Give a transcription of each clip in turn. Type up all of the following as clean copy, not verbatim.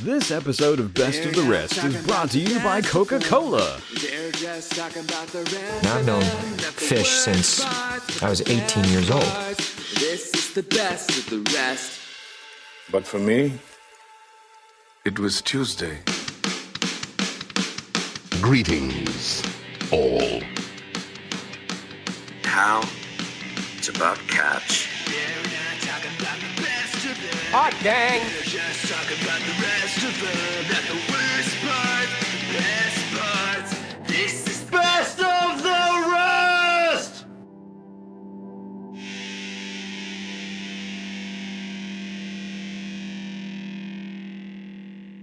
This episode of Best of the Rest is brought to you by Coca-Cola. Now, I've known fish since I was 18 years old. This is the best of the rest. But for me, it was Tuesday. Greetings, all. How? It's about catch. Hot dang! This is best of the rest!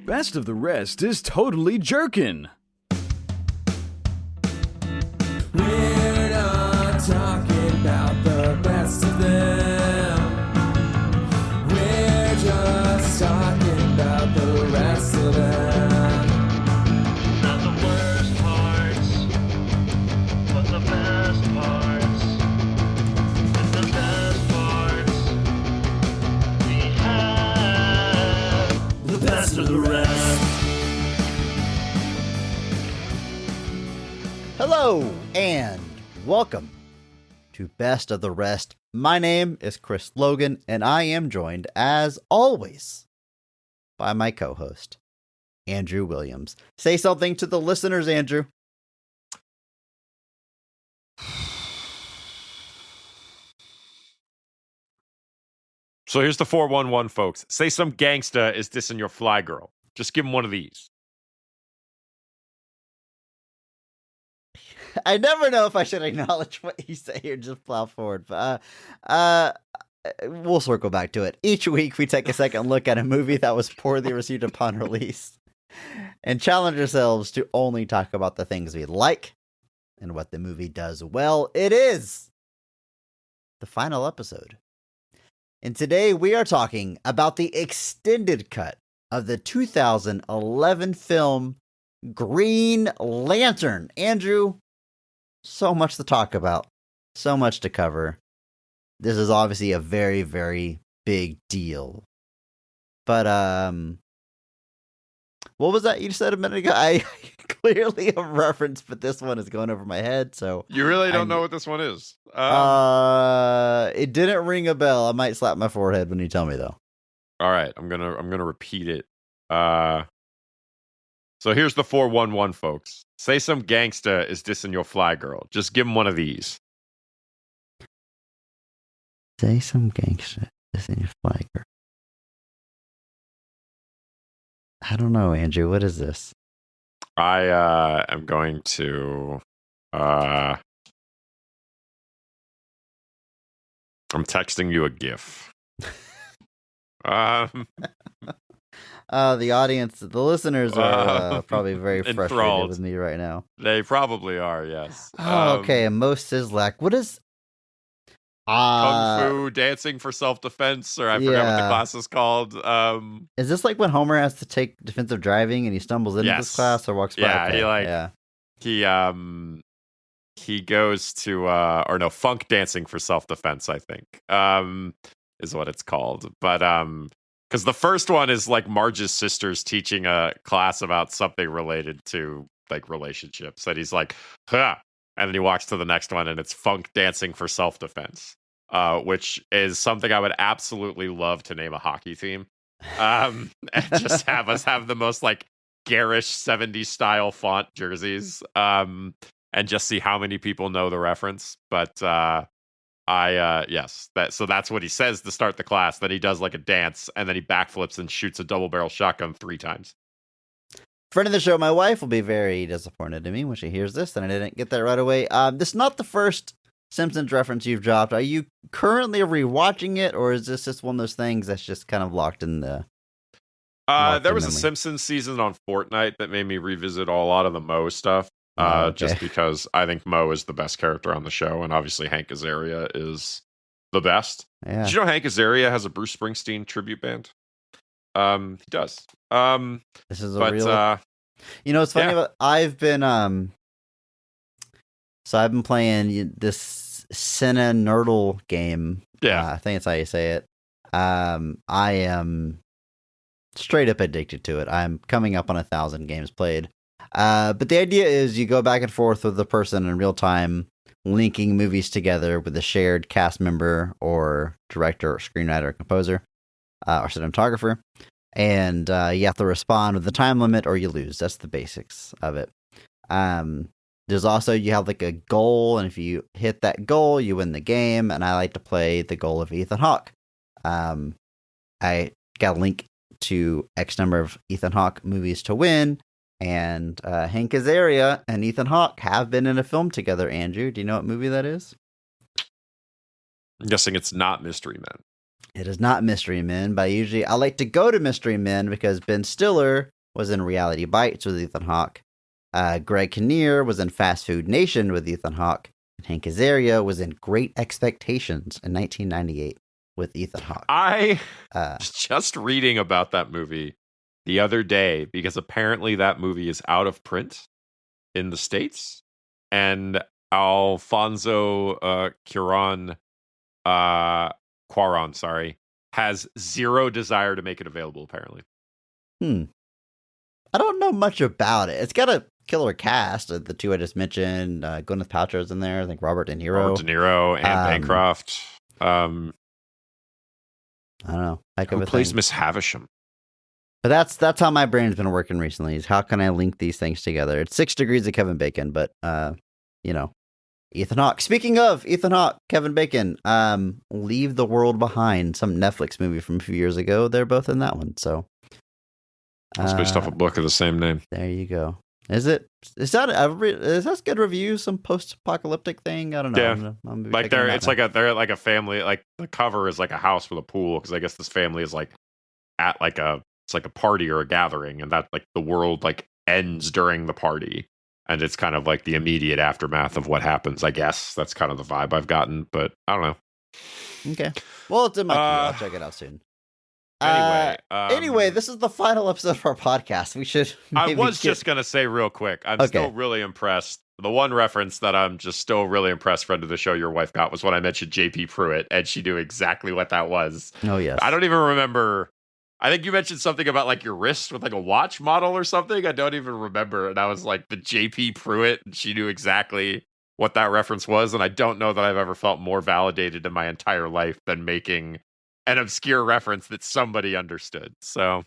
Best of the Rest is totally jerkin'. We're not talking about the best of them. We're just talking about the rest of them. Not the worst parts, but the best parts. And the best parts we have. The best of the rest. Hello and welcome to Best of the Rest. My name is Chris Logan, and I am joined, as always, by my co-host, Andrew Williams. Say something to the listeners, Andrew. So here's the 411, folks. Say some gangsta is dissing your fly girl. Just give him one of these. I never know if I should acknowledge what you say or just plow forward, but we'll circle back to it. Each week, we take a second look at a movie that was poorly received upon release and challenge ourselves to only talk about the things we like and what the movie does well. It is the final episode. And today, we are talking about the extended cut of the 2011 film Green Lantern. Andrew, so much to talk about, so much to cover. This is obviously a very, very big deal. But, what was that you said a minute ago? I clearly a reference, but this one is going over my head, so... You really don't know what this one is? It didn't ring a bell. I might slap my forehead when you tell me, though. All right, I'm gonna repeat it. So here's the 411, folks. Say some gangsta is dissing your fly girl. Just give him one of these. Say some gangster. This in your flagger. I don't know, Andrew. What is this? I am going to... I'm texting you a GIF. The audience, the listeners are probably very frustrated enthralled with me right now. They probably are, yes. Okay, and Mo Sizlak. What is... Kung Fu dancing for self-defense, or I forgot what the class is called. Is this like when Homer has to take defensive driving and he stumbles into this class or walks by? Yeah, he goes to funk dancing for self-defense, I think, is what it's called. But because the first one is like Marge's sisters teaching a class about something related to like relationships, and he's like, huh. And then he walks to the next one, and it's funk dancing for self-defense, which is something I would absolutely love to name a hockey team, and just have us have the most like garish 70s style font jerseys, and just see how many people know the reference. But yes, that's what he says to start the class. Then he does like a dance, and then he backflips and shoots a double barrel shotgun 3 times. Friend of the show, my wife will be very disappointed in me when she hears this, and I didn't get that right away. This is not the first Simpsons reference you've dropped. Are you currently rewatching it, or is this just one of those things that's just kind of locked in the... There was a Simpsons season on Fortnite that made me revisit a lot of the Moe stuff, just because I think Moe is the best character on the show, and obviously Hank Azaria is the best. Yeah. Did you know Hank Azaria has a Bruce Springsteen tribute band? He does. This is real... You know, it's funny about... I've been playing this Senna Nerdle game. Yeah. I think that's how you say it. I am straight up addicted to it. I'm coming up on 1,000 games played. But the idea is you go back and forth with the person in real time, linking movies together with a shared cast member or director or screenwriter or composer or cinematographer. And you have to respond with the time limit or you lose. That's the basics of it. There's also, you have like a goal, and if you hit that goal, you win the game. And I like to play the goal of Ethan Hawke. I got a link to X number of Ethan Hawke movies to win. And Hank Azaria and Ethan Hawke have been in a film together, Andrew. Do you know what movie that is? I'm guessing it's not Mystery Men. It is not Mystery Men, but I like to go to Mystery Men because Ben Stiller was in Reality Bites with Ethan Hawke. Greg Kinnear was in Fast Food Nation with Ethan Hawke. And Hank Azaria was in Great Expectations in 1998 with Ethan Hawke. I was just reading about that movie the other day because apparently that movie is out of print in the States. And Alfonso Cuarón, has zero desire to make it available, apparently. I don't know much about it. It's got a killer cast. The two I just mentioned. Gwyneth Paltrow's in there. I think Robert De Niro. Anne Bancroft. I don't know. Who plays Miss Havisham? But that's how my brain's been working recently, is how can I link these things together? It's 6 Degrees of Kevin Bacon, but, Ethan Hawke. Speaking of Ethan Hawke, Kevin Bacon, Leave the World Behind, some Netflix movie from a few years ago. They're both in that one, so. It's based off a book of the same name. There you go. Is that good review? Some post-apocalyptic thing? I don't know. Yeah. Like they're like a family, like the cover is like a house with a pool, because I guess this family is like at like it's like a party or a gathering, and that like the world like ends during the party, and it's kind of like the immediate aftermath of what happens. I guess that's kind of the vibe I've gotten, but I don't know. Okay. Well, it's in my queue. I'll check it out soon. Anyway, this is the final episode of our podcast. We should. I was just gonna say real quick. I'm still really impressed. The one reference that I'm just still really impressed, friend of the show, your wife got, was when I mentioned JP Pruitt, and she knew exactly what that was. Oh yes. I don't even remember. I think you mentioned something about like your wrist with like a watch model or something. I don't even remember. And I was like, the JP Pruitt, and she knew exactly what that reference was. And I don't know that I've ever felt more validated in my entire life than making an obscure reference that somebody understood. So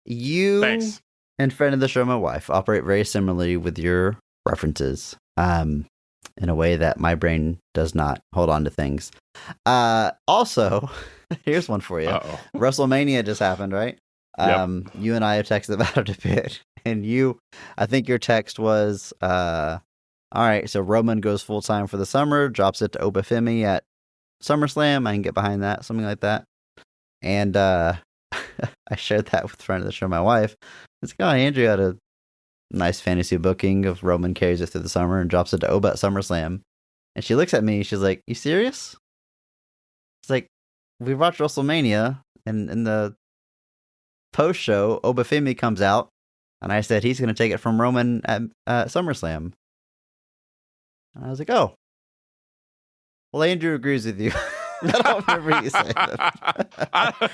thanks. And friend of the show, my wife, operate very similarly with your references, in a way that my brain does not hold on to things. Also, here's one for you. Uh-oh. WrestleMania just happened, right? Yep. You and I have texted about it a bit, and I think your text was, all right, so Roman goes full time for the summer, drops it to Obafemi at SummerSlam. I can get behind that, something like that. And I shared that with a friend of the show, my wife. It's like, oh, Andrew had a nice fantasy booking of Roman carries it through the summer and drops it to Oba at SummerSlam. And she looks at me, she's like, you serious? It's like, we watched WrestleMania, and in the post show, Obafemi comes out, and I said he's going to take it from Roman at SummerSlam. And I was like, oh. Well, Andrew agrees with you. I don't remember you saying that.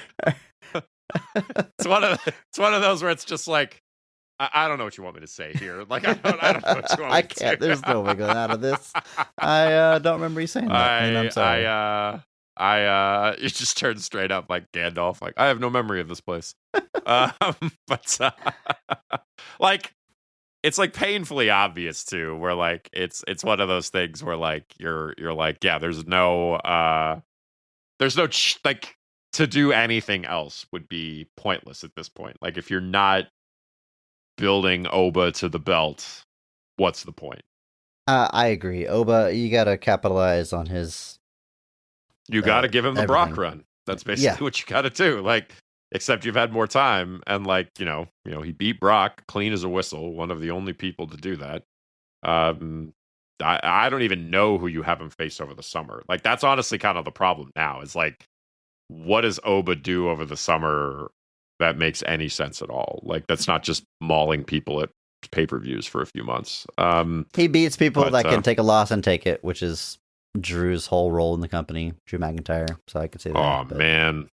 It's one of those where it's just like, I don't know what you want me to say here. Like, I don't know what you want me to say. There's no wiggling out of this. I don't remember you saying that. And I'm sorry. You just turned straight up like Gandalf. Like, I have no memory of this place. But like, it's like painfully obvious too, where like it's one of those things where like you're like, yeah, there's no like, to do anything else would be pointless at this point. Like, if you're not building Oba to the belt, what's the point? I agree. Oba, you got to capitalize on his. You got to give him the everything. Brock run. That's basically what you got to do. Like, except you've had more time, and like, you know, he beat Brock clean as a whistle. One of the only people to do that. I don't even know who you have him face over the summer. Like, that's honestly kind of the problem now. Is like, what does Oba do over the summer that makes any sense at all? Like, that's not just mauling people at pay-per-views for a few months. He beats people that can take a loss and take it, which is Drew's whole role in the company, Drew McIntyre. So I could say that. Oh, man.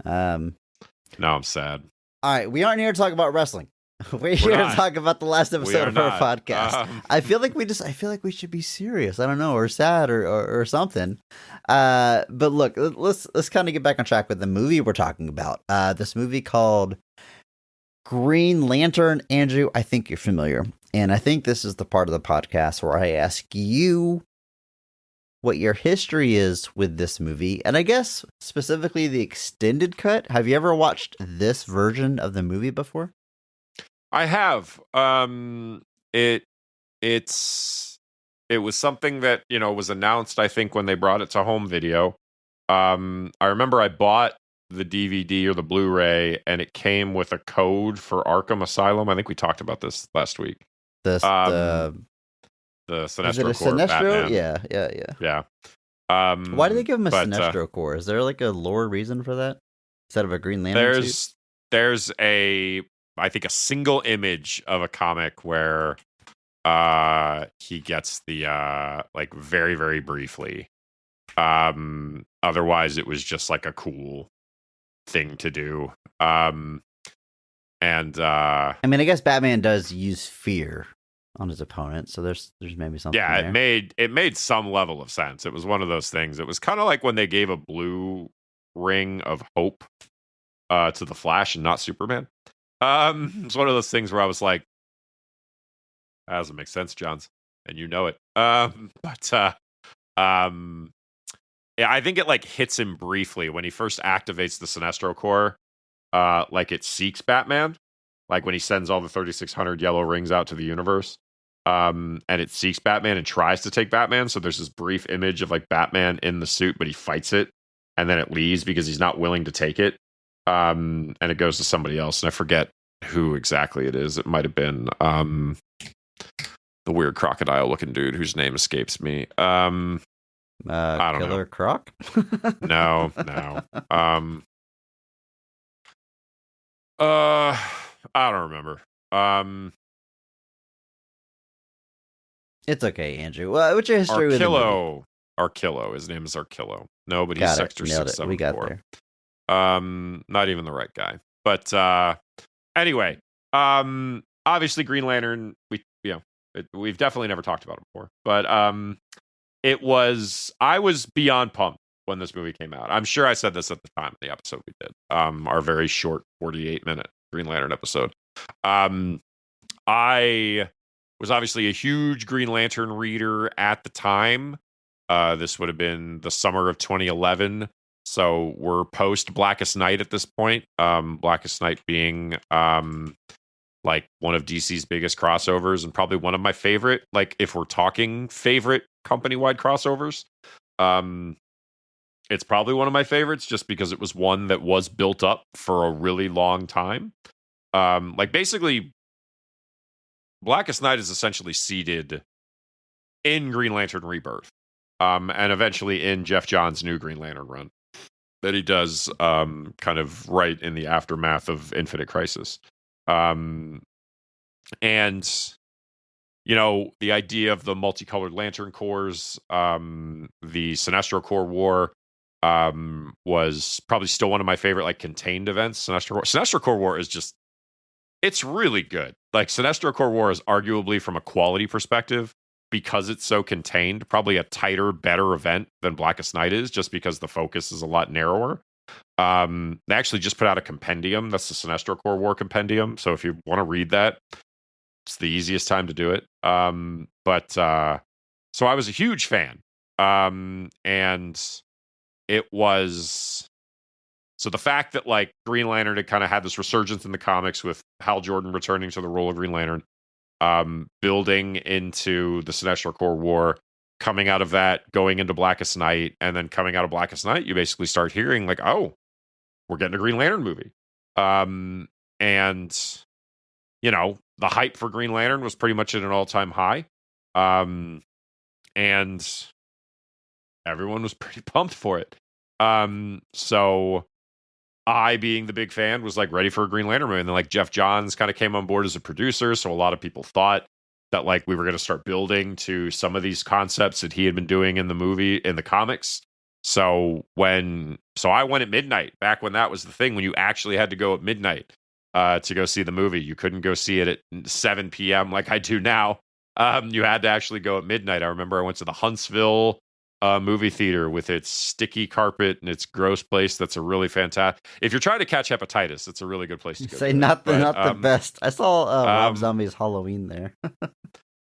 Now I'm sad. All right, we aren't here to talk about wrestling. We're here to not. talk about the last We episode are of our not. podcast. I feel like we should be serious. I don't know, or sad, or something. But look, let's kind of get back on track with the movie we're talking about. This movie called Green Lantern. Andrew, I think you're familiar, and I think this is the part of the podcast where I ask you what your history is with this movie, and I guess specifically the extended cut. Have you ever watched this version of the movie before? I have. It was something that, was announced, I think, when they brought it to home video. I remember I bought the DVD or the Blu-ray, and it came with a code for Arkham Asylum. I think we talked about this last week. The Sinestro is it a Corps Sinestro? Batman. Yeah. Yeah. Why do they give him a but, Sinestro Corps? Is there like a lore reason for that instead of a Green Lantern suit? There's I think a single image of a comic where he gets the like very, very briefly. Otherwise it was just like a cool thing to do. I mean, I guess Batman does use fear on his opponent, so there's maybe something. Yeah, there. it made some level of sense. It was one of those things. It was kind of like when they gave a blue ring of hope to the Flash and not Superman. It's one of those things where I was like, that doesn't make sense, Johns, and you know it. Yeah, I think it like hits him briefly when he first activates the Sinestro Corps. Like it seeks Batman, like when he sends all the 3,600 yellow rings out to the universe. And it seeks Batman and tries to take Batman. So there's this brief image of like Batman in the suit, but he fights it, and then it leaves because he's not willing to take it. And it goes to somebody else, and I forget who exactly it is. It might have been the weird crocodile-looking dude whose name escapes me. I don't Killer know. Croc? No. I don't remember. It's okay, Andrew. What's your history with the movie? Arquillo. His name is Arquillo. No, but he's Got it. Sector Nailed it. 674. We got there. Not even the right guy. But anyway, obviously Green Lantern, we've definitely never talked about it before. But I was beyond pumped when this movie came out. I'm sure I said this at the time of the episode we did. Our very short 48-minute Green Lantern episode. I was obviously a huge Green Lantern reader at the time. This would have been the summer of 2011. So we're post Blackest Night at this point. Blackest Night being like one of DC's biggest crossovers and probably one of my favorite, like if we're talking favorite company-wide crossovers. It's probably one of my favorites just because it was one that was built up for a really long time. Like basically Blackest Night is essentially seeded in Green Lantern Rebirth. And eventually in Jeff Johns' new Green Lantern run that he does kind of right in the aftermath of Infinite Crisis. And, the idea of the multicolored Lantern Corps, the Sinestro Corps War was probably still one of my favorite, like, contained events. Sinestro Corps War is just, it's really good. Like, Sinestro Corps War is arguably, from a quality perspective, because it's so contained, probably a tighter, better event than Blackest Night is, just because the focus is a lot narrower. They actually just put out a compendium. That's the Sinestro Corps War compendium. So if you want to read that, it's the easiest time to do it. So I was a huge fan. And it was... So the fact that, like, Green Lantern had kind of had this resurgence in the comics with Hal Jordan returning to the role of Green Lantern, building into the Sinestro Corps War, coming out of that, going into Blackest Night, and then coming out of Blackest Night, you basically start hearing, like, oh, we're getting a Green Lantern movie. And, the hype for Green Lantern was pretty much at an all-time high. And everyone was pretty pumped for it. So I, being the big fan, was like ready for a Green Lantern movie. And then like Jeff Johns kind of came on board as a producer. So a lot of people thought that like we were going to start building to some of these concepts that he had been doing in the movie, in the comics. So I went at midnight, back when that was the thing, when you actually had to go at midnight. to go see the movie. You couldn't go see it at 7 p.m. like I do now. You had to actually go at midnight. I remember I went to the Huntsville movie theater with its sticky carpet and its gross place. That's a really fantastic. If you're trying to catch hepatitis, it's a really good place to go. Say not the best. I saw Rob Zombie's Halloween there.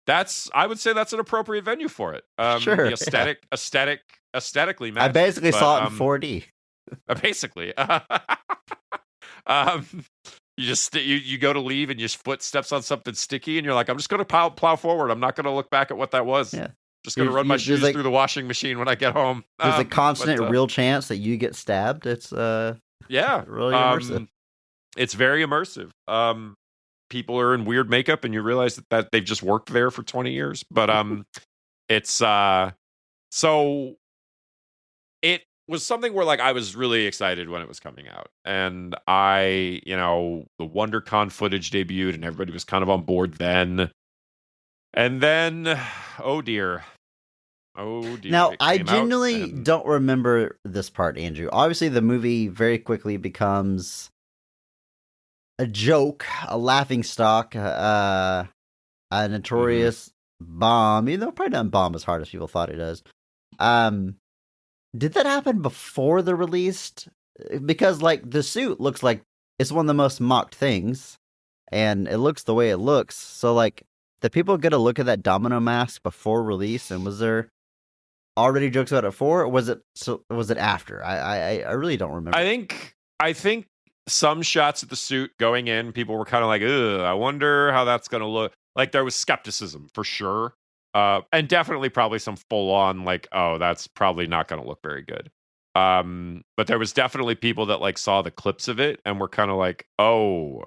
I would say that's an appropriate venue for it. Sure, the aesthetically matched. I basically saw it in 4D. Basically. You just you go to leave and your foot steps on something sticky and you're like, I'm just going to plow forward. I'm not going to look back at what that was. Yeah. Just going to run my shoes through the washing machine when I get home. There's a constant real chance that you get stabbed. It's really immersive. It's very immersive. People are in weird makeup and you realize that they've just worked there for 20 years. But it's so it was something where like I was really excited when it was coming out. And the WonderCon footage debuted and everybody was kind of on board then. And then, oh dear. Now, I genuinely don't remember this part, Andrew. Obviously, the movie very quickly becomes a joke, a laughingstock, a notorious bomb, even though it probably doesn't bomb as hard as people thought it does. Did that happen before the release? Because, like, the suit looks like it's one of the most mocked things, and it looks the way it looks. So, like, did people get a look at that domino mask before release, and was there already jokes about it before, or was it after? I really don't remember. I think some shots at the suit going in, people were kind of like, ugh, I wonder how that's going to look. Like, there was skepticism for sure. And definitely probably some full on like, oh, that's probably not going to look very good. But there was definitely people that like saw the clips of it and were kind of like, oh,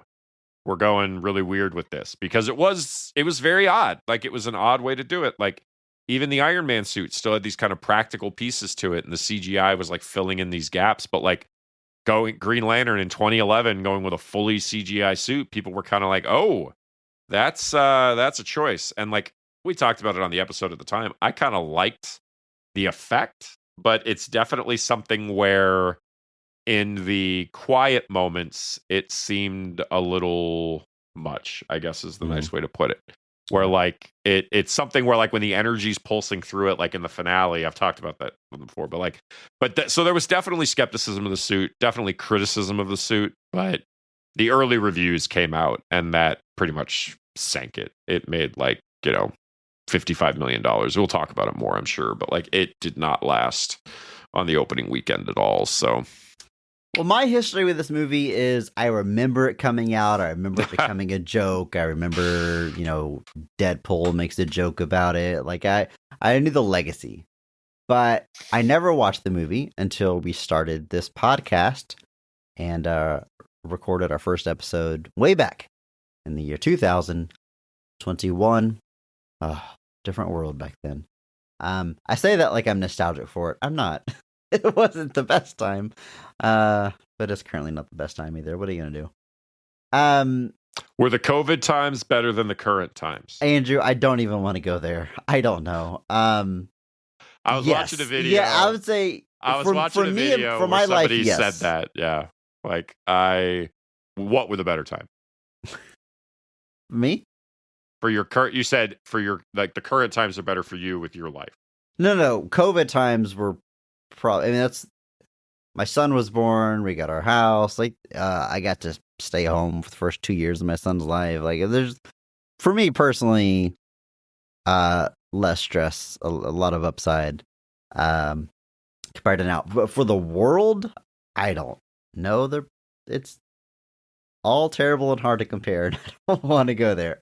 we're going really weird with this, because it was very odd. Like, it was an odd way to do it. Like, even the Iron Man suit still had these kind of practical pieces to it, and the CGI was like filling in these gaps. But like going Green Lantern in 2011, going with a fully CGI suit, people were kind of like, oh, that's a choice. And like, we talked about it on the episode at the time. I kind of liked the effect, but it's definitely something where in the quiet moments, it seemed a little much, I guess is the nice way to put it. Where like, it's something where like when the energy's pulsing through it, like in the finale, I've talked about that before, but like, so there was definitely skepticism of the suit, definitely criticism of the suit, but the early reviews came out and that pretty much sank it. It made like, $55 million. We'll talk about it more, I'm sure, but like it did not last on the opening weekend at all. So, well, my history with this movie is I remember it coming out. I remember it becoming a joke. I remember, Deadpool makes a joke about it. Like I knew the legacy, but I never watched the movie until we started this podcast and recorded our first episode way back in the year 2021. Different world back then. I say that like I'm nostalgic for it. I'm not. It wasn't the best time. But it's currently not the best time either. What are you gonna do? Were the COVID times better than the current times? Andrew, I don't even want to go there. I don't know. I was watching a video. Yeah, I would say I was watching a video for my life, somebody yes. said that. Yeah. Like what were the better time? Me? For your current, you said for your like the current times are better for you with your life. No. COVID times were probably. I mean, that's my son was born. We got our house. Like, I got to stay home for the first 2 years of my son's life. Like, there's for me personally, less stress, a lot of upside, compared to now. But for the world, I don't know. It's all terrible and hard to compare. And I don't want to go there.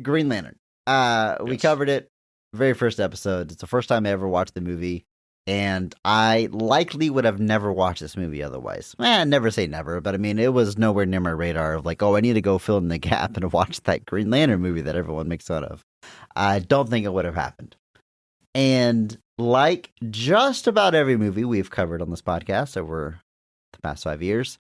Green Lantern. We covered it very first episode. It's the first time I ever watched the movie, and I likely would have never watched this movie otherwise. Never say never, but I mean, it was nowhere near my radar of like, oh, I need to go fill in the gap and watch that Green Lantern movie that everyone makes fun of. I don't think it would have happened. And like just about every movie we've covered on this podcast over the past 5 years,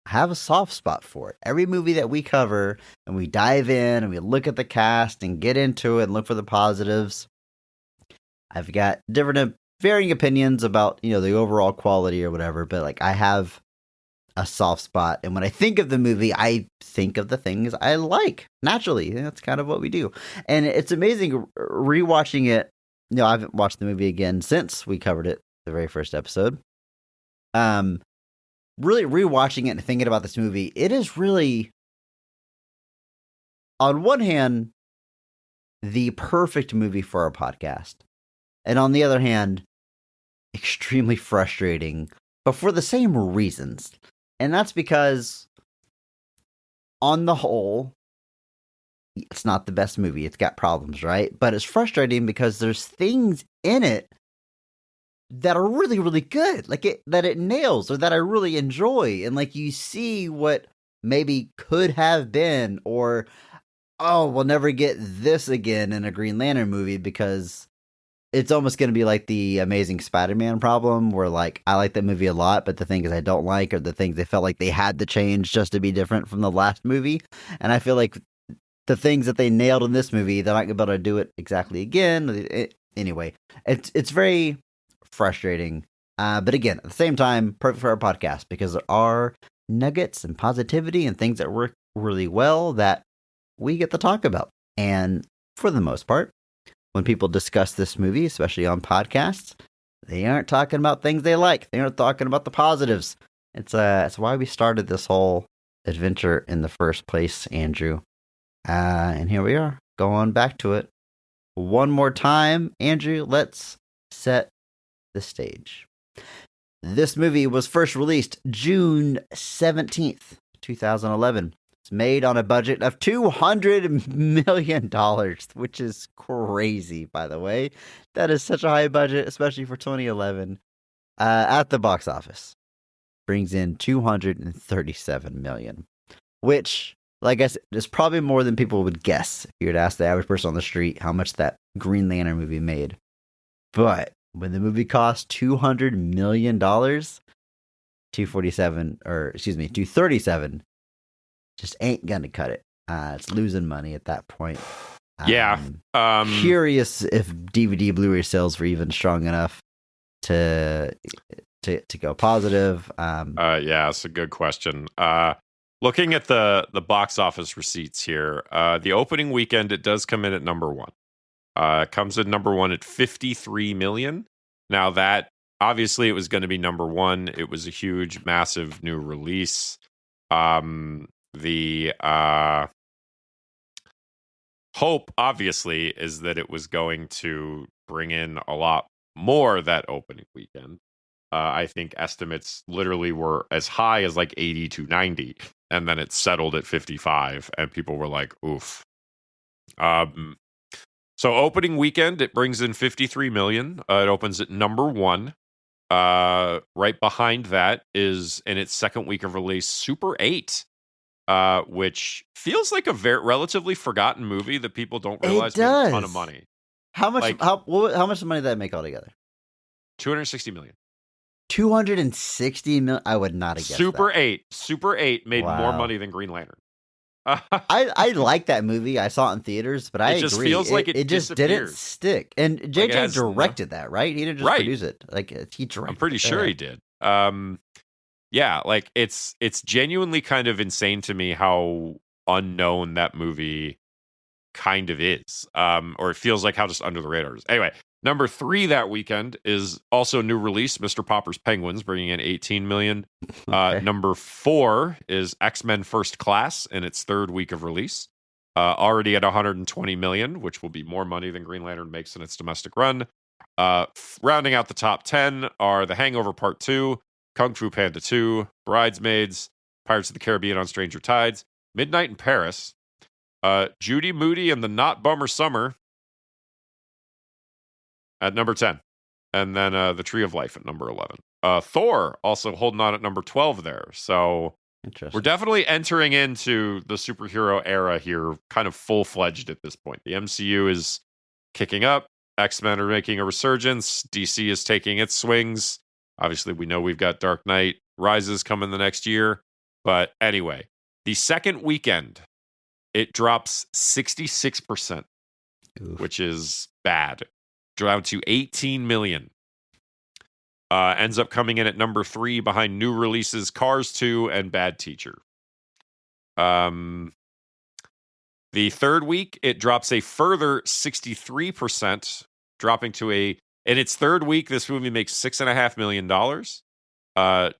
I have a soft spot for it. Every movie that we cover and we dive in and we look at the cast and get into it and look for the positives, I've got different varying opinions about, the overall quality or whatever, but like I have a soft spot. And when I think of the movie, I think of the things I like naturally. That's kind of what we do. And it's amazing rewatching it. I haven't watched the movie again since we covered it the very first episode. Really rewatching it and thinking about this movie, it is really, on one hand, the perfect movie for our podcast. And on the other hand, extremely frustrating, but for the same reasons. And that's because, on the whole, it's not the best movie. It's got problems, right? But it's frustrating because there's things in it that are really, really good. That it nails, or that I really enjoy. And you see what maybe could have been, or, oh, we'll never get this again in a Green Lantern movie, because it's almost going to be like the Amazing Spider-Man problem, where I like that movie a lot, but the things I don't like are the things they felt like they had to change just to be different from the last movie. And I feel like the things that they nailed in this movie, they're not going to be able to do it exactly again. Anyway, it's very frustrating. But again, at the same time, perfect for our podcast, because there are nuggets and positivity and things that work really well that we get to talk about. And for the most part, when people discuss this movie, especially on podcasts, they aren't talking about things they like. They aren't talking about the positives. It's why we started this whole adventure in the first place, Andrew. And here we are, going back to it one more time. Andrew, let's set the stage. This movie was first released June 17th, 2011. It's made on a budget of $200 million, which is crazy, by the way. That is such a high budget, especially for 2011. At the box office, brings in $237 million, which, like I said, is probably more than people would guess if you were to ask the average person on the street how much that Green Lantern movie made. But when the movie cost $200 million, 237 just ain't gonna cut it. It's losing money at that point. Yeah. Curious if DVD Blu-ray sales were even strong enough to go positive. Yeah, it's a good question. Looking at the box office receipts here, the opening weekend, it does come in at number one. It comes in number one at 53 million. Now that, obviously, it was going to be number one. It was a huge, massive new release. The hope, obviously, is that it was going to bring in a lot more that opening weekend. I think estimates literally were as high as 80 to 90, and then it settled at 55, and people were like, oof. So opening weekend, it brings in 53 million. It opens at number one. Right behind that is, in its second week of release, Super 8, which feels like a relatively forgotten movie that people don't realize made a ton of money. How much? How much money did that make altogether? 260 million. 260 million. I would not have guessed that. Super 8 made more money than Green Lantern. I like that movie. I saw it in theaters, but I agree. Just feels like it just didn't stick. And JJ directed that, right? He didn't just produce it. He directed. I'm pretty sure he did. Yeah, it's genuinely kind of insane to me how unknown that movie kind of is. Or it feels like how just under the radar is. Anyway, number 3 that weekend is also a new release, Mr. Popper's Penguins, bringing in 18 million. Okay. Number 4 is X-Men First Class in its third week of release. Already at 120 million, which will be more money than Green Lantern makes in its domestic run. Rounding out the top 10 are The Hangover Part 2, Kung Fu Panda 2, Bridesmaids, Pirates of the Caribbean on Stranger Tides, Midnight in Paris, Judy Moody and the Not Bummer Summer at number 10. And then The Tree of Life at number 11. Thor also holding on at number 12 there. So we're definitely entering into the superhero era here, kind of full-fledged at this point. The MCU is kicking up. X-Men are making a resurgence. DC is taking its swings. Obviously, we know we've got Dark Knight Rises coming the next year. But anyway, the second weekend, it drops 66%, which is bad. Down to 18 million. Ends up coming in at number 3 behind new releases Cars 2 and Bad Teacher. The third week, it drops a further 63%, dropping to in its third week, this movie makes $6.5 million,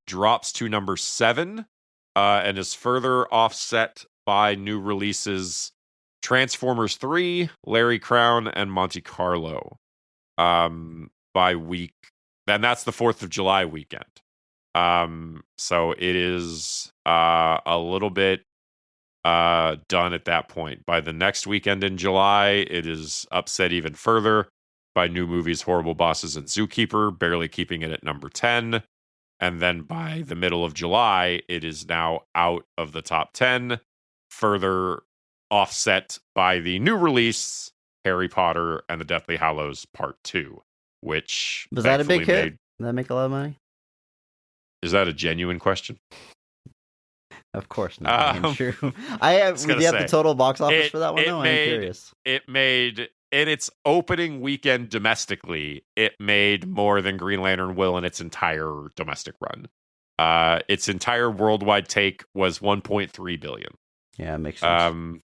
drops to number 7, and is further offset by new releases Transformers 3, Larry Crown, and Monte Carlo by week. And that's the 4th of July weekend. So it is a little bit done at that point. By the next weekend in July, it is upset even further by new movies Horrible Bosses and Zookeeper, barely keeping it at number 10. And then by the middle of July, it is now out of the top 10, further offset by the new release Harry Potter and the Deathly Hallows Part 2. Which was that a big hit? Did that make a lot of money? Is that a genuine question? Of course not. True. Do you have the total box office for that one? No, I'm curious. It made, in its opening weekend domestically, it made more than Green Lantern will in its entire domestic run. Its entire worldwide take was $1.3 billion. Yeah, it makes sense.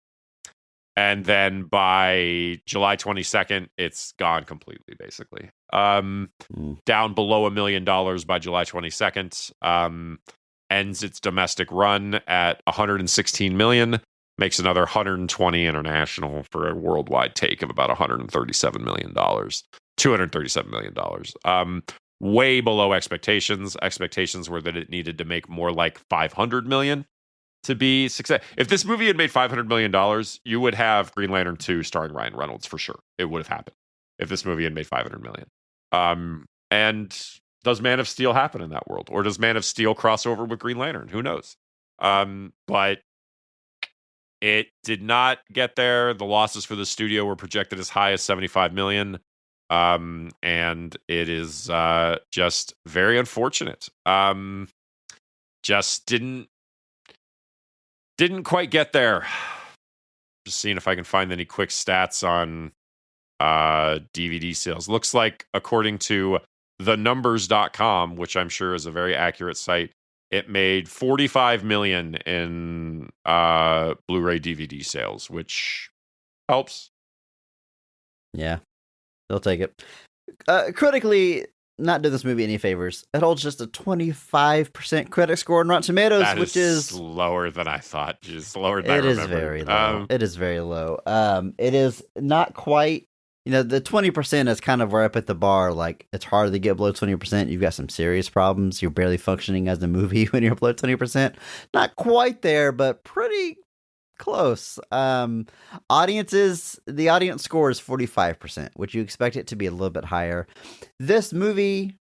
And then by July 22nd, it's gone completely, basically. Down below $1 million by July 22nd. Ends its domestic run at 116 million. Makes another 120 international for a worldwide take of about $137 million. $237 million. Way below expectations. Expectations were that it needed to make more like 500 million. To be success. If this movie had made $500 million, you would have Green Lantern 2 starring Ryan Reynolds for sure. It would have happened if this movie had made $500 million. And does Man of Steel happen in that world? Or does Man of Steel cross over with Green Lantern? Who knows? But it did not get there. The losses for the studio were projected as high as $75 million. And it is just very unfortunate. Just didn't quite get there. Just seeing if I can find any quick stats on DVD sales. Looks like, according to thenumbers.com, which I'm sure is a very accurate site, it made $45 million in Blu-ray DVD sales, which helps. Yeah, they'll take it. Critically, not do this movie any favors. It holds just a 25% critic score on Rotten Tomatoes, which is lower than I thought. Just lower than I It remembered. is very low. It is very low. It is not quite. The 20% is kind of where I put the bar. Like, it's hard to get below 20%. You've got some serious problems. You're barely functioning as a movie when you're below 20%. Not quite there, but pretty close. The audience score is 45%, which you expect it to be a little bit higher. This movie,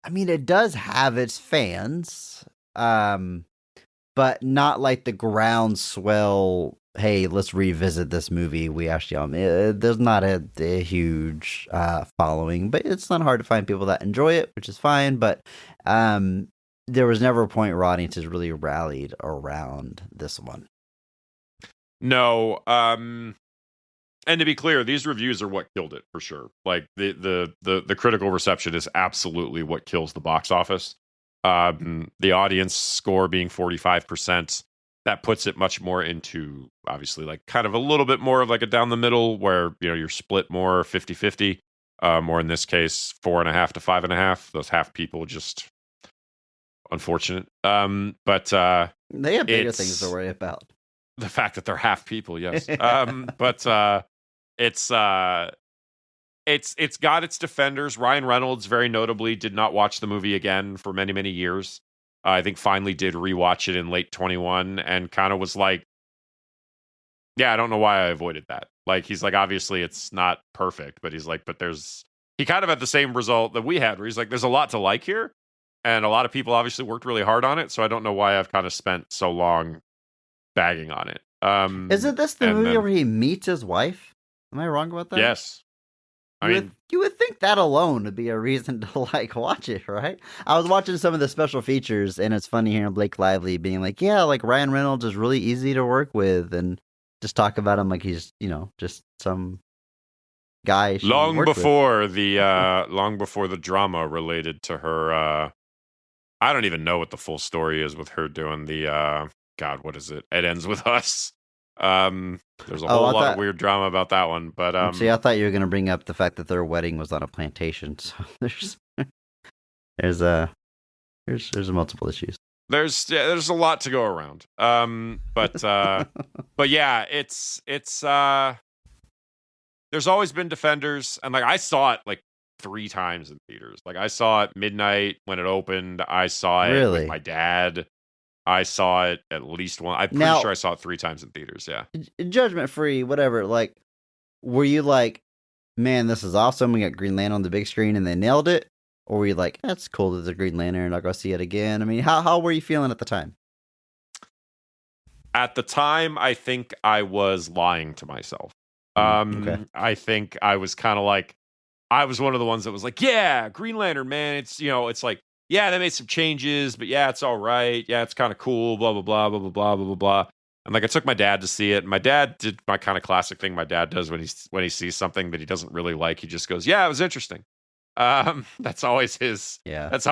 I mean, it does have its fans, but not like the groundswell. Hey, let's revisit this movie. We actually, there's not a huge following, but it's not hard to find people that enjoy it, which is fine. But there was never a point where audiences really rallied around this one. No, and to be clear, these reviews are what killed it for sure. Like the critical reception is absolutely what kills the box office. The audience score being 45%, that puts it much more into, obviously, like kind of a little bit more of like a down the middle where, you're split more 50-50, or in this case, 4.5 to 5.5. Those half people just unfortunate. But they have bigger things to worry about. The fact that they're half people, yes. But it's got its defenders. Ryan Reynolds, very notably, did not watch the movie again for many, many years. I think finally did rewatch it in late 21 and kind of was like, yeah, I don't know why I avoided that. Like, he's like, obviously it's not perfect, but he's like, he kind of had the same result that we had, where he's like, there's a lot to like here. And a lot of people obviously worked really hard on it. So I don't know why I've kind of spent so long bagging on it. Isn't this the movie where he meets his wife? Am I wrong about that? Yes. You would think that alone would be a reason to watch it, right? I was watching some of the special features, and it's funny hearing Blake Lively being like, "Yeah, like Ryan Reynolds is really easy to work with," and just talk about him like he's just some guy she long worked with. before the drama related to her. I don't even know what the full story is with her doing the God, what is it? It Ends With Us. There's a whole lot of weird drama about that one, but See, I thought you were going to bring up the fact that their wedding was on a plantation. So there's multiple issues. There's a lot to go around. But yeah, it's there's always been defenders, and like I saw it like 3 times in theaters. Like I saw it midnight when it opened. I saw it with my dad. I saw it at least one. I'm pretty sure I saw it 3 times in theaters. Yeah. Judgment free, whatever. Like, were you like, man, this is awesome. We got Green Lantern on the big screen and they nailed it? Or were you like, that's cool that there's a Green Lantern, I'll go see it again? I mean, how were you feeling at the time? At the time, I think I was lying to myself. Okay. I think I was kind of like, I was one of the ones that was like, yeah, Green Lantern, man. It's, it's like, yeah, they made some changes, but yeah, it's all right. Yeah, it's kind of cool, blah, blah, blah, blah, blah, blah, blah, blah, blah. And like, I took my dad to see it. And my dad did my kind of classic thing my dad does when he sees something that he doesn't really like. He just goes, yeah, it was interesting. That's always his. Yeah. That's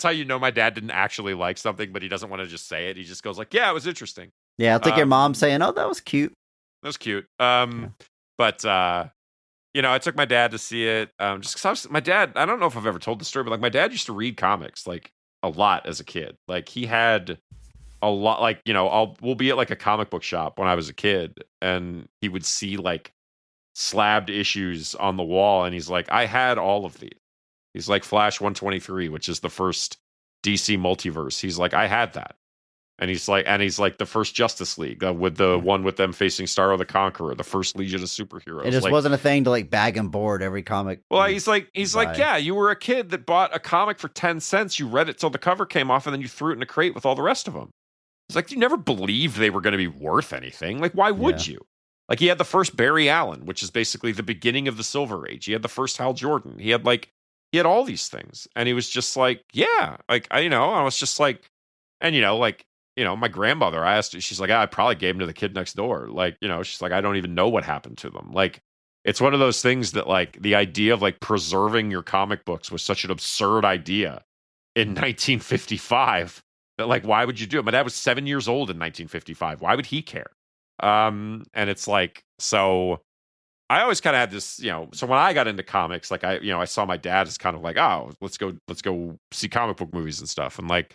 how you know my dad didn't actually like something, but he doesn't want to just say it. He just goes like, yeah, it was interesting. Yeah, I think your mom saying, oh, that was cute. That was cute. But I took my dad to see it. Just because my dad, I don't know if I've ever told the story, but like my dad used to read comics like a lot as a kid. Like he had a lot, like, we'll be at like a comic book shop when I was a kid, and he would see like slabbed issues on the wall, and he's like, I had all of these. He's like Flash 123, which is the first DC multiverse. He's like, I had that. And he's like the first Justice League with the one with them facing Starro the Conqueror, the first Legion of Superheroes. It just wasn't a thing to like bag and board every comic. Well, he's like, yeah, you were a kid that bought a comic for 10 cents. You read it till the cover came off, and then you threw it in a crate with all the rest of them. It's like, you never believed they were going to be worth anything. Like, why would you? Like, he had the first Barry Allen, which is basically the beginning of the Silver Age. He had the first Hal Jordan. He had all these things, and he was just like, yeah, like I was just like, and my grandmother, I asked her, she's like, I probably gave them to the kid next door. Like, she's like, I don't even know what happened to them. Like, it's one of those things that like the idea of like preserving your comic books was such an absurd idea in 1955 that like, why would you do it? My dad was 7 years old in 1955. Why would he care? And it's like, so I always kind of had this, so when I got into comics, like I saw my dad as kind of like, oh, let's go see comic book movies and stuff. And like,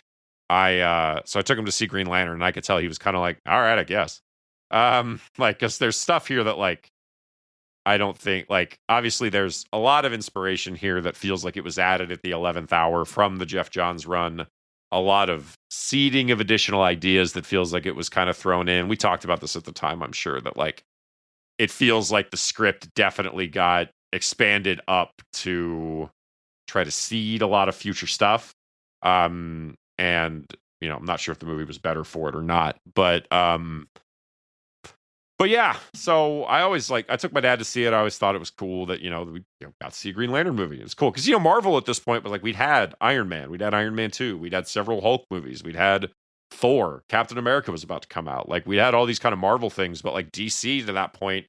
so I took him to see Green Lantern, and I could tell he was kind of like, all right, I guess. Like, cause there's stuff here that like, I don't think like, obviously there's a lot of inspiration here that feels like it was added at the 11th hour from the Jeff Johns run. A lot of seeding of additional ideas that feels like it was kind of thrown in. We talked about this at the time, I'm sure, that like, it feels like the script definitely got expanded up to try to seed a lot of future stuff. And I'm not sure if the movie was better for it or not, but yeah. So I always I took my dad to see it. I always thought it was cool that we got to see a Green Lantern movie. It was cool because Marvel at this point was like, we'd had Iron Man, we'd had Iron Man 2, we'd had several Hulk movies, we'd had Thor, Captain America was about to come out. Like we had all these kind of Marvel things, but like DC to that point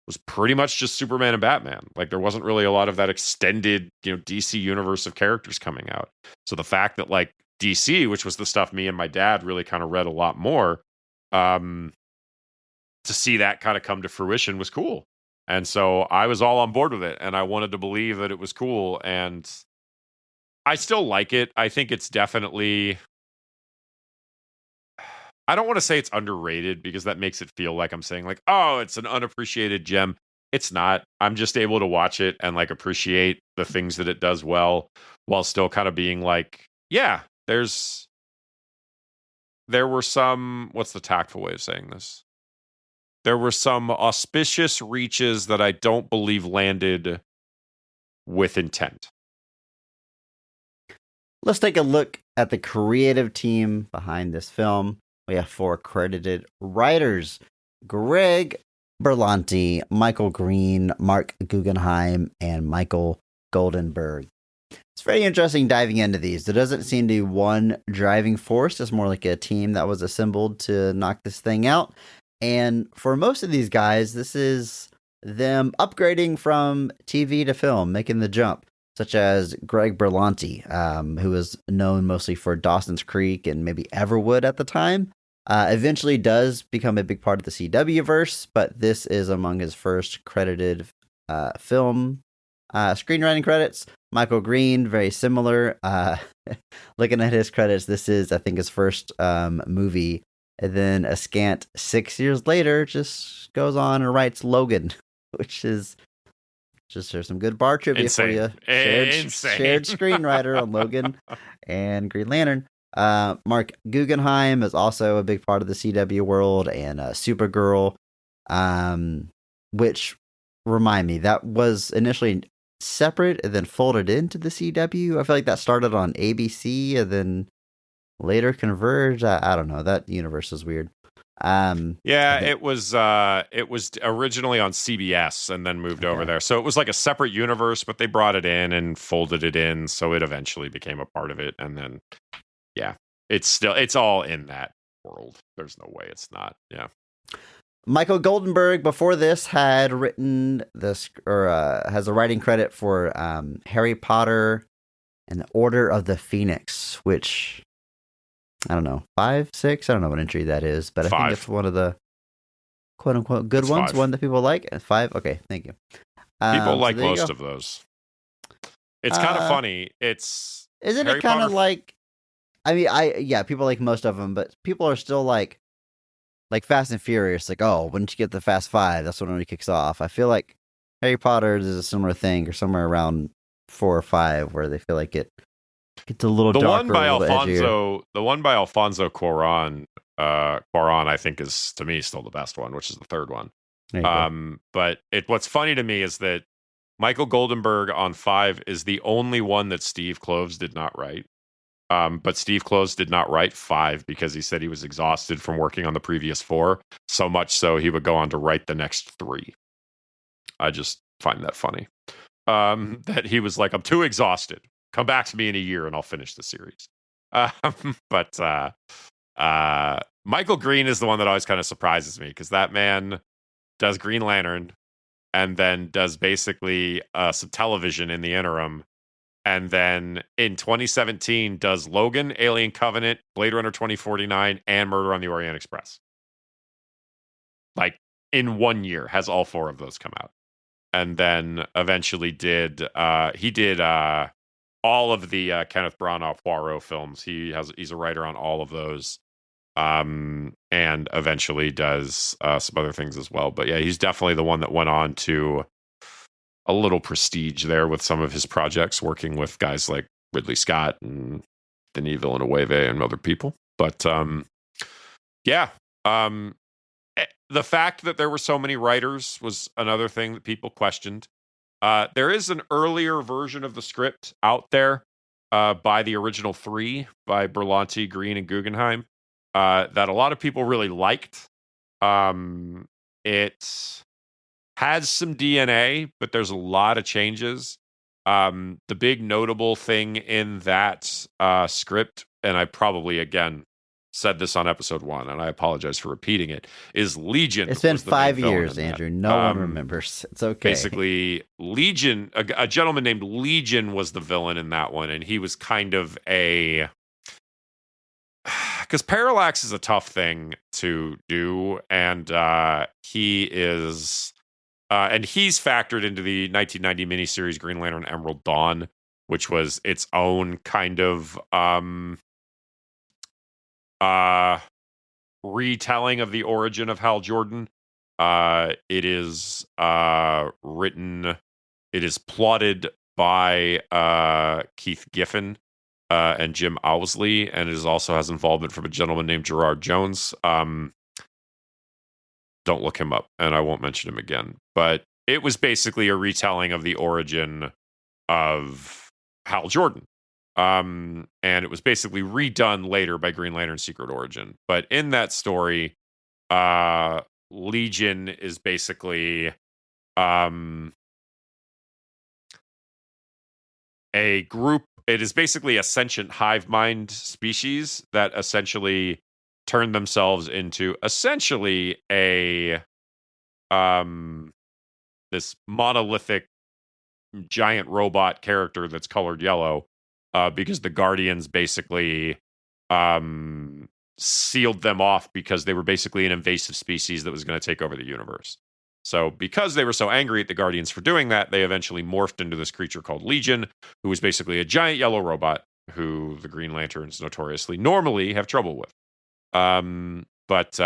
was pretty much just Superman and Batman. Like there wasn't really a lot of that extended DC universe of characters coming out. So the fact that like DC, which was the stuff me and my dad really kind of read a lot more, to see that kind of come to fruition was cool. And so I was all on board with it, and I wanted to believe that it was cool, and I still like it. I think it's definitely, I don't want to say it's underrated because that makes it feel like I'm saying like, oh, it's an unappreciated gem. It's not. I'm just able to watch it and like appreciate the things that it does well, while still kind of being like, yeah, there were some, what's the tactful way of saying this? There were some auspicious reaches that I don't believe landed with intent. Let's take a look at the creative team behind this film. We have 4 credited writers: Greg Berlanti, Michael Green, Mark Guggenheim, and Michael Goldenberg. It's very interesting diving into these. There doesn't seem to be one driving force. It's more like a team that was assembled to knock this thing out. And for most of these guys, this is them upgrading from TV to film, making the jump, such as Greg Berlanti, who was known mostly for Dawson's Creek and maybe Everwood at the time. Eventually does become a big part of the CW verse, but this is among his first credited film screenwriting credits. Michael Green, very similar. Looking at his credits, this is, I think, his first movie. And then a scant 6 years later, just goes on and writes Logan, which is just there's some good bar trivia for you. Shared screenwriter on Logan and Green Lantern. Mark Guggenheim is also a big part of the CW world, and Supergirl, which remind me that was initially separate and then folded into the CW. I feel like that started on ABC and then later converged. I don't know. That universe is weird. It was originally on CBS and then moved over there. So it was like a separate universe, but they brought it in and folded it in, so it eventually became a part of it. And then, yeah, it's all in that world. There's no way it's not. Yeah. Michael Goldenberg before this had written this, or has a writing credit for Harry Potter and the Order of the Phoenix, which I don't know, 5, 6. I don't know what entry that is, but 5. I think it's one of the quote unquote good ones. 5. One that people like. 5. Okay, thank you. People like most of those. It's kind of funny. Isn't it kind of like? I mean, people like most of them, but people are still like Fast and Furious. Like, oh, when you get the Fast 5, that's when it kicks off. I feel like Harry Potter is a similar thing, or somewhere around 4 or 5, where they feel like it gets a little darker, the one by Alfonso Cuarón, I think is, to me, still the best one, which is the third one. But what's funny to me is that Michael Goldenberg on 5 is the only one that Steve Kloves did not write. But Steve Kloves did not write 5 because he said he was exhausted from working on the previous 4, so much so he would go on to write the next 3. I just find that funny. That he was like, I'm too exhausted. Come back to me in a year and I'll finish the series. But Michael Green is the one that always kind of surprises me, because that man does Green Lantern and then does basically some television in the interim. And then in 2017 does Logan, Alien Covenant, Blade Runner 2049, and Murder on the Orient Express. Like, in 1 year, has all 4 of those come out. And then eventually did all of the Kenneth Branagh Poirot films. He's a writer on all of those. And eventually does some other things as well. But yeah, he's definitely the one that went on to a little prestige there with some of his projects, working with guys like Ridley Scott and Denis Villeneuve and other people. But the fact that there were so many writers was another thing that people questioned. There is an earlier version of the script out there by the original 3, by Berlanti, Green, and Guggenheim, that a lot of people really liked. It has some DNA, but there's a lot of changes. The big notable thing in that script, and I probably, again, said this on episode 1, and I apologize for repeating it, is Legion. It's been 5 years, Andrew. No one remembers. It's okay. Basically, Legion, a gentleman named Legion was the villain in that one, and he was kind of because parallax is a tough thing to do, and he's factored into the 1990 miniseries Green Lantern Emerald Dawn, which was its own kind of retelling of the origin of Hal Jordan. It is plotted by Keith Giffen and Jim Owsley, and it also has involvement from a gentleman named Gerard Jones. Don't look him up, and I won't mention him again. But it was basically a retelling of the origin of Hal Jordan. And it was basically redone later by Green Lantern Secret Origin. But in that story, Legion is basically a group. It is basically a sentient hive mind species that essentially turned themselves into essentially a this monolithic giant robot character that's colored yellow, because the Guardians basically sealed them off because they were basically an invasive species that was going to take over the universe. So because they were so angry at the Guardians for doing that, they eventually morphed into this creature called Legion, who was basically a giant yellow robot who the Green Lanterns notoriously normally have trouble with. But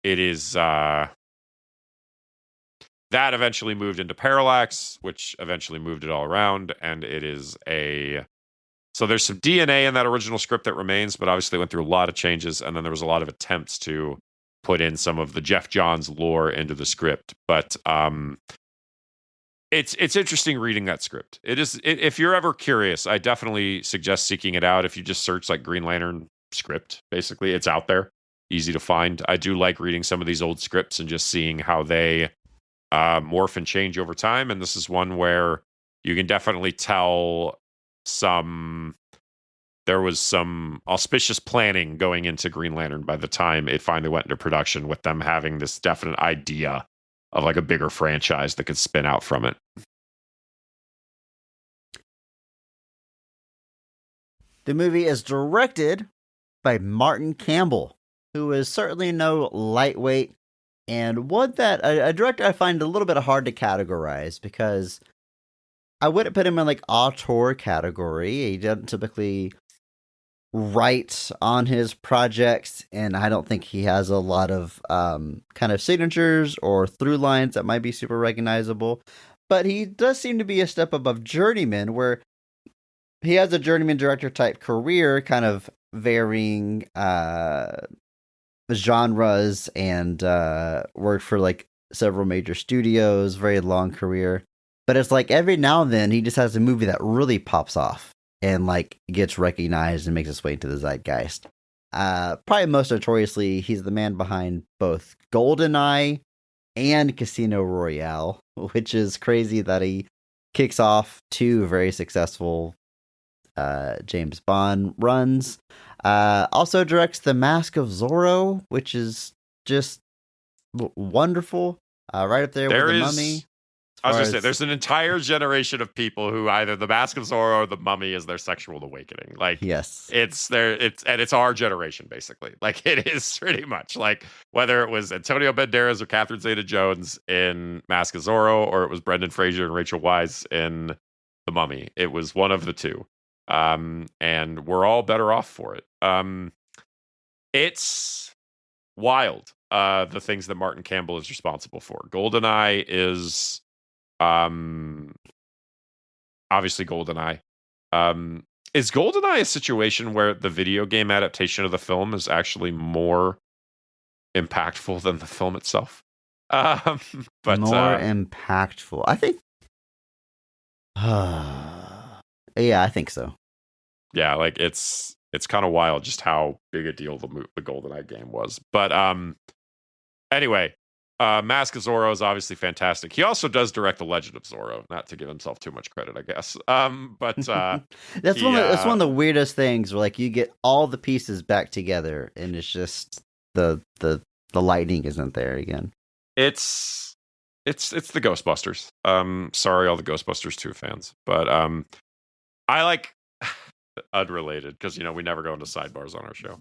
it is that eventually moved into Parallax, which eventually moved it all around, and it is so there's some DNA in that original script that remains, but obviously went through a lot of changes, and then there was a lot of attempts to put in some of the Jeff Johns lore into the script. But it's interesting reading that script. If you're ever curious, I definitely suggest seeking it out. If you just search like Green Lantern script, basically, it's out there, easy to find. I do like reading some of these old scripts and just seeing how they morph and change over time. And this is one where you can definitely tell there was some auspicious planning going into Green Lantern by the time it finally went into production, with them having this definite idea of like a bigger franchise that could spin out from it. The movie is directed by Martin Campbell, who is certainly no lightweight, and one that a director I find a little bit hard to categorize, because I wouldn't put him in like auteur category. He doesn't typically write on his projects, and I don't think he has a lot of kind of signatures or through lines that might be super recognizable. But he does seem to be a step above journeyman, where he has a journeyman director type career, kind of varying genres, and worked for like several major studios, very long career. But it's like every now and then he just has a movie that really pops off and like gets recognized and makes its way into the zeitgeist. Probably most notoriously, he's the man behind both GoldenEye and Casino Royale, which is crazy that he kicks off two very successful James Bond runs. Also directs The Mask of Zorro, which is just wonderful. Right up there with The Mummy. I was going to say, there's an entire generation of people who either The Mask of Zorro or The Mummy is their sexual awakening. Like, yes, it's our generation, basically. Like, it is pretty much like whether it was Antonio Banderas or Catherine Zeta-Jones in Mask of Zorro, or it was Brendan Fraser and Rachel Weisz in The Mummy. It was one of the two. And we're all better off for it. It's wild, the things that Martin Campbell is responsible for. GoldenEye is obviously GoldenEye. Is GoldenEye a situation where the video game adaptation of the film is actually more impactful than the film itself? But more impactful, I think. Yeah, I think so. Yeah, like it's kind of wild just how big a deal the GoldenEye game was. But anyway, Mask of Zorro is obviously fantastic. He also does direct The Legend of Zorro, not to give himself too much credit, I guess. But that's one of the weirdest things where like you get all the pieces back together and it's just the lightning isn't there again. It's the Ghostbusters. Sorry, all the Ghostbusters 2 fans, but I like unrelated, because we never go into sidebars on our show.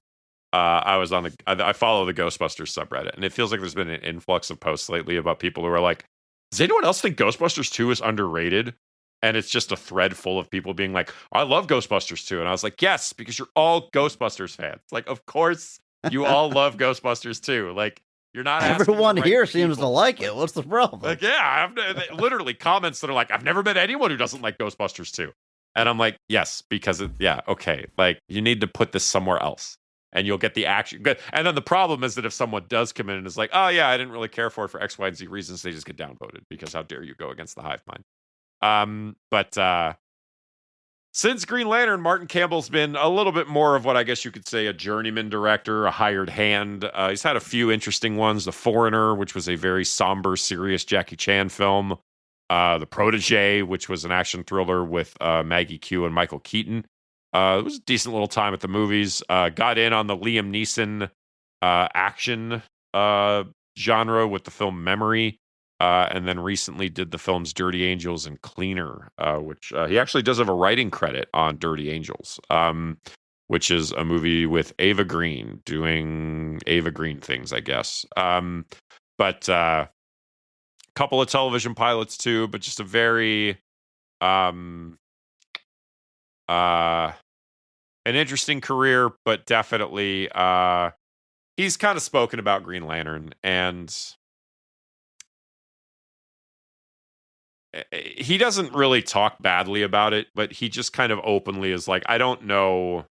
I follow the Ghostbusters subreddit, and it feels like there's been an influx of posts lately about people who are like, does anyone else think Ghostbusters 2 is underrated? And it's just a thread full of people being like, I love Ghostbusters 2. And I was like, yes, because you're all Ghostbusters fans. Like, of course you all love Ghostbusters 2. Like, you're not everyone here seems people to like it. What's the problem? Like, yeah, I've literally comments that are like, I've never met anyone who doesn't like Ghostbusters 2. And I'm like, yes, because okay. Like, you need to put this somewhere else, and you'll get the action. Good. And then the problem is that if someone does come in and is like, oh yeah, I didn't really care for it for X, Y, and Z reasons, they just get downvoted, because how dare you go against the hive mind? But since Green Lantern, Martin Campbell's been a little bit more of what I guess you could say a journeyman director, a hired hand. He's had a few interesting ones. The Foreigner, which was a very somber, serious Jackie Chan film. The Protege, which was an action thriller with Maggie Q and Michael Keaton. It was a decent little time at the movies. Got in on the Liam Neeson action genre with the film Memory. and then recently did the films Dirty Angels and Cleaner, which he actually does have a writing credit on Dirty Angels, which is a movie with Ava Green doing Ava Green things, I guess. But a couple of television pilots too, but just a very an interesting career, but definitely he's kind of spoken about Green Lantern, and he doesn't really talk badly about it, but he just kind of openly is like, I don't know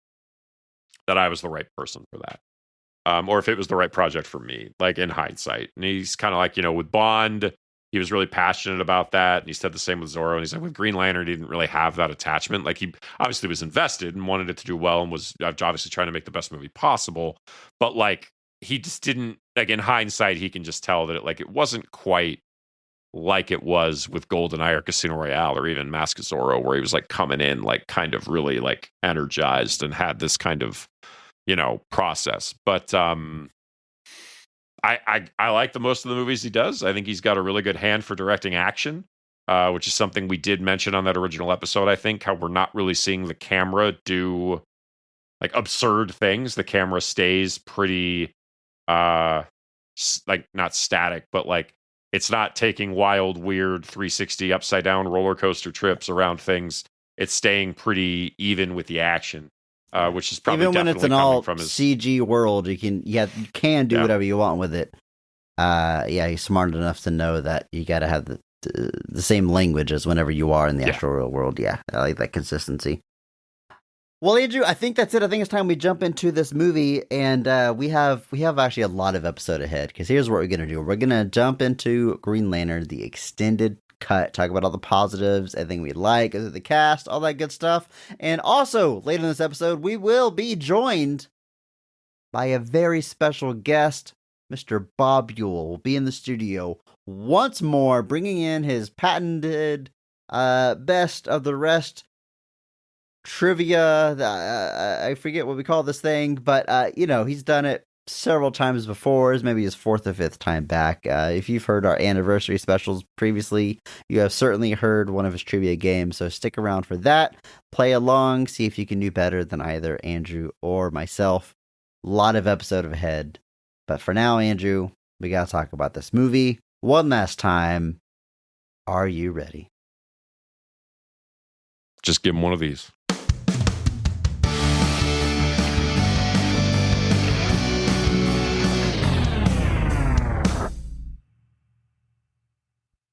that I was the right person for that. Or if it was the right project for me, like in hindsight. And he's kind of like, with Bond, he was really passionate about that. And he said the same with Zorro. And he's like, with Green Lantern, he didn't really have that attachment. Like, he obviously was invested and wanted it to do well and was obviously trying to make the best movie possible. But like, he just didn't, like, in hindsight, he can just tell that it wasn't quite like it was with GoldenEye or Casino Royale or even Mask of Zorro, where he was like coming in, like kind of really like energized and had this kind of, process. But I like the most of the movies he does. I think he's got a really good hand for directing action, which is something we did mention on that original episode. I think how we're not really seeing the camera do like absurd things. The camera stays pretty like not static, but like it's not taking wild, weird 360 upside down roller coaster trips around things. It's staying pretty even with the action. Which is probably even when it's an all from his CG world, you can do whatever you want with it. He's smart enough to know that you got to have the same language as whenever you are in the actual real world. Yeah, I like that consistency. Well, Andrew, I think that's it. I think it's time we jump into this movie, and we have actually a lot of episode ahead, because here's what we're gonna do. We're gonna jump into Green Lantern, the extended cut, talk about all the positives, everything we like, the cast, all that good stuff. And also, later in this episode, we will be joined by a very special guest. Mr. Bob Buel will be in the studio once more, bringing in his patented best of the rest trivia. I forget what we call this thing, but he's done it several times before. It's maybe his fourth or fifth time back. If you've heard our anniversary specials previously, you have certainly heard one of his trivia games, so stick around for that. Play along, see if you can do better than either Andrew or myself. A lot of episode ahead. But for now, Andrew, we gotta talk about this movie one last time. Are you ready? Just give him one of these.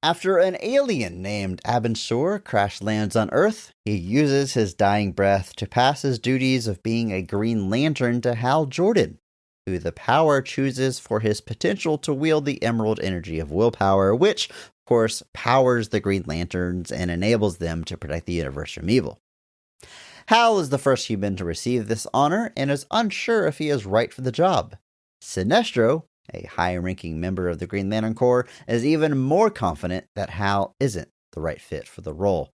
After an alien named Abensur crash lands on Earth, he uses his dying breath to pass his duties of being a Green Lantern to Hal Jordan, who the power chooses for his potential to wield the emerald energy of willpower, which, of course, powers the Green Lanterns and enables them to protect the universe from evil. Hal is the first human to receive this honor and is unsure if he is right for the job. Sinestro, a high-ranking member of the Green Lantern Corps, is even more confident that Hal isn't the right fit for the role.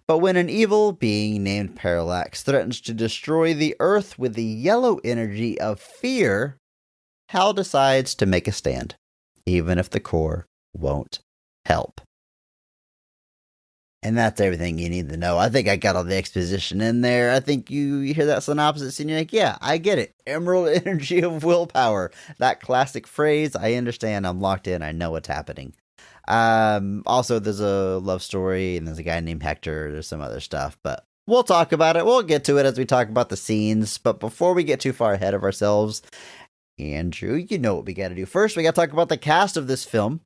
But when an evil being named Parallax threatens to destroy the Earth with the yellow energy of fear, Hal decides to make a stand, even if the Corps won't help. And that's everything you need to know. I think I got all the exposition in there. I think you hear that synopsis and you're like, yeah, I get it. Emerald energy of willpower. That classic phrase, I understand. I'm locked in. I know what's happening. Also, there's a love story and there's a guy named Hector. There's some other stuff, but we'll talk about it. We'll get to it as we talk about the scenes. But before we get too far ahead of ourselves, Andrew, you know what we got to do. First, we got to talk about the cast of this film.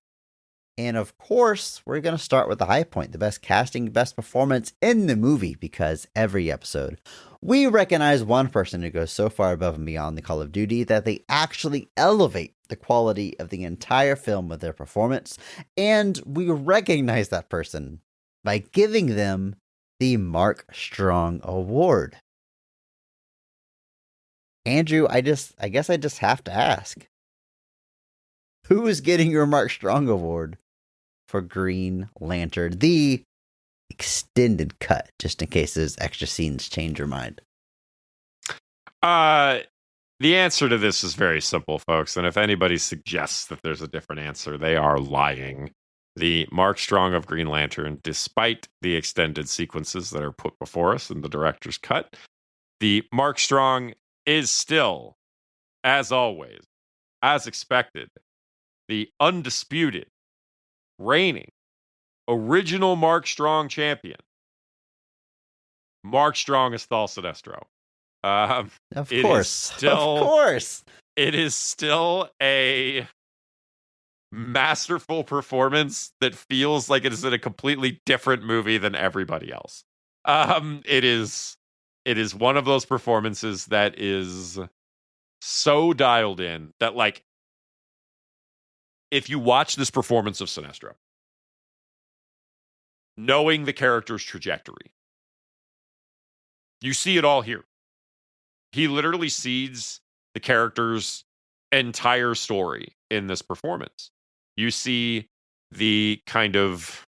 And of course, we're going to start with the high point, the best casting, best performance in the movie, because every episode, we recognize one person who goes so far above and beyond the Call of Duty that they actually elevate the quality of the entire film with their performance. And we recognize that person by giving them the Mark Strong Award. Andrew, I guess I just have to ask, who is getting your Mark Strong Award for Green Lantern, the extended cut, just in case those extra scenes change your mind? The answer to this is very simple, folks. And if anybody suggests that there's a different answer, they are lying. the Mark Strong of Green Lantern, despite the extended sequences that are put before us in the director's cut, the Mark Strong is still, as always, as expected, the undisputed, reigning, original Mark Strong champion. Mark Strong is Thal Sinestro. Of it course. Is still, of course. It is still a masterful performance that feels like it is in a completely different movie than everybody else. It is one of those performances that is so dialed in that, like, if you watch this performance of Sinestro, knowing the character's trajectory, you see it all here. He literally seeds the character's entire story in this performance. You see the kind of,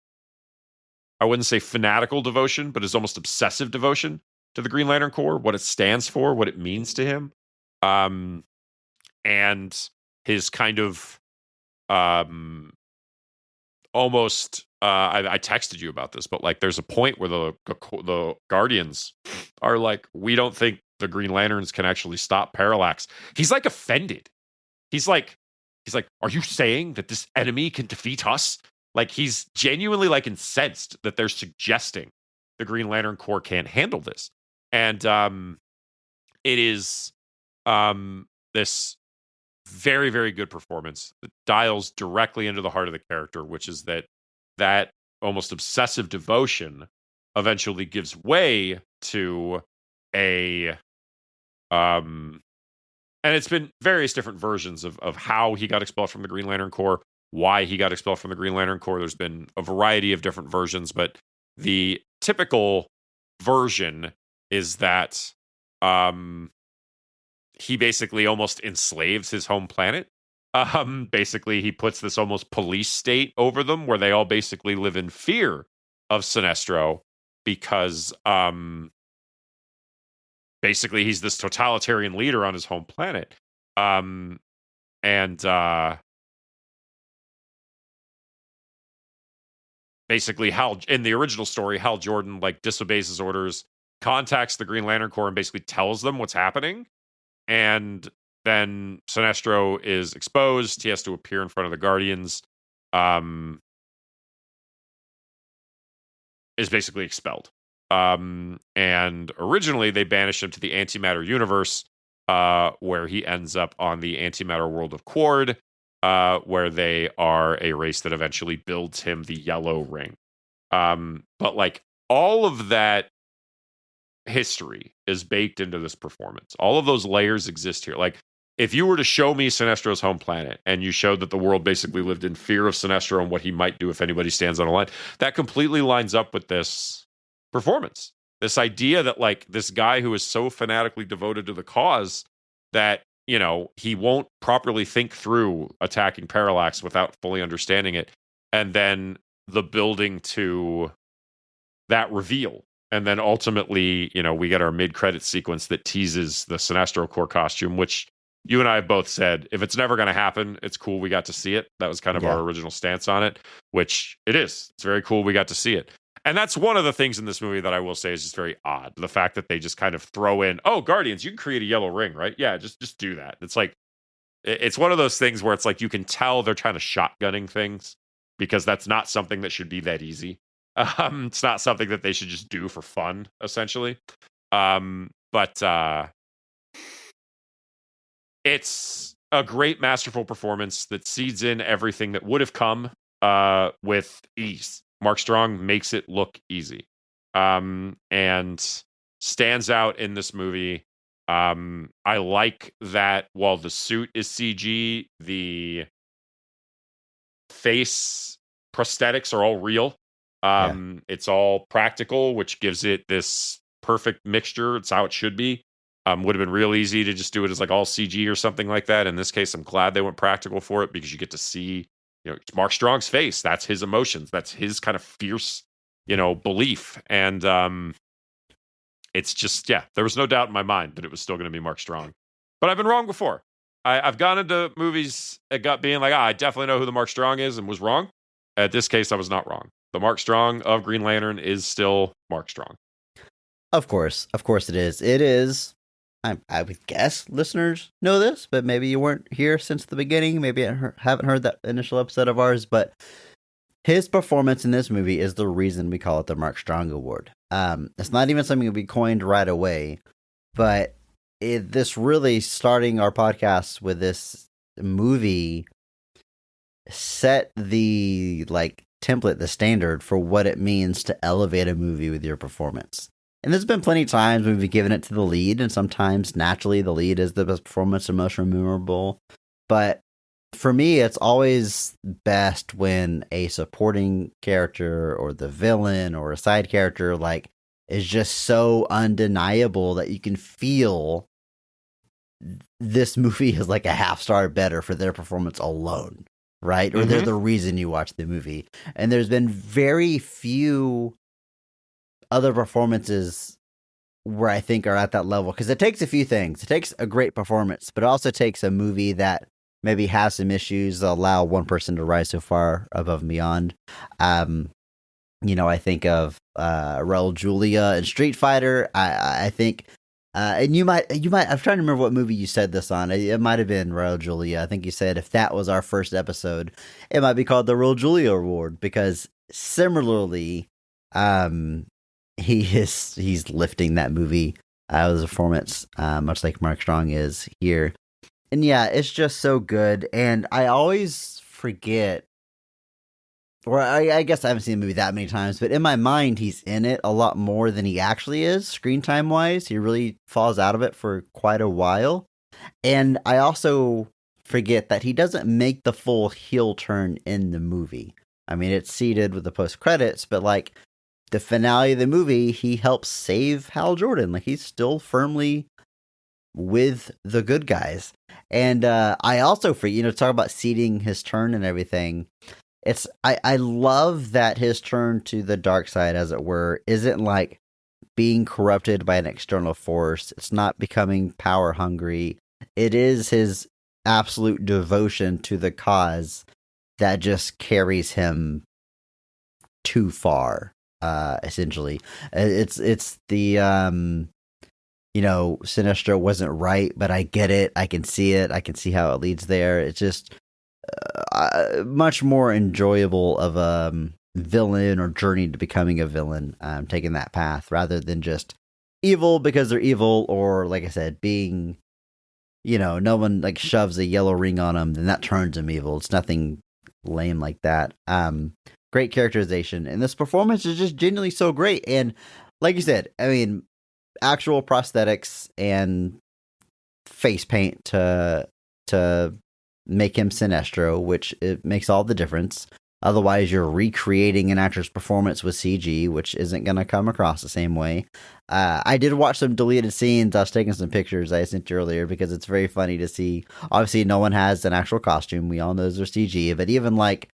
I wouldn't say fanatical devotion, but it's almost obsessive devotion to the Green Lantern Corps, what it stands for, what it means to him. And his kind of almost, I texted you about this, but like there's a point where the Guardians are like, we don't think the Green Lanterns can actually stop Parallax. He's like offended. He's like, are you saying that this enemy can defeat us? Like, he's genuinely like incensed that they're suggesting the Green Lantern Corps can't handle this. And it is this very, very good performance that dials directly into the heart of the character, which is that almost obsessive devotion eventually gives way to a and it's been various different versions of how he got expelled from the Green Lantern Corps, why he got expelled from the Green Lantern Corps. There's been a variety of different versions, but the typical version is that he basically almost enslaves his home planet. Basically, he puts this almost police state over them where they all basically live in fear of Sinestro because basically he's this totalitarian leader on his home planet. Basically, Hal, in the original story, Hal Jordan like disobeys his orders, contacts the Green Lantern Corps, and basically tells them what's happening. And then Sinestro is exposed. He has to appear in front of the Guardians. Is basically expelled. And originally they banished him to the antimatter universe, where he ends up on the antimatter world of Quard, where they are a race that eventually builds him the yellow ring. But like all of that history is baked into this performance. All of those layers exist here. Like, if you were to show me Sinestro's home planet and you showed that the world basically lived in fear of Sinestro and what he might do if anybody stands on a line, that completely lines up with this performance. This idea that like this guy who is so fanatically devoted to the cause that, you know, he won't properly think through attacking Parallax without fully understanding it. And then the building to that reveal. And then ultimately, you know, we get our mid-credit sequence that teases the Sinestro Corps costume, which you and I have both said, if it's never going to happen, it's cool we got to see it. That was kind of our original stance on it, which it is. It's very cool we got to see it. And that's one of the things in this movie that I will say is just very odd. The fact that they just kind of throw in, oh, Guardians, you can create a yellow ring, right? Yeah, just do that. It's like, it's one of those things where it's like you can tell they're kind of shotgunning things because that's not something that should be that easy. It's not something that they should just do for fun, essentially. But it's a great, masterful performance that seeds in everything that would have come with ease. Mark Strong makes it look easy, and stands out in this movie. I like that while the suit is CG, the face prosthetics are all real. It's all practical, which gives it this perfect mixture. It's how it should be. Would have been real easy to just do it as like all CG or something like that. In this case, I'm glad they went practical for it because you get to see, you know, it's Mark Strong's face. That's his emotions. That's his kind of fierce, you know, belief. And it's just, there was no doubt in my mind that it was still going to be Mark Strong. But I've been wrong before. I've gone into movies that got being like, I definitely know who the Mark Strong is, and was wrong. at this case, I was not wrong. The Mark Strong of Green Lantern is still Mark Strong. Of course it is. It is. I would guess listeners know this, but maybe you weren't here since the beginning. Maybe haven't heard that initial episode of ours, but his performance in this movie is the reason we call it the Mark Strong Award. It's not even something we coined right away, but this really starting our podcast with this movie set the template, the standard for what it means to elevate a movie with your performance. And there's been plenty of times when we've given it to the lead, and sometimes naturally the lead is the best performance and most memorable. But for me, it's always best when a supporting character or the villain or a side character is just so undeniable that you can feel this movie is a half star better for their performance alone, right? Or they're the reason you watch the movie. And there's been very few other performances where I think are at that level, because it takes a few things. It takes a great performance, but it also takes a movie that maybe has some issues that allow one person to rise so far above and beyond. I think of Raul Julia in Street Fighter. I think, and you might. I'm trying to remember what movie you said this on. It might have been Raul Julia. I think you said if that was our first episode, it might be called the Raul Julia Award, because similarly, he's lifting that movie out of the performance, much like Mark Strong is here. And yeah, it's just so good. And I always forget, or I guess I haven't seen the movie that many times, but in my mind, he's in it a lot more than he actually is, screen time wise. He really falls out of it for quite a while. And I also forget that he doesn't make the full heel turn in the movie. I mean, it's seeded with the post credits, but the finale of the movie, he helps save Hal Jordan. He's still firmly with the good guys. And I also, talk about seeding his turn and everything. I love that his turn to the dark side, as it were, isn't being corrupted by an external force. It's not becoming power hungry. It is his absolute devotion to the cause that just carries him too far. Essentially, it's the Sinestro wasn't right, but I get it. I can see it. I can see how it leads there. It's just much more enjoyable of a villain or journey to becoming a villain, taking that path rather than just evil because they're evil, or like I said, being, no one shoves a yellow ring on them, then that turns them evil. It's nothing lame like that. Great characterization, and this performance is just genuinely so great. And like you said, I mean, actual prosthetics and face paint to make him Sinestro, which it makes all the difference. Otherwise, you're recreating an actor's performance with CG, which isn't going to come across the same way. I did watch some deleted scenes. I was taking some pictures I sent you earlier because it's very funny to see. Obviously, no one has an actual costume. We all know those are CG, but even like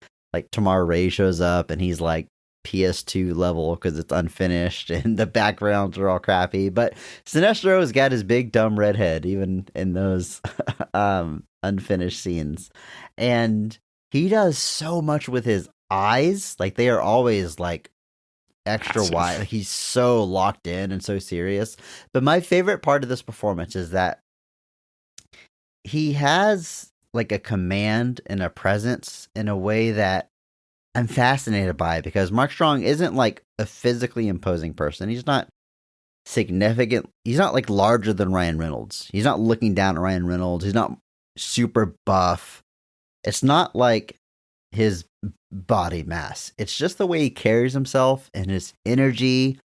Tamar Ray shows up and he's PS2 level because it's unfinished and the backgrounds are all crappy. But Sinestro's got his big dumb red head even in those unfinished scenes, and he does so much with his eyes. They are always extra wide. He's so locked in and so serious. But my favorite part of this performance is that he has a command and a presence in a way that I'm fascinated by, because Mark Strong isn't a physically imposing person. He's not significant. He's not larger than Ryan Reynolds. He's not looking down at Ryan Reynolds. He's not super buff. It's not his body mass. It's just the way he carries himself and his energy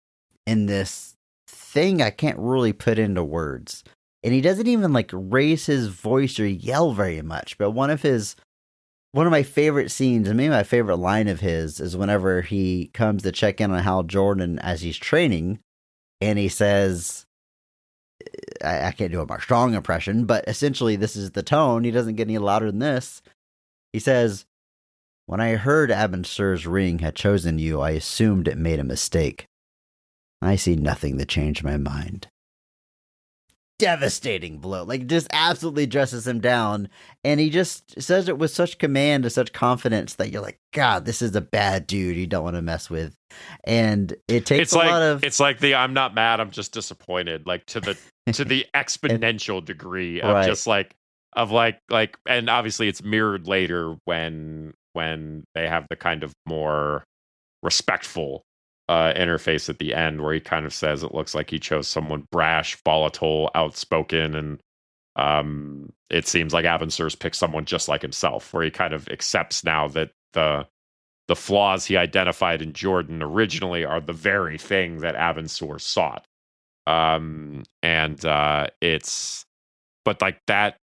in this thing I can't really put into words. And he doesn't even raise his voice or yell very much. But one of my favorite scenes, and maybe my favorite line of his, is whenever he comes to check in on Hal Jordan as he's training, and he says, I can't do a Mark Strong impression, but essentially this is the tone. He doesn't get any louder than this. He says, "When I heard Abin Sur's ring had chosen you, I assumed it made a mistake. I see nothing that changed my mind." devastating blow. Like, just absolutely dresses him down. And he just says it with such command and such confidence that you're like, God, this is a bad dude you don't want to mess with. And it takes lot of... It's like the I'm not mad, I'm just disappointed. Like, to the exponential degree of just like, and obviously it's mirrored later when they have the kind of more respectful interface at the end, where he kind of says it looks like he chose someone brash, volatile, outspoken, and it seems like Abinsur's picked someone just like himself, where he kind of accepts now that the flaws he identified in Jordan originally are the very thing that Abinsur sought. It's, but like that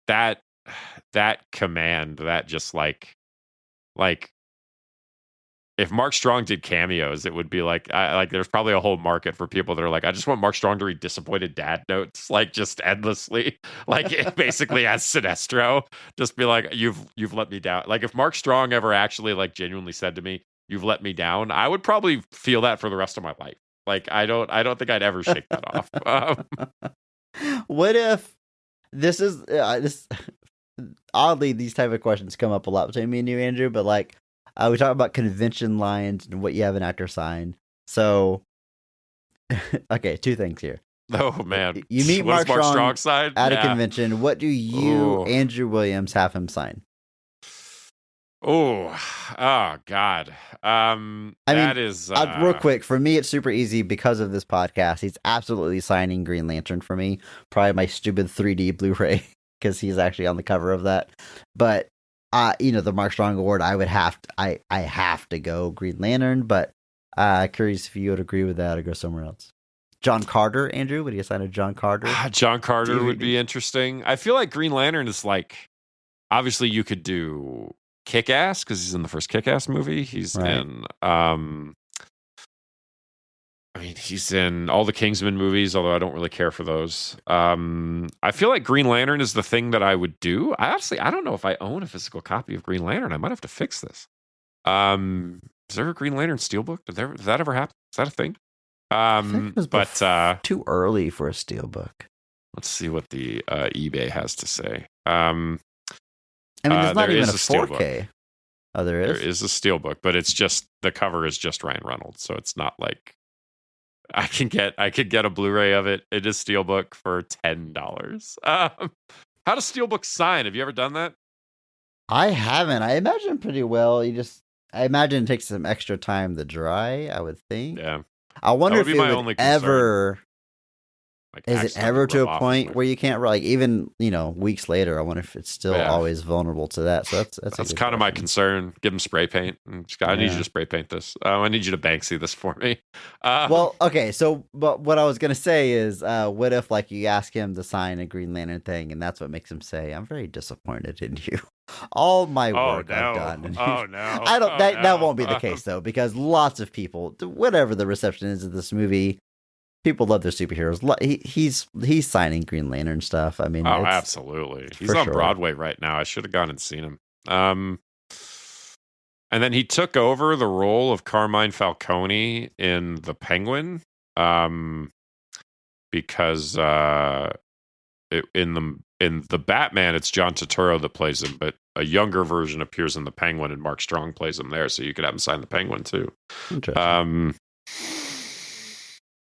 command, that just like if Mark Strong did cameos, it would be like there's probably a whole market for people that are like, I just want Mark Strong to read disappointed dad notes, like, just endlessly, like basically as Sinestro, just be like, you've let me down. Like, if Mark Strong ever actually like genuinely said to me, you've let me down, I would probably feel that for the rest of my life. Like, I don't think I'd ever shake that off. What if this is this? Oddly, these type of questions come up a lot between me and you, Andrew. But like, we talk about convention lines and what you have an actor sign. So, okay, two things here. Oh man, you meet Mark Strong sign at a convention. What do you, Andrew Williams, have him sign? Oh God. Real quick, for me, it's super easy because of this podcast. He's absolutely signing Green Lantern for me. Probably my stupid 3D Blu-ray, because he's actually on the cover of that. But the Mark Strong Award, I have to go Green Lantern. But curious if you would agree with that or go somewhere else. John Carter, Andrew, would you assign a John Carter? John Carter would be interesting. I feel like Green Lantern is like, obviously you could do Kick-Ass, because he's in the first Kick-Ass movie. He's in he's in all the Kingsman movies, although I don't really care for those. I feel like Green Lantern is the thing that I would do. I don't know if I own a physical copy of Green Lantern. I might have to fix this. Is there a Green Lantern steelbook? Did that ever happen? Is that a thing? I think it was too early for a steelbook. Let's see what the eBay has to say. There's not even a 4K. Oh, there is? There is a steelbook, but it's just, the cover is just Ryan Reynolds, so it's not like I could get a Blu-ray of it. It is steelbook for $10. How does steelbook sign? Have you ever done that? I haven't. I imagine pretty well. I imagine it takes some extra time to dry, I would think. Yeah. I wonder if it would ever... Is it ever to a point where you can't, like, even, weeks later, I wonder if it's still always vulnerable to that. So that's kind of my concern. Give them spray paint. I need you to spray paint this. I need you to Banksy this for me. Well, okay. So, but what I was going to say is, what if, like, you ask him to sign a Green Lantern thing, and that's what makes him say, I'm very disappointed in you. All my work I've done. Oh, no. That won't be the case, though, because lots of people, whatever the reception is of this movie, people love their superheroes. He's signing Green Lantern stuff. I mean, absolutely. He's on Broadway right now. I should have gone and seen him. And then he took over the role of Carmine Falcone in The Penguin, because in the Batman, it's John Turturro that plays him, but a younger version appears in The Penguin, and Mark Strong plays him there. So you could have him sign The Penguin too. Interesting.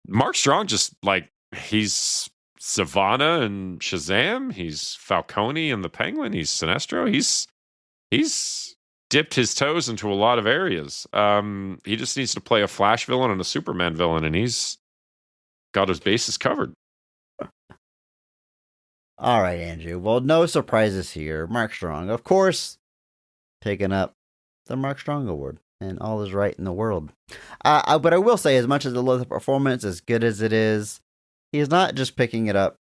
Mark Strong, just like, he's Savannah and Shazam. He's Falcone and the Penguin. He's Sinestro. He's dipped his toes into a lot of areas. He just needs to play a Flash villain and a Superman villain, and he's got his bases covered. All right, Andrew. Well, no surprises here. Mark Strong, of course, taking up the Mark Strong Award. And all is right in the world. But I will say, as much as I love the performance, as good as it is, he's not just picking it up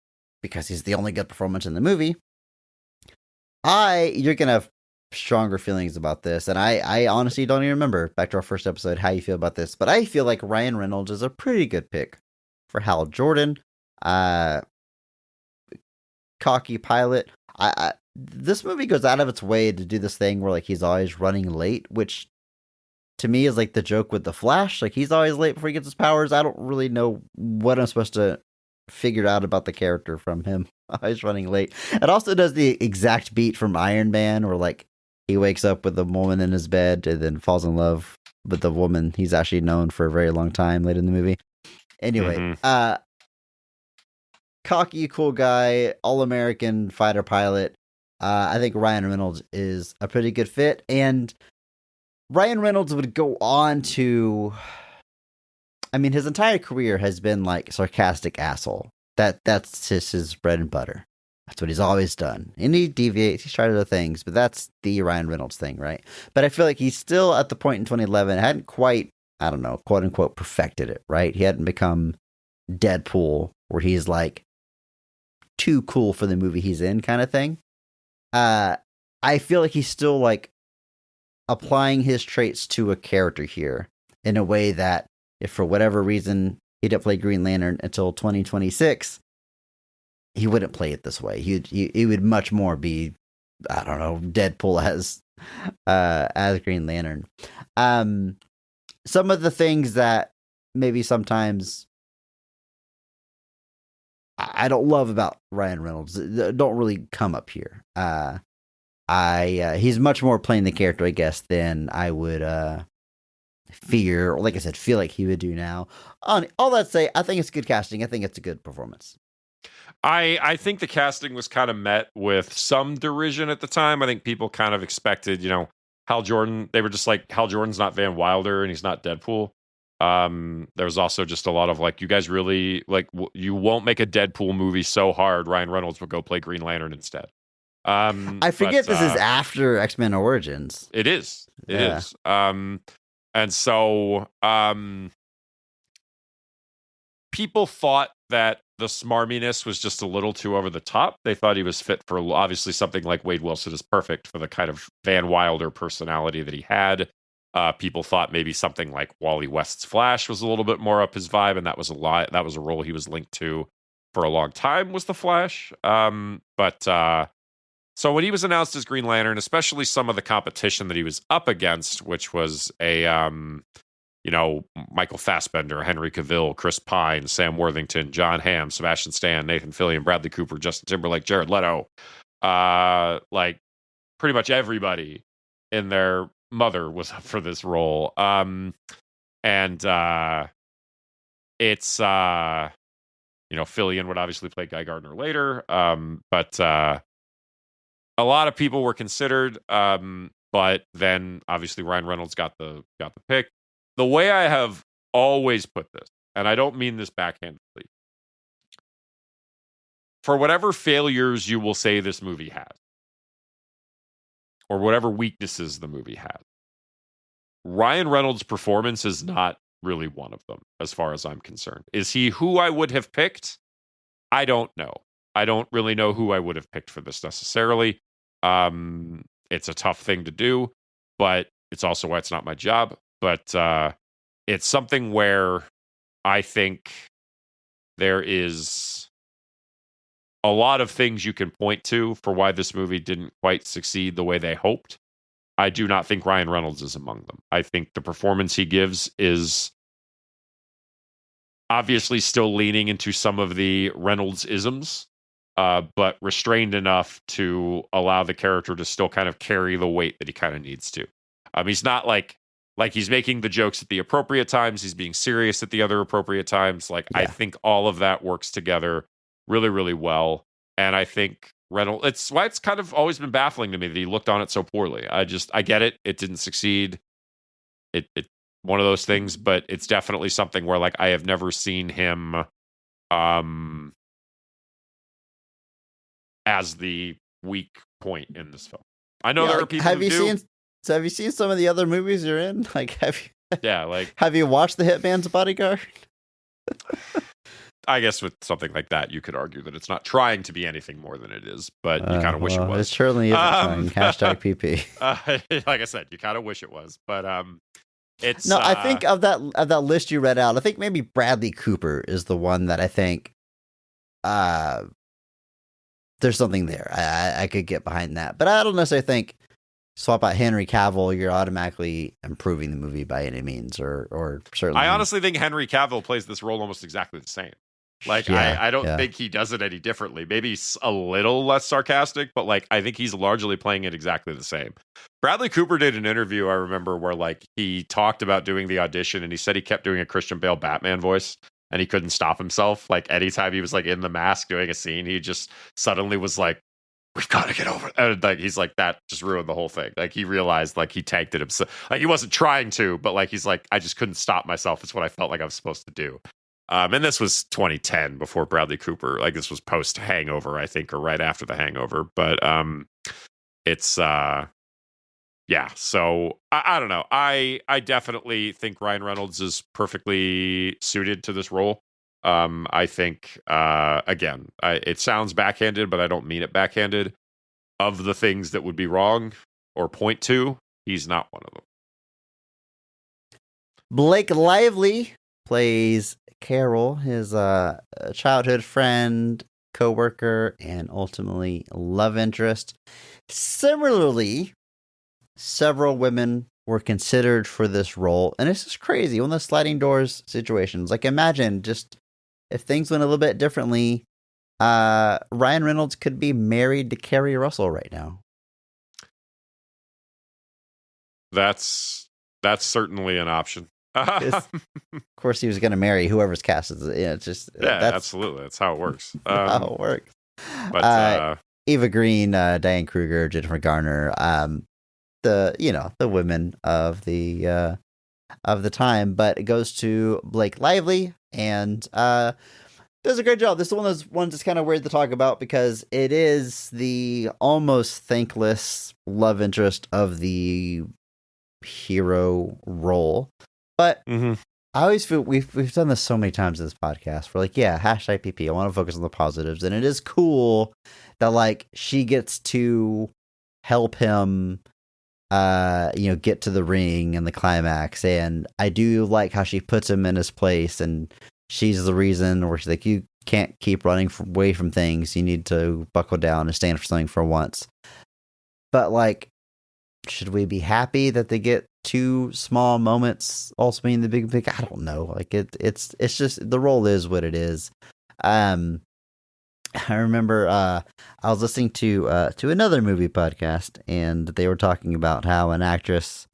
because he's the only good performance in the movie. You're going to have stronger feelings about this. And I honestly don't even remember, back to our first episode, how you feel about this. But I feel like Ryan Reynolds is a pretty good pick for Hal Jordan. Cocky pilot. This movie goes out of its way to do this thing where, like, he's always running late, which to me is like the joke with the Flash. Like, he's always late before he gets his powers. I don't really know what I'm supposed to figured out about the character from him. He's running late. It also does the exact beat from Iron Man, where like he wakes up with a woman in his bed and then falls in love with the woman he's actually known for a very long time later in the movie. Anyway, cocky, cool guy, all-American fighter pilot. I think Ryan Reynolds is a pretty good fit, and Ryan Reynolds would go on to, I mean, his entire career has been like sarcastic asshole. That's his bread and butter. That's what he's always done. And he deviates, he's tried other things, but that's the Ryan Reynolds thing, right? But I feel like he's still at the point in 2011, hadn't quite, I don't know, quote unquote, perfected it, right? He hadn't become Deadpool, where he's like too cool for the movie he's in kind of thing. I feel like he's still like applying his traits to a character here in a way that if for whatever reason he didn't play Green Lantern until 2026, he wouldn't play it this way. He would much more be, I don't know, Deadpool as Green Lantern. Some of the things that maybe sometimes I don't love about Ryan Reynolds don't really come up here. He's much more playing the character, I guess, than I would fear, or like I said, feel like he would do now. All that say, I think it's good casting. I think it's a good performance. I think the casting was kind of met with some derision at the time. I think people kind of expected, Hal Jordan. They were just like, Hal Jordan's not Van Wilder and he's not Deadpool. There was also just a lot of like, you guys really like, you won't make a Deadpool movie so hard. Ryan Reynolds would go play Green Lantern instead. I forget this is after X-Men Origins. It is. It is. And so people thought that the smarminess was just a little too over the top. They thought he was fit for, obviously, something like Wade Wilson is perfect for the kind of Van Wilder personality that he had. People thought maybe something like Wally West's Flash was a little bit more up his vibe, and that was a role he was linked to for a long time, was the Flash. So when he was announced as Green Lantern, especially some of the competition that he was up against, which was Michael Fassbender, Henry Cavill, Chris Pine, Sam Worthington, John Hamm, Sebastian Stan, Nathan Fillion, Bradley Cooper, Justin Timberlake, Jared Leto, like pretty much everybody in their mother was up for this role. It's Fillion would obviously play Guy Gardner later, but a lot of people were considered, but then obviously Ryan Reynolds got the pick. The way I have always put this, and I don't mean this backhandedly, for whatever failures you will say this movie has, or whatever weaknesses the movie has, Ryan Reynolds' performance is not really one of them, as far as I'm concerned. Is he who I would have picked? I don't know. I don't really know who I would have picked for this necessarily. It's a tough thing to do, but it's also why it's not my job. But it's something where I think there is a lot of things you can point to for why this movie didn't quite succeed the way they hoped. I do not think Ryan Reynolds is among them. I think the performance he gives is obviously still leaning into some of the Reynolds isms, but restrained enough to allow the character to still kind of carry the weight that he kind of needs to. He's not like he's making the jokes at the appropriate times. He's being serious at the other appropriate times. I think all of that works together really, really well. And I think Reynolds, it's why it's kind of always been baffling to me that he looked on it so poorly. I get it. It didn't succeed. It one of those things, but it's definitely something where I have never seen him as the weak point in this film. I know there are people who do. Have you seen some of the other movies you're in? Have you watched The Hitman's Bodyguard? I guess with something like that, you could argue that it's not trying to be anything more than it is, but you kind of wish it was. It certainly isn't trying. Hashtag PP. Like I said, you kind of wish it was, but it's no. I think of that list you read out, I think maybe Bradley Cooper is the one that I think there's something there. I could get behind that, but I don't necessarily think swap out Henry Cavill, you're automatically improving the movie by any means, or certainly. I honestly think Henry Cavill plays this role almost exactly the same. Like, Yeah, I don't yeah. think he does it any differently. Maybe a little less sarcastic, but like, I think he's largely playing it exactly the same. Bradley Cooper did an interview, I remember, where like he talked about doing the audition and he said he kept doing a Christian Bale Batman voice and he couldn't stop himself. Like, anytime he was like in the mask doing a scene, he just suddenly was like, we've got to get over it. And like, he's like, that just ruined the whole thing. Like, he realized like he tanked it himself. Like, he wasn't trying to, but like, he's like, I just couldn't stop myself. It's what I felt like I was supposed to do. And this was 2010 before Bradley Cooper. Like, this was post Hangover, I think, or right after the Hangover. But it's yeah. So I don't know. I definitely think Ryan Reynolds is perfectly suited to this role. I think again, it sounds backhanded, but I don't mean it backhanded. Of the things that would be wrong or point to, he's not one of them. Blake Lively plays Carol, his childhood friend, co-worker, and ultimately love interest. Similarly, several women were considered for this role, and it's just crazy. One of those sliding doors situations. Like, imagine just if things went a little bit differently, Ryan Reynolds could be married to Kerry Russell right now. That's certainly an option. Of course, he was going to marry whoever's cast. It's just that's absolutely. That's how it works. how it works. But Eva Green, Diane Kruger, Jennifer Garner, the women of the time. But it goes to Blake Lively, and does a great job. This is one of those ones that's kind of weird to talk about because it is the almost thankless love interest of the hero role. But I always feel we've done this so many times in this podcast. We're like, yeah, #PP. I want to focus on the positives, and it is cool that like she gets to help him, get to the ring and the climax. And I do like how she puts him in his place, and she's the reason where she's like, you can't keep running away from things. You need to buckle down and stand for something for once. But like, should we be happy that they get two small moments also being the big? I don't know. Like it's just the role is what it is. I remember I was listening to another movie podcast, and they were talking about how an actress.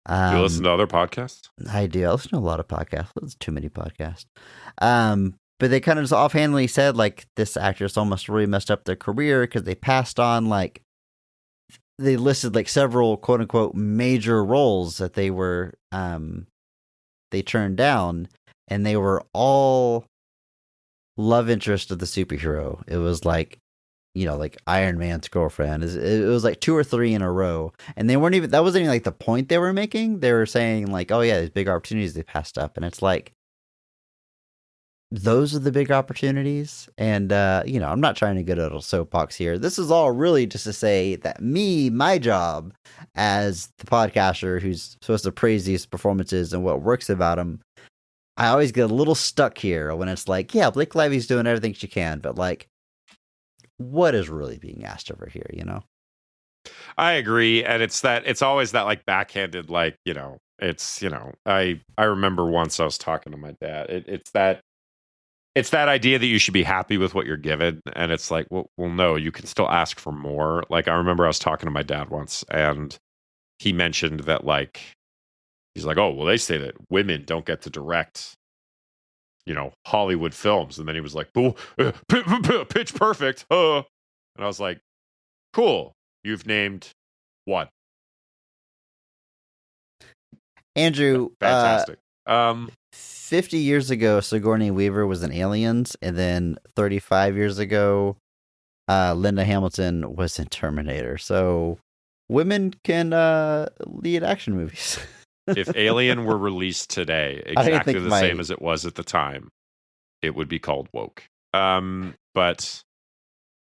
Do you listen to other podcasts? I do. I listen to a lot of podcasts. There's too many podcasts. But they kind of just offhandedly said like this actress almost really messed up their career because they passed on like. They listed like several quote unquote major roles that they were they turned down, and they were all love interest of the superhero. It was like, like Iron Man's girlfriend. It was like 2 or 3 in a row, and they weren't even. That wasn't even like the point they were making. They were saying like, oh yeah, these big opportunities they passed up, and it's like. Those are the big opportunities. And, I'm not trying to get a soapbox here. This is all really just to say that my job as the podcaster who's supposed to praise these performances and what works about them, I always get a little stuck here when it's like, yeah, Blake Lively's doing everything she can, but like, what is really being asked of her here, I agree. And it's always that like backhanded, like, I remember once I was talking to my dad. It's that idea that you should be happy with what you're given. And it's like, well, no, you can still ask for more. Like, I remember I was talking to my dad once, and he mentioned that, like, he's like, oh, well, they say that women don't get to direct, Hollywood films. And then he was like, oh, Pitch Perfect. And I was like, cool. You've named one. Andrew. Fantastic. 50 years ago, Sigourney Weaver was in Aliens, and then 35 years ago, Linda Hamilton was in Terminator. So women can lead action movies. If Alien were released today, exactly the same as it was at the time, it would be called woke. But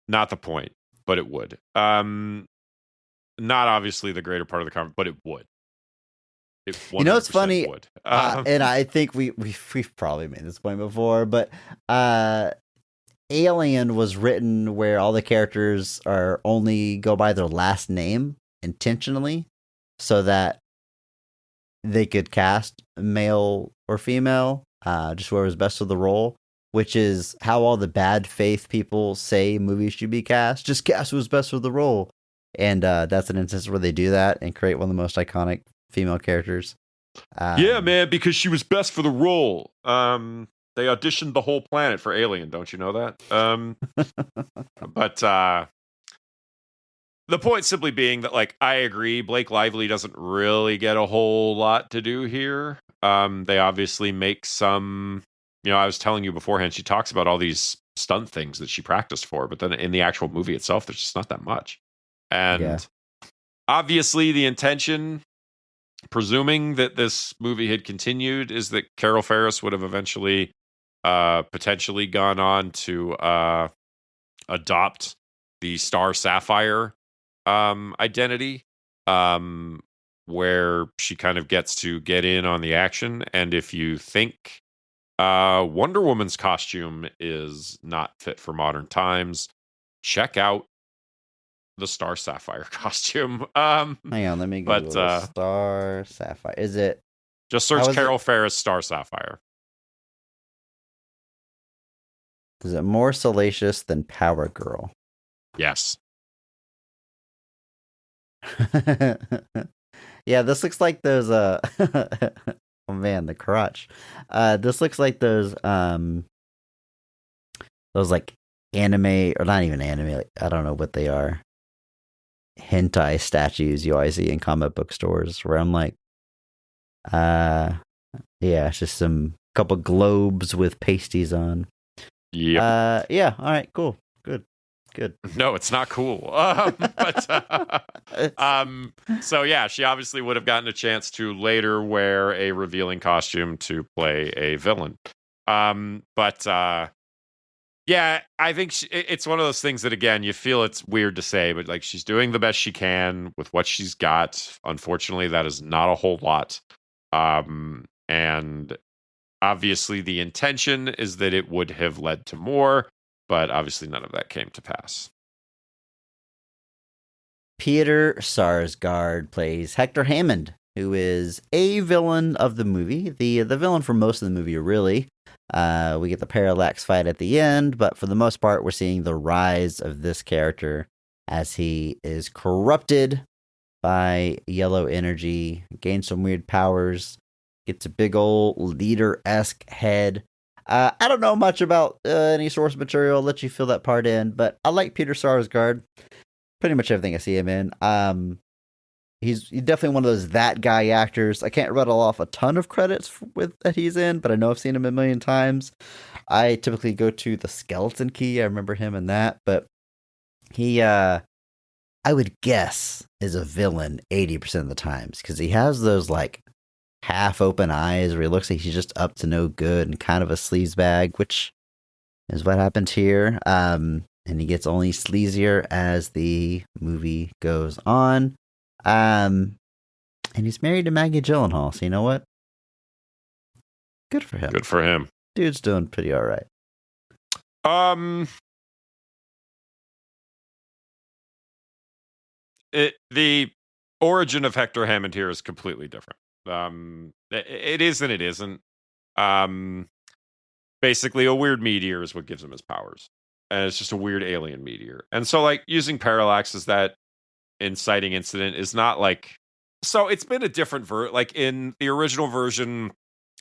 not the point, but it would. Not obviously the greater part of the conversation, but it would. It's funny, and I think we've probably made this point before, but Alien was written where all the characters are only go by their last name intentionally, so that they could cast male or female, just whoever's best for the role. which is how all the bad faith people say movies should be cast. Just cast who's best for the role. And that's an instance where they do that and create one of the most iconic female characters. Yeah, man, because she was best for the role. They auditioned the whole planet for Alien, don't you know that? But the point simply being that, like, I agree, Blake Lively doesn't really get a whole lot to do here. They obviously make some, I was telling you beforehand, she talks about all these stunt things that she practiced for, but then in the actual movie itself, there's just not that much. And obviously the intention, presuming that this movie had continued, is that Carol Ferris would have eventually potentially gone on to adopt the Star Sapphire identity, where she kind of gets to get in on the action. And if you think Wonder Woman's costume is not fit for modern times, check out the Star Sapphire costume. Hang on, let me go. Star Sapphire. Is it? Just search Carol Ferris Star Sapphire. Is it more salacious than Power Girl? Yes. Yeah, this looks like those oh man, the crotch. This looks like those like anime, or not even anime, like, I don't know what they are. Hentai statues you always see in comic book stores, where I'm like, yeah, it's just some couple globes with pasties on. Yeah. Yeah. All right. Cool. Good. No, it's not cool. So yeah, she obviously would have gotten a chance to later wear a revealing costume to play a villain. Yeah, I think it's one of those things that, again, you feel it's weird to say, but like, she's doing the best she can with what she's got. Unfortunately, that is not a whole lot. And obviously the intention is that it would have led to more, but obviously none of that came to pass. Peter Sarsgaard plays Hector Hammond, who is a villain of the movie, the villain for most of the movie, really. We get the parallax fight at the end, but for the most part, we're seeing the rise of this character as he is corrupted by yellow energy, gains some weird powers, gets a big old leader-esque head. I don't know much about any source material. I'll let you fill that part in, but I like Peter Sarsgaard. Pretty much everything I see him in. He's definitely one of those that guy actors. I can't rattle off a ton of credits that he's in, but I know I've seen him a million times. I typically go to The Skeleton Key. I remember him in that, but he, I would guess, is a villain 80% of the times, because he has those like half open eyes where he looks like he's just up to no good and kind of a sleazebag, which is what happened here. And he gets only sleazier as the movie goes on. And he's married to Maggie Gyllenhaal, so you know what? Good for him. Good for him. Dude's doing pretty all right. The origin of Hector Hammond here is completely different. It is and it isn't. Basically, a weird meteor is what gives him his powers, and it's just a weird alien meteor. And so, like, using parallax as that inciting incident is not like, so it's been a different like in the original version,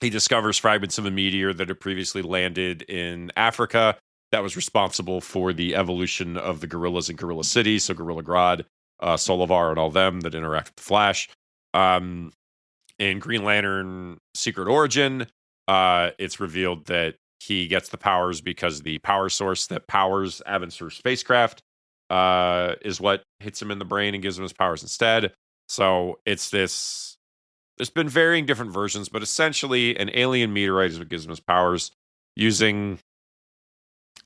he discovers fragments of a meteor that had previously landed in Africa that was responsible for the evolution of the gorillas in Gorilla City, so Gorilla Grodd, Solovar, and all them that interact with the Flash. In Green Lantern Secret Origin, it's revealed that he gets the powers because the power source that powers Avensur's spacecraft is what hits him in the brain and gives him his powers instead. So it's this. There's been varying different versions, but essentially an alien meteorite is what gives him his powers, using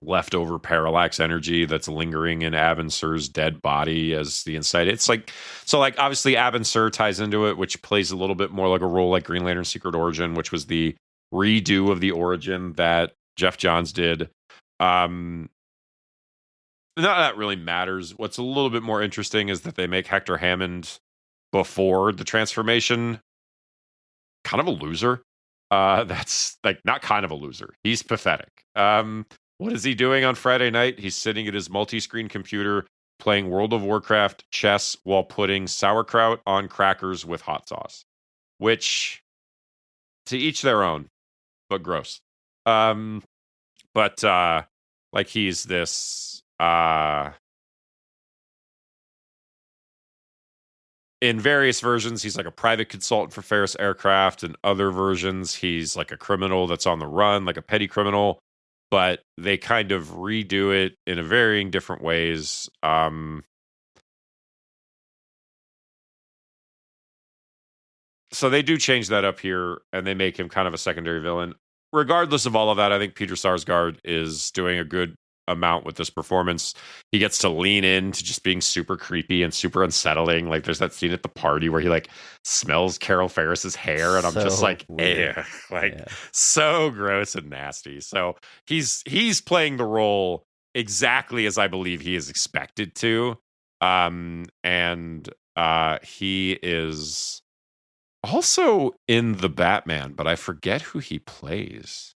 leftover parallax energy that's lingering in Avensur's dead body as the insight. It's like, so like obviously Avensur ties into it, which plays a little bit more like a role like Green Lantern Secret Origin, which was the redo of the origin that Jeff Johns did. None of that really matters. What's a little bit more interesting is that they make Hector Hammond before the transformation kind of a loser. That's like not kind of a loser. He's pathetic. What is he doing on Friday night? He's sitting at his multi-screen computer playing World of Warcraft chess while putting sauerkraut on crackers with hot sauce, which to each their own, but gross. But like he's this in various versions, he's like a private consultant for Ferris Aircraft. In other versions, he's like a criminal that's on the run, like a petty criminal. But they kind of redo it in a varying different ways. So they do change that up here, and they make him kind of a secondary villain. Regardless of all of that, I think Peter Sarsgaard is doing a good amount with this performance. He gets to lean into just being super creepy and super unsettling. Like there's that scene at the party where he like smells Carol Ferris's hair, and I'm just like, eh, like so gross and nasty. So he's playing the role exactly as I believe he is expected to. And he is also in the Batman, but I forget who he plays.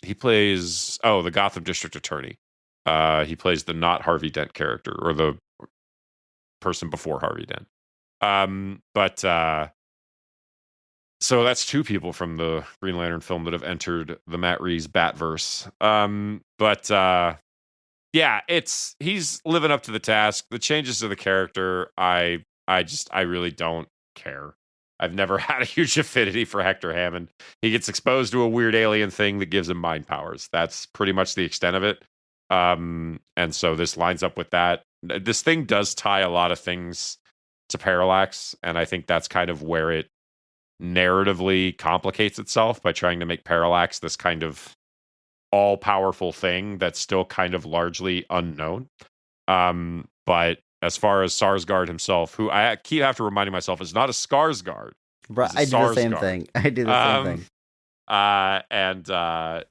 He plays the Gotham District Attorney. He plays the not Harvey Dent character, or the person before Harvey Dent. So that's two people from the Green Lantern film that have entered the Matt Reeves Batverse. Yeah, he's living up to the task. The changes to the character, I really don't care. I've never had a huge affinity for Hector Hammond. He gets exposed to a weird alien thing that gives him mind powers. That's pretty much the extent of it. And so this lines up with that. This thing does tie a lot of things to Parallax, and I think that's kind of where it narratively complicates itself by trying to make Parallax this kind of all-powerful thing that's still kind of largely unknown. But as far as Sarsgaard himself, who I have to reminding myself is not a Skarsgård. Right, I do the same thing.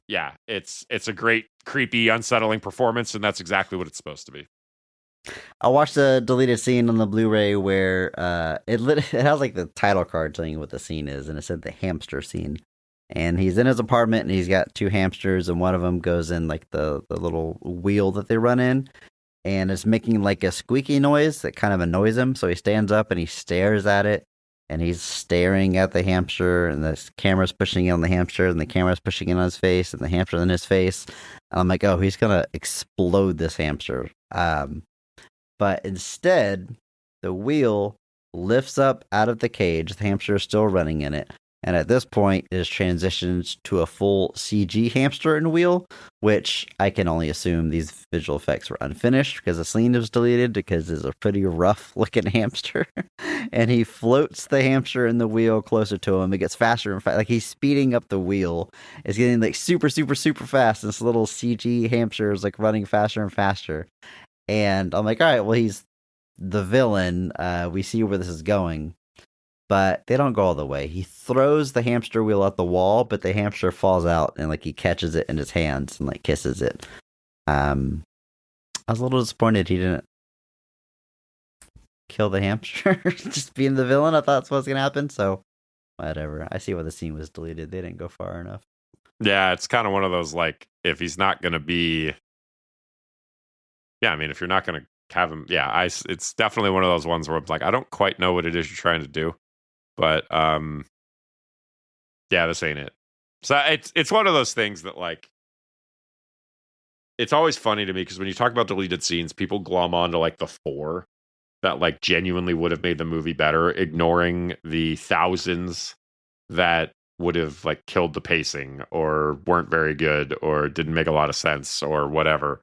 Yeah, it's a great, creepy, unsettling performance, and that's exactly what it's supposed to be. I watched the deleted scene on the Blu-ray where it has like the title card telling you what the scene is, and it said the hamster scene. And he's in his apartment, and he's got two hamsters, and one of them goes in like the little wheel that they run in, and it's making like a squeaky noise that kind of annoys him. So he stands up and he stares at it, and he's staring at the hamster, and the camera's pushing in on the hamster, and the camera's pushing in on his face, and the hamster's in his face. And I'm like, oh, he's gonna explode this hamster. But instead, the wheel lifts up out of the cage. The hamster is still running in it. And at this point, it is transitioned to a full CG hamster and wheel, which I can only assume these visual effects were unfinished because the scene was deleted because it's a pretty rough looking hamster. And he floats the hamster in the wheel closer to him. It gets faster and faster. Like he's speeding up the wheel. It's getting like super, super, super fast. This little CG hamster is like running faster and faster. And I'm like, all right, well, he's the villain. We see where this is going. But they don't go all the way. He throws the hamster wheel at the wall, but the hamster falls out and like he catches it in his hands and like kisses it. I was a little disappointed he didn't kill the hamster, just being the villain. I thought that's what's gonna happen. So whatever. I see why the scene was deleted. They didn't go far enough. Yeah, it's kind of one of those like if he's not gonna be. Yeah, I mean, if you're not gonna have him, yeah, it's definitely one of those ones where I'm like, I don't quite know what it is you're trying to do. But yeah, this ain't it. So it's one of those things that like it's always funny to me because when you talk about deleted scenes, people glom onto like the 4 that like genuinely would have made the movie better, ignoring the thousands that would have like killed the pacing or weren't very good or didn't make a lot of sense or whatever.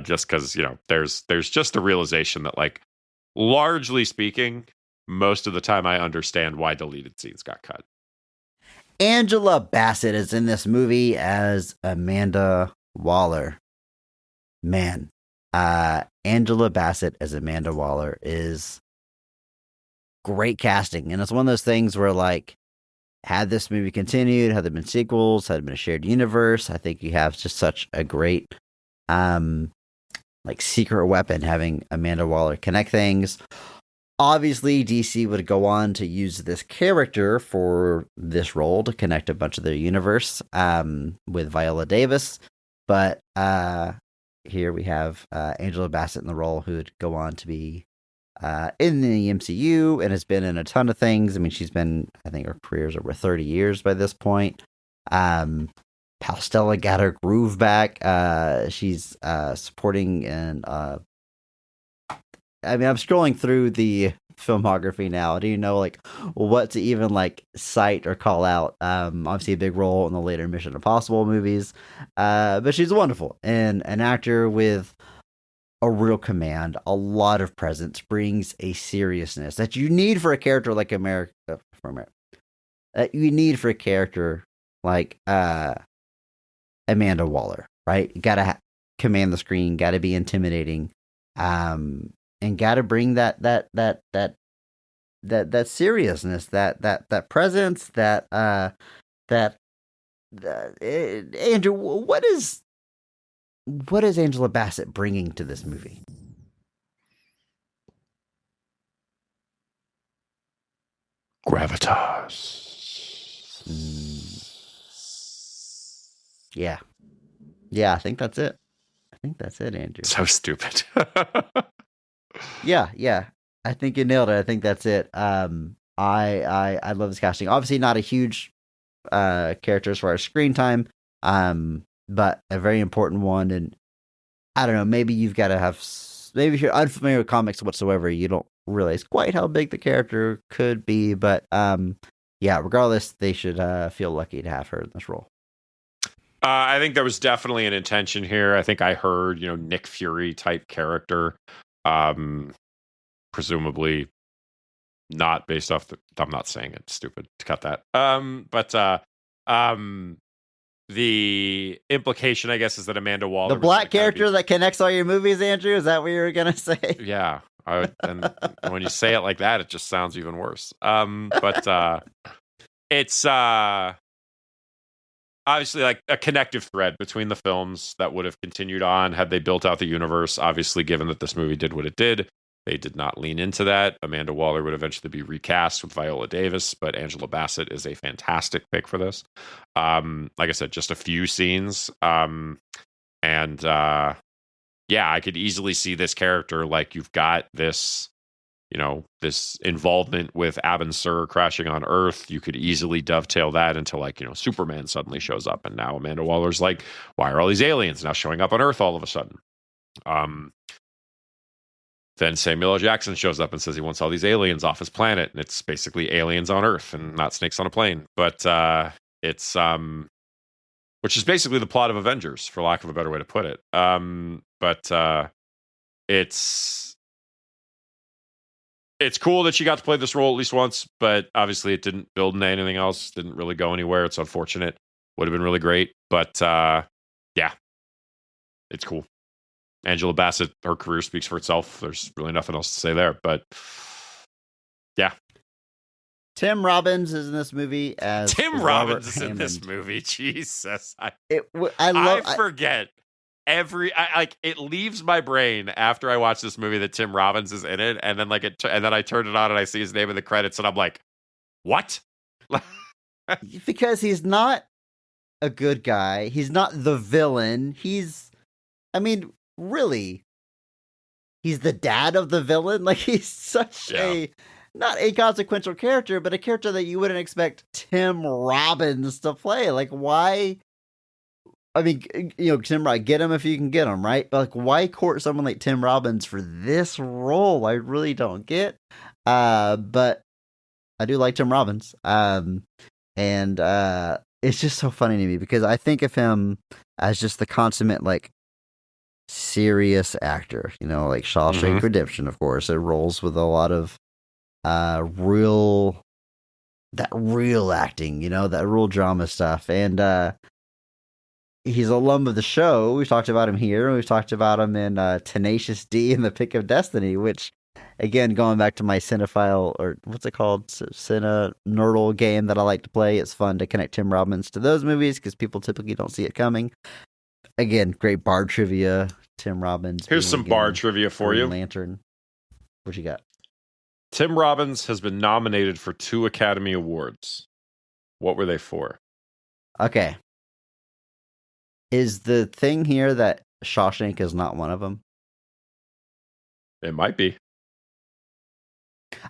Just because there's just a realization that like largely speaking, most of the time I understand why deleted scenes got cut. Angela Bassett is in this movie as Amanda Waller. Man, Angela Bassett as Amanda Waller is great casting. And it's one of those things where like, had this movie continued, had there been sequels, had it been a shared universe, I think you have just such a great like secret weapon having Amanda Waller connect things. Obviously, DC would go on to use this character for this role to connect a bunch of their universe with Viola Davis. But here we have Angela Bassett in the role, who would go on to be in the MCU and has been in a ton of things. I mean, she's been, I think her career's over 30 years by this point. Palstella got her groove back. She's supporting in I mean, I'm scrolling through the filmography now. Do you know like what to even like cite or call out? Obviously a big role in the later Mission Impossible movies. But she's wonderful and an actor with a real command, a lot of presence, brings a seriousness that you need for a character like that you need for a character like Amanda Waller, right? You gotta command the screen, gotta be intimidating, and gotta bring that seriousness, that presence, Andrew, what is Angela Bassett bringing to this movie? Gravitas. Yeah, I think that's it. Andrew. So stupid. Yeah. I think you nailed it. I think that's it. I love this casting. Obviously, not a huge character as far as screen time, but a very important one. And I don't know, maybe you've got to have, maybe if you're unfamiliar with comics whatsoever, you don't realize quite how big the character could be. But yeah, regardless, they should feel lucky to have her in this role. I think there was definitely an intention here. I think I heard, Nick Fury type character, presumably not based off I'm not saying it, stupid, cut that. But the implication, I guess, is that Amanda Waller, the black character that connects all your movies, Andrew, is that what you were gonna say? Yeah, and when you say it like that, it just sounds even worse. But it's obviously like a connective thread between the films that would have continued on had they built out the universe. Obviously, given that this movie did what it did, they did not lean into that. Amanda Waller would eventually be recast with Viola Davis, but Angela Bassett is a fantastic pick for this. Like I said, just a few scenes. Yeah, I could easily see this character, like you've got this, this involvement with Abin Sur crashing on Earth. You could easily dovetail that into like, Superman suddenly shows up, and now Amanda Waller's like, why are all these aliens now showing up on Earth all of a sudden? Then Samuel L. Jackson shows up and says he wants all these aliens off his planet, and it's basically aliens on Earth and not snakes on a plane. But it's which is basically the plot of Avengers, for lack of a better way to put it. But it's cool that she got to play this role at least once, but obviously it didn't build into anything else. Didn't really go anywhere. It's unfortunate. Would have been really great, but yeah, it's cool. Angela Bassett, her career speaks for itself. There's really nothing else to say there, but yeah. Tim Robbins is in this movie as Tim Robert Robbins is in Hammond. this movie. Jesus, I forget it leaves my brain after I watch this movie that Tim Robbins is in it, and then and then I turn it on and I see his name in the credits, and I'm like, what? Because he's not a good guy. He's not the villain. Really, he's the dad of the villain. Like, he's such a not a consequential character, but a character that you wouldn't expect Tim Robbins to play. Like, why? I mean, Tim Robbins, get him if you can get him, right? But like, why court someone like Tim Robbins for this role? I really don't get. But I do like Tim Robbins. And it's just so funny to me because I think of him as just the consummate like serious actor, like Shawshank Redemption, of course. It rolls with a lot of real acting, that real drama stuff. And he's a alum of the show. We've talked about him here. We've talked about him in Tenacious D and The Pick of Destiny, which, again, going back to my cinephile, or what's it called, Cine-nerdle game that I like to play, it's fun to connect Tim Robbins to those movies because people typically don't see it coming. Again, great bar trivia. Tim Robbins. Here's some bar trivia for Green you. Lantern. What you got? Tim Robbins has been nominated for 2 Academy Awards. What were they for? Okay. Is the thing here that Shawshank is not one of them? It might be.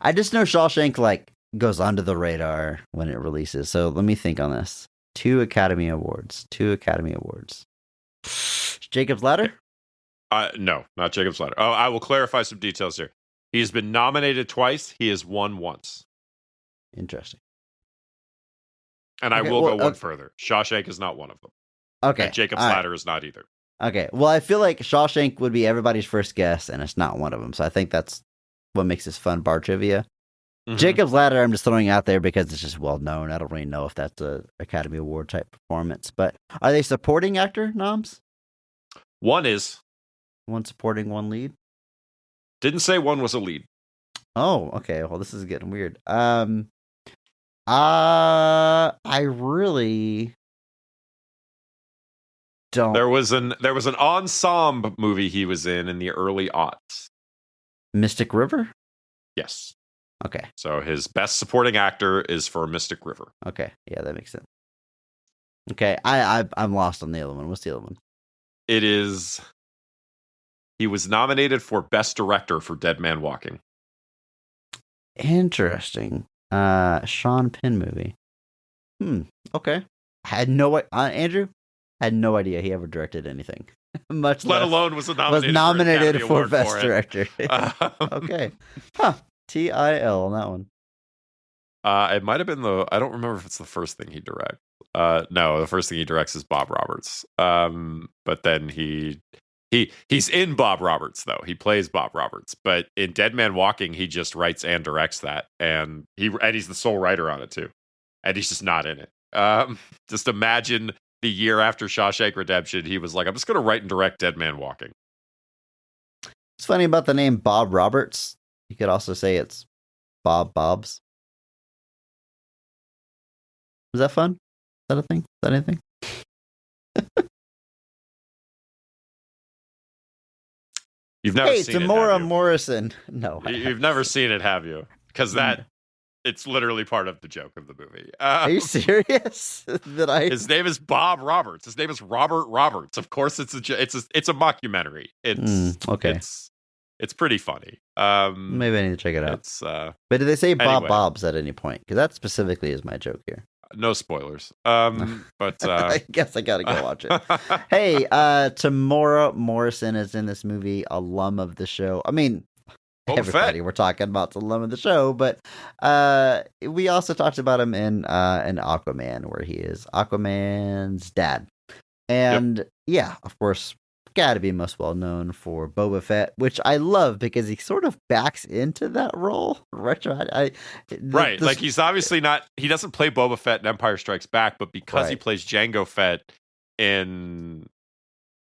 I just know Shawshank like goes under the radar when it releases. So let me think on this. 2 Academy Awards. 2 Academy Awards. Jacob's Ladder? No, not Jacob's Ladder. Oh, I will clarify some details here. He's been nominated twice. He has won once. Interesting. And I will go one further. Shawshank is not one of them. Okay. And Jacob's Ladder is not either. Okay. Well, I feel like Shawshank would be everybody's first guess, and it's not one of them. So I think that's what makes this fun bar trivia. Mm-hmm. Jacob's Ladder, I'm just throwing out there because it's just well known. I don't really know if that's a Academy Award type performance. But are they supporting actor noms? One is. One supporting, one lead? Didn't say one was a lead. Oh, okay. Well, this is getting weird. I really don't. There was an ensemble movie he was in the early aughts. Mystic River? Yes. Okay. So his best supporting actor is for Mystic River. Okay. Yeah, that makes sense. Okay. I'm lost on the other one. What's the other one? It is. He was nominated for Best Director for Dead Man Walking. Interesting. Sean Penn movie. Okay. Had no Andrew had no idea he ever directed anything. Much let less alone was nominated for Best for Director. Okay. Huh. TIL on that one. It might have been I don't remember if it's the first thing he directs. No, the first thing he directs is Bob Roberts. But then he's in Bob Roberts though. He plays Bob Roberts, but in Dead Man Walking, he just writes and directs that, and he's the sole writer on it too, and he's just not in it. Just imagine the year after Shawshank Redemption, he was like, "I'm just going to write and direct Dead Man Walking." It's funny about the name Bob Roberts. You could also say it's Bob's. Is that fun? Is that a thing? Is that anything? You've never seen Tamora it, Morrison. No. You've never seen it, have you? Because it's literally part of the joke of the movie. Are you serious? His name is Bob Roberts. His name is Robert Roberts. Of course, it's a mockumentary. Okay. It's pretty funny. Maybe I need to check it out. But did they say Bob's at any point? Because that specifically is my joke here. No spoilers. But I guess I gotta go watch it. Hey, Tamora Morrison is in this movie, alum of the show. I mean, everybody we're talking about the alum of the show, but we also talked about him in Aquaman, where he is Aquaman's dad. And yeah, of course, gotta be most well known for Boba Fett, which I love because he sort of backs into that role. Like he's obviously not. He doesn't play Boba Fett in Empire Strikes Back, but because he plays Jango Fett in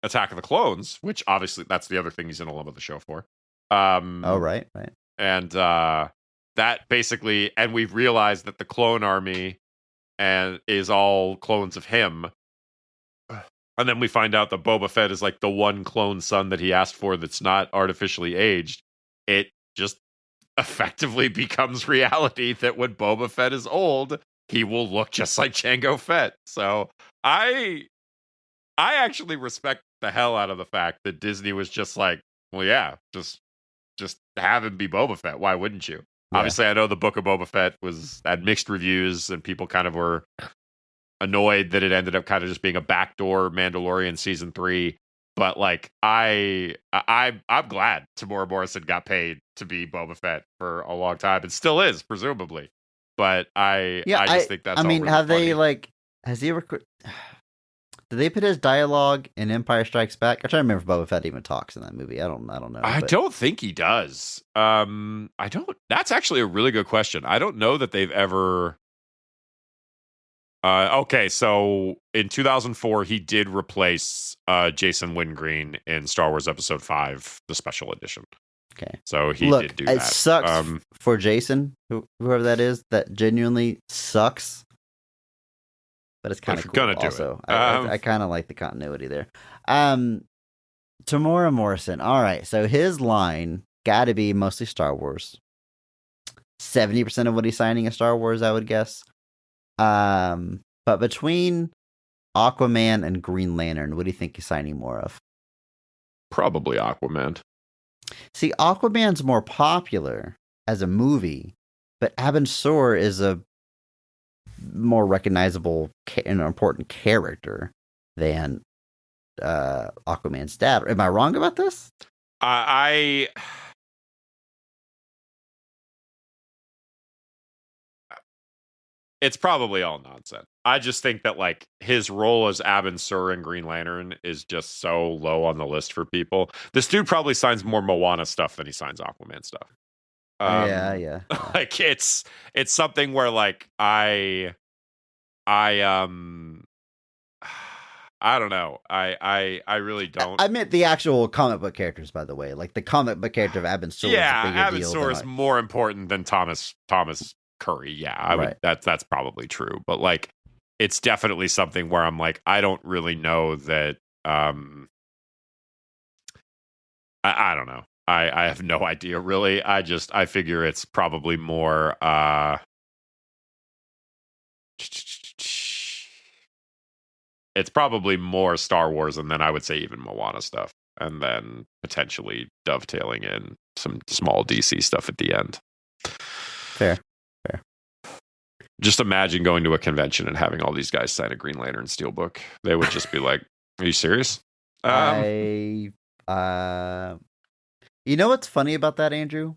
Attack of the Clones, which obviously that's the other thing he's in alum of the show for. Right. And that basically, and we've realized that the clone army is all clones of him. And then we find out that Boba Fett is like the one clone son that he asked for that's not artificially aged. It just effectively becomes reality that when Boba Fett is old, he will look just like Jango Fett. So I actually respect the hell out of the fact that Disney was just like, well, yeah, just have him be Boba Fett. Why wouldn't you? Yeah. Obviously, I know the Book of Boba Fett had mixed reviews, and people kind of were annoyed that it ended up kind of just being a backdoor Mandalorian season 3. But like, I'm glad Tamora Morrison got paid to be Boba Fett for a long time, and still is, presumably. But I just think that's. I mean, really have funny. they like? Has he ever? Did they put his dialogue in Empire Strikes Back? I'm trying to remember if Boba Fett even talks in that movie. I don't know. I don't think he does. I don't. That's actually a really good question. I don't know that they've ever. Okay, so in 2004, he did replace Jason Wingreen in Star Wars Episode 5, the special edition. Okay, so he did do that. It sucks for Jason, whoever that is. That genuinely sucks. But it's kind of cool. Also, I kind of like the continuity there. Tamora Morrison. All right, so his line got to be mostly Star Wars. 70% of what he's signing is Star Wars, I would guess. But between Aquaman and Green Lantern, what do you think he's signing more of? Probably Aquaman. See, Aquaman's more popular as a movie, but Abin Sur is a more recognizable and important character than Aquaman's dad. Am I wrong about this? It's probably all nonsense. I just think that like his role as Abin Sur in Green Lantern is just so low on the list for people. This dude probably signs more Moana stuff than he signs Aquaman stuff. Yeah. Like it's something where like I don't know. I really don't. I meant the actual comic book characters, by the way. Like the comic book character of Abin Sur. Yeah, is a bigger Abin Sur is more important than Thomas Curry. Yeah, I would. That's probably true. But like, it's definitely something where I'm like, I don't really know that. I don't know. I have no idea really. I figure it's probably more. It's probably more Star Wars, and then I would say even Moana stuff, and then potentially dovetailing in some small DC stuff at the end. Fair. Just imagine going to a convention and having all these guys sign a Green Lantern Steelbook. They would just be like, "Are you serious?" You know what's funny about that, Andrew?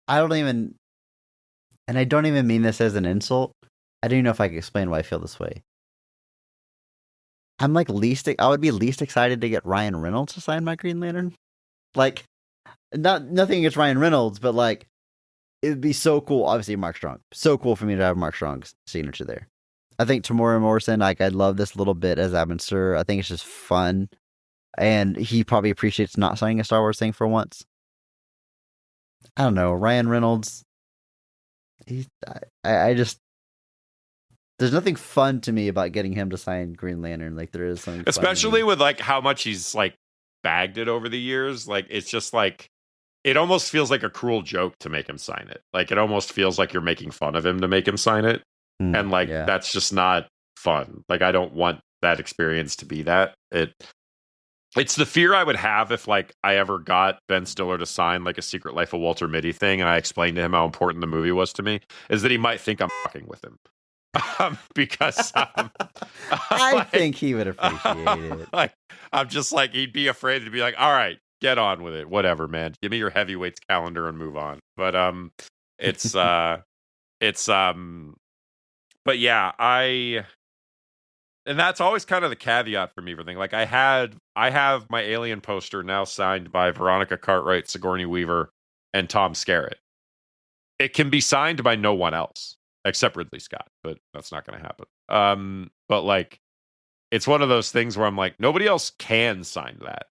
I don't even mean this as an insult. I don't even know if I can explain why I feel this way. I'm like I would be least excited to get Ryan Reynolds to sign my Green Lantern. Like, nothing against Ryan Reynolds, but like, it would be so cool. Obviously, Mark Strong. So cool for me to have Mark Strong's signature there. I think Tamora Morrison, like, I love this little bit as Abin Sur. I think it's just fun. And he probably appreciates not signing a Star Wars thing for once. I don't know. Ryan Reynolds, I just, there's nothing fun to me about getting him to sign Green Lantern. Like, there is something especially with like how much he's like bagged it over the years. Like, it's just like, it almost feels like a cruel joke to make him sign it. Like, it almost feels like you're making fun of him to make him sign it. And like, that's just not fun. Like, I don't want that experience to be that. It's the fear I would have if like I ever got Ben Stiller to sign like a Secret Life of Walter Mitty thing, and I explained to him how important the movie was to me, is that he might think I'm fucking with him. Because I think he would appreciate it. Like, I'm just like, he'd be afraid to be like, all right, get on with it, whatever, man. Give me your heavyweights calendar and move on. But but yeah, and that's always kind of the caveat for me for things. Like, I have my Alien poster now signed by Veronica Cartwright, Sigourney Weaver, and Tom Skerritt. It can be signed by no one else except Ridley Scott, but that's not going to happen. But like, it's one of those things where I'm like, nobody else can sign that,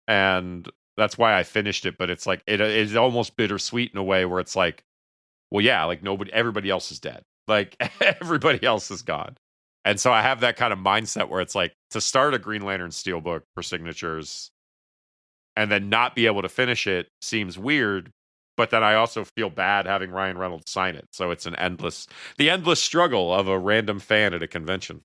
and that's why I finished it. But it's like it's almost bittersweet in a way where it's like, well, yeah, like everybody else is dead, like everybody else is gone. And so I have that kind of mindset where it's like, to start a Green Lantern Steelbook for signatures and then not be able to finish it seems weird. But then I also feel bad having Ryan Reynolds sign it. So it's the endless struggle of a random fan at a convention.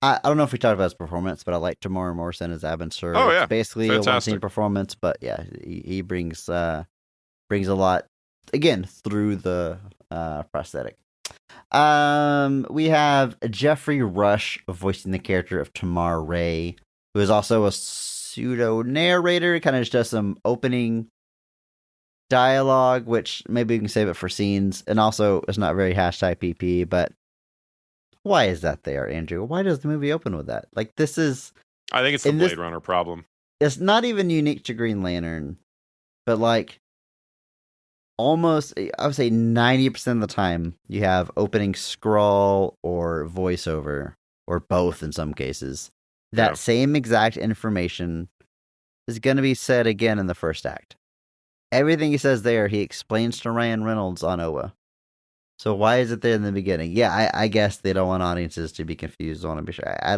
I don't know if we talked about his performance, but I like Tamora Morrison as Abin Sur. Oh, yeah. It's basically Fantastic. a one-scene performance, but yeah, he brings a lot, again, through the prosthetic. We have Jeffrey Rush voicing the character of Tamar Ray, who is also a pseudo narrator. Kind of just does some opening dialogue, which maybe we can save it for scenes, and also it's not very #PP. But why is that there, Andrew? Why does the movie open with that? Like, this is, I think it's the Blade Runner problem. It's not even unique to Green Lantern, but like, almost, I would say 90% of the time, you have opening scroll or voiceover, or both in some cases. That same exact information is going to be said again in the first act. Everything he says there, he explains to Ryan Reynolds on Oa. So why is it there in the beginning? Yeah, I guess they don't want audiences to be confused. I want to be sure. I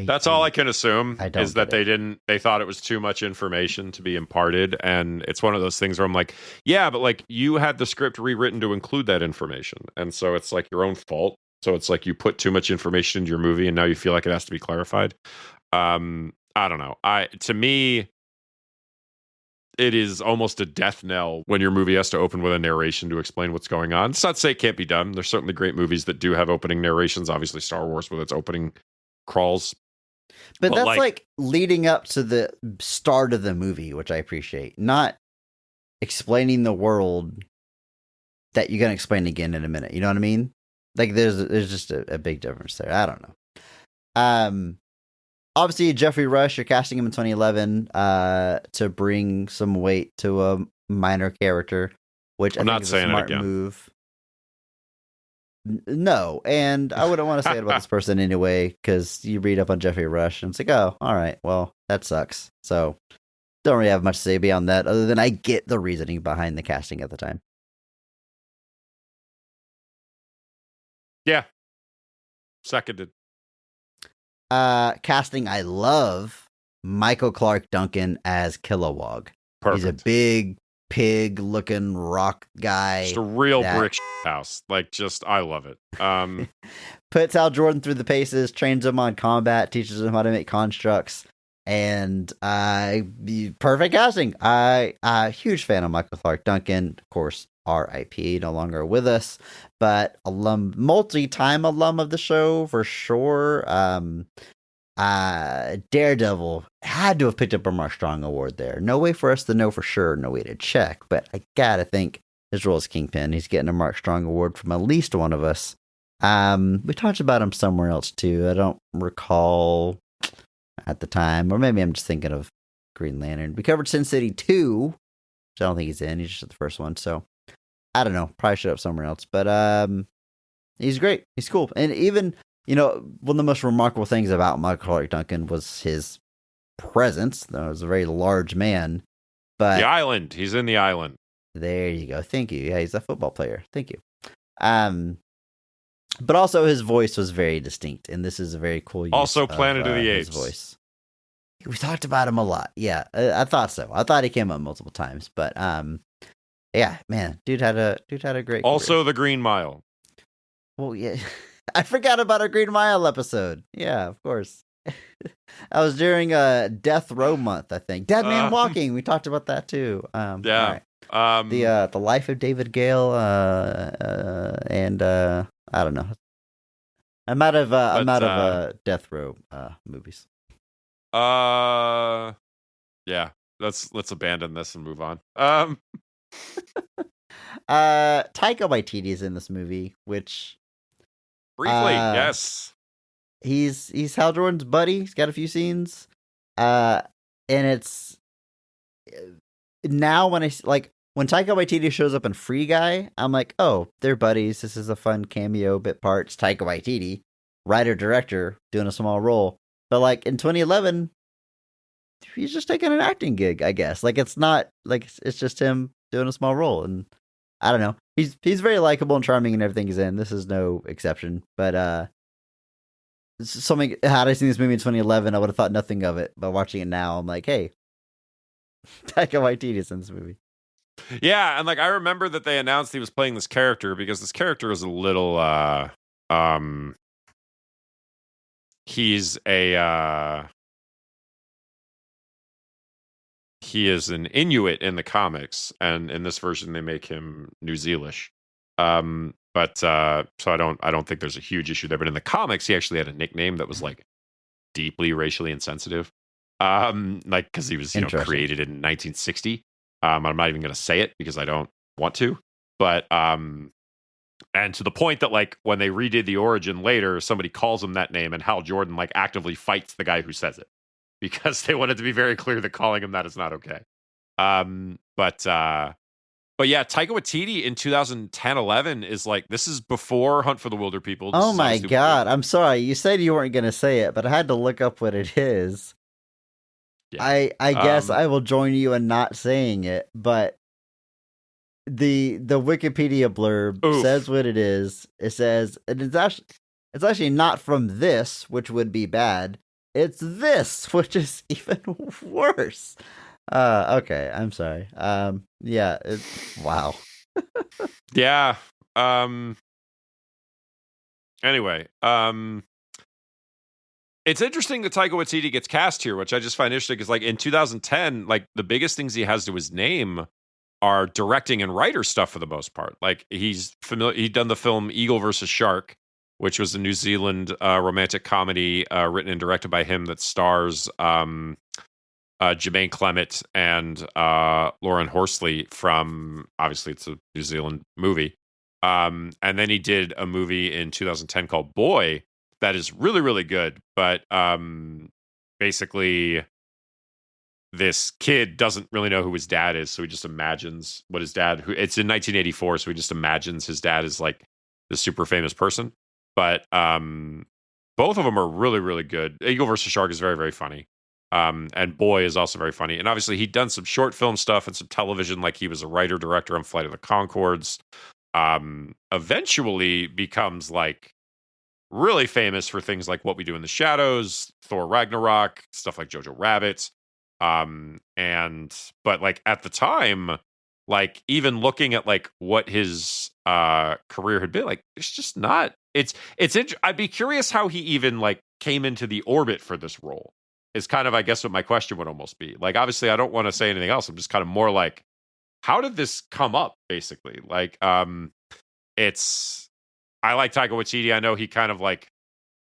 That's all I can assume I don't is that get it. they thought it was too much information to be imparted. And it's one of those things where I'm like, yeah, but like you had the script rewritten to include that information. And so it's like your own fault. So it's like you put too much information into your movie and now you feel like it has to be clarified. I don't know. To me, it is almost a death knell when your movie has to open with a narration to explain what's going on. It's not to say it can't be done. There's certainly great movies that do have opening narrations. Obviously, Star Wars with its opening crawls. But that's like leading up to the start of the movie, which I appreciate. Not explaining the world that you're going to explain again in a minute. You know what I mean? Like there's just a big difference there. I don't know. Obviously, Jeffrey Rush, you're casting him in 2011 to bring some weight to a minor character, which I think is a smart move. No, and I wouldn't want to say it about this person anyway, because you read up on Jeffrey Rush, and it's like, oh, all right, well, that sucks. So, don't really have much to say beyond that, other than I get the reasoning behind the casting at the time. Yeah. Seconded. Casting, I love Michael Clark Duncan as Kilowog. Perfect. He's a big pig-looking rock guy. Just a real brick house. Like, just, I love it. Puts Hal Jordan through the paces, trains him on combat, teaches him how to make constructs, and perfect casting. Huge fan of Michael Clark Duncan. Of course, R.I.P. no longer with us, but multi-time alum of the show for sure. Daredevil had to have picked up a Mark Strong award there. No way for us to know for sure, no way to check, but I gotta think his role as Kingpin, he's getting a Mark Strong award from at least one of us. We talked about him somewhere else too. I don't recall at the time, or maybe I'm just thinking of Green Lantern. We covered Sin City 2, which I don't think he's in. He's just the first one, so I don't know. Probably showed up somewhere else, but he's great. He's cool, and even one of the most remarkable things about Michael Clark Duncan was his presence. He was a very large man, but the island. He's in the island. There you go. Thank you. Yeah, he's a football player. Thank you. But also his voice was very distinct, and this is a very cool use also Planet of the Apes voice. We talked about him a lot. Yeah, I thought so. I thought he came up multiple times, but yeah, man, dude had a great. Also, career. The Green Mile. Well, yeah, I forgot about our Green Mile episode. Yeah, of course. I was during Death Row month, I think. Dead Man Walking. We talked about that too. Yeah. Right. The Life of David Gale, and I don't know. I'm out of Death Row movies. Yeah. Let's abandon this and move on. Taika Waititi is in this movie, which briefly, yes. He's Hal Jordan's buddy. He's got a few scenes. And it's now when Taika Waititi shows up in Free Guy, I'm like, oh, they're buddies. This is a fun cameo bit part. It's Taika Waititi, writer director, doing a small role. But like in 2011, he's just taking an acting gig, I guess. Like it's not like it's just him doing a small role, and I don't know. He's very likable and charming in everything he's in. This is no exception. But had I seen this movie in 2011, I would have thought nothing of it. But watching it now, I'm like, hey, Taika Waititi is in this movie. Yeah, and like I remember that they announced he was playing this character because this character is a little he's a he is an Inuit in the comics, and in this version they make him New Zealish. But so I don't think there's a huge issue there. But in the comics, he actually had a nickname that was like deeply racially insensitive. Like because he was created in 1960. I'm not even going to say it because I don't want to. But and to the point that like when they redid the origin later, somebody calls him that name, and Hal Jordan like actively fights the guy who says it because they wanted to be very clear that calling him that is not okay. But yeah, Taika Waititi in 2010-11 is like, this is before Hunt for the Wilder People. Oh my God. I'm sorry. You said you weren't going to say it, but I had to look up what it is. Yeah. I guess I will join you in not saying it, but the Wikipedia blurb says what it is. It says it's actually not from this, which would be bad. It's this, which is even worse. Okay, I'm sorry. Yeah, wow. Yeah. Anyway, it's interesting that Taika Waititi gets cast here, which I just find interesting because, like, in 2010, like, the biggest things he has to his name are directing and writer stuff for the most part. Like, he's he'd done the film Eagle versus Shark, which was a New Zealand romantic comedy written and directed by him that stars Jermaine Clement and Lauren Horsley from, obviously it's a New Zealand movie. And then he did a movie in 2010 called Boy that is really, really good. But basically, this kid doesn't really know who his dad is. So he just imagines what his dad, it's in 1984. So he just imagines his dad is like this super famous person. But both of them are really, really good. Eagle versus Shark is very, very funny. And Boy is also very funny. And obviously he'd done some short film stuff and some television, like he was a writer director on Flight of the Conchords. Eventually becomes like really famous for things like What We Do in the Shadows, Thor Ragnarok, stuff like Jojo Rabbit. But like at the time, like even looking at like what his career had been, like it's just not, I'd be curious how he even like came into the orbit for this role. Is kind of, I guess, what my question would almost be. Like, obviously, I don't want to say anything else. I'm just kind of more like, how did this come up, basically? Like, I like Taika Waititi. I know he kind of, like,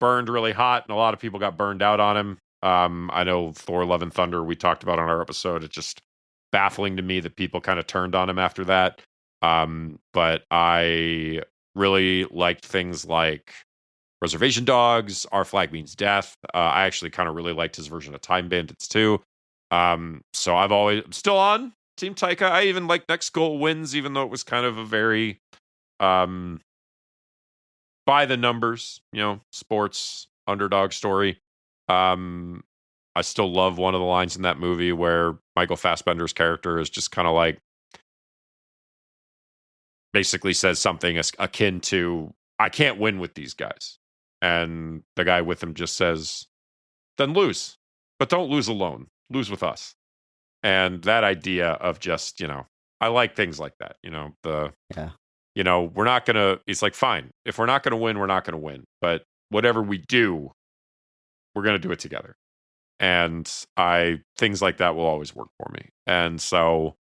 burned really hot, and a lot of people got burned out on him. I know Thor Love and Thunder, we talked about on our episode. It's just baffling to me that people kind of turned on him after that. But I really liked things like Reservation Dogs, Our Flag Means Death. I actually kind of really liked his version of Time Bandits too. So I'm still on Team Taika. I even like Next Goal Wins, even though it was kind of a very by the numbers, sports underdog story. I still love one of the lines in that movie where Michael Fassbender's character is just kind of like basically says something akin to, I can't win with these guys. And the guy with him just says, then lose. But don't lose alone. Lose with us. And that idea of just, I like things like that. We're not going to, it's like, fine. If we're not going to win, we're not going to win. But whatever we do, we're going to do it together. And things like that will always work for me. And so,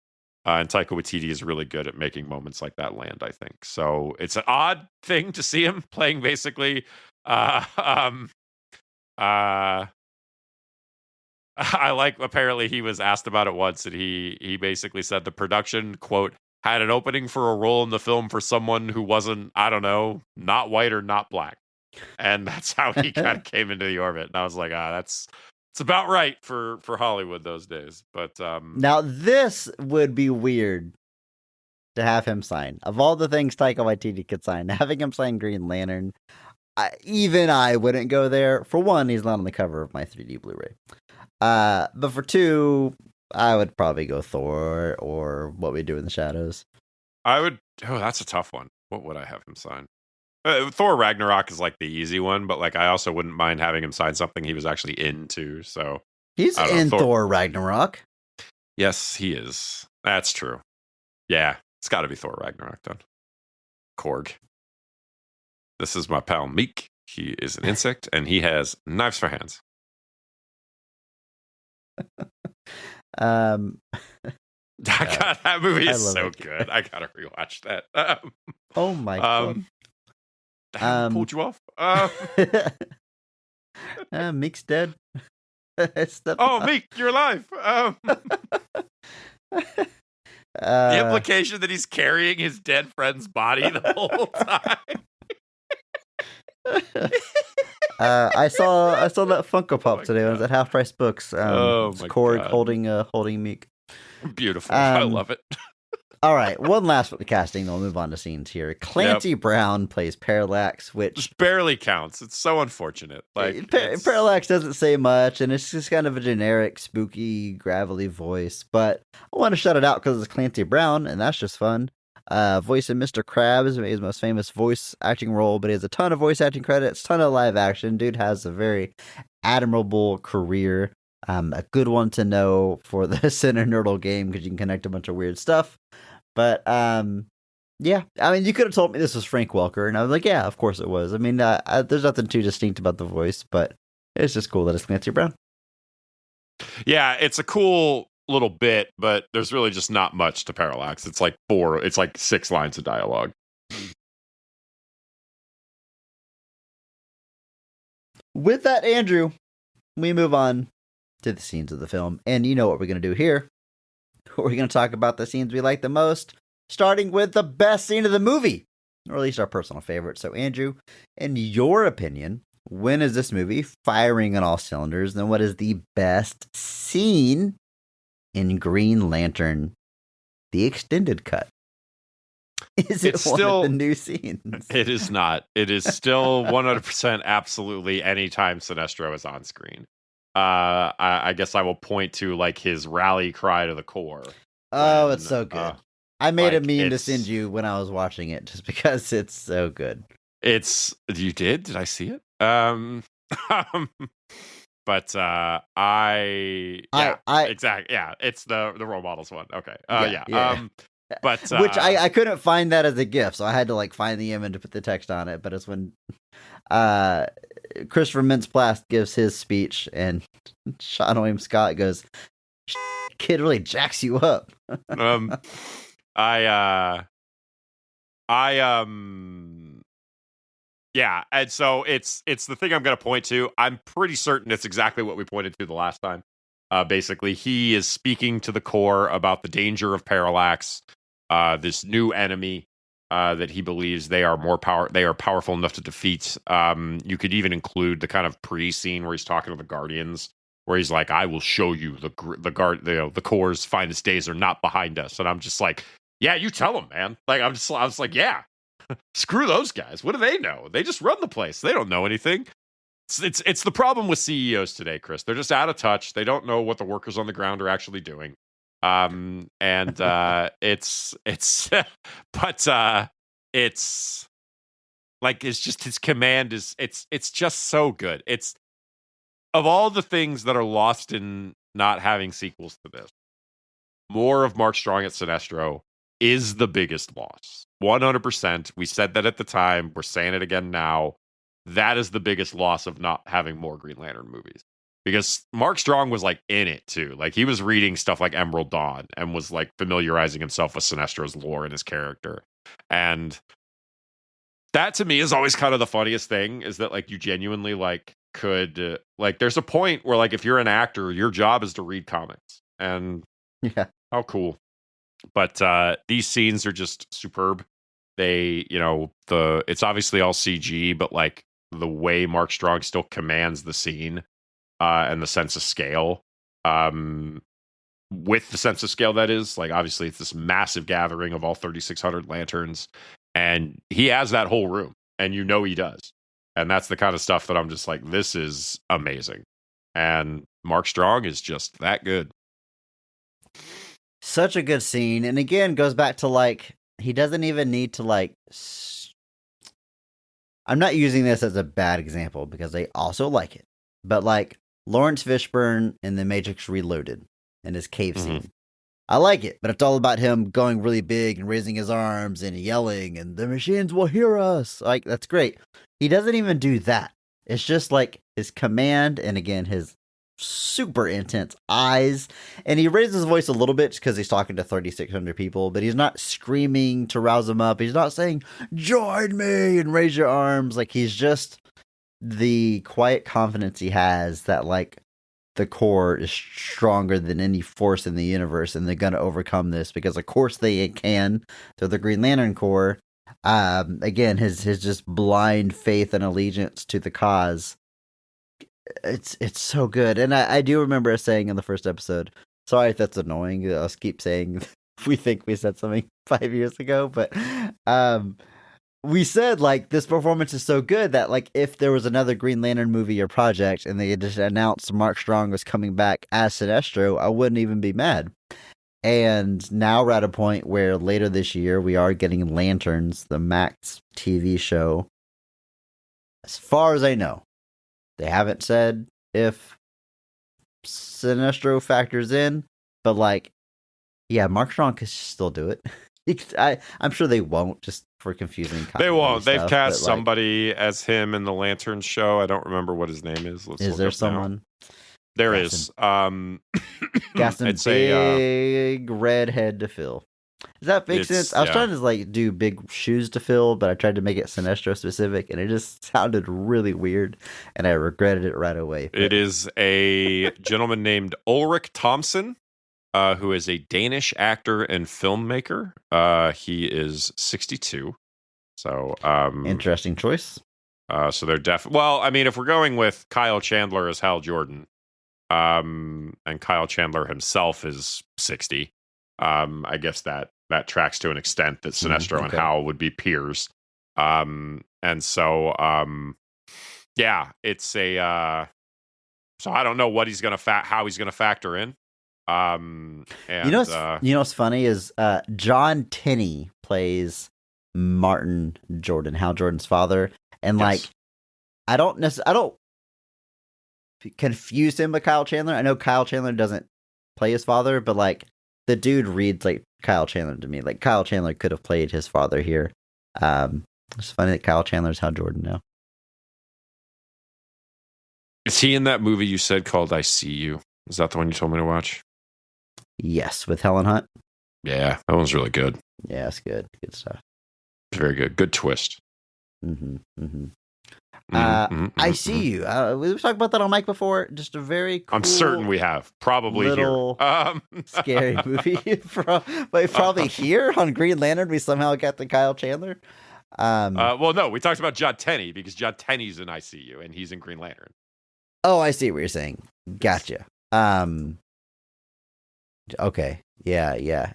and Taika Waititi is really good at making moments like that land, I think. So it's an odd thing to see him playing basically I like, apparently he was asked about it once, and he basically said the production, quote, had an opening for a role in the film for someone who wasn't, I don't know, not white or not black. And that's how he kind of came into the orbit. And I was like, it's about right for Hollywood those days. But now this would be weird to have him sign. Of all the things Taika Waititi could sign, having him sign Green Lantern, I wouldn't go there. For one, he's not on the cover of my 3D Blu-ray. But for two, I would probably go Thor or What We Do in the Shadows. That's a tough one. What would I have him sign? Thor Ragnarok is like the easy one, but like I also wouldn't mind having him sign something he was actually into. So he's in Thor Ragnarok. Yes, he is. That's true. Yeah, it's got to be Thor Ragnarok done. Korg. This is my pal Meek. He is an insect, and he has knives for hands. God, that movie is so good. I gotta rewatch that. Oh my god! Pulled you off. Meek's dead. Meek, you're alive. The implication that he's carrying his dead friend's body the whole time. I saw that Funko Pop today. I was at Half Price Books. It's Korg holding Meek. Beautiful. I love it. All right, one last bit of casting, then we'll move on to scenes here. Clancy Brown plays Parallax, which barely counts. It's so unfortunate. Like Parallax doesn't say much, and it's just kind of a generic, spooky, gravelly voice. But I want to shout it out because it's Clancy Brown, and that's just fun. Voice of Mr. Krabs, his most famous voice acting role, but he has a ton of voice acting credits, ton of live action. Dude has a very admirable career. A good one to know for the Center Nerdle game because you can connect a bunch of weird stuff. But yeah, I mean, you could have told me this was Frank Welker, and I was like, yeah, of course it was. I mean, there's nothing too distinct about the voice, but it's just cool that it's Clancy Brown. Yeah, it's a cool little bit, but there's really just not much to Parallax. It's like 6 lines of dialogue. With that, Andrew, we move on to the scenes of the film, and you know what we're going to do here. We're going to talk about the scenes we like the most, starting with the best scene of the movie, or at least our personal favorite. So, Andrew, in your opinion, when is this movie firing on all cylinders, and what is the best scene in Green Lantern, the extended cut? Is it one of the new scenes? It is not. It is still 100% absolutely anytime Sinestro is on screen. I guess I will point to like his rally cry to the core. Oh, it's so good. I made a meme to send you when I was watching it just because it's so good. You did? Did I see it? But exactly. Yeah, it's the role models one. Okay. Yeah. But which I couldn't find that as a GIF, so I had to like find the image to put the text on it. But it's when Christopher Mintz-Plasse gives his speech, and Sean William Scott goes, "Kid really jacks you up." Yeah, and so it's the thing I'm going to point to. I'm pretty certain it's exactly what we pointed to the last time. Basically, he is speaking to the core about the danger of Parallax, this new enemy that he believes they are powerful enough to defeat. You could even include the kind of pre-scene where he's talking to the Guardians, where he's like, "I will show you the core's finest days are not behind us." And I'm just like, "Yeah, you tell them, man." Like I was like, "Yeah, screw those guys. What do they know? They just run the place. They don't know anything." It's the problem with CEOs today, Chris. They're just out of touch. They don't know what the workers on the ground are actually doing. It's like it's just his command is it's just so good. It's of all the things that are lost in not having sequels to this, more of Mark Strong at Sinestro is the biggest loss. 100%. We said that at the time. We're saying it again now. That is the biggest loss of not having more Green Lantern movies. Because Mark Strong was like in it too. Like he was reading stuff like Emerald Dawn and was like familiarizing himself with Sinestro's lore and his character. And that to me is always kind of the funniest thing, is that like you genuinely like could like there's a point where like if you're an actor, your job is to read comics. And yeah, how cool. But these scenes are just superb. They, it's obviously all CG, but like the way Mark Strong still commands the scene and the sense of scale, with the sense of scale that is, like, obviously it's this massive gathering of all 3,600 lanterns, and he has that whole room, and he does. And that's the kind of stuff that I'm just like, this is amazing. And Mark Strong is just that good. Such a good scene. And again, goes back to like, he doesn't even need to like, I'm not using this as a bad example because I also like it, but like Lawrence Fishburne in The Matrix Reloaded and his cave scene. I like it, but it's all about him going really big and raising his arms and yelling and the machines will hear us. Like, that's great. He doesn't even do that. It's just like his command and again, his super intense eyes, and he raises his voice a little bit because he's talking to 3,600 people, but he's not screaming to rouse them up. He's not saying join me and raise your arms. Like, he's just the quiet confidence he has that like the core is stronger than any force in the universe, and they're gonna overcome this because of course they can. They're the Green Lantern Corps. Again, his just blind faith and allegiance to the cause. It's so good. And I do remember us saying in the first episode, sorry if that's annoying, I'll keep saying we think we said something 5 years ago, but we said like this performance is so good that like if there was another Green Lantern movie or project and they had just announced Mark Strong was coming back as Sinestro, I wouldn't even be mad. And now we're at a point where later this year we are getting Lanterns, the Max TV show. As far as I know, they haven't said if Sinestro factors in, but like, yeah, Mark Strong could still do it. I'm sure they won't, just for confusing. They won't. They've stuff, cast but, like, somebody as him in the Lantern show. I don't remember what his name is. Let's is look there up now. someone? There Got is. Got some I'd say, big red head to fill. Does that make sense? I was trying to like do big shoes to fill, but I tried to make it Sinestro specific, and it just sounded really weird, and I regretted it right away. It is a gentleman named Ulrich Thomsen, who is a Danish actor and filmmaker. He is 62. So Interesting choice. So they're well, I mean, if we're going with Kyle Chandler as Hal Jordan, and Kyle Chandler himself is 60, I guess that tracks to an extent that Sinestro and Hal would be peers. And so yeah, it's a so I don't know what he's gonna how he's gonna factor in. And you know what's funny is John Tenney plays Martin Jordan, Hal Jordan's father, and like I don't confuse him with Kyle Chandler. I know Kyle Chandler doesn't play his father, but like the dude reads like Kyle Chandler to me. Like Kyle Chandler could have played his father here. It's funny that Kyle Chandler's Hal Jordan now. Is he in that movie you said called I See You? Is that the one you told me to watch? Yes, with Helen Hunt. Yeah, that one's really good. Yeah, it's good. Good stuff. Very good. Good twist. I See You. We've talked about that on mic before. Just a very cool, I'm certain we have. Probably little here. Scary movie. But probably here on Green Lantern, we somehow got the Kyle Chandler. Well, no, we talked about John Tenney because John Tenney's in ICU and he's in Green Lantern. Oh, I see what you're saying. Gotcha. Okay. Yeah.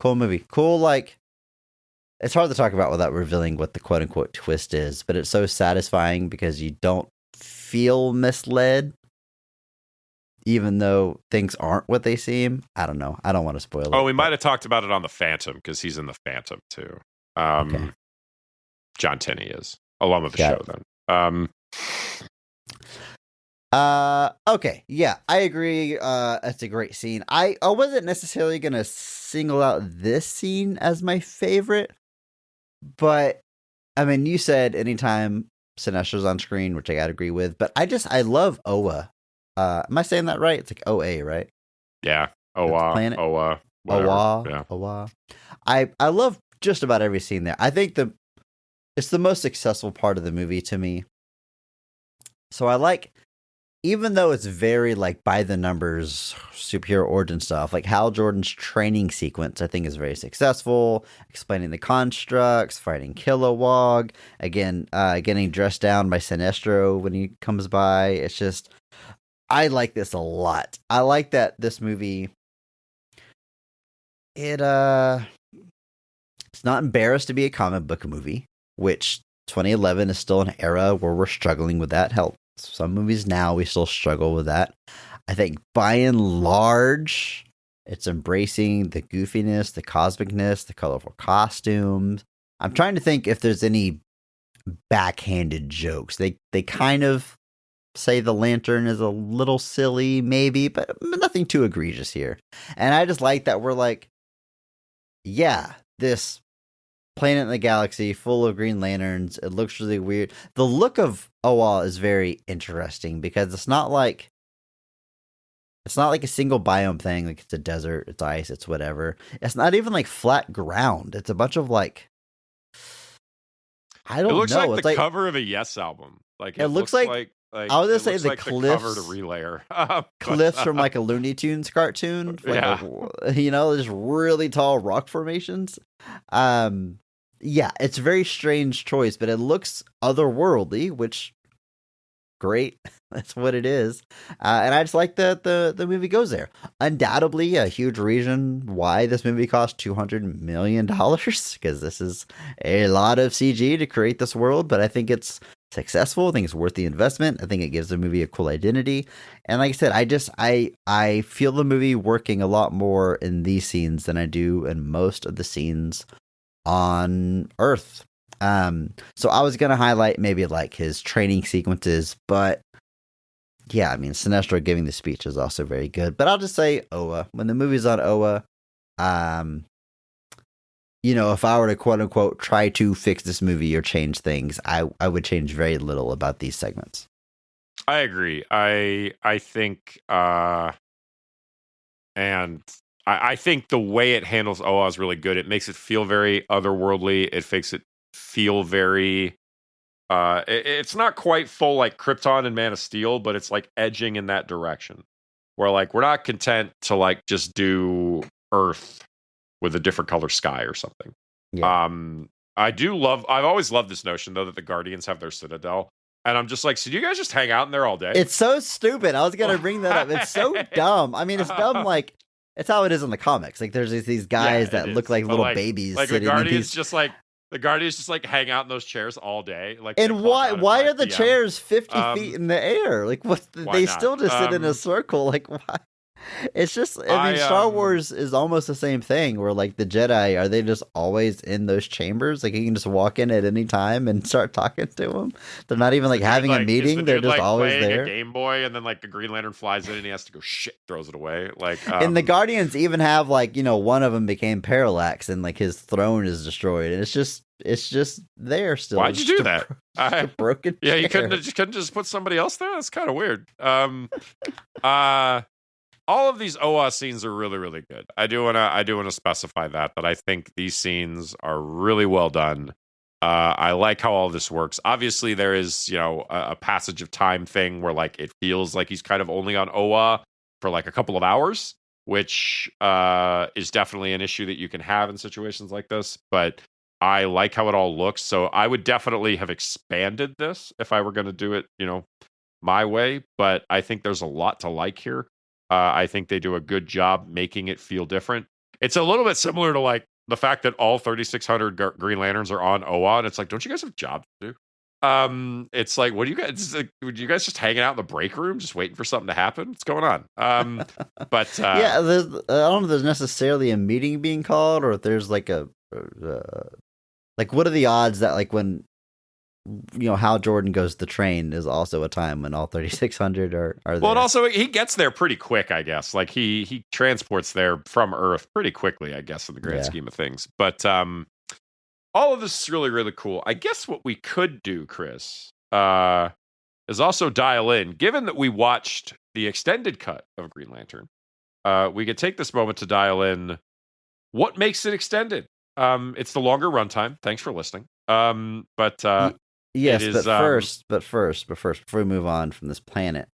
Cool movie. Cool, like, it's hard to talk about without revealing what the quote unquote twist is, but it's so satisfying because you don't feel misled, even though things aren't what they seem. I don't know. I don't want to spoil it. Oh, we might have talked about it on The Phantom because he's in The Phantom too. Okay. John Tenney is, along with the show then. Okay. Yeah, I agree. It's a great scene. I wasn't necessarily going to single out this scene as my favorite, but I mean, you said anytime Sinestro's on screen, which I gotta agree with, but I love Oa. Am I saying that right? It's like OA, right? Yeah. Oa. Planet? Oa. Oa. Yeah. Oa. I love just about every scene there. I think it's the most successful part of the movie to me. So I like, even though it's very like by the numbers superhero origin stuff, like Hal Jordan's training sequence, I think is very successful. Explaining the constructs, fighting Kilowog, again, getting dressed down by Sinestro when he comes by. It's just, I like this a lot. I like that this movie, it's not embarrassed to be a comic book movie, which 2011 is still an era where we're struggling with that. Hell, some movies now we still struggle with that. I think by and large, it's embracing the goofiness, the cosmicness, the colorful costumes. I'm trying to think if there's any backhanded jokes. They kind of say the Lantern is a little silly, maybe, but nothing too egregious here. And I just like that we're like, yeah, this planet in the galaxy full of Green Lanterns. It looks really weird. The look of Oa is very interesting because it's not like a single biome thing. Like it's a desert, it's ice, it's whatever. It's not even like flat ground. It's a bunch of like, I don't know. It looks like it's the cover of a Yes album. Like it looks like I was gonna say the like cliffs, the cover to Relayer. cliffs from like a Looney Tunes cartoon. Like just really tall rock formations. Yeah, it's a very strange choice, but it looks otherworldly, which great. That's what it is. And I just like that the movie goes there. Undoubtedly a huge reason why this movie cost $200 million, because this is a lot of CG to create this world, but I think it's successful. I think it's worth the investment. I think it gives the movie a cool identity. And like I said, I feel the movie working a lot more in these scenes than I do in most of the scenes on Earth. So I was gonna highlight maybe like his training sequences, but yeah, I mean, Sinestro giving the speech is also very good. But I'll just say Oa. When the movie's on Oa, if I were to quote unquote try to fix this movie or change things, I would change very little about these segments. I agree. I think, and I think the way it handles Oa is really good. It makes it feel very otherworldly. It makes it feel very. It's not quite full like Krypton and Man of Steel, but it's like edging in that direction. Where like we're not content to like just do Earth with a different color sky or something. Yeah. I've always loved this notion though that the Guardians have their Citadel. And I'm just like, so do you guys just hang out in there all day? It's so stupid. I was going to bring that up. It's so dumb. I mean, it's dumb like, it's how it is in the comics. Like, there's these guys that look like little babies. Like, sitting the Guardians in these... the Guardians just like hang out in those chairs all day. Like, and why are the chairs 50 feet in the air? Like, they not? still just sit in a circle. Like, why? It's just, I mean, Star Wars is almost the same thing where, like, the Jedi, are they just always in those chambers? Like, you can just walk in at any time and start talking to them. They're not even, like, having a meeting. They're just always there. A Game Boy, and then, like, the Green Lantern flies in and he has to go, shit, throws it away. Like, and the Guardians even have, like, one of them became Parallax and, like, his throne is destroyed. And it's just there still. Why'd you do that? A broken chair. Yeah, you couldn't just put somebody else there? That's kind of weird. All of these OA scenes are really, really good. I do wanna specify that I think these scenes are really well done. I like how all this works. Obviously, there is a passage of time thing where like it feels like he's kind of only on OA for like a couple of hours, which is definitely an issue that you can have in situations like this. But I like how it all looks. So I would definitely have expanded this if I were going to do it, my way. But I think there's a lot to like here. I think they do a good job making it feel different. It's a little bit similar to like the fact that all 3,600 Green Lanterns are on Oa, and it's like, don't you guys have jobs to do? It's like, what do you guys? Would you guys just hanging out in the break room, just waiting for something to happen? What's going on? But yeah, I don't know if there's necessarily a meeting being called, or if there's like like what are the odds that like when Hal Jordan goes to train is also a time when all 3,600 are there. Well, and also he gets there pretty quick, I guess. Like he transports there from Earth pretty quickly, I guess, in the grand scheme of things. But all of this is really, really cool. I guess what we could do, Chris, is also dial in. Given that we watched the extended cut of Green Lantern, we could take this moment to dial in what makes it extended. It's the longer runtime. Thanks for listening. Yes, but first, before we move on from this planet,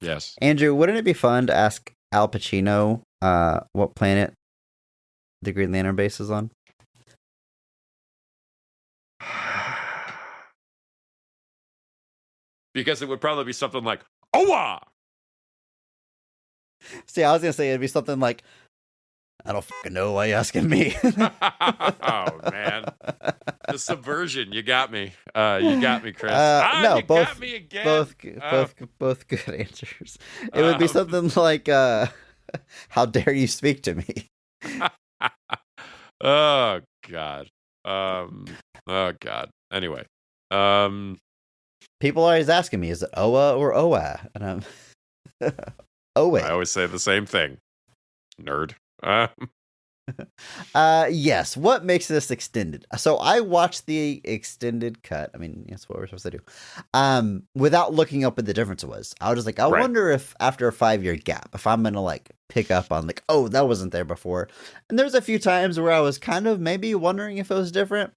yes, Andrew, wouldn't it be fun to ask Al Pacino what planet the Green Lantern base is on? Because it would probably be something like Oa. See, I was gonna say it'd be something like, I don't fucking know. Why you asking me? Oh man, the subversion! You got me. You got me, Chris. No, you both got me again. Both good answers. It would be something like, "How dare you speak to me?" Oh God. Oh God. Anyway. People are always asking me, "Is it Oa or Oa?" And I'm Oa. I always say the same thing. Nerd. Yes. What makes this extended? So I watched the extended cut. I mean, that's what we're supposed to do. Without looking up what the difference was. I was just like, I wonder if after a 5-year gap, if I'm gonna like pick up on like, oh, that wasn't there before. And there's a few times where I was kind of maybe wondering if it was different.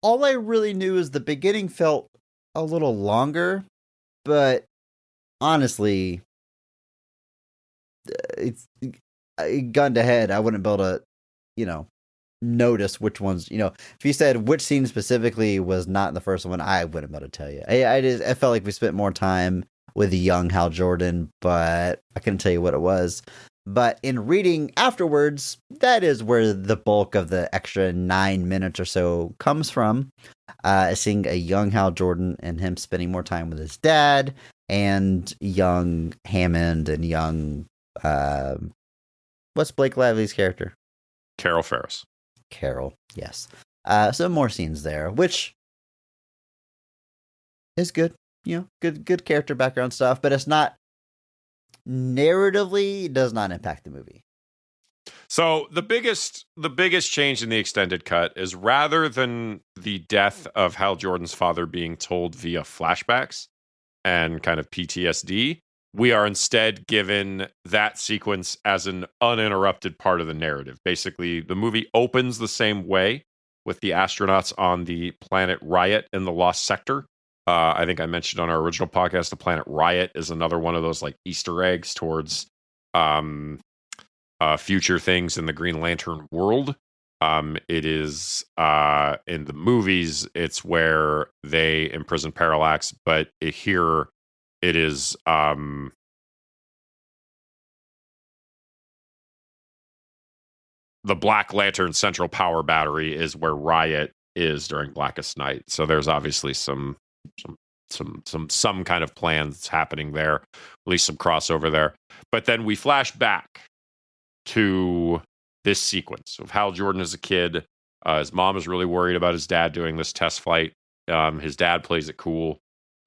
All I really knew is the beginning felt a little longer, but honestly, it's gun to head, I wouldn't be able to, notice which ones, if you said which scene specifically was not in the first one, I wouldn't be able to tell you. I felt like we spent more time with the young Hal Jordan, but I couldn't tell you what it was. But in reading afterwards, that is where the bulk of the extra 9 minutes or so comes from. Seeing a young Hal Jordan and him spending more time with his dad and young Hammond and young, what's Blake Lively's character? Carol Ferris. Carol, yes. So more scenes there, which is good. good character background stuff, but it's not narratively does not impact the movie. So the biggest change in the extended cut is rather than the death of Hal Jordan's father being told via flashbacks and kind of PTSD, we are instead given that sequence as an uninterrupted part of the narrative. Basically, the movie opens the same way with the astronauts on the planet Riot in the Lost Sector. I think I mentioned on our original podcast, the planet Riot is another one of those like Easter eggs towards future things in the Green Lantern world. It is in the movies, it's where they imprison Parallax, but here it is the Black Lantern Central Power Battery is where Riot is during Blackest Night. So there's obviously some kind of plans happening there, at least some crossover there. But then we flash back to this sequence of Hal Jordan as a kid. His mom is really worried about his dad doing this test flight. His dad plays it cool.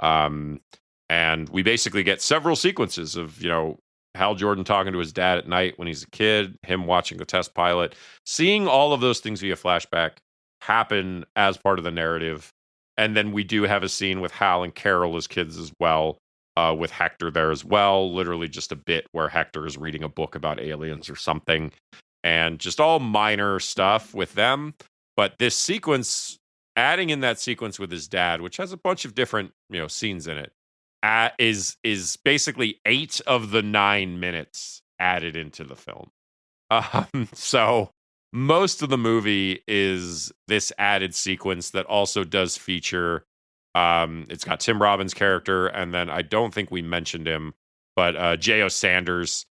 And we basically get several sequences of, Hal Jordan talking to his dad at night when he's a kid, him watching the test pilot, seeing all of those things via flashback happen as part of the narrative. And then we do have a scene with Hal and Carol as kids as well, with Hector there as well. Literally just a bit where Hector is reading a book about aliens or something, and just all minor stuff with them. But this sequence, adding in that sequence with his dad, which has a bunch of different, scenes in it, is basically 8 of the 9 minutes added into the film. So most of the movie is this added sequence that also does feature. It's got Tim Robbins' character, and then I don't think we mentioned him, but J.O. Sanders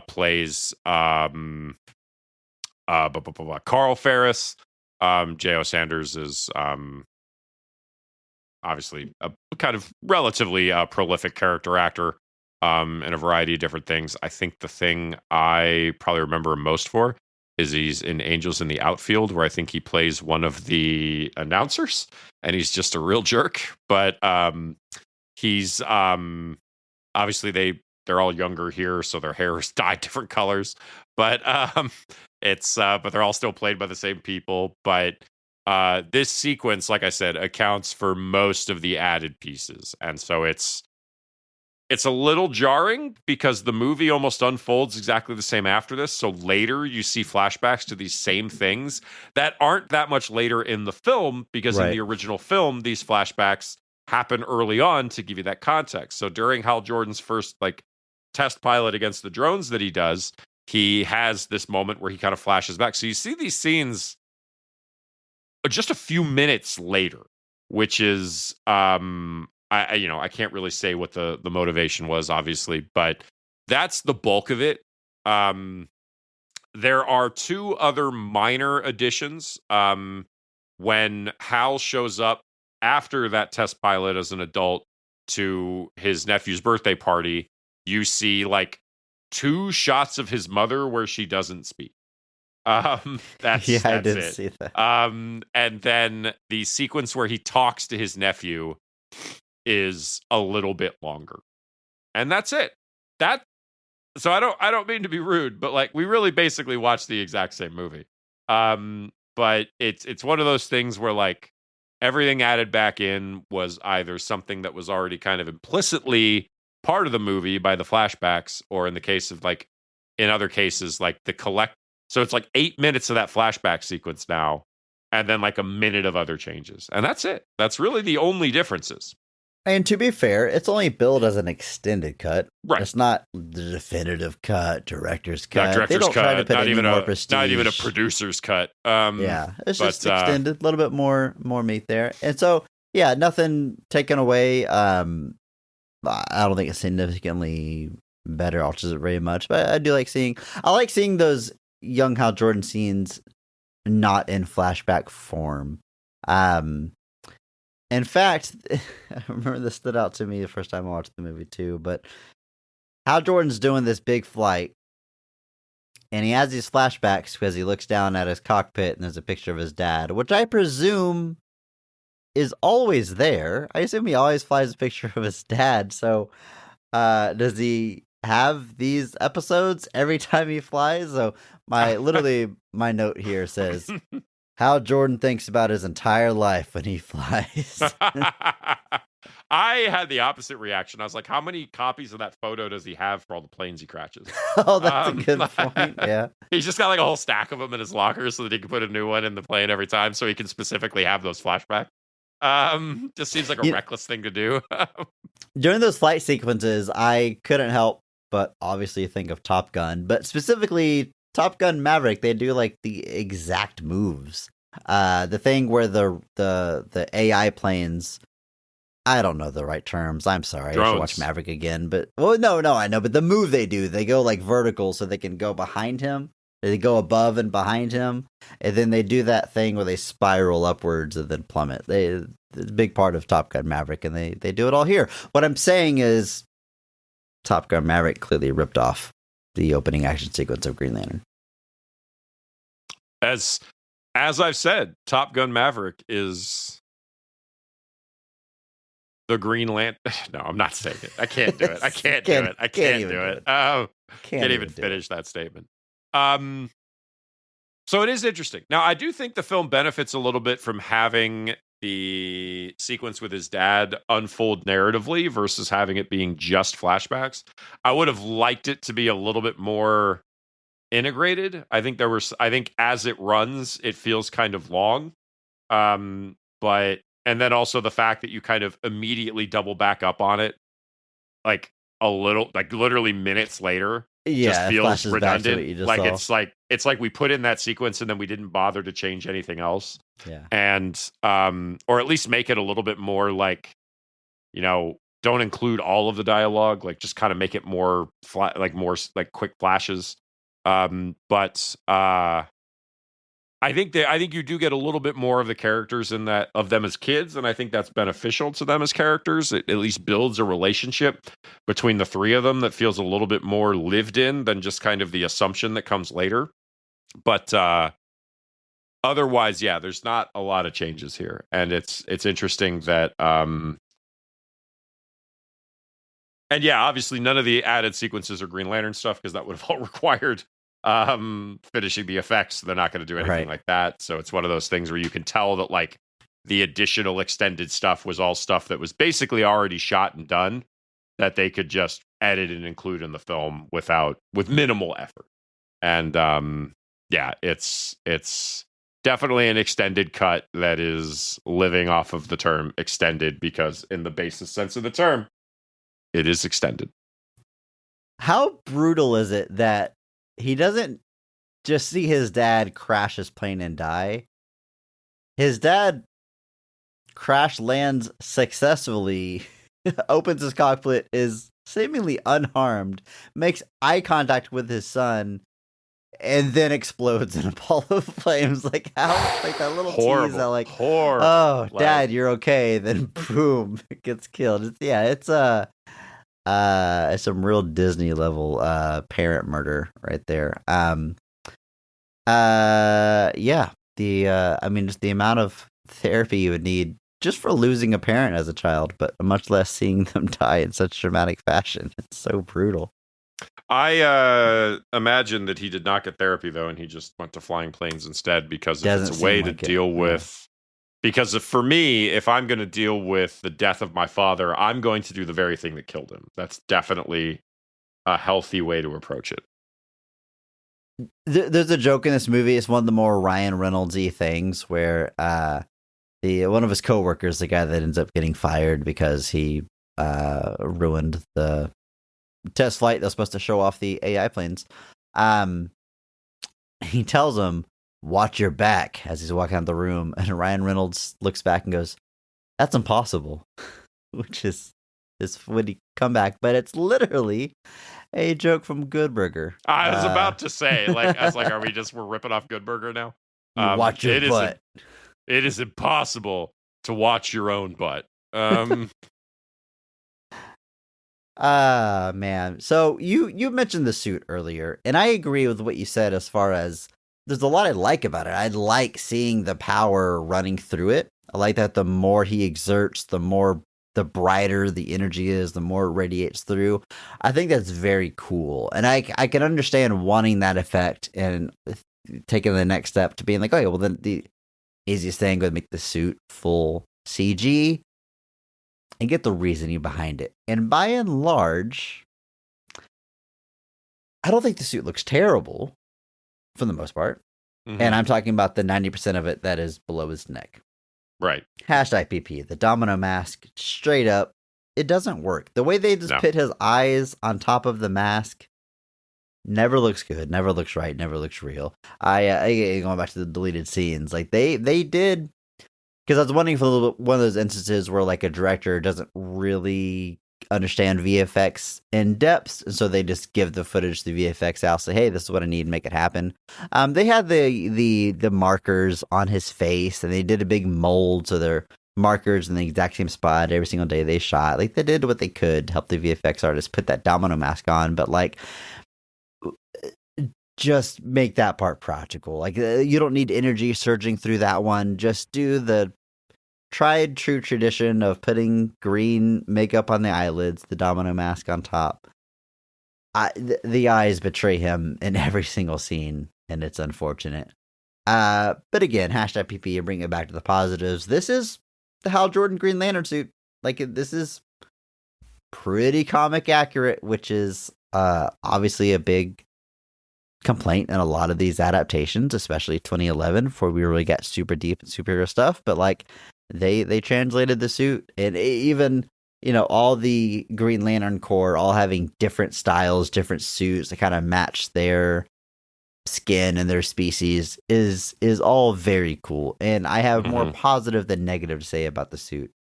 plays Carl Ferris. J.O. Sanders is obviously a kind of relatively prolific character actor in a variety of different things. I think the thing I probably remember him most for is he's in Angels in the Outfield, where I think he plays one of the announcers, and he's just a real jerk. But he's obviously they're all younger here, so their hair is dyed different colors. But but they're all still played by the same people. But this sequence, like I said, accounts for most of the added pieces, and so it's a little jarring because the movie almost unfolds exactly the same after this. So later you see flashbacks to these same things that aren't that much later in the film, because in the original film, these flashbacks happen early on to give you that context. So during Hal Jordan's first test pilot against the drones that he does, he has this moment where he kind of flashes back. So you see these scenes just a few minutes later, which is I can't really say what the motivation was, obviously, but that's the bulk of it. There are 2 other minor additions. When Hal shows up after that test pilot as an adult to his nephew's birthday party, you see 2 shots of his mother where she doesn't speak. That's I did it. see that. And then the sequence where he talks to his nephew is a little bit longer, and that's it. So I don't mean to be rude, but we really basically watched the exact same movie. But it's one of those things where everything added back in was either something that was already kind of implicitly part of the movie by the flashbacks, or in the case of in other cases so it's 8 minutes of that flashback sequence now, and then a minute of other changes, and that's it. That's really the only differences. And to be fair, it's only billed as an extended cut. Right. It's not the definitive cut, director's cut. Not director's they don't cut, try to put not any even more a prestige. not even a producer's cut. Yeah, it's just extended, a little bit more meat there. And so, yeah, nothing taken away. I don't think it's significantly better, alters it very much, but I like seeing those young Hal Jordan scenes not in flashback form. In fact, I remember this stood out to me the first time I watched the movie too, but Hal Jordan's doing this big flight, and he has these flashbacks because he looks down at his cockpit and there's a picture of his dad, which I presume is always there. I assume he always flies a picture of his dad. So, does he have these episodes every time he flies? So my note here says how Jordan thinks about his entire life when he flies. I had the opposite reaction. I was like, how many copies of that photo does he have for all the planes he crashes? Oh, that's a good point. Yeah. He's just got like a whole stack of them in his locker so that he can put a new one in the plane every time so he can specifically have those flashbacks. Just seems like a reckless thing to do. During those flight sequences, I couldn't help but obviously think of Top Gun, but specifically Top Gun Maverick. They do like the exact moves. The thing where the AI planes, I don't know the right terms. I'm sorry. Drones. I should watch Maverick again. But no, I know. But the move they do, they go like vertical so they can go behind him. They go above and behind him, and then they do that thing where they spiral upwards and then plummet. It's a big part of Top Gun Maverick, and they do it all here. What I'm saying is, Top Gun Maverick clearly ripped off the opening action sequence of Green Lantern. As I've said, Top Gun Maverick is the Green Lantern. No, I'm not saying it. I can't do it. I can't do it. I can't do it. Can't even finish that statement. So it is interesting. Now, I do think the film benefits a little bit from having the sequence with his dad unfold narratively versus having it being just flashbacks. I would have liked it to be a little bit more integrated. I think as it runs, it feels kind of long. And then also the fact that you kind of immediately double back up on it, like a little, like literally minutes later, just feels redundant. Like it's like we put in that sequence and then we didn't bother to change anything else. Yeah. And or at least make it a little bit more like, don't include all of the dialogue, like just kind of make it more flat, like more like quick flashes. But I think you do get a little bit more of the characters in that of them as kids, and I think that's beneficial to them as characters. It at least builds a relationship between the three of them that feels a little bit more lived in than just kind of the assumption that comes later. But otherwise, yeah, there's not a lot of changes here, and it's interesting that and yeah, obviously none of the added sequences are Green Lantern stuff because that would have all required finishing the effects. They're not going to do anything like that. So it's one of those things where you can tell that like the additional extended stuff was all stuff that was basically already shot and done that they could just edit and include in the film with minimal effort. And yeah, it's definitely an extended cut that is living off of the term extended because in the basis sense of the term, it is extended. How brutal is it that he doesn't just see his dad crash his plane and die? His dad lands successfully, opens his cockpit, is seemingly unharmed, makes eye contact with his son, and then explodes in a ball of flames. Like how, like that little tease that like, horrible. Oh, Dad, you're okay. Then boom, it gets killed. It's some real Disney level parent murder right there. Yeah. Just the amount of therapy you would need just for losing a parent as a child, but much less seeing them die in such dramatic fashion. It's so brutal. I imagine that he did not get therapy though, and he just went to flying planes instead because it's a way to deal with. Because for me, if I'm going to deal with the death of my father, I'm going to do the very thing that killed him. That's definitely a healthy way to approach it. There's a joke in this movie. It's one of the more Ryan Reynolds-y things where one of his coworkers, the guy that ends up getting fired because he ruined the test flight that was supposed to show off the AI planes. He tells him, "Watch your back," as he's walking out of the room, and Ryan Reynolds looks back and goes, "That's impossible," which is when he come back, but it's literally a joke from Good Burger. I was about to say, we're ripping off Good Burger now? Watch your butt. It is impossible to watch your own butt. Man. So you mentioned the suit earlier, and I agree with what you said as far as there's a lot I like about it. I like seeing the power running through it. I like that the more he exerts, the brighter the energy is, the more it radiates through. I think that's very cool. And I can understand wanting that effect and taking the next step to being like, okay, well, then the easiest thing would make the suit full CG and get the reasoning behind it. And by and large, I don't think the suit looks terrible for the most part. Mm-hmm. And I'm talking about the 90% of it that is below his neck. Right. #PP, the domino mask, straight up, it doesn't work. The way they just put his eyes on top of the mask never looks good, never looks right, never looks real. I going back to the deleted scenes, like they did, because I was wondering for a little bit, one of those instances where like a director doesn't really understand VFX in depth, and so they just give the footage to the VFX house, say, hey, this is what I need, make it happen. They had the markers on his face, and they did a big mold so their markers in the exact same spot every single day they shot. Like they did what they could to help the VFX artist put that domino mask on, but like just make that part practical. Like you don't need energy surging through that one. Just do the tried true tradition of putting green makeup on the eyelids, the domino mask on top. The eyes betray him in every single scene, and it's unfortunate. But again, #PP, you bring it back to the positives. This is the Hal Jordan Green Lantern suit. Like this is pretty comic accurate, which is obviously a big complaint in a lot of these adaptations, especially 2011, before we really got super deep in superhero stuff. But like they translated the suit, and even all the Green Lantern Corps all having different styles, different suits to kind of match their skin and their species is all very cool. And I have more positive than negative to say about the suit.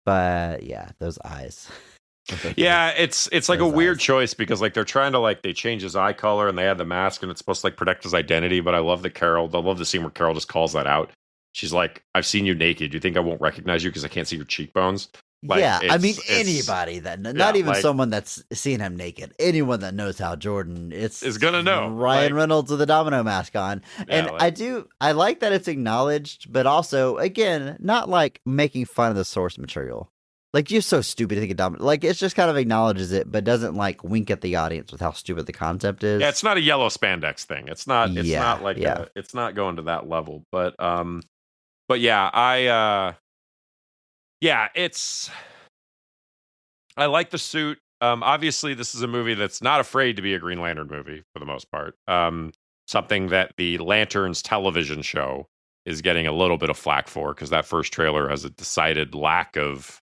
But yeah, those eyes. Yeah, it's like a weird choice because like they're trying to they change his eye color and they add the mask and it's supposed to protect his identity. But I love the scene where Carol just calls that out. She's like, I've seen you naked. You think I won't recognize you because I can't see your cheekbones? Yeah, I mean, anybody that, not even someone that's seen him naked, anyone that knows Hal Jordan, is gonna know. Ryan Reynolds with a domino mask on. And I like that it's acknowledged, but also, again, not like making fun of the source material. Like, you're so stupid to think of domino. Like, it just kind of acknowledges it, but doesn't wink at the audience with how stupid the concept is. Yeah, it's not a yellow spandex thing. It's not it's not going to that level. But yeah, I like the suit. Obviously, this is a movie that's not afraid to be a Green Lantern movie for the most part. Something that the Lanterns television show is getting a little bit of flack for because that first trailer has a decided lack of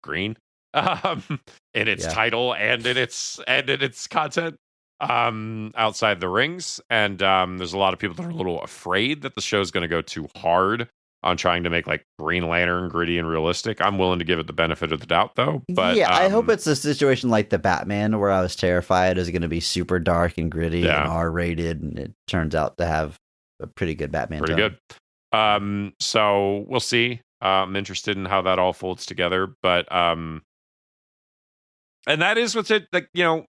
green in its title and in its content outside the rings. And there's a lot of people that are a little afraid that the show is going to go too hard on trying to make Green Lantern gritty and realistic. I'm willing to give it the benefit of the doubt, though. But yeah, I hope it's a situation like the Batman, where I was terrified is going to be super dark and gritty and R-rated, and it turns out to have a pretty good Batman. Pretty good. So we'll see. I'm interested in how that all folds together, but and that is what's it like.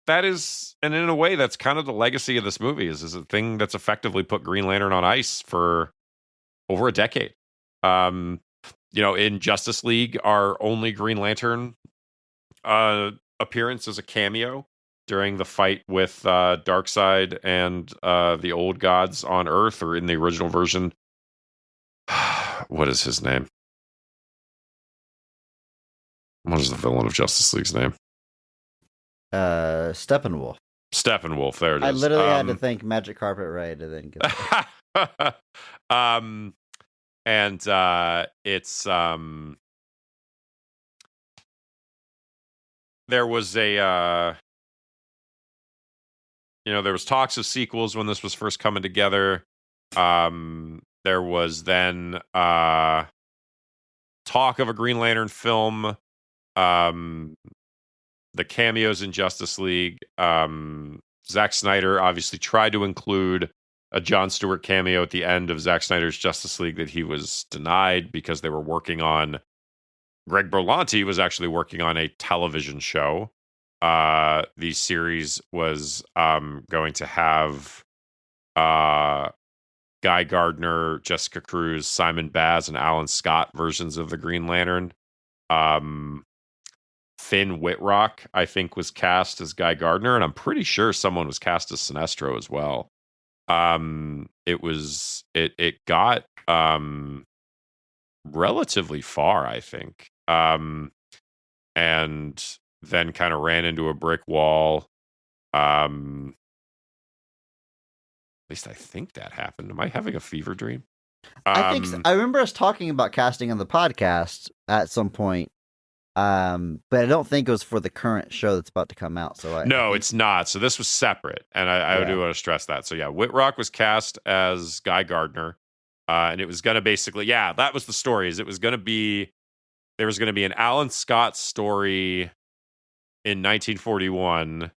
That is, and in a way, that's kind of the legacy of this movie. Is a thing that's effectively put Green Lantern on ice for over a decade. In Justice League, our only Green Lantern appearance is a cameo during the fight with Darkseid and the old gods on Earth, or in the original version. What is his name? What is the villain of Justice League's name? Steppenwolf. Steppenwolf. There it is. I literally had to think Magic Carpet Ride to then get and it's there was a there was talks of sequels when this was first coming together. There was then talk of a Green Lantern film. The cameos in Justice League. Zack Snyder obviously tried to include a Jon Stewart cameo at the end of Zack Snyder's Justice League that he was denied because they were working on. Greg Berlanti was actually working on a television show. The series was going to have Guy Gardner, Jessica Cruz, Simon Baz, and Alan Scott versions of the Green Lantern. Finn Whitrock, I think, was cast as Guy Gardner, and I'm pretty sure someone was cast as Sinestro as well. It got relatively far, I think, and then kind of ran into a brick wall. At least I think that happened. Am I having a fever dream? I think so. I remember us talking about casting on the podcast at some point, but I don't think it was for the current show that's about to come out. So no, it's not. So this was separate, and I do want to stress that. So yeah, Whitrock was cast as Guy Gardner, and it was going to basically, that was the story. There was going to be an Alan Scott story in 1941.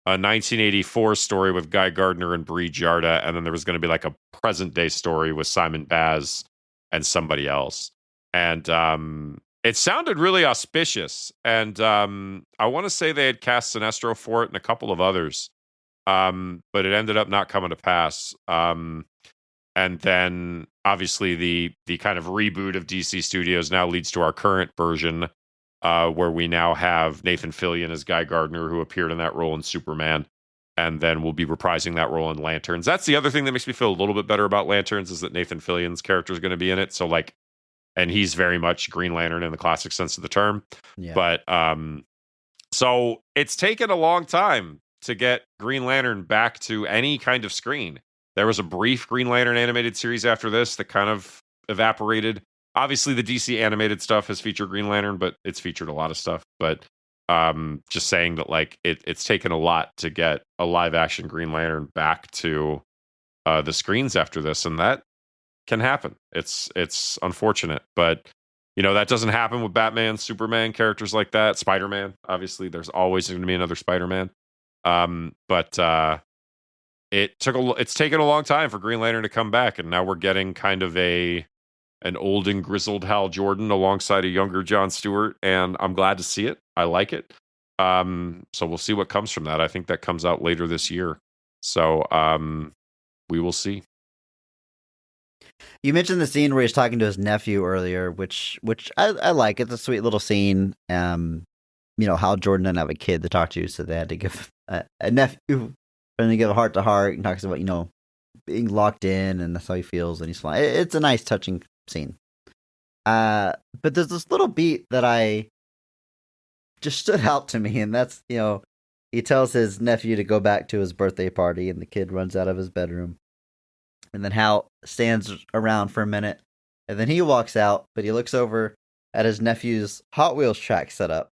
A 1984 story with Guy Gardner and Bree Jarda, and then there was going to be like a present day story with Simon Baz and somebody else. And it sounded really auspicious. And I want to say they had cast Sinestro for it and a couple of others, but it ended up not coming to pass. And then obviously the kind of reboot of DC Studios now leads to our current version, where we now have Nathan Fillion as Guy Gardner, who appeared in that role in Superman, and then we'll be reprising that role in Lanterns. That's the other thing that makes me feel a little bit better about Lanterns, is that Nathan Fillion's character is going to be in it. So and he's very much Green Lantern in the classic sense of the term. Yeah. But so it's taken a long time to get Green Lantern back to any kind of screen. There was a brief Green Lantern animated series after this that kind of evaporated. Obviously, the DC animated stuff has featured Green Lantern, but it's featured a lot of stuff. But just saying that, it's taken a lot to get a live action Green Lantern back to the screens after this, and that can happen. It's unfortunate, but that doesn't happen with Batman, Superman, characters like that. Spider-Man, obviously, there's always going to be another Spider-Man. But it's taken a long time for Green Lantern to come back, and now we're getting kind of an old and grizzled Hal Jordan alongside a younger Jon Stewart, and I'm glad to see it. I like it. So we'll see what comes from that. I think that comes out later this year. So we will see. You mentioned the scene where he's talking to his nephew earlier, which I like. It's a sweet little scene. Hal Jordan didn't have a kid to talk to, so they had to give a nephew, and they give a heart to heart, and talks about being locked in, and that's how he feels when he's flying. It's a nice, touching scene. But there's this little beat that I just stood out to me, and that's, he tells his nephew to go back to his birthday party, and the kid runs out of his bedroom. And then Hal stands around for a minute, and then he walks out, but he looks over at his nephew's Hot Wheels track setup,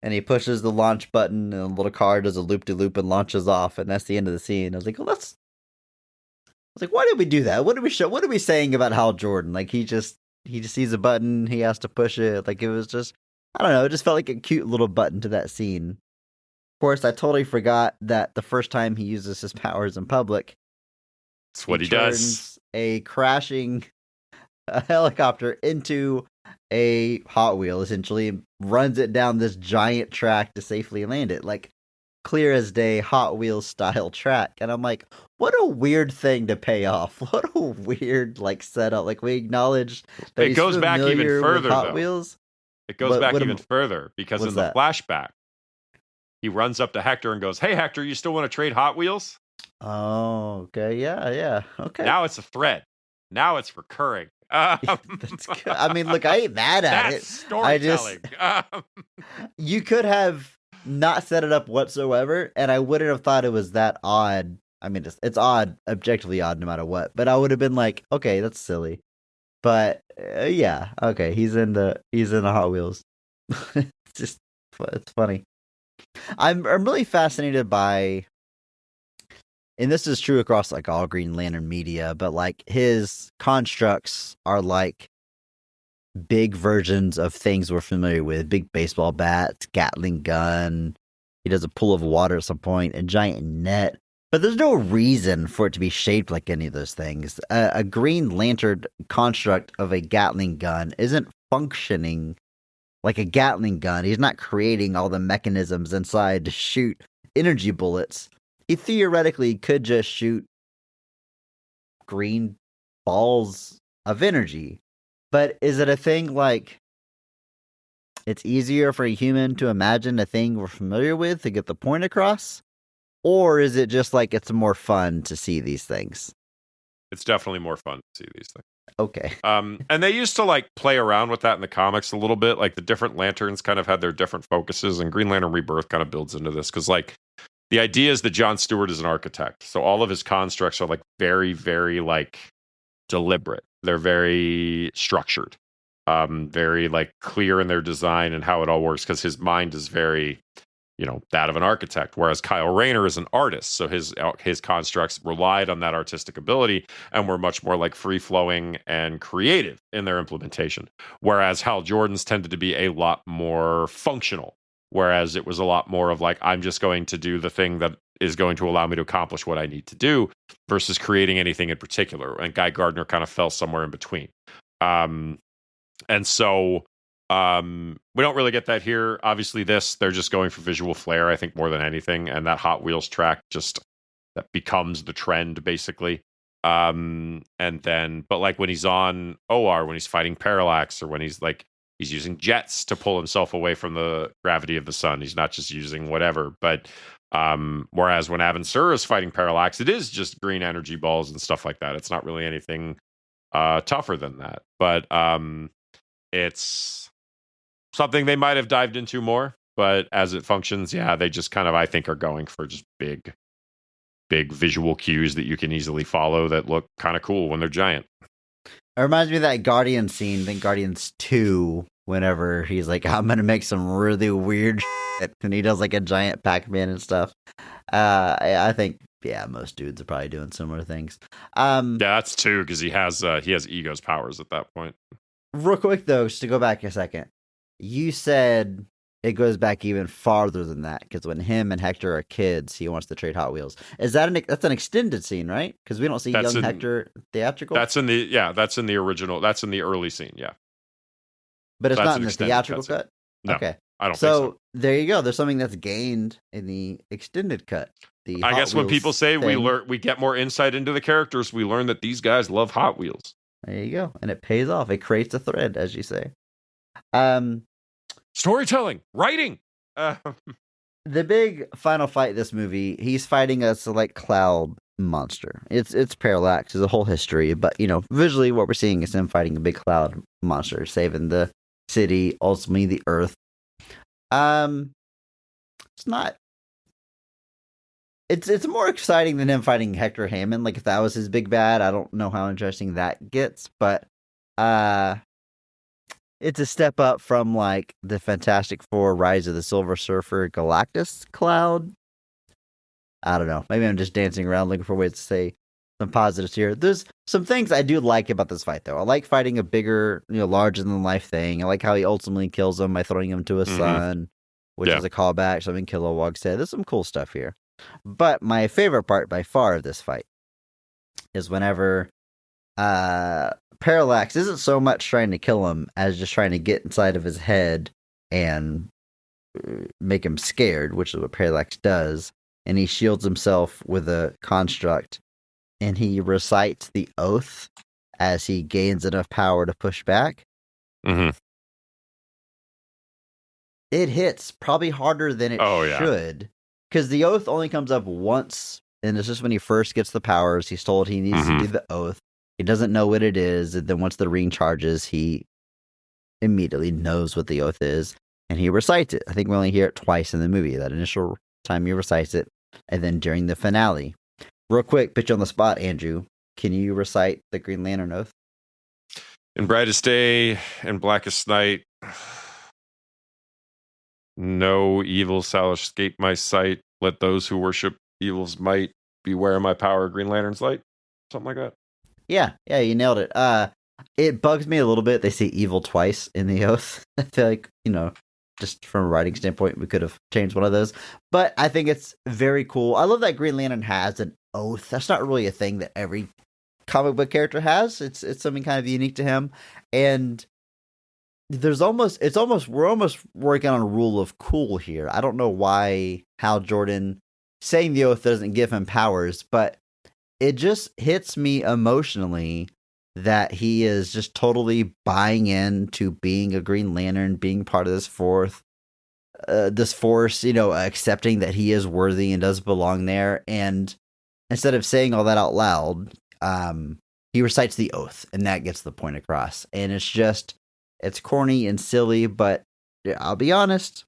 and he pushes the launch button, and the little car does a loop-de-loop and launches off, and that's the end of the scene. I was like, why did we do that? What are we saying about Hal Jordan? He just sees a button, he has to push it. It was just, I don't know, it just felt like a cute little button to that scene. Of course, I totally forgot that the first time he uses his powers in public, that's what he does. Turns a crashing helicopter into a Hot Wheel, essentially, and runs it down this giant track to safely land it. Clear as day, Hot Wheels style track. And I'm like, what a weird thing to pay off. What a weird setup. We acknowledge that it goes back even further. Hot Wheels. It goes back even further, because in the flashback, he runs up to Hector and goes, "Hey Hector, you still want to trade Hot Wheels?" Oh, okay, yeah, okay. Now it's a thread. Now it's recurring. That's good. I mean, look, I ain't mad at it. Storytelling. You could have not set it up whatsoever, and I wouldn't have thought it was that odd. I mean, it's odd, objectively odd, no matter what. But I would have been like, okay, that's silly. But yeah, okay, he's in the Hot Wheels. It's funny. I'm really fascinated by, and this is true across all Green Lantern media, but his constructs are big versions of things we're familiar with. Big baseball bats, Gatling gun. He does a pool of water at some point, a giant net. But there's no reason for it to be shaped like any of those things. A Green Lantern construct of a Gatling gun isn't functioning like a Gatling gun. He's not creating all the mechanisms inside to shoot energy bullets. He theoretically could just shoot green balls of energy. But is it a thing like it's easier for a human to imagine a thing we're familiar with to get the point across? Or is it just like it's more fun to see these things? It's definitely more fun to see these things. Okay. And they used to like play around with that in the comics a little bit. Like the different lanterns kind of had their different focuses, and Green Lantern Rebirth kind of builds into this because like the idea is that John Stewart is an architect, so all of his constructs are like very, very like deliberate. They're very structured, very like clear in their design and how it all works because his mind is very, that of an architect, whereas Kyle Rayner is an artist. So his constructs relied on that artistic ability and were much more like free-flowing and creative in their implementation. Whereas Hal Jordan's tended to be a lot more functional, whereas it was a lot more of like, I'm just going to do the thing that is going to allow me to accomplish what I need to do versus creating anything in particular. And Guy Gardner kind of fell somewhere in between. And so we don't really get that here. Obviously, they're just going for visual flair, I think, more than anything. And that Hot Wheels track that becomes the trend, basically. And then, but like when he's on OR, when he's fighting Parallax, or when he's using jets to pull himself away from the gravity of the sun, he's not just using whatever. But whereas when Avon Sur is fighting Parallax, it is just green energy balls and stuff like that. It's not really anything tougher than that. But it's something they might have dived into more, but as it functions, they just kind of, I think, are going for just big visual cues that you can easily follow that look kind of cool when they're giant. It reminds me of that Guardian scene, I think Guardians 2, whenever he's like, I'm going to make some really weird shit, and he does like a giant Pac-Man and stuff. I think, most dudes are probably doing similar things. That's 2, because he has Ego's powers at that point. Real quick, though, just to go back a second. You said it goes back even farther than that, because when him and Hector are kids, he wants to trade Hot Wheels. Is that that's an extended scene, right? Because we don't see young Hector theatrical. That's in the original. That's in the early scene, yeah. But it's not in the theatrical cut? No, okay. I don't think so. There you go. There's something that's gained in the extended cut. I guess when people say we get more insight into the characters, we learn that these guys love Hot Wheels. There you go. And it pays off. It creates a thread, as you say. Storytelling, writing. The big final fight in this movie, he's fighting a select cloud monster. It's Parallax. There's a whole history, but visually what we're seeing is him fighting a big cloud monster, saving the city, ultimately the Earth. It's not. It's more exciting than him fighting Hector Hammond. Like if that was his big bad, I don't know how interesting that gets, but it's a step up from like the Fantastic Four Rise of the Silver Surfer Galactus cloud. I don't know. Maybe I'm just dancing around looking for ways to say some positives here. There's some things I do like about this fight, though. I like fighting a bigger, larger than life thing. I like how he ultimately kills him by throwing him to a sun, which is a callback. Something Kilowog said. There's some cool stuff here. But my favorite part by far of this fight is whenever Parallax isn't so much trying to kill him as just trying to get inside of his head and make him scared, which is what Parallax does. And he shields himself with a construct, and he recites the oath as he gains enough power to push back. Mm-hmm. It hits probably harder than it should, because the oath only comes up once, and it's just when he first gets the powers. He's told he needs to do the oath. He doesn't know what it is, and then once the ring charges, he immediately knows what the oath is, and he recites it. I think we only hear it twice in the movie, that initial time he recites it, and then during the finale. Real quick, pitch on the spot, Andrew. Can you recite the Green Lantern oath? In brightest day and blackest night, no evil shall escape my sight. Let those who worship evil's might beware my power, Green Lantern's light. Something like that. Yeah, you nailed it. It bugs me a little bit. They say evil twice in the oath. I feel like, just from a writing standpoint, we could have changed one of those. But I think it's very cool. I love that Green Lantern has an oath. That's not really a thing that every comic book character has. It's something kind of unique to him. And we're almost working on a rule of cool here. I don't know why Hal Jordan saying the oath doesn't give him powers, but it just hits me emotionally that he is just totally buying into being a Green Lantern, being part of this force, accepting that he is worthy and does belong there. And instead of saying all that out loud, he recites the oath, and that gets the point across. And it's corny and silly, but I'll be honest,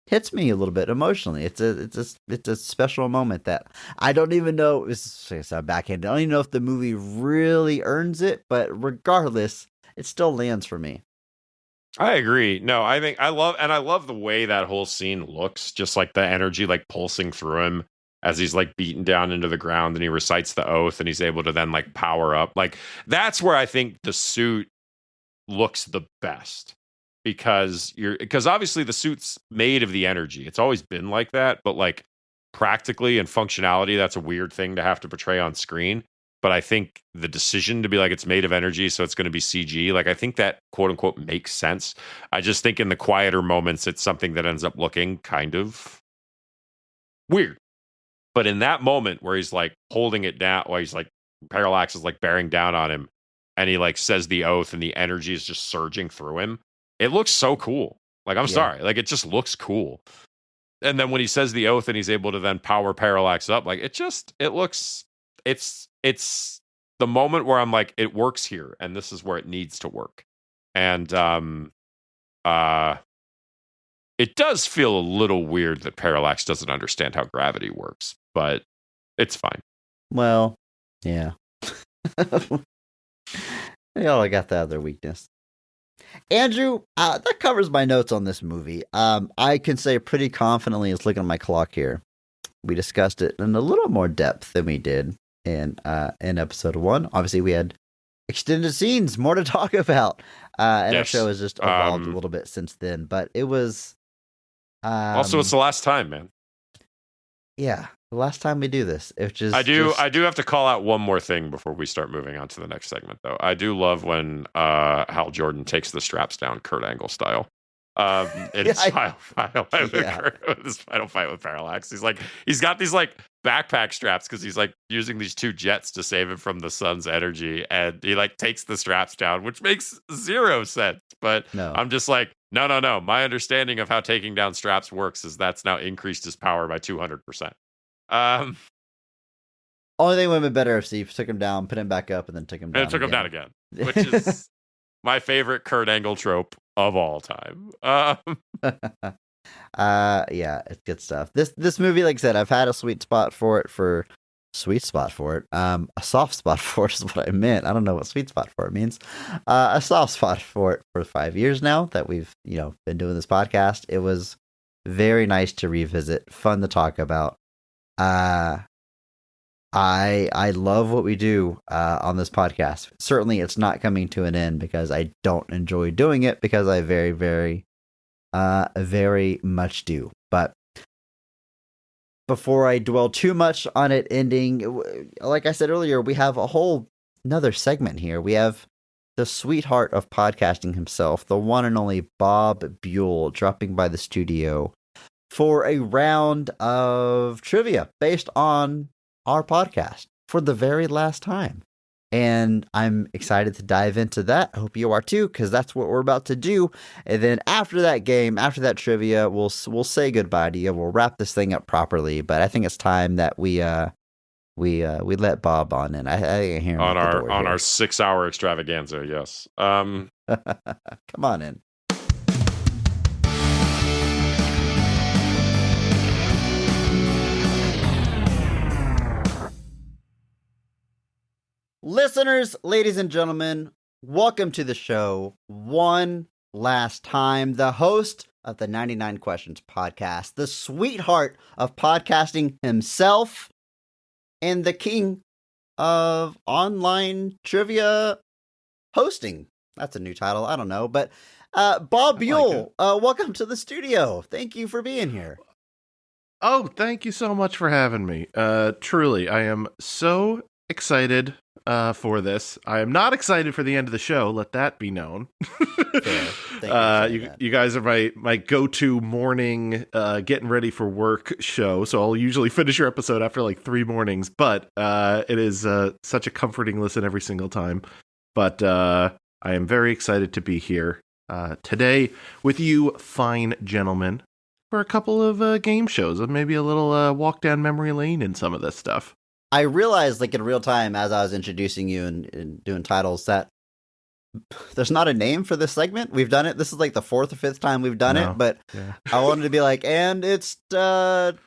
hits me a little bit emotionally. It's a special moment that I don't even know. It's backhand. I don't even know if the movie really earns it, but regardless, it still lands for me. I agree. No, I love the way that whole scene looks, just like the energy like pulsing through him as he's like beaten down into the ground and he recites the oath and he's able to then like power up. Like that's where I think the suit looks the best. Because obviously the suit's made of the energy. It's always been like that, but like practically and functionality, that's a weird thing to have to portray on screen. But I think the decision to be like it's made of energy, so it's going to be CG, like I think that quote unquote makes sense. I just think in the quieter moments, it's something that ends up looking kind of weird. But in that moment where he's like holding it down, while he's like Parallax is like bearing down on him, and he like says the oath, and the energy is just surging through him. It looks so cool. Like, I'm sorry. Like, it just looks cool. And then when he says the oath and he's able to then power Parallax up, like, it's the moment where I'm like, it works here. And this is where it needs to work. And it does feel a little weird that Parallax doesn't understand how gravity works, but it's fine. Well, yeah. They all got the other weakness. Andrew, that covers my notes on this movie. I can say pretty confidently, as looking at my clock here, we discussed it in a little more depth than we did in episode 1. Obviously, we had extended scenes, more to talk about, and our show has just evolved a little bit since then. But it was also it's the last time, man. Yeah, the last time we do this. I do have to call out one more thing before we start moving on to the next segment, though. I do love when Hal Jordan takes the straps down Kurt Angle style. In his final fight with Parallax. He's got these like backpack straps because he's like using these 2 jets to save him from the sun's energy, and he like takes the straps down, which makes 0 sense. But I'm just like, no. My understanding of how taking down straps works is that's now increased his power by 200%. Only thing would have been better if Steve took him down, put him back up, and then took him down. And took him down again, which is my favorite Kurt Angle trope of all time. Yeah, it's good stuff. This movie, like I said, I've had a soft spot for it. A soft spot for it is what I meant. I don't know what sweet spot for it means. A soft spot for it for 5 years now that we've been doing this podcast. It was very nice to revisit, fun to talk about. I love what we do on this podcast. Certainly, it's not coming to an end because I don't enjoy doing it, because I very, very, very much do. But before I dwell too much on it ending, like I said earlier, we have a whole another segment here. We have the sweetheart of podcasting himself, the one and only Bob Buel, dropping by the studio for a round of trivia based on our podcast for the very last time. And I'm excited to dive into that. I hope you are too, because that's what we're about to do. And then after that game, after that trivia, we'll say goodbye to you. We'll wrap this thing up properly. But I think it's time that we let Bob on in. I hear him on our 6-hour extravaganza. Yes. Come on in. Listeners, ladies and gentlemen, welcome to the show one last time. The host of the 99 Questions podcast, the sweetheart of podcasting himself, and the king of online trivia hosting. That's a new title. I don't know. But Bob Buel, welcome to the studio. Thank you for being here. Oh, thank you so much for having me. Truly, I am so excited for this. I am not excited for the end of the show. Let that be known. You guys are my go-to morning getting ready for work show. So I'll usually finish your episode after like 3 mornings. But it is such a comforting listen every single time. But I am very excited to be here today with you fine gentlemen for a couple of game shows and maybe a little walk down memory lane in some of this stuff. I realized, like, in real time as I was introducing you and doing titles, that there's not a name for this segment. We've done it. This is like the 4th or 5th time we've done it, but I wanted to be like, and it's trivia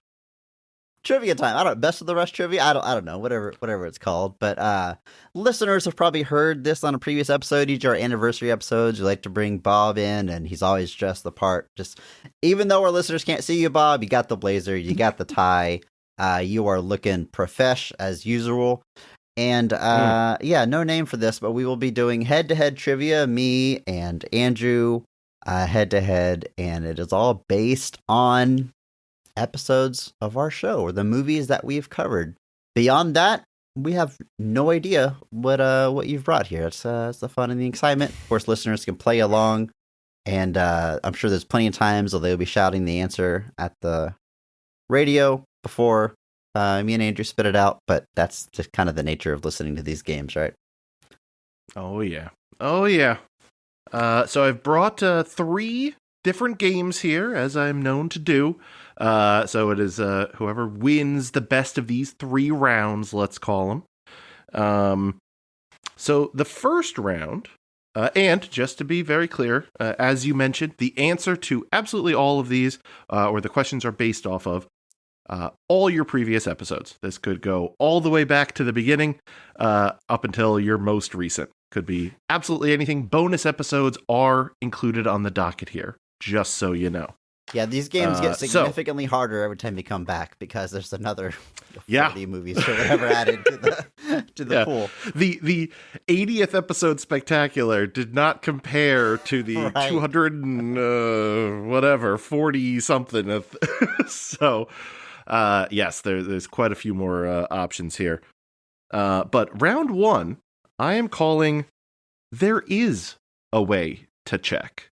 time. I don't know, best of the rest trivia. I don't know, whatever it's called. But listeners have probably heard this on a previous episode. Each of our anniversary episodes, we like to bring Bob in, and he's always dressed the part. Just even though our listeners can't see you, Bob, you got the blazer, you got the tie. You are looking profesh as usual. And no name for this, but we will be doing head-to-head trivia, me and Andrew, head-to-head, and it is all based on episodes of our show or the movies that we've covered. Beyond that, we have no idea what you've brought here. It's the fun and the excitement. Of course, listeners can play along, and I'm sure there's plenty of times where they'll be shouting the answer at the radio before me and Andrew spit it out, but that's just kind of the nature of listening to these games, right? Oh yeah. So I've brought 3 different games here, as I'm known to do. So it is whoever wins the best of these 3 rounds, let's call them. So the first round, and just to be very clear, as you mentioned, the answer to absolutely all of these, or the questions are based off of, all your previous episodes. This could go all the way back to the beginning, up until your most recent. Could be absolutely anything. Bonus episodes are included on the docket here, just so you know. Yeah, these games get significantly harder every time you come back because there's another 40 movies or whatever added to the pool. The 80th episode spectacular did not compare to the 200 and 40 something. So yes, there's quite a few more options here. But round 1, I am calling There Is a Way to Check.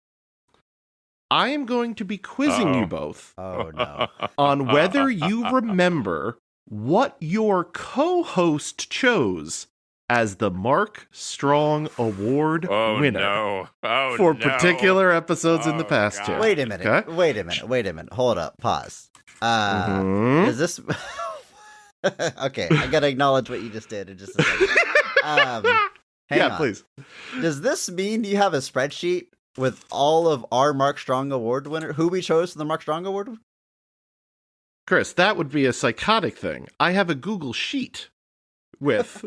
I am going to be quizzing you both on whether you remember what your co-host chose as the Mark Strong Award winner for particular episodes in the past. God. Wait a minute. Okay? Wait a minute. Hold up. Pause. Is this... Okay, I gotta acknowledge what you just did in just a second. Hang on. Please. Does this mean you have a spreadsheet with all of our Mark Strong Award winner, who we chose for the Mark Strong Award? Chris, that would be a psychotic thing. I have a Google Sheet with...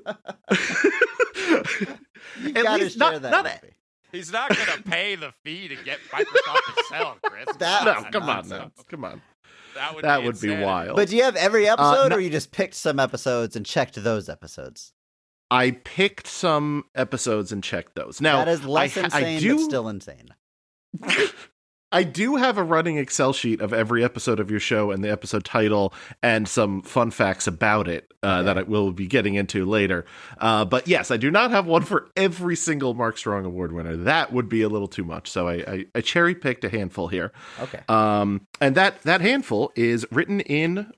You gotta share that with me. He's not going to pay the fee to get Microsoft Excel, Chris. Come on. That would be wild. But do you have every episode, or you just picked some episodes and checked those episodes? I picked some episodes and checked those. Now, that is less insane, but still insane. I do have a running Excel sheet of every episode of your show and the episode title and some fun facts about it that I will be getting into later. But yes, I do not have one for every single Mark Strong Award winner. That would be a little too much. So I cherry-picked a handful here. Okay. And that handful is written in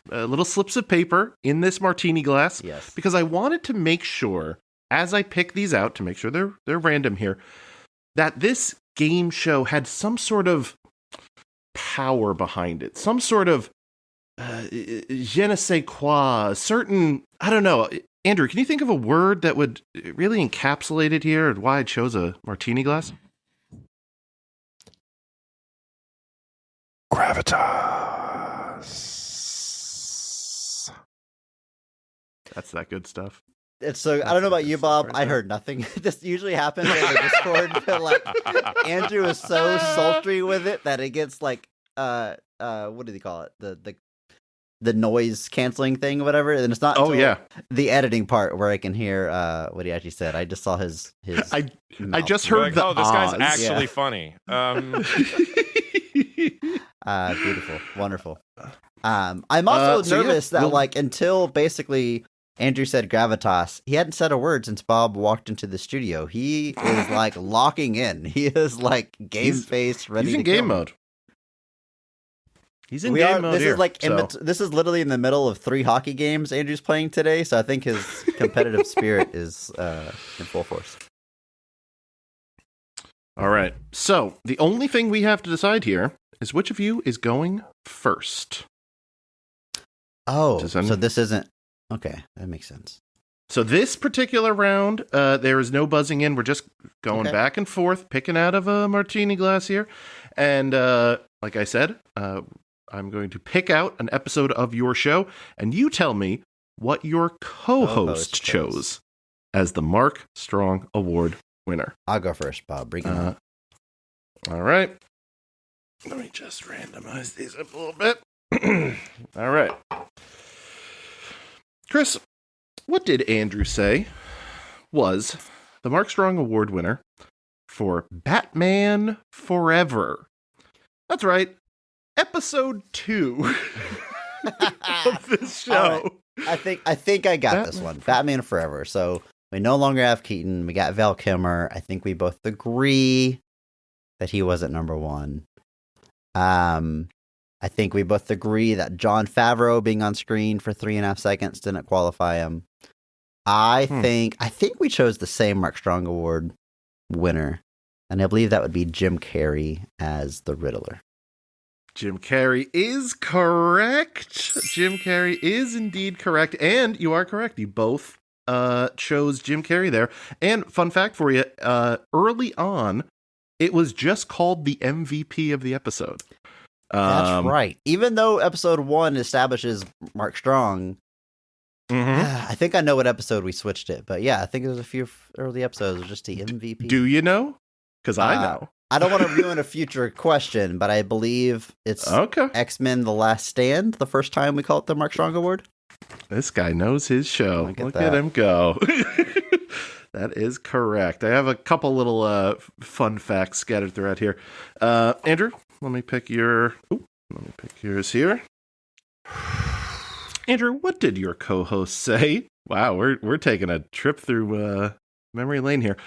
little slips of paper in this martini glass. Yes. Because I wanted to make sure, as I pick these out, to make sure they're random here, that this game show had some sort of power behind it, some sort of je ne sais quoi, certain, I don't know. Andrew, can you think of a word that would really encapsulate it here and why I chose a martini glass? Gravitas. That's that good stuff. It's so, I don't know about you, Bob. I heard nothing. This usually happens in the Discord, but like Andrew is so sultry with it that it gets like what do they call it? The noise canceling thing or whatever. And it's not the editing part where I can hear what he actually said. I just saw his I just heard this guy's actually funny. Beautiful, wonderful. I'm also nervous that like until basically Andrew said gravitas. He hadn't said a word since Bob walked into the studio. He is like locking in. He is like game face, ready. He's in to game kill. mode. He's in game mode. This here, is like so. this is literally in the middle of 3 hockey games Andrew's playing today. So I think his competitive spirit is in full force. All right. So the only thing we have to decide here is which of you is going first. Oh, so this isn't okay. That makes sense. So this particular round, there is no buzzing in. We're just going back and forth, picking out of a martini glass here. And like I said, I'm going to pick out an episode of your show, and you tell me what your co-host chose as the Mark Strong Award winner. I'll go first, Bob. Bring it on. All right. Let me just randomize these up a little bit. All right. Chris, what did Andrew say was the Mark Strong Award winner for Batman Forever? That's right. Episode 2 of this show. Right. I think I got this one. Batman Forever. So we no longer have Keaton. We got Val Kilmer. I think we both agree that he wasn't number 1. I think we both agree that Jon Favreau being on screen for 3.5 seconds didn't qualify him. I think we chose the same Mark Strong Award winner, and I believe that would be Jim Carrey as the Riddler. Jim Carrey is correct. Jim Carrey is indeed correct, and you are correct. You both chose Jim Carrey there. And fun fact for you, early on, it was just called the MVP of the episode. That's right. Even though episode 1 establishes Mark Strong, I think I know what episode we switched it. But yeah, I think it was a few early episodes just the MVP. Do you know? Because I know. I don't want to ruin a future question, but I believe it's X-Men The Last Stand, the first time we call it the Mark Strong Award. This guy knows his show. Look at him go. That is correct. I have a couple little fun facts scattered throughout here. Andrew, let me pick yours here. Andrew, what did your co-host say? Wow, we're taking a trip through memory lane here.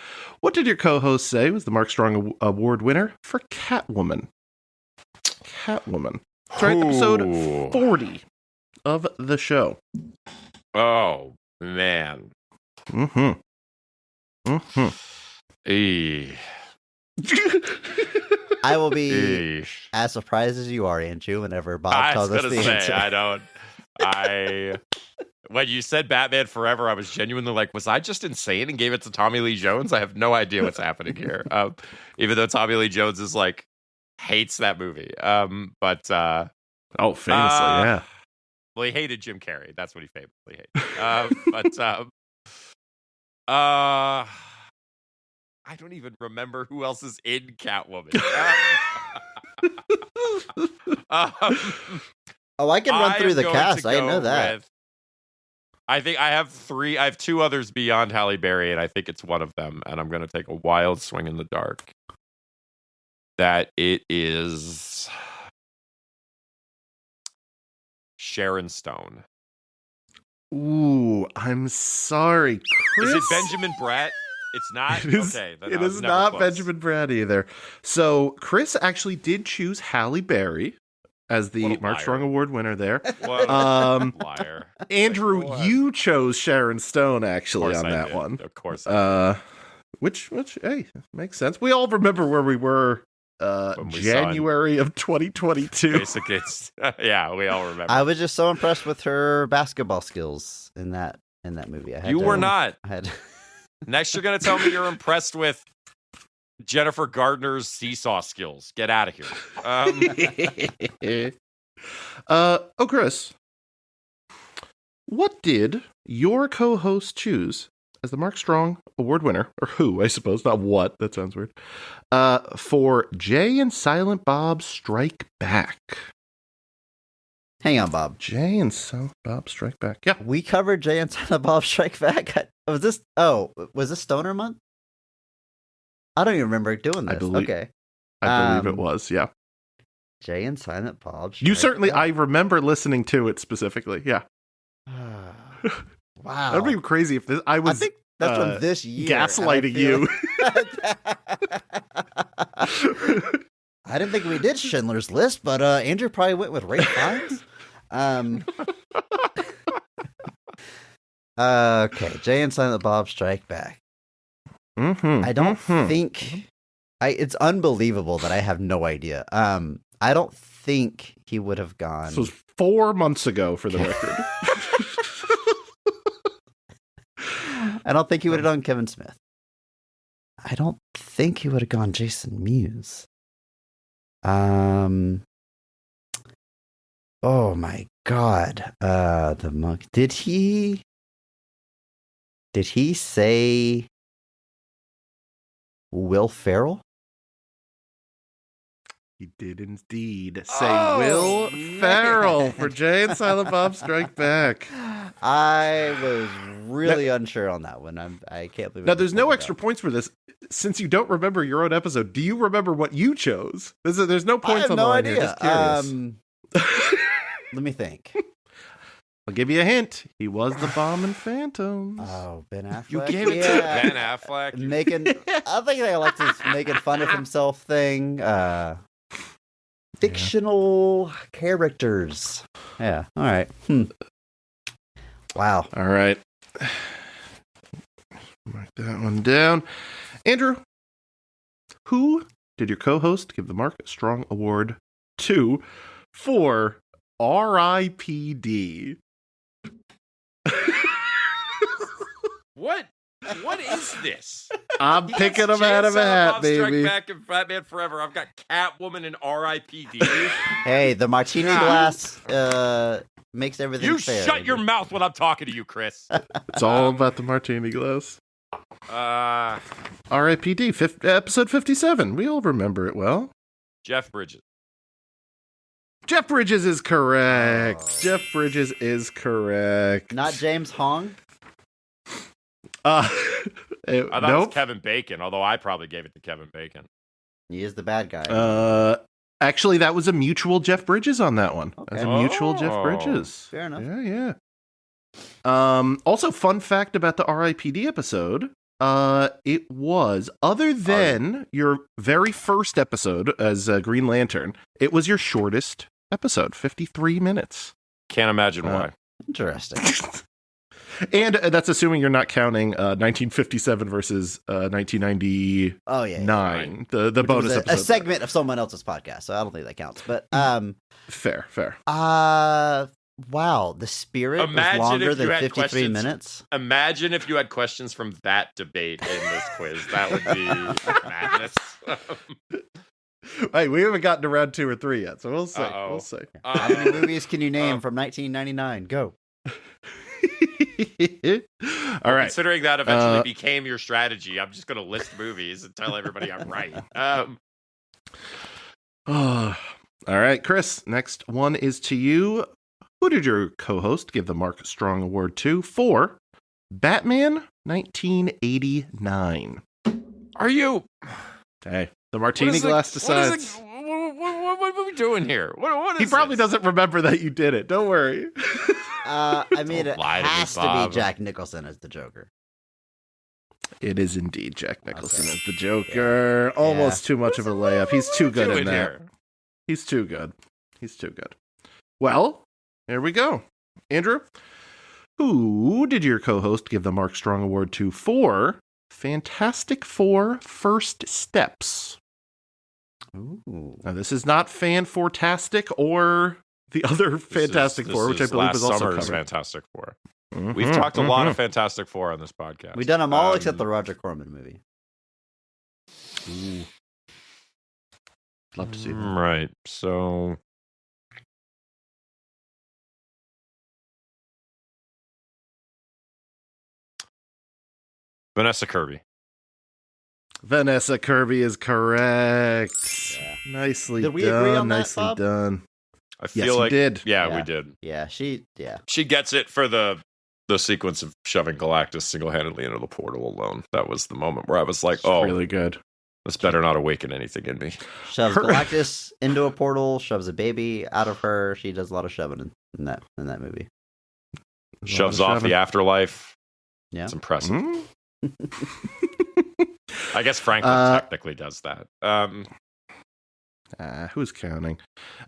What did your co-host say was the Mark Strong Award winner for Catwoman? Catwoman. That's right, episode 40 of the show. Oh, man. I will be as surprised as you are, Andrew, whenever Bob tells us the answer. When you said Batman Forever, I was genuinely like, was I just insane and gave it to Tommy Lee Jones? I have no idea what's happening here. Even though Tommy Lee Jones is like, hates that movie. Famously, yeah. Well, he hated Jim Carrey. That's what he famously hated. I don't even remember who else is in Catwoman. I can run through the cast. I didn't know that. I think I have 3. I have 2 others beyond Halle Berry, and I think it's one of them. And I'm going to take a wild swing in the dark. That it is Sharon Stone. Ooh, I'm sorry, Chris. Is it Benjamin Bratt? It's not? Okay. It is not close. Benjamin Bratt either. So Chris actually did choose Halle Berry as the Mark Strong Award winner there. What a liar. Andrew, you chose Sharon Stone actually on that one. Of course I did. Which, hey, makes sense. We all remember where we were January of 2022. Basically, yeah, we all remember. I was just so impressed with her basketball skills in that movie. You were not. Next, you're going to tell me you're impressed with Jennifer Gardner's seesaw skills. Get out of here. Chris, what did your co-host choose as the Mark Strong Award winner, or who, I suppose, not what, that sounds weird, for Jay and Silent Bob Strike Back? Hang on, Bob. Jay and Silent Bob Strike Back. Yeah. We covered Jay and Silent Bob Strike Back. Was this Stoner Month? I don't even remember doing this. I believe it was, yeah. Jay and Silent Bob Strike You certainly, Back. I remember listening to it specifically, yeah. Wow. That'd be crazy if this, I I was think that's from this year. gaslighting you. I didn't think we did Schindler's List, but Andrew probably went with Ray Fiennes. Okay, Jay and Silent Bob Strike Back. I don't think it's unbelievable that I have no idea. I don't think he would have gone. This was 4 months ago, for the record. I don't think he would have done Kevin Smith. I don't think he would have gone Jason Mewes. Oh my God. The monk. Did he say Will Ferrell? He did indeed say Will Ferrell for Jay and Silent Bob Strike Back. I was really unsure on that one. I can't believe. Now, there's no extra points for this. Since you don't remember your own episode, do you remember what you chose? There's no points on the line here. Just curious. Let me think. I'll give you a hint. He was the bomb in Phantoms. Oh, Ben Affleck. You gave it to Ben Affleck. I think they like this making fun of himself thing. Fictional characters. Yeah. All right. Wow. All right. Mark that one down. Andrew, who did your co-host give the Mark Strong Award to for R.I.P.D.? What is this? I'm picking them out of a hat, baby. Strike Back and Batman Forever. I've got Catwoman and R.I.P.D. Hey, the martini glass makes everything You fair. shut your mouth when I'm talking to you, Chris. It's all about the martini glass. R.I.P.D. Episode 57. We all remember it well. Jeff Bridges. Jeff Bridges is correct. Jeff Bridges is correct. Not James Hong? I thought it was nope. Kevin Bacon, although I probably gave it to Kevin Bacon. He is the bad guy. Actually, that was a mutual Jeff Bridges on that one. Okay. That's a mutual Jeff Bridges. Fair enough. Yeah. Also, fun fact about the R.I.P.D. episode. It was, other than your very first episode as Green Lantern, it was your shortest episode, 53 minutes. Can't imagine why. Interesting. And that's assuming you're not counting 1957 versus 1999. Oh, yeah. The bonus episode. A segment of someone else's podcast, so I don't think that counts. But fair. wow, the spirit was longer than 53 minutes. Imagine if you had questions from that debate in this quiz. That would be madness. Hey, we haven't gotten to round 2 or 3 yet, so we'll see. We'll see. How many movies can you name from 1999? Go. All right. Considering that eventually became your strategy, I'm just going to list movies and tell everybody I'm right. All right, Chris, next one is to you. Who did your co-host give the Mark Strong Award to for Batman 1989? Are you? Hey, the martini glass decides. What are we doing here? What is he probably this? doesn't remember that you did it. Don't worry. I mean, it has to be Jack Nicholson as the Joker. It is indeed Jack Nicholson as the Joker. Yeah. Almost too much of a layup. He's too good in that. Here? He's too good. Well, here we go. Andrew, who did your co-host give the Mark Strong Award to for Fantastic Four First Steps? Ooh. Now, this is not Fan-Four-tastic or the other Fantastic Four, which I believe is also covered. Fantastic Four. Mm-hmm, We've talked a lot of Fantastic Four on this podcast. We've done them all except the Roger Corman movie. Ooh. Love to see that. Right. So Vanessa Kirby. Vanessa Kirby is correct. Yeah. Nicely done. Did we agree on that, Nicely Bob? done. I feel like did. Yeah, we did. Yeah, she gets it for the sequence of shoving Galactus single-handedly into the portal alone. That was the moment where I was like, "Oh, really good. This better not awaken anything in me." Shoves Galactus into a portal, shoves a baby out of her. She does a lot of shoving in that movie. Shoves off the afterlife. Yeah. It's impressive. Mm? I guess Franklin technically does that. Who's counting?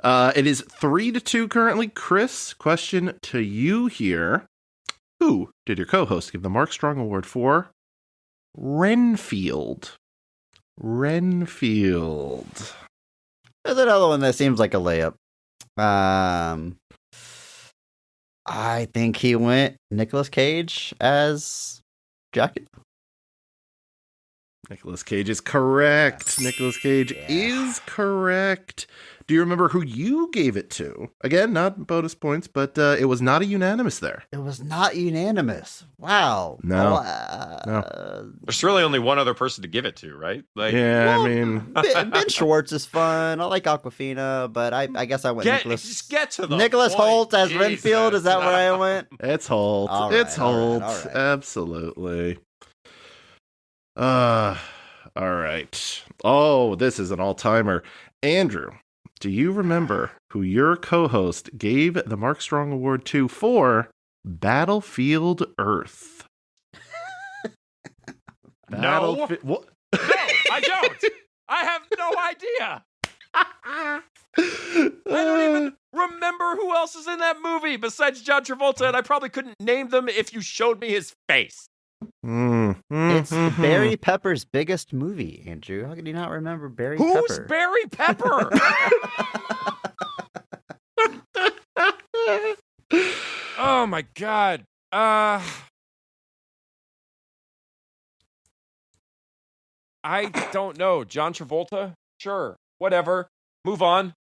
It is 3-2 currently. Chris, question to you here. Who did your co-host give the Mark Strong Award for? Renfield. Renfield. There's another one that seems like a layup. I think he went Nicolas Cage as Jackie. Nicolas Cage is correct. Nicolas Cage is correct. Do you remember who you gave it to? Again, not bonus points, but it was not a unanimous there. It was not unanimous. Wow. No. No. There's really only one other person to give it to, right? Like, Yeah, I mean, Ben Schwartz is fun. I like Aquafina, but I guess I went just get to the Nicholas point. Holt as Jesus. Renfield. Is that where I went? it's Holt. All right, It's Holt. all right. Absolutely. All right. Oh, this is an all-timer. Andrew, do you remember who your co-host gave the Mark Strong Award to for Battlefield Earth? No. What? No, I don't. I have no idea. I don't even remember who else is in that movie besides John Travolta, and I probably couldn't name them if you showed me his face. It's Barry Pepper's biggest movie, Andrew. How can you not remember Barry Pepper? Who's Barry Pepper? Oh my god. I don't know. John Travolta? Sure. Whatever. Move on.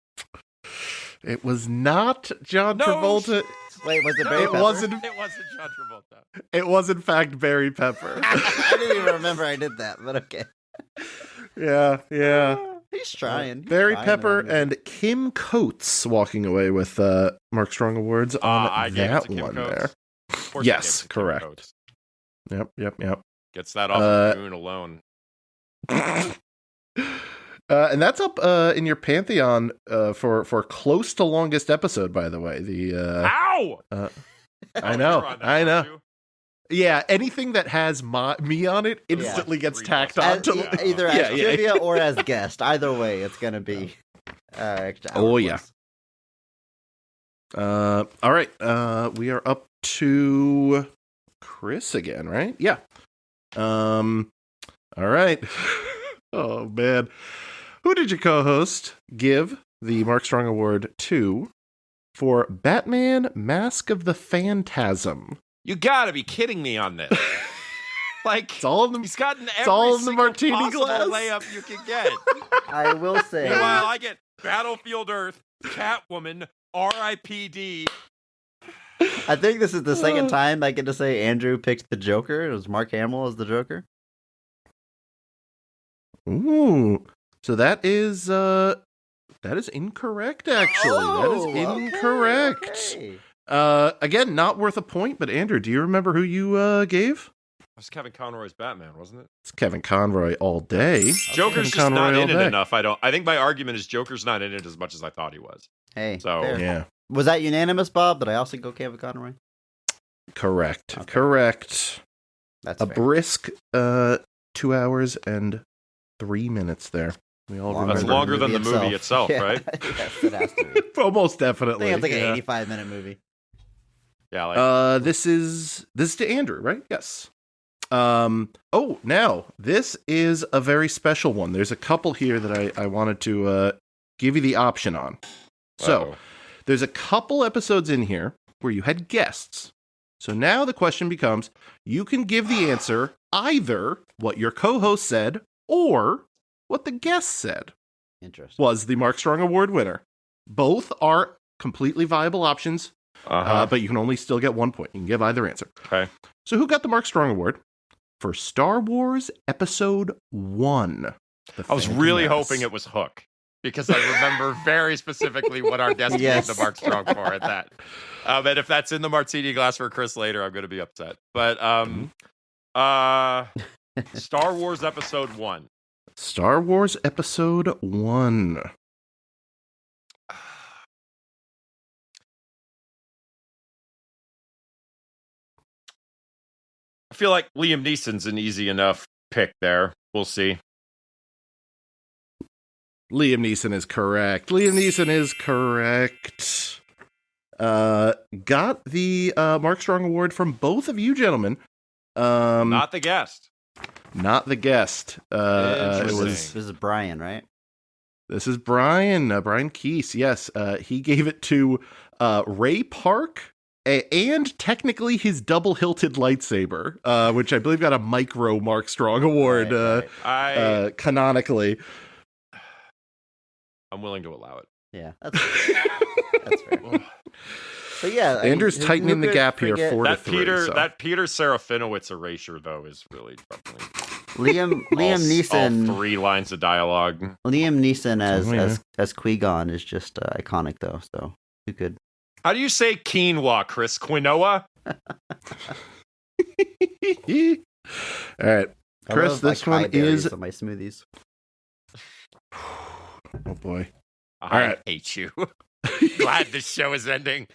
It was not John No, Travolta. Wait, was it Barry It Pepper? wasn't. It wasn't John Travolta. It was in fact Barry Pepper. I didn't even remember I did that, but okay. Yeah. He's trying. Barry Pepper and Kim Coates walking away with Mark Strong Awards on I gave it that to Kim one Coates. there. Of course I Yes, gave it to Kim correct. Coates. Yep. Gets that off of Moon alone. And that's up in your Pantheon for close to longest episode, by the way. Ow! I You're know. on that, I know. aren't you? Yeah, anything that has me on it instantly gets tacked on As, to either as Yeah. trivia or as guest. Either way, it's going to be extra. Oh, yeah. All right. We are up to Chris again, right? Yeah. All right. Oh, man. Who did your co-host give the Mark Strong Award to for Batman Mask of the Phantasm? You gotta be kidding me on this. Like, It's all in the, he's gotten every all in the single martini possible glass. layup you can get. I will say. Meanwhile, I get Battlefield Earth, Catwoman, R.I.P.D. I think this is the second time I get to say Andrew picked the Joker. It was Mark Hamill as the Joker. Ooh. So that is incorrect, actually. That is incorrect. Okay. Again, not worth a point, but Andrew, do you remember who you gave? It was Kevin Conroy's Batman, wasn't it? It's Kevin Conroy all day. Joker's Kevin just Conroy not all in it day. enough. I think my argument is Joker's not in it as much as I thought he was. Hey, So- fair. Yeah, Was that unanimous, Bob? Did I also go Kevin Conroy? correct. Okay. Correct. That's A fair. brisk 2 hours and 3 minutes there. We all Longer That's remember. longer than the movie itself, Yeah. right? Yes, it has to be. Almost I definitely. think it's like yeah. an 85-minute movie. Yeah, like This is to Andrew, right? Yes. Now this is a very special one. There's a couple here that I wanted to give you the option on. So there's a couple episodes in here where you had guests. So now the question becomes, you can give the answer either what your co-host said or what the guest said Interesting. was the Mark Strong Award winner. Both are completely viable options. But you can only still get 1 point. You can give either answer. Okay. So who got the Mark Strong Award for Star Wars Episode 1? I was really hoping it was Hook because I remember very specifically what our guest Yes. gave the Mark Strong for at that. And if that's in the martini glass for Chris later, I'm going to be upset. But Star Wars Episode 1. Star Wars Episode 1. feel like Liam Neeson's an easy enough pick there. We'll see. Liam Neeson is correct. Liam Neeson is correct. Got the Mark Strong Award from both of you gentlemen. Not the guest. Not the guest. This is Brian, right? This is Brian. Brian Keese. Yes. He gave it to Ray Park and technically his double-hilted lightsaber, which I believe got a micro Mark Strong Award canonically. I'm willing to allow it. Yeah, that's fair. But yeah, Andrew's tightening the gap here, 4-3. That Peter Serafinowicz erasure though is really troubling. Liam Neeson. All 3 lines of dialogue. Liam Neeson as Qui-Gon is just iconic though. So you could. How do you say quinoa, Chris? Quinoa? All right, Chris. This one is on my smoothies. Oh boy! I hate you. Glad this show is ending.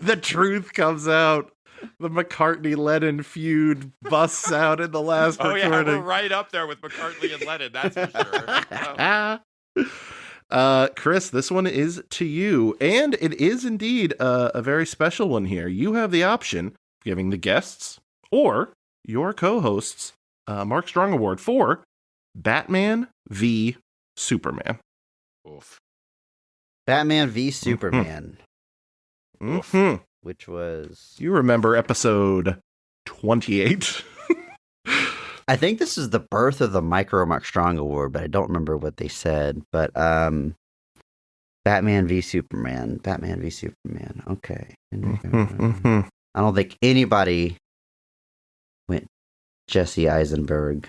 The truth comes out. The McCartney-Lennon feud busts out in the last recording. Yeah, we're right up there with McCartney and Lennon. That's for sure. Chris, this one is to you, and it is indeed a very special one here. You have the option of giving the guests or your co-hosts Mark Strong Award for Batman v Superman. Oof. Batman v Superman. Mm-hmm. Which was... You remember episode 28. I think this is the birth of the Micro Mark Strong Award, but I don't remember what they said. But Batman v Superman. Batman v Superman. Okay. I don't think anybody went Jesse Eisenberg.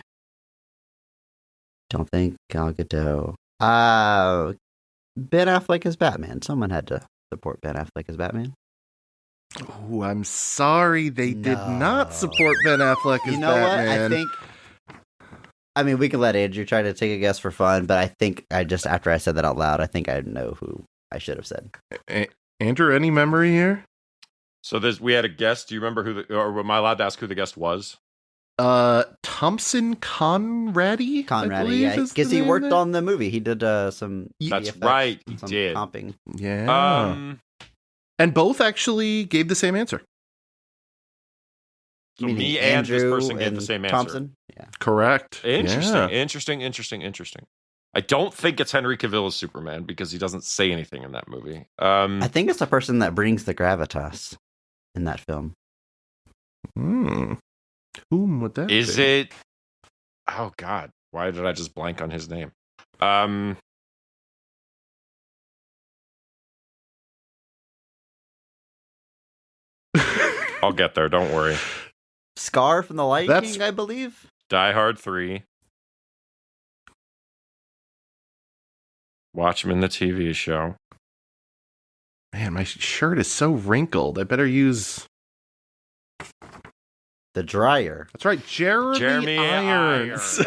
Don't think Gal Gadot. Ben Affleck as Batman. Someone had to support Ben Affleck as Batman. Oh, I'm sorry they did not support Ben Affleck as Batman. You know what? We can let Andrew try to take a guess for fun, but I think after I said that out loud, I think I know who I should have said. Andrew, any memory here? So we had a guest. Do you remember or am I allowed to ask who the guest was? Thompson Conradi, yeah, because he worked on the movie. He did some. That's VFX, right, he did. Comping. Yeah. And both actually gave the same answer. So me and this person gave the same answer. Thompson? Yeah. Correct. Interesting. I don't think it's Henry Cavill as Superman because he doesn't say anything in that movie. I think it's the person that brings the gravitas in that film. Whom would that Is be? it? Oh God! Why did I just blank on his name? I'll get there. Don't worry. Scar from the Lion King, I believe. Die Hard 3. Watchmen, the TV show. Man, my shirt is so wrinkled. I better use the dryer. That's right, Jeremy Irons.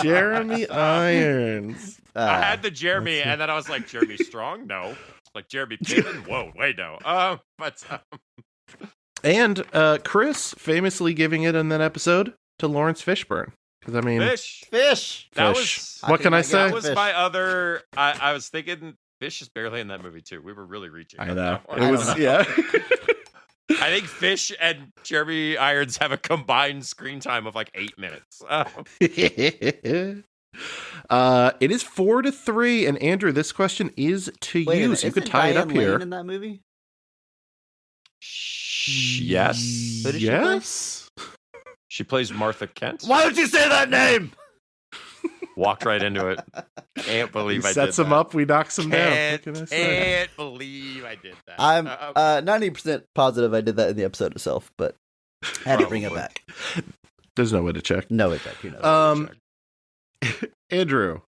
Jeremy Irons. I had the Jeremy, and then I was like, Jeremy Strong? No. Like Jeremy Piven? Whoa, wait, no. And Chris famously giving it in that episode to Lawrence Fishburne. Because Fish. That was. What can I say? That was my other. I was thinking Fish is barely in that movie too. We were really reaching. I know. It was yeah. I think Fish and Jeremy Irons have a combined screen time of like 8 minutes. It is 4-3, and Andrew, this question is to you, so you could tie it up Diane here. Lane in that movie? Yes. Who did she play? She plays Martha Kent. Why don't you say that name? Walked right into it. Can't believe I did that. Sets him up, we knocks him down. Can't believe I did that. I'm 90% positive I did that in the episode itself, but I had to bring it back. There's no way to check. No way to check. Who knows? Andrew,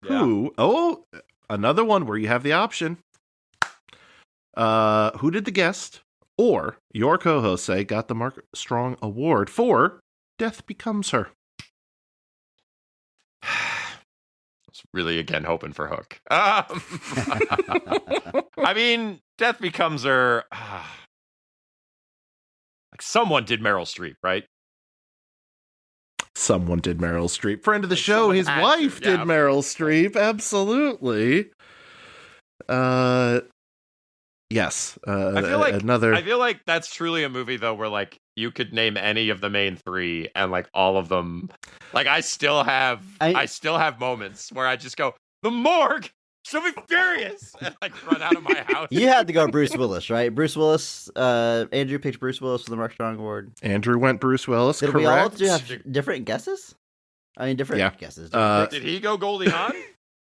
Yeah. who? Oh, another one where you have the option. Who did the guest or your co-host say got the Mark Strong Award for Death Becomes Her? It's really again hoping for Hook. I mean, Death Becomes Her. someone did Meryl Streep, right? Someone did Meryl Streep. Friend of the show, someone his had to, wife did yeah. Meryl Streep. Absolutely. Yes. I feel like another. I feel like that's truly a movie though, where like you could name any of the main three, and like all of them. Like I still have moments where I just go, the morgue. She'll be furious and like run out of my house. You had to go Bruce Willis, right? Bruce Willis. Andrew picked Bruce Willis for the Mark Strong Award. Andrew went Bruce Willis. Did correct. we all have different guesses? I mean, different guesses. Did he go Goldie Hawn?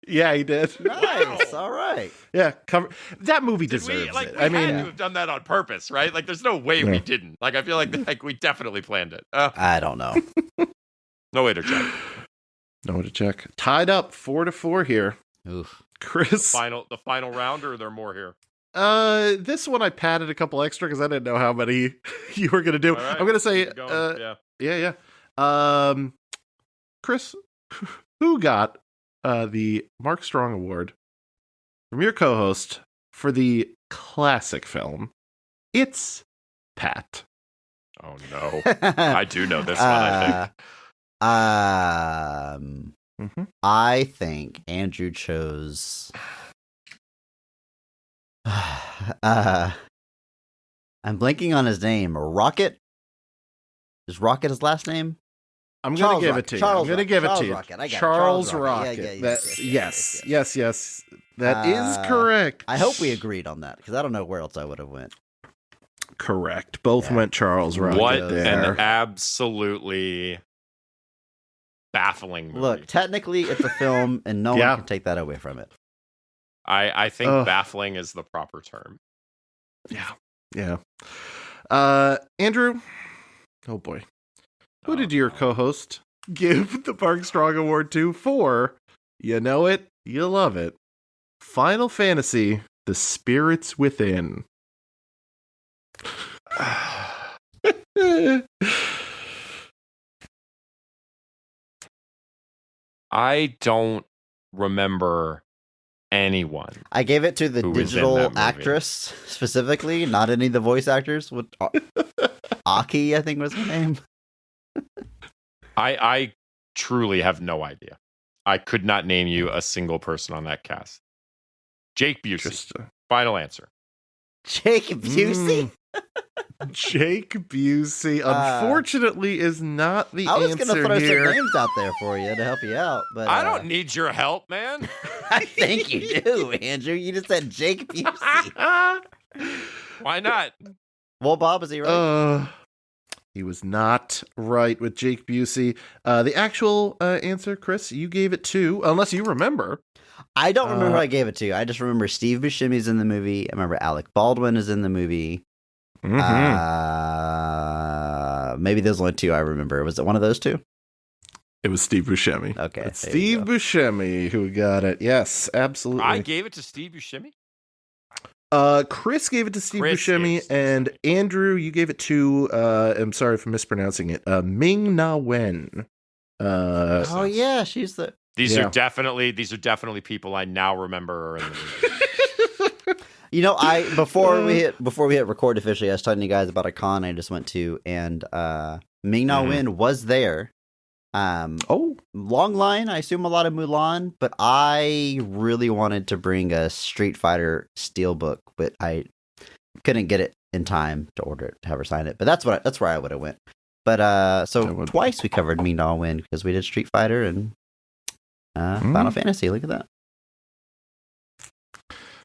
Yeah, he did. Nice. All right. Yeah, that movie deserves it. We I mean, had to have done that on purpose, right? Like, there's no way we didn't. Like, I feel like we definitely planned it. I don't know. No way to check. No way to check. Tied up 4-4 here. Oof. Chris. The final round, or are there more here? This one I padded a couple extra because I didn't know how many you were gonna do. Right, I'm gonna say, yeah. Chris, who got the Mark Strong Award from your co-host for the classic film? It's Pat. Oh no, I do know this one. I think. I think Andrew chose. I'm blanking on his name. Rocket? Is Rocket his last name? I'm going to give it to you. I'm going to give it to you. Rocket. I got Charles Rocket. Rocket. Yes. That is correct. I hope we agreed on that because I don't know where else I would have went. Correct. Both went Charles Rocket. What there. an absolutely baffling movie. Look, technically it's a film and no one can take that away from it. I think baffling is the proper term. Yeah. Andrew, oh boy. Who did your co-host give the Mark Strong Award to for, you know it, you love it, Final Fantasy, The Spirits Within? I don't remember anyone. I gave it to the who was in that digital movie. actress specifically, not any of the voice actors. Aki, I think was her name. I truly have no idea. I could not name you a single person on that cast. Jake Busey. Final answer. Jake Busey? Jake Busey, unfortunately, is not the answer. I was going to throw here. some names out there for you to help you out, but I don't need your help, man. I think you do, Andrew. You just said Jake Busey. Why not? Well, Bob, is he right? He was not right with Jake Busey. The actual answer, Chris, you gave it to, unless you remember. I don't remember who I gave it to. I just remember Steve Buscemi's in the movie. I remember Alec Baldwin is in the movie. Maybe there's only two I remember. Was it one of those two? It was Steve Buscemi. Okay. It's Steve Buscemi who got it. Yes, absolutely. I gave it to Steve Buscemi? Chris gave it to Steve Buscemi, and Andrew, you gave it to, I'm sorry for mispronouncing it, Ming-Na Wen. Yeah, she's the... These are definitely people I now remember are in the movie. You know, before we hit record officially, I was telling you guys about a con I just went to, and Ming-Na Wen was there. Long line, I assume a lot of Mulan, but I really wanted to bring a Street Fighter Steelbook, but I couldn't get it in time to order it, to have her sign it. But that's where I would have went. But so twice we covered Ming-Na Wen because we did Street Fighter and Final Fantasy. Look at that.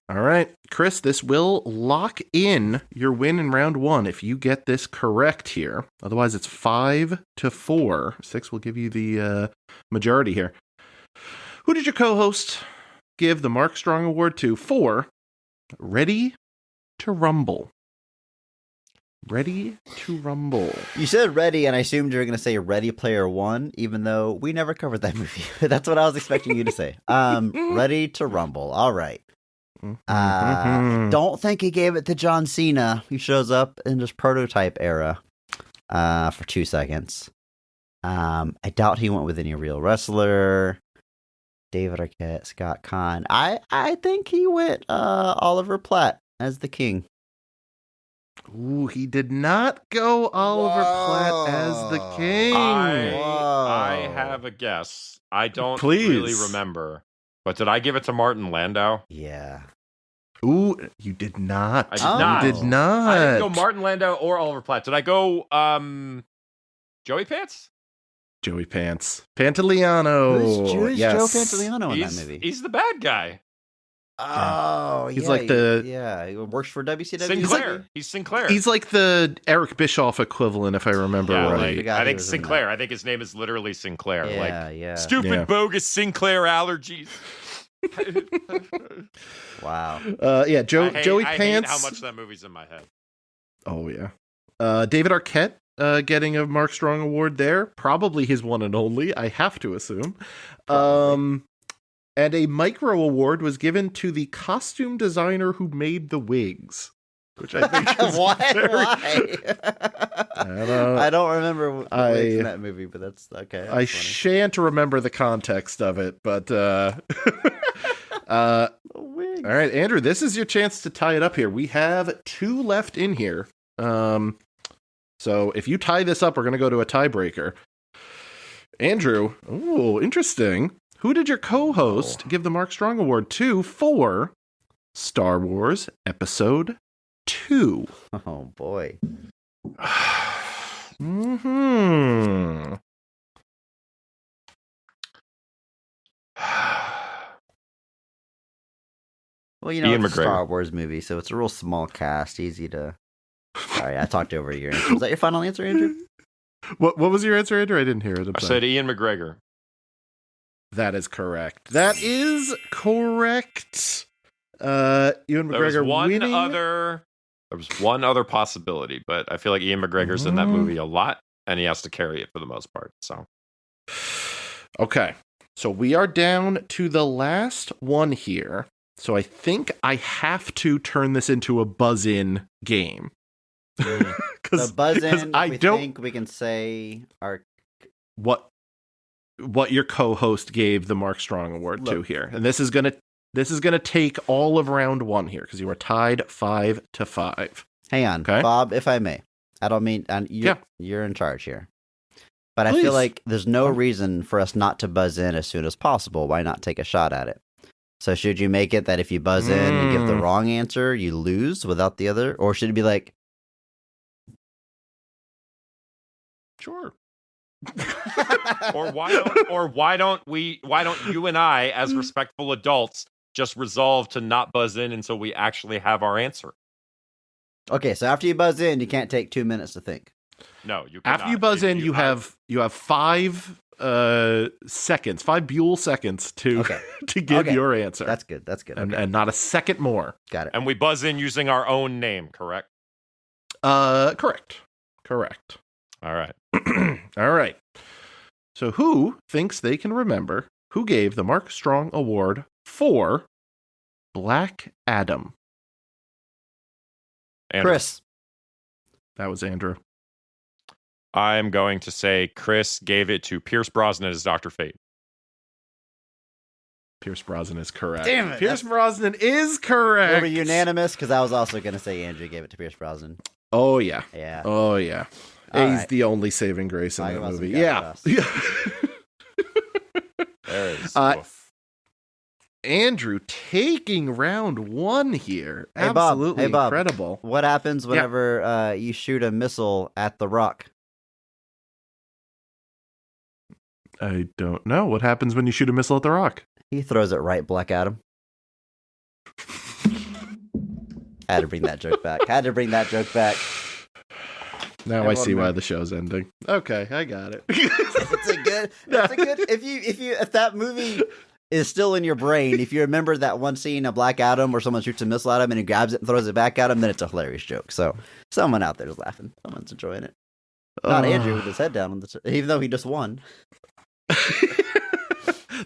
All right, Chris, this will lock in your win in round one if you get this correct here. Otherwise, it's 5-4. 6 will give you the majority here. Who did your co-host give the Mark Strong Award to for Ready to Rumble? Ready to Rumble. You said Ready, and I assumed you were going to say Ready Player One, even though we never covered that movie. That's what I was expecting you to say. Ready to Rumble. All right. Don't think he gave it to John Cena. He shows up in this prototype era for 2 seconds. I doubt he went with any real wrestler. David Arquette, Scott Conn. I think he went Oliver Platt as the king. Ooh, he did not go Oliver Platt as the king. I have a guess. I don't really remember. But did I give it to Martin Landau? Yeah. Ooh, you did not. I did not. You did not. I didn't go Martin Landau or Oliver Platt. Did I go Joey Pants? Joey Pants. Pantoliano. Who's Joe Pantoliano in that movie? He's the bad guy. Oh, he's yeah, like the he works for WCW. Sinclair. He's Sinclair. He's like the Eric Bischoff equivalent, if I remember right. I think Sinclair. I think his name is literally Sinclair. Yeah. Stupid, bogus Sinclair allergies. Wow. Joey I Pants. hate how much that movie's in my head. Oh yeah. David Arquette getting a Mark Strong award there, probably his one and only. I have to assume. And a micro award was given to the costume designer who made the wigs, which I think is Why? I don't remember wigs in that movie, but that's okay. I shan't remember the context of it, but all right, Andrew, this is your chance to tie it up here. We have 2 left in here. So if you tie this up, we're going to go to a tiebreaker. Andrew, interesting. Who did your co-host give the Mark Strong Award to for Star Wars Episode 2? Oh, boy. Well, you know, Ian it's a McGregor. Star Wars movie, so it's a real small cast, easy to... Sorry, I talked over your answer. Was that your final answer, Andrew? What was your answer, Andrew? I didn't hear it. I said Ian McGregor. That is correct. That is correct. Ewan McGregor winning. There was one other possibility, but I feel like Ian McGregor's in that movie a lot, and he has to carry it for the most part. So, okay. So we are down to the last one here. So I think I have to turn this into a buzz-in game. The buzz-in, think we can say our... What your co-host gave the Mark Strong Award to here. And this is gonna take all of round 1 here, because you are tied 5-5. Hang on, okay? Bob, if I may. I don't mean... You're in charge here. But Please. I feel like there's no reason for us not to buzz in as soon as possible. Why not take a shot at it? So should you make it that if you buzz in and give the wrong answer, you lose without the other? Or should it be like... Sure. Or why don't you and I, as respectful adults, just resolve to not buzz in until we actually have our answer? Okay, so after you buzz in, you can't take 2 minutes to think. No, you cannot. After you buzz in, you have 5 seconds, 5 Buell seconds to give your answer. That's good. And not a second more. Got it. And we buzz in using our own name, correct? Correct. All right. All right. So who thinks they can remember who gave the Mark Strong Award for Black Adam? Andrew. Chris. That was Andrew. I'm going to say Chris gave it to Pierce Brosnan as Dr. Fate. Pierce Brosnan is correct. Damn it. Pierce Brosnan is correct. We were unanimous, because I was also going to say Andrew gave it to Pierce Brosnan. Oh, yeah. Yeah. Oh, yeah. He's the only saving grace in that movie. Yeah. There is. Andrew taking round 1 here. Absolutely incredible. What happens whenever you shoot a missile at the Rock? I don't know. What happens when you shoot a missile at the Rock? He throws it right, Black Adam. Had to bring that joke back. Now I see why the show's ending. Okay, I got it. That's a good. If that movie is still in your brain, if you remember that one scene of Black Adam where someone shoots a missile at him and he grabs it and throws it back at him, then it's a hilarious joke. So someone out there is laughing. Someone's enjoying it. Not Andrew with his head down, even though he just won.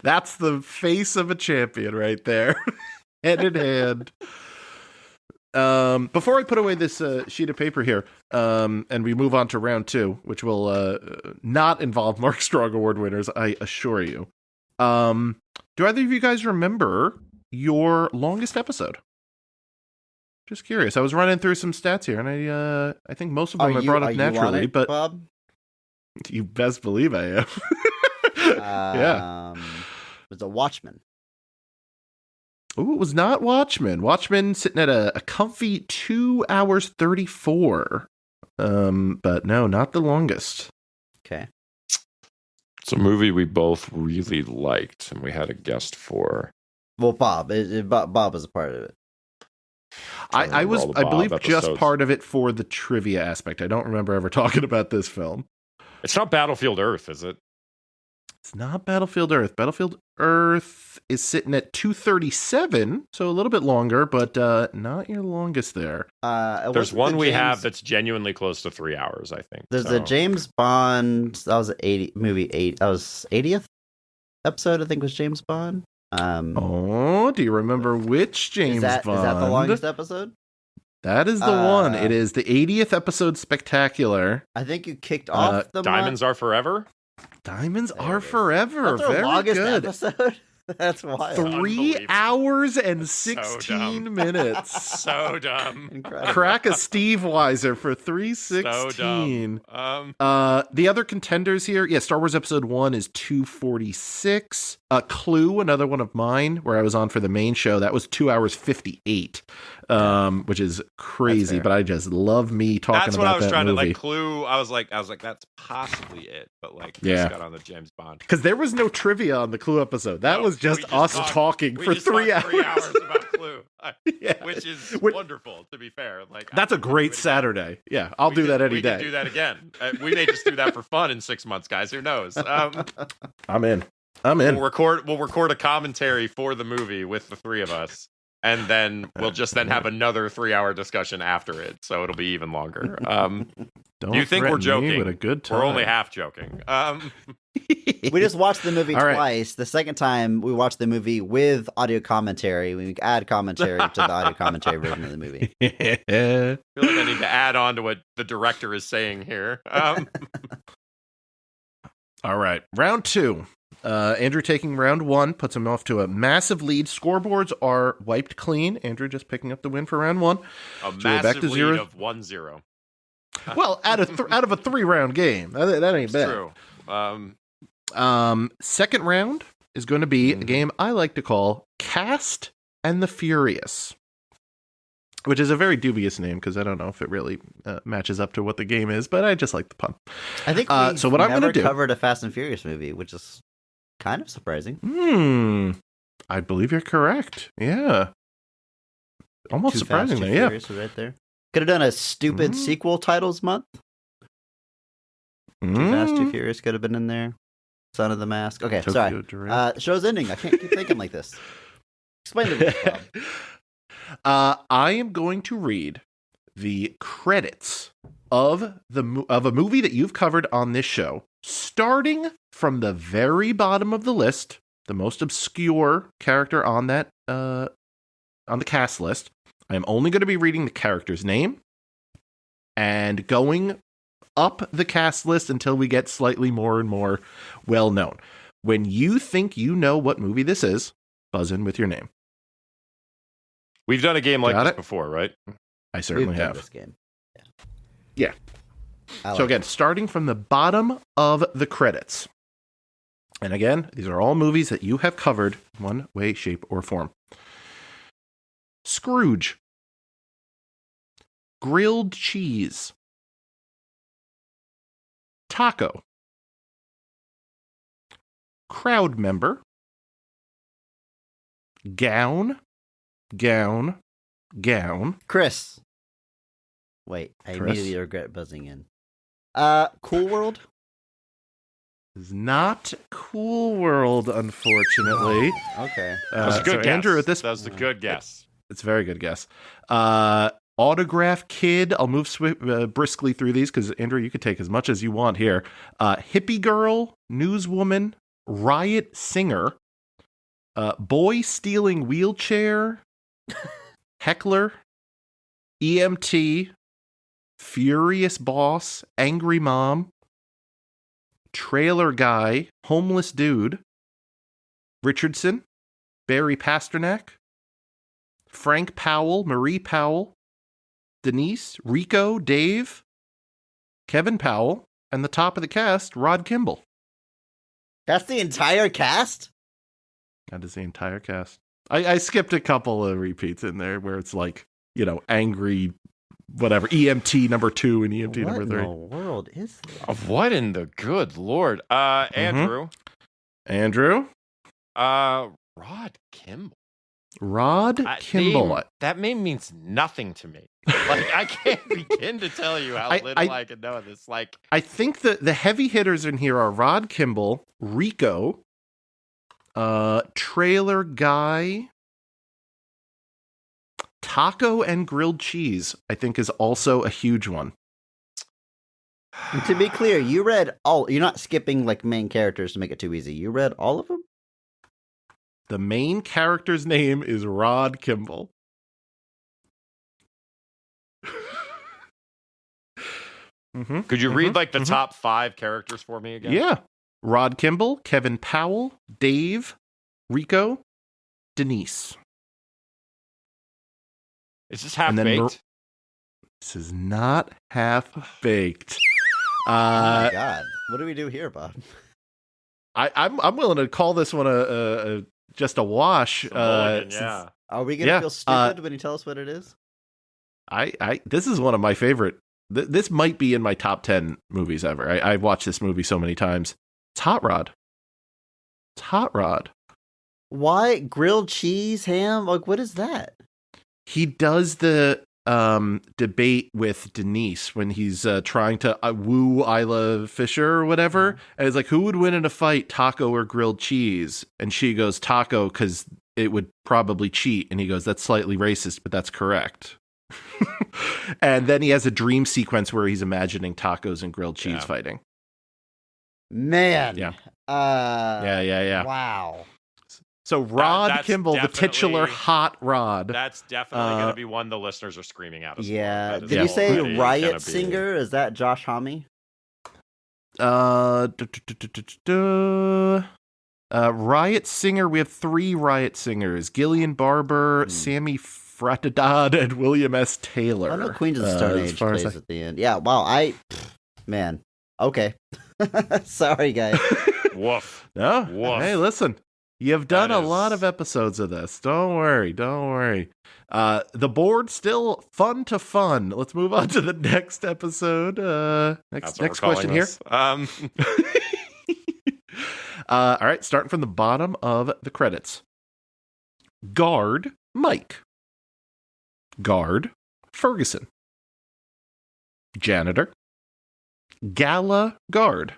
That's the face of a champion right there. Head in hand. Before I put away this sheet of paper here, and we move on to round 2, which will not involve Mark Strong Award winners, I assure you. Do either of you guys remember your longest episode? Just curious. I was running through some stats here, and I think most of them I brought up you on naturally, it, but Bob? you best believe I am. Yeah. It was a Watchmen. Ooh, it was not Watchmen. Watchmen sitting at a comfy 2 hours 34. But no, not the longest. Okay. It's a movie we both really liked, and we had a guest for. Well, Bob was a part of it. I was, all the I believe, Bob just episodes. part of it for the trivia aspect. I don't remember ever talking about this film. It's not Battlefield Earth, is it? It's not Battlefield Earth. Battlefield Earth is sitting at 237, so a little bit longer, but not your longest there. There's one we have that's genuinely close to 3 hours, I think. There's the James Bond. That was 80 movie 8. That was 80th episode. I think was James Bond. Do you remember which James Bond? Is that the longest episode? That is the one. It is the 80th episode spectacular. I think you kicked off the Diamonds Are Forever? Diamonds Are Forever. That's our Very longest good. episode. That's wild. 3 hours and 16 minutes. So dumb. Incredible. Crack a Steve Weiser for 316. So dumb. The other contenders here, Star Wars Episode 1 is 246. Clue, another one of mine, where I was on for the main show, that was 2 hours 58, which is crazy, but I just love me talking That's about what I was that trying movie. to, like, Clue, I was like, that's possibly it, but, like, just got on the James Bond. Because there was no trivia on the Clue episode. That was just us talking for 3 hours. 3 hours about Clue, Yeah. which is wonderful, to be fair. Like, That's a great Saturday. Yeah, I'll do that any day. We can do that again. We may just do that for fun in 6 months, guys. Who knows? I'm in. We'll record a commentary for the movie with the three of us, and then we'll just have another 3 hour discussion after it, so it'll be even longer. You think we're joking? With a good time. We're only half joking. We just watched the movie All right. twice. The second time we watched the movie with audio commentary. We add commentary to the audio commentary version of the movie. I feel like I need to add on to what the director is saying here. All right, round 2. Andrew taking round 1 puts him off to a massive lead. Scoreboards are wiped clean. Andrew just picking up the win for round 1. A So we're massive back to lead 0. of 1-0. Well, out of a 3-round game, that ain't bad. True. Second round is going to be a game I like to call Cast and the Furious, which is a very dubious name because I don't know if it really matches up to what the game is, but I just like the pun. I think so what I'm going to do? Covered a Fast and Furious movie, which is kind of surprising. I believe you're correct. Yeah, almost Too Fast, surprisingly. Too Yeah, Furious was right there. Could have done a stupid sequel titles month. Too Fast, Too Furious could have been in there. Son of the Mask. Okay, Tokyo sorry. Show's ending. I can't keep thinking like this. Explain the rules, Bob. I am going to read the credits of a movie that you've covered on this show, starting from the very bottom of the list, the most obscure character on that on the cast list. I am only going to be reading the character's name and going up the cast list until we get slightly more and more well known. When you think you know what movie this is, buzz in with your name. We've done a game like Got this it? before, right? I certainly We've done have. this game. Yeah. I So again, starting from the bottom of the credits. And again, these are all movies that you have covered in one way, shape, or form. Scrooge. Grilled cheese. Taco. Crowd member. Gown. Chris. Wait, I Chris? immediately regret buzzing in. Cool World? Is not Cool World, unfortunately. Okay. That was a good so guess. Andrew, at this, That was a good guess. it's a very good guess. Autograph Kid. I'll move briskly through these because Andrew, you could take as much as you want here. Hippie Girl, Newswoman, Riot Singer, Boy Stealing Wheelchair, Heckler, EMT, Furious Boss, Angry Mom, Trailer Guy, Homeless Dude, Richardson, Barry Pasternak, Frank Powell, Marie Powell, Denise, Rico, Dave, Kevin Powell, and the top of the cast, Rod Kimball. That's the entire cast? That is the entire cast. I skipped a couple of repeats in there where it's like, angry, whatever, EMT number 2 and EMT number 3. What in the world is this? What in the good Lord? Andrew. Andrew? Rod Kimball. Rod Kimball. That name means nothing to me. Like, I can't begin to tell you how little I can know of this. Like, I think that the heavy hitters in here are Rod Kimball, Rico, Trailer Guy, Taco, and Grilled Cheese, I think, is also a huge one. And to be clear, you read all. You're not skipping like main characters to make it too easy. You read all of them? The main character's name is Rod Kimball. Could you read like the top 5 characters for me again? Yeah. Rod Kimball, Kevin Powell, Dave, Rico, Denise. Is this half-baked? This is not half-baked. Oh my God. What do we do here, Bob? I'm willing to call this one just a wash. Yeah. Are we gonna feel stupid when you tell us what it is? This is one of my favorite. This might be in my top 10 movies ever. I've watched this movie so many times. It's Hot Rod. It's Hot Rod. Why grilled cheese, ham? Like, what is that? He does the debate with Denise when he's trying to woo Isla Fisher or whatever. And it's like, who would win in a fight, taco or grilled cheese? And she goes, taco, because it would probably cheat. And he goes, that's slightly racist, but that's correct. And then he has a dream sequence where he's imagining tacos and grilled cheese fighting. Man. Yeah. Yeah. Wow. So Rod that's Kimball, the titular Hot Rod. That's definitely going to be one the listeners are screaming out. Yeah. Did you say Riot Singer? Is that Josh Homme? Riot Singer. We have 3 Riot Singers: Gillian Barber, Sammy Fratidad, and William S. Taylor. I know Queens of the Stone Age plays at the end. Yeah. Wow. Man. Okay. Sorry, guys. Woof. No. Woof. Hey, listen. You've done a lot of episodes of this. Don't worry. The board's still fun to fun. Let's move on to the next episode. Next question here. All right, starting from the bottom of the credits. Guard, Mike. Guard, Ferguson. Janitor. Gala Guard.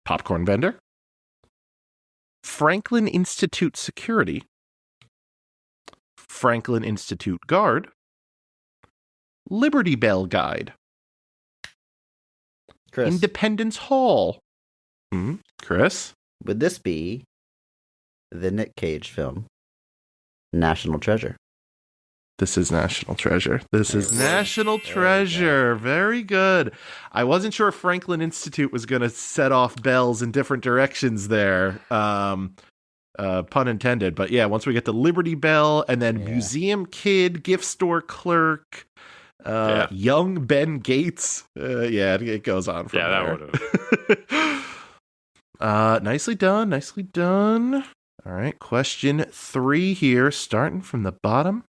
Popcorn vendor. Franklin Institute Security, Franklin Institute Guard, Liberty Bell Guide, Chris. Independence Hall. Chris? Would this be the Nick Cage film, National Treasure? This is National Treasure. National Treasure. Very good. I wasn't sure if Franklin Institute was going to set off bells in different directions there. Pun intended. But yeah, once we get to Liberty Bell and then Museum Kid, Gift Store Clerk, Young Ben Gates. It goes on from there. That would have. Nicely done. All right, question 3 here, starting from the bottom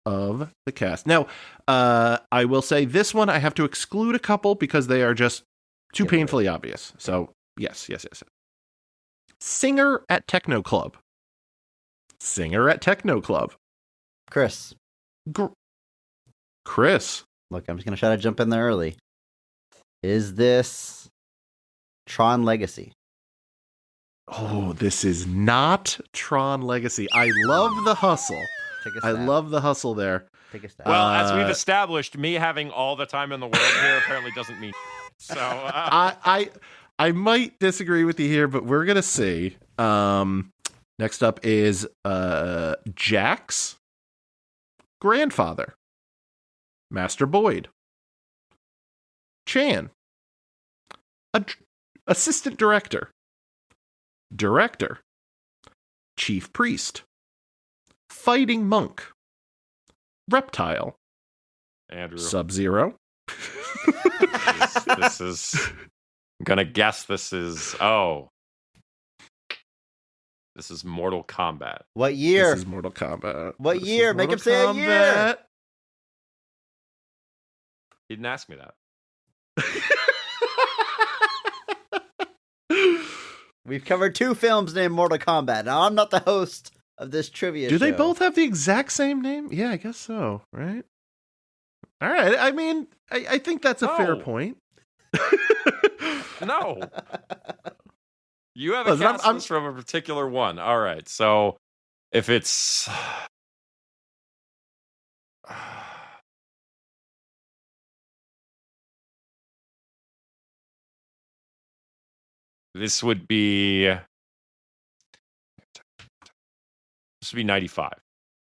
of the cast. Now, I will say this one I have to exclude a couple because they are just too painfully obvious. So, yes. Singer at Techno Club. Chris. Chris. Look, I'm just going to try to jump in there early. Is this Tron Legacy? Oh, this is not Tron Legacy. I love the hustle. Love the hustle there. Take a stab. Well, as we've established, me having all the time in the world here apparently doesn't mean so. I might disagree with you here, but we're gonna see. Next up is Jack's grandfather, Master Boyd, Chan, assistant director, chief priest, fighting monk, reptile, Andrew. Sub-Zero. This is. I'm gonna guess this is. Oh. This is Mortal Kombat. What year? This is Mortal Kombat. What This year? is Make him Mortal say a year. Kombat. He didn't ask me that. We've covered 2 films named Mortal Kombat. Now, I'm not the host of this trivia Do show. they both have the exact same name? Yeah, I guess so, right? All right. I mean, I think that's a fair point. No. You have a Listen, cast list from a particular one. All right. So if it's. This would be. This would be 95.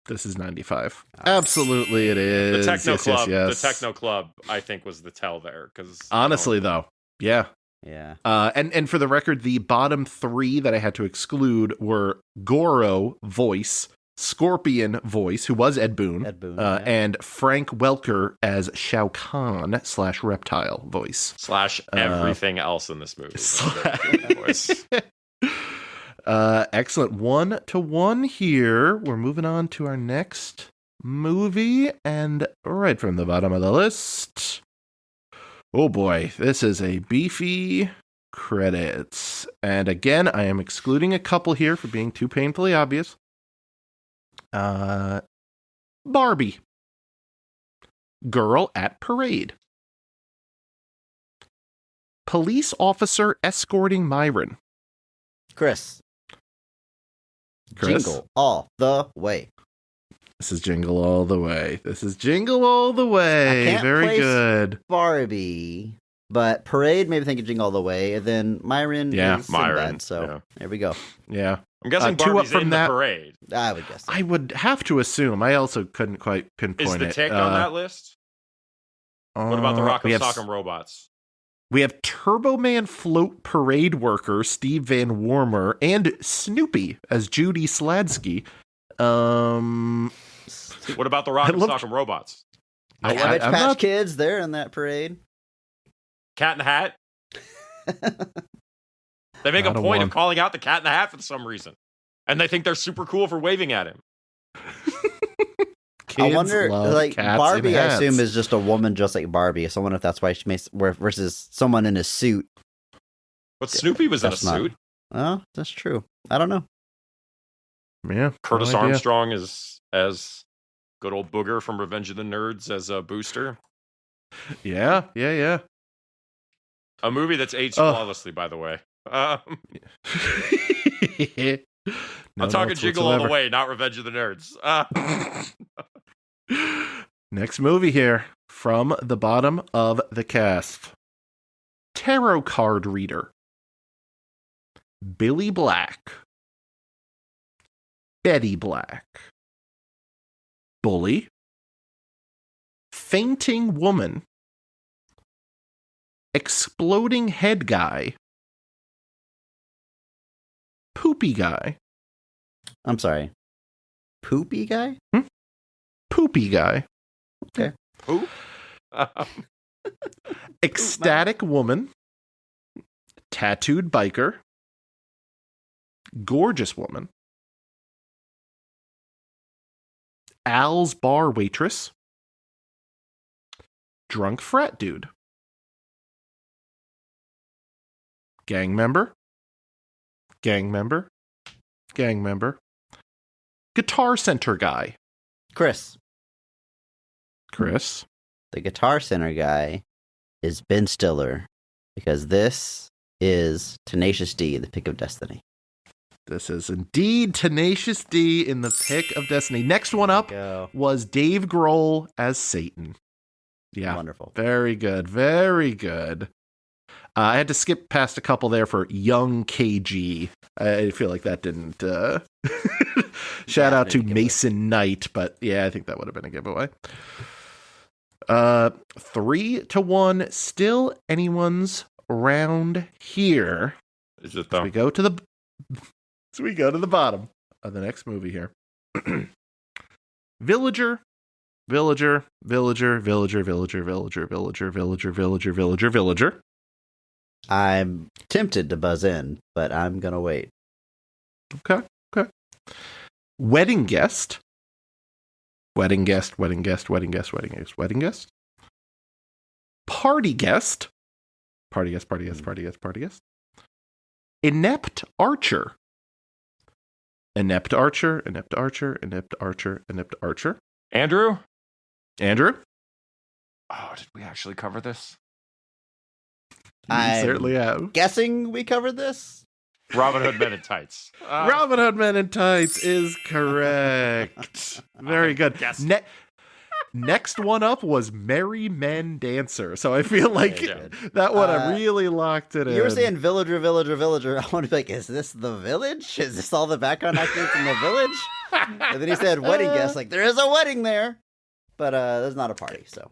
This is 95. Absolutely, it is. The Techno Club. Yes. The Techno Club, I think, was the tell there. Because honestly, though, yeah. Yeah. And for the record, the bottom 3 that I had to exclude were Goro voice, Scorpion voice, who was Ed Boon, and Frank Welker as Shao Kahn / reptile voice. / everything else in this movie. Excellent. 1-1 here. We're moving on to our next movie, and right from the bottom of the list. Oh boy, this is a beefy credits. And again, I am excluding a couple here for being too painfully obvious. Barbie. Girl at Parade. Police officer escorting Myron. Chris. Jingle all the way. This is Jingle All the Way. This is Jingle All the Way. I can't Very place good. Barbie, but Parade made me think of Jingle All the Way, and then Myron is Sinbad, so there we go. Yeah. I'm guessing 2 up Barbie's from in that. the parade. I would guess. I would have to assume. I also couldn't quite pinpoint Is the it. Tick on that list? What about the Rock'em we have Sock'em Robots? We have Turbo Man float parade worker Steve Van Warmer and Snoopy as Judy Sladsky. What about the Rock'em Sock'em Robots? The Cabbage Patch Kids, they're in that parade. Cat in the Hat? They make a point of calling out the Cat in the Hat for some reason. And they think they're super cool for waving at him. I wonder, like, Barbie, I assume, is just a woman just like Barbie. So I wonder if that's why she makes, versus someone in a suit. But Snoopy was in a suit. Oh, that's true. I don't know. Yeah. Curtis Armstrong is as good old Booger from Revenge of the Nerds as a Booster. Yeah. A movie that's aged flawlessly, by the way. I'm talking Jingle All the Way, not Revenge of the Nerds. Next movie here from the bottom of the cast. Tarot card reader. Billy Black. Betty Black. Bully. Fainting woman. Exploding head guy. Poopy guy. I'm sorry. Poopy guy? Poopy guy. Okay. Who? Ecstatic woman. Tattooed biker. Gorgeous woman. Al's bar waitress. Drunk frat dude. Gang member. Gang member. Gang member. Guitar Center guy. Chris. The Guitar Center guy is Ben Stiller, because this is Tenacious D, the Pick of Destiny. This is indeed Tenacious D in the Pick of Destiny. Next one up was Dave Grohl as Satan. Yeah. Wonderful. Very good. Very good. I had to skip past a couple there for Young KG. I feel like that didn't. Shout out to Mason Knight, but yeah, I think that would have been a giveaway. 3-1, still anyone's round here. Is it though? We go to the bottom of the next movie here. Villager Villager, villager, villager, villager, villager, villager, villager, villager, villager, villager. I'm tempted to buzz in, but I'm gonna wait. Okay. Wedding guest. Wedding guest, wedding guest, wedding guest, wedding guest, wedding guest. Party guest. Party guest, party guest, party guest, party guest. Inept archer. Inept archer, inept archer, inept archer, inept archer. Andrew? Andrew? Oh, did we actually cover this? I certainly have. Guessing we covered this? Robin Hood Men in Tights. Robin Hood Men in Tights is correct. Very good. Yes. Next one up was Merry Men Dancer. So I feel like Yeah. that one I really locked it in. You were saying villager, villager, villager. I want to be like, is this the village? Is this all the background actors in the village? And then he said wedding guest. Like, there is a wedding there, but there's not a party, so.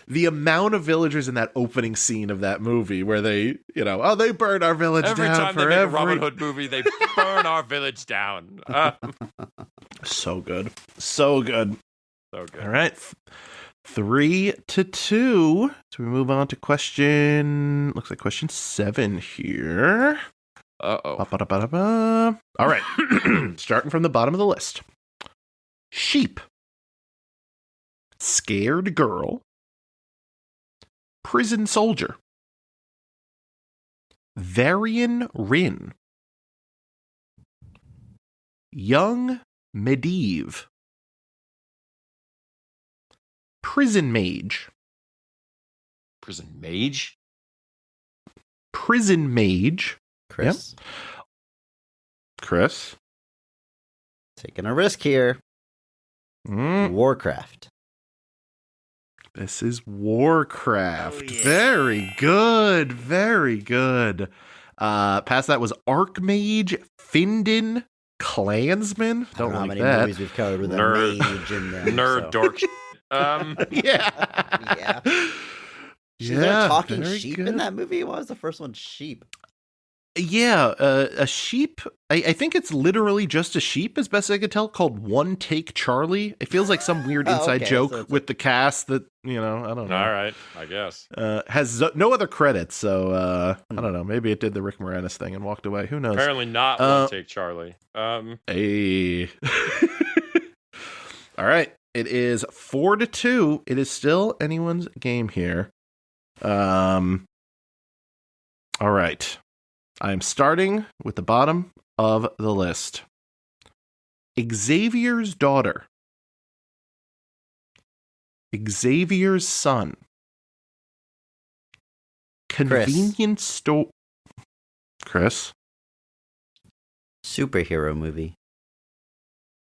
The amount of villagers in that opening scene of that movie where they, they burn our village Every down time for they make every... a Robin Hood movie, they burn our village down. So good. So good. So good. All right. 3-2. So we move on to looks like question 7 here. Uh-oh. Ba-ba-da-ba-da-ba. All right. Starting from the bottom of the list. Sheep. Scared girl. Prison soldier. Varian Rin. Young Medivh. Prison mage. Prison mage? Prison mage. Chris. Yep. Chris. Taking a risk here. Warcraft. This is Warcraft. Oh, yeah. Very good. Very good. Past that was Archmage, Findin, Clansman. I don't know how like many that. movies we've covered with a Nerd. mage in them. Nerd so. dork. Yeah. Yeah. Is Yeah, there talking very sheep good. in that movie? What was the first one? Sheep. Yeah, a sheep. I think it's literally just a sheep, as best I could tell, called One Take Charlie. It feels like some weird inside okay, joke so it's with the cast that, I don't know. All right, I guess. Has no other credits, so I don't know. Maybe it did the Rick Moranis thing and walked away. Who knows? Apparently not One Take Charlie. Hey. All right. It is 4-2. It is still anyone's game here. All right. I'm starting with the bottom of the list. Xavier's daughter. Xavier's son. Convenience store. Chris. Superhero movie.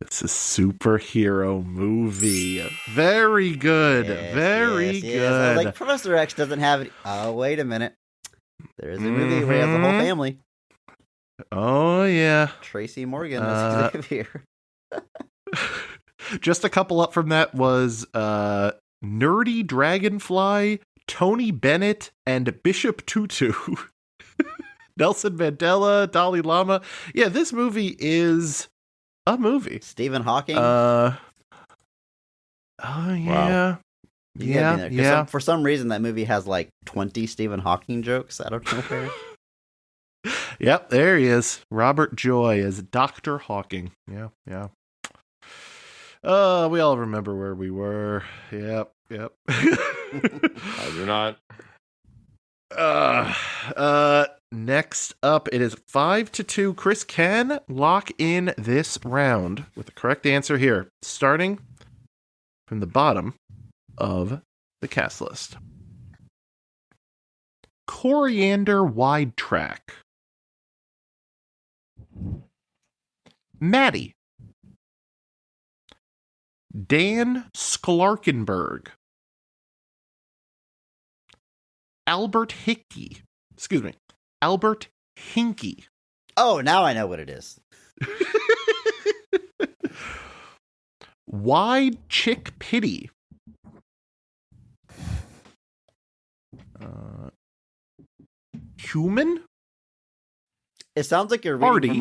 It's a superhero movie. Very good. Very good. I was like, Professor X doesn't have it. Oh, wait a minute. There is a movie where he has the whole family. Oh, yeah. Tracy Morgan as Xavier. Just a couple up from that was Nerdy Dragonfly, Tony Bennett, and Bishop Tutu. Nelson Mandela, Dalai Lama. Yeah, this movie is a movie. Stephen Hawking. Oh, yeah. You gotta be Yeah, there. 'Cause yeah. for some reason, that movie has like 20 Stephen Hawking jokes. I don't know where. Yep, there he is. Robert Joy as Dr. Hawking. Yeah, yeah. We all remember where we were. Yep. I do not. Next up, it is 5-2. Chris can lock in this round with the correct answer here, starting from the bottom of the cast list. Coriander Wide Track. Maddie. Dan Sklarkenberg. Albert Hickey. Excuse me. Albert Hinky. Oh, now I know what it is. Wide Chick Pity. Human? It sounds like you're reading Artie. from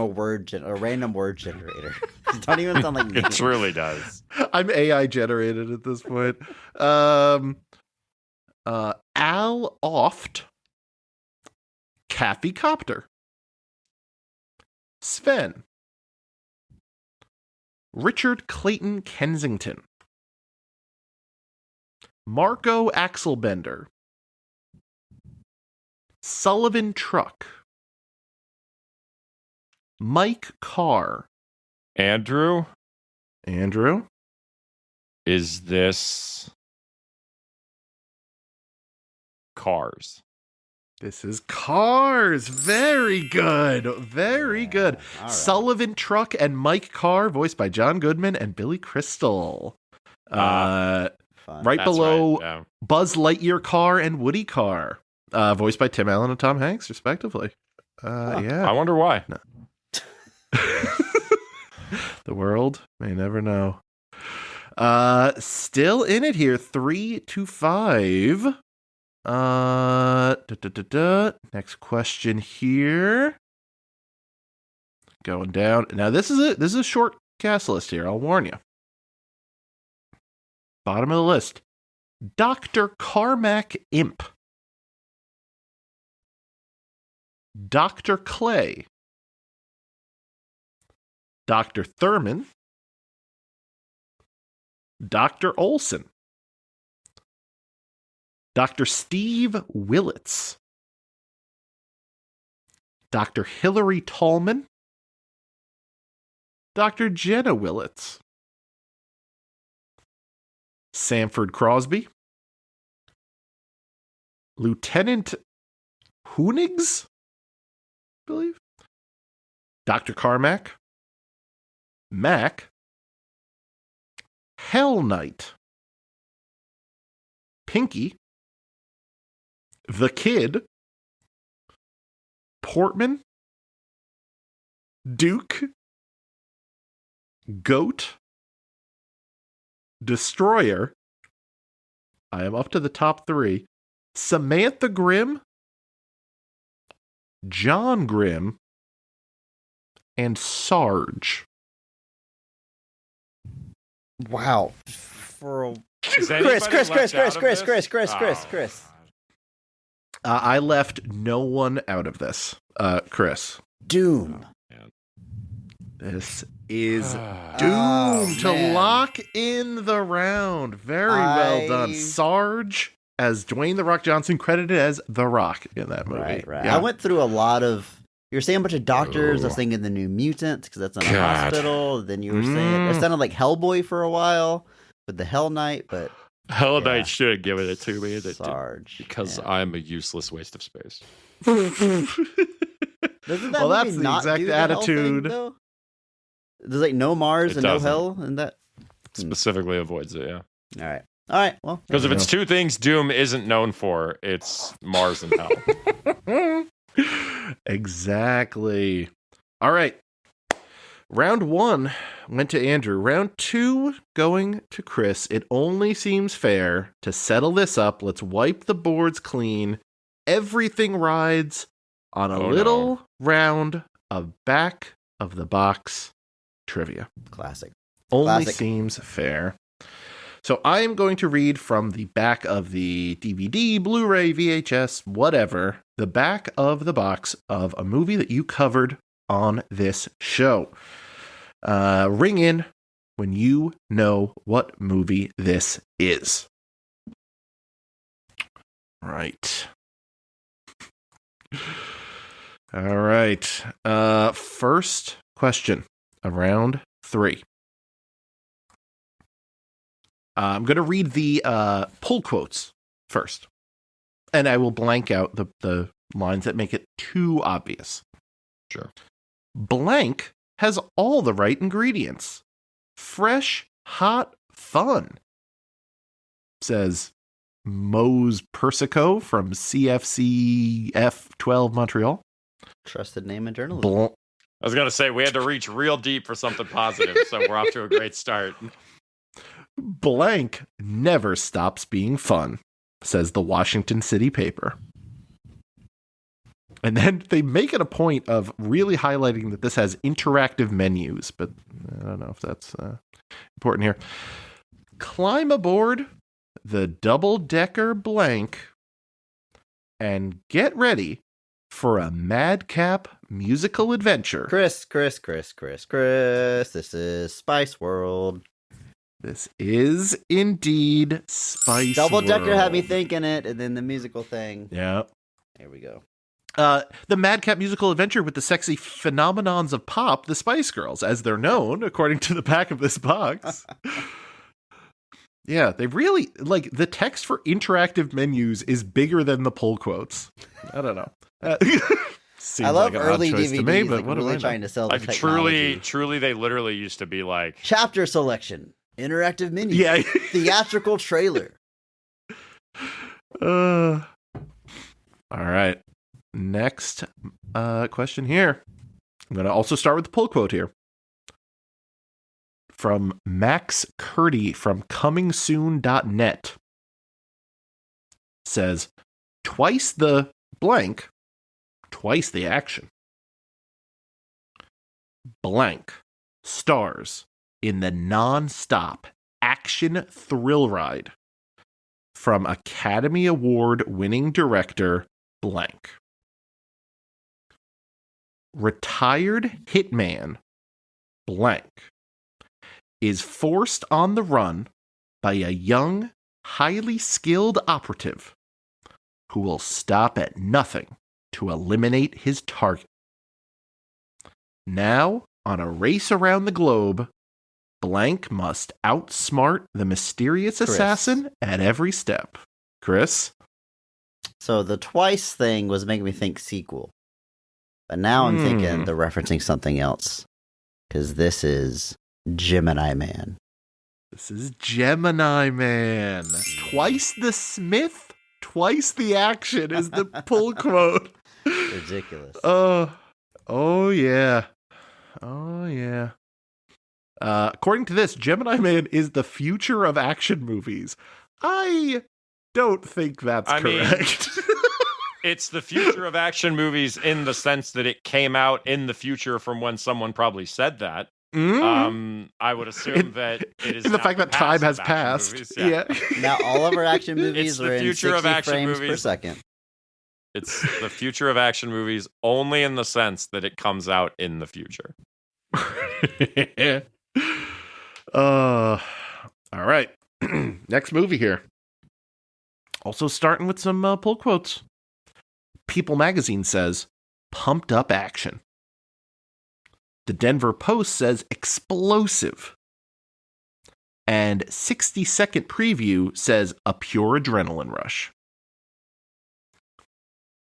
a random word generator. It don't even sound like me. It truly does. I'm AI generated at this point. Al Oft, Kathy Copter, Sven, Richard Clayton Kensington, Marco Axelbender, Sullivan Truck, Mike Carr, Andrew, is this Cars? This is Cars. Very good. Very good. All right. Sullivan Truck and Mike Carr, voiced by John Goodman and Billy Crystal. Fun. Right That's below right, yeah. Buzz Lightyear Carr and Woody Carr, voiced by Tim Allen and Tom Hanks, respectively. Yeah. I wonder why. The world may never know. Still in it here, 3-5. Next question here. Going down. Now this is a short cast list here, I'll warn you. Bottom of the list. Dr. Carmack Imp. Dr. Clay. Dr. Thurman. Dr. Olson. Dr. Steve Willits. Dr. Hillary Tallman. Dr. Jenna Willits. Sanford Crosby. Lieutenant Hoonigs, I believe. Dr. Carmack. Mac. Hell Knight. Pinky. The Kid. Portman. Duke. Goat. Destroyer. I am up to the top 3. Samantha Grimm. John Grimm. And Sarge. Wow. For Is anybody Chris. left out of this? Chris. I left no one out of this. Chris. Doom. This is Oh, Doom to man. lock in the round. Very well done. I- Sarge as Dwayne The Rock Johnson, credited as The Rock in that movie. Right. Yeah. I went through a lot of. You were saying a bunch of doctors. I was thinking the New Mutant because that's in a God. hospital. Then you were saying it sounded like Hellboy for a while with the Hell Knight, but Hell Yeah. Knight should have given it to me Sarge because yeah. I'm a useless waste of space. Doesn't that Well, movie that's the not exact do the hell thing, attitude. though? There's like no Mars It and no doesn't. hell in that. Specifically avoids it, yeah. All right. Well, Because if it's two things Doom isn't known for, it's Mars and Hell. Exactly. All right. Round 1 went to Andrew. Round 2 going to Chris. It only seems fair to settle this up. Let's wipe the boards clean. Everything rides on a Oh, little round of back of the box trivia. classic. Only Classic. seems fair. So I am going to read from the back of the DVD, Blu-ray, VHS, whatever, the back of the box of a movie that you covered on this show. Ring in when you know what movie this is. Right. All right. First question of round 3. I'm going to read the pull quotes first, and I will blank out the lines that make it too obvious. Sure. Blank has all the right ingredients. Fresh, hot fun, says Mose Persico from CFCF 12 Montreal. Trusted name in journalism. I was going to say, we had to reach real deep for something positive, so we're off to a great start. Blank never stops being fun, says the Washington City paper. And then they make it a point of really highlighting that this has interactive menus, but I don't know if that's important here. Climb aboard the double-decker blank and get ready for a madcap musical adventure. Chris. This is Spice World. This is indeed Spice Double Decker World. had me thinking it, and then the musical thing. Yeah. Here we go. The madcap musical adventure with the sexy phenomenons of pop, the Spice Girls, as they're known, according to the back of this box. Yeah, they really, like, the text for interactive menus is bigger than the pull quotes. I don't know. Seems I love like an early odd choice DVDs, to me, but like, what do I really know? trying to sell the Like technology. truly, they literally used to be like Chapter selection, interactive menu, Yeah. theatrical trailer. All right. Next question here. I'm going to also start with the pull quote here. From Max Curdy from comingsoon.net. Says, twice the blank, twice the action. Blank stars in the non-stop action thrill ride from Academy Award winning director blank. Retired hitman blank is forced on the run by a young, highly skilled operative who will stop at nothing to eliminate his target. Now, on a race around the globe, blank must outsmart the mysterious Chris. assassin at every step. Chris? So the twice thing was making me think sequel. But now I'm thinking they're referencing something else. Because this is Gemini Man. This is Gemini Man. Twice the Smith, twice the action is the pull quote. Ridiculous. Oh yeah. Oh, yeah. According to this, Gemini Man is the future of action movies. I don't think that's correct. It's the future of action movies in the sense that it came out in the future from when someone probably said that. I would assume that it is in the now fact that time has action passed. movies, Yeah. Now all of our action It's movies the are in future 60 of action frames per movies. second. It's the future of action movies only in the sense that it comes out in the future. All right. Next movie here. Also starting with some pull quotes. People magazine says, pumped up action. The Denver Post says explosive. And 60-second preview says a pure adrenaline rush.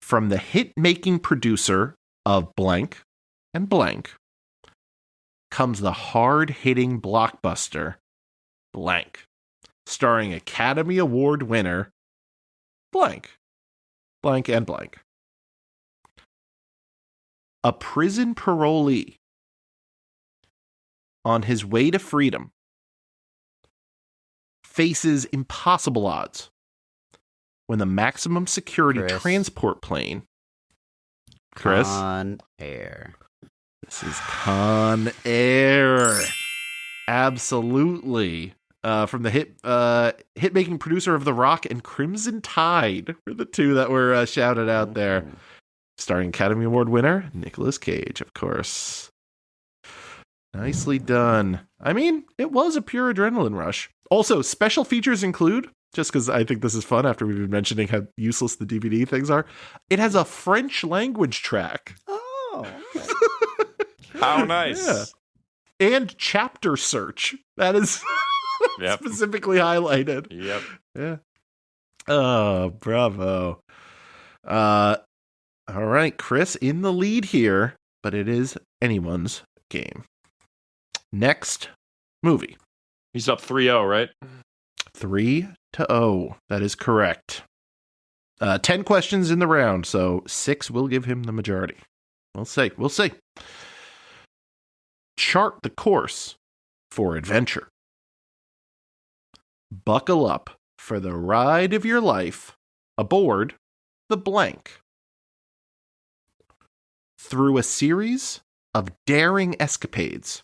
From the hit-making producer of blank and blank comes the hard-hitting blockbuster blank, starring Academy Award winner blank, blank and blank. A prison parolee on his way to freedom faces impossible odds when the maximum security Chris. transport plane. Chris? Con Air. This is Con Air. Absolutely. From the hit-making producer of The Rock and Crimson Tide were the two that were shouted out there. Starring Academy Award winner Nicolas Cage, of course. Nicely done. I mean, it was a pure adrenaline rush. Also, special features include, just because I think this is fun after we've been mentioning how useless the DVD things are, it has a French language track. Oh. Okay. How nice. Yeah. And chapter search. That is Yep. specifically highlighted. Yep. Yeah. Oh, bravo. All right, Chris in the lead here, but it is anyone's game. Next movie. He's up 3-0, right? 3-0. That is correct. 10 questions in the round, so 6 will give him the majority. We'll see. We'll see. Chart the course for adventure. Buckle up for the ride of your life aboard the blank. through a series of daring escapades,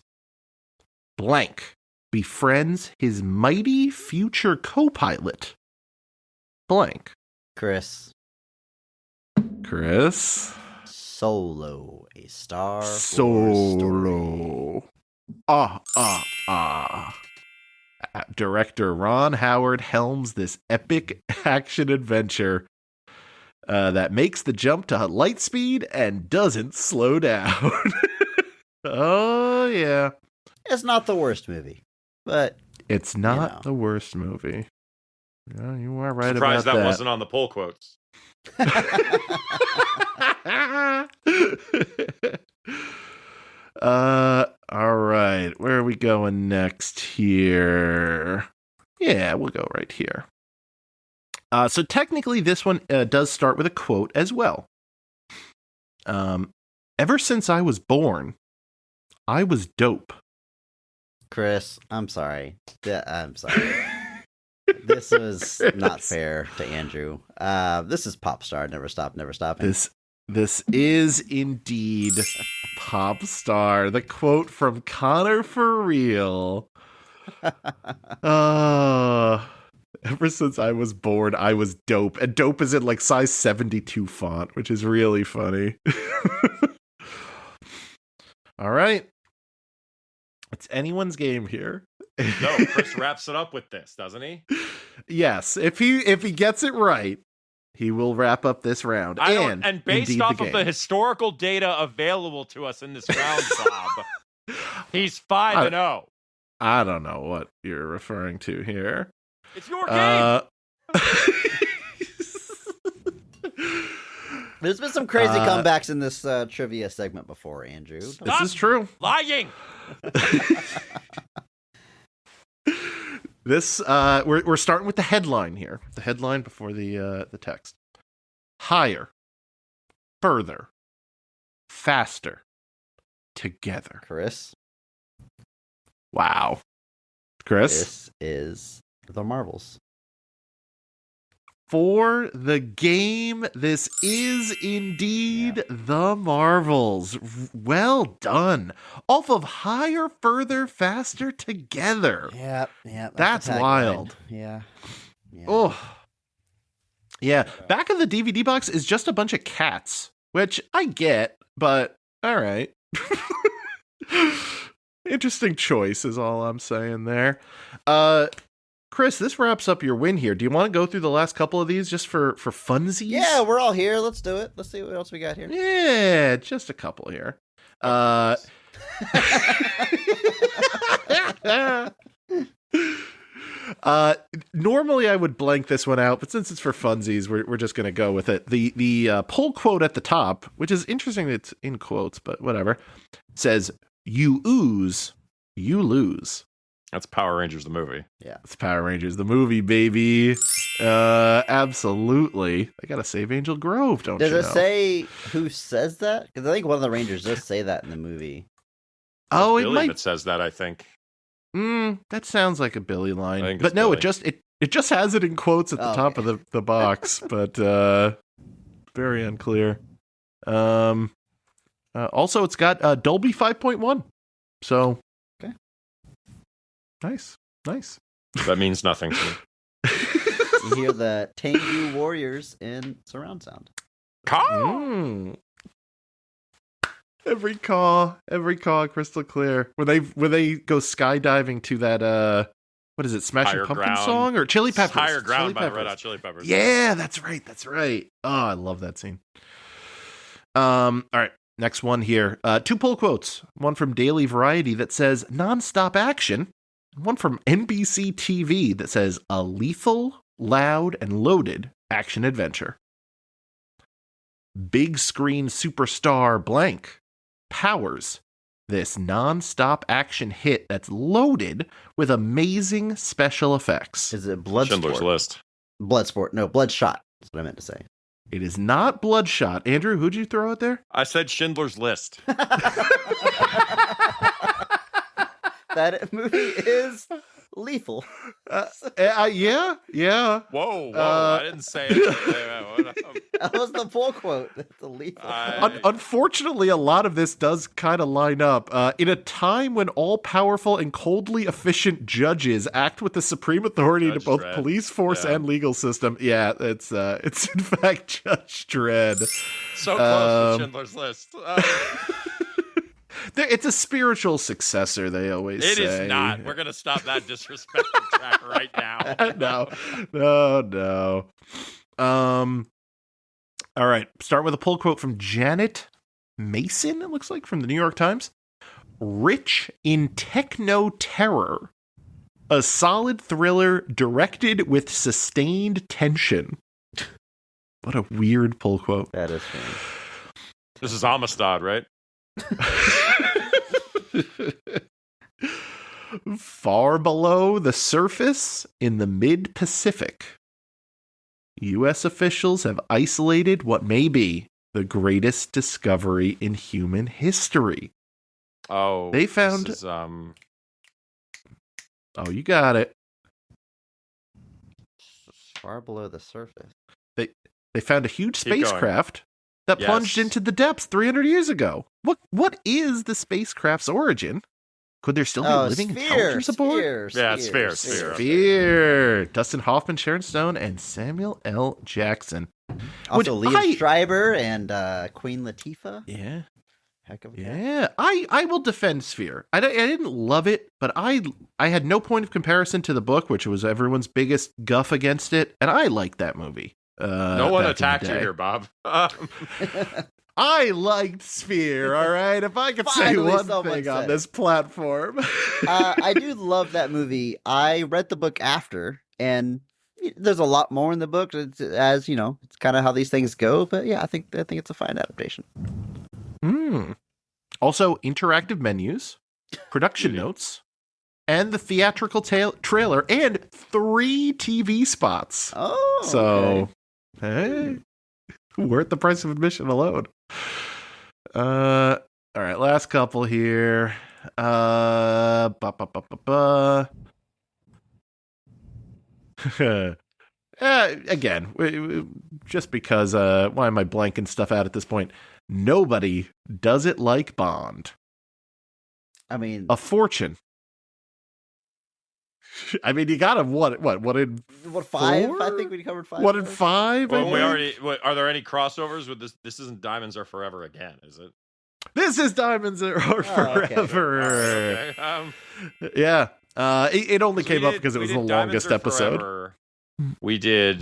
blank befriends his mighty future co-pilot, blank. Chris. Solo, a Star Wars Solo. story. Director Ron Howard helms this epic action adventure that makes the jump to light speed and doesn't slow down. Oh, yeah. It's not the worst movie, but it's not the worst movie. Yeah, you are right Surprised about that. that wasn't on the poll quotes. All right. Where are we going next here? Yeah, we'll go right here. So technically, this one does start with a quote as well. Ever since I was born, I was dope. Chris, I'm sorry. I'm sorry. This was not fair to Andrew. This is Pop Star, Never Stop, Never Stopping. This is indeed Pop Star. The quote from Connor for real. Ever since I was born, I was dope. And dope is in like size 72 font, which is really funny. All right. It's anyone's game here. No, Chris wraps it up with this, doesn't he? Yes. If he gets it right, he will wrap up this round. And based off of the historical data available to us in this round, Bob, he's 5-0. I don't know what you're referring to here. It's your game. There's been some crazy comebacks in this trivia segment before, Andrew. This is true. Lying. This we're starting with the headline here. The headline before the text. Higher, further, faster, together. Chris. Wow. Chris? This is The Marvels. For the game, this is indeed The Marvels. Well done. Off of Higher, Further, Faster, Together. Yeah. That's wild. Yeah. Oh. Yeah. Back of the DVD box is just a bunch of cats, which I get, but all right. Interesting choice is all I'm saying there. Chris, this wraps up your win here. Do you want to go through the last couple of these just for funsies? Yeah, we're all here. Let's do it. Let's see what else we got here. Yeah, just a couple here. Normally I would blank this one out, but since it's for funsies, we're just going to go with it. The poll quote at the top, which is interesting that it's in quotes, but whatever, says, "You ooze, you lose." That's Power Rangers the movie. Yeah. It's Power Rangers the movie, baby. Absolutely. I gotta save Angel Grove, don't you know? Does it say who says that? Because I think one of the Rangers does say that in the movie. Oh, Billy it might. that says that, I think. That sounds like a Billy line. But no, Billy. it just has it in quotes at the top of the box, but very unclear. Also, it's got Dolby 5.1. So, okay. Nice. That means nothing to me. You hear the Tengu Warriors in surround sound. Every caw, crystal clear. When they go skydiving to that what is it, Smashing Higher Pumpkin Ground. song or Chili Peppers? Higher Ground Chili by the Peppers. Red Hot Chili Peppers. Yeah, that's right. Oh, I love that scene. All right, next one here. 2 pull quotes. One from Daily Variety that says "nonstop action." One from NBC TV that says "a lethal, loud, and loaded action adventure." Big screen superstar blank powers this non-stop action hit that's loaded with amazing special effects. Is it Bloodsport? Schindler's List. Bloodsport. No, Bloodshot. That's what I meant to say. It is not Bloodshot. Andrew, who'd you throw out there? I said Schindler's List. That movie is Lethal. Yeah. Whoa, I didn't say it. That was the full quote. It's a lethal. Unfortunately, a lot of this does kind of line up. In a time when all-powerful and coldly efficient judges act with the supreme authority to both police force and legal system. Yeah, it's in fact Judge Dredd. So close to Schindler's List. It's a spiritual successor, they always say. It is not. We're going to stop that disrespectful track right now. No. All right. Start with a pull quote from Janet Mason, it looks like, from the New York Times. Rich in techno terror. A solid thriller directed with sustained tension. What a weird pull quote. That is strange. This is Amistad, right? Far below the surface in the mid-Pacific, U.S. officials have isolated what may be the greatest discovery in human history. Oh, they found. Oh, you got it. Far below the surface. They found a huge spacecraft that plunged into the depths 300 years ago. What is the spacecraft's origin? Could there still be living intelligence aboard? Sphere. Dustin Hoffman, Sharon Stone, and Samuel L. Jackson. Also, Liev Schreiber and Queen Latifah. Yeah. Heck of a yeah. I will defend Sphere. I didn't love it, but I had no point of comparison to the book, which was everyone's biggest guff against it, and I liked that movie. No one attacked you here, Bob. I liked Sphere, all right? If I could say one thing on this platform. I do love that movie. I read the book after, and there's a lot more in the book, as you know, it's kind of how these things go. But yeah, I think it's a fine adaptation. Also, interactive menus, production notes, and the theatrical trailer, and 3 TV spots. Oh, so hey, worth the price of admission alone. All right, last couple here. Again, just because why am I blanking stuff out at this point? Nobody does it like Bond. I mean, a fortune. I mean, you got him. What in 5? 4? I think we covered 5. 1 in 5. Well, we already. Are there any crossovers with this? This isn't Diamonds Are Forever again, is it? This is Diamonds Are Forever. Okay. Yeah. It only came up because it was the longest episode. Forever. We did.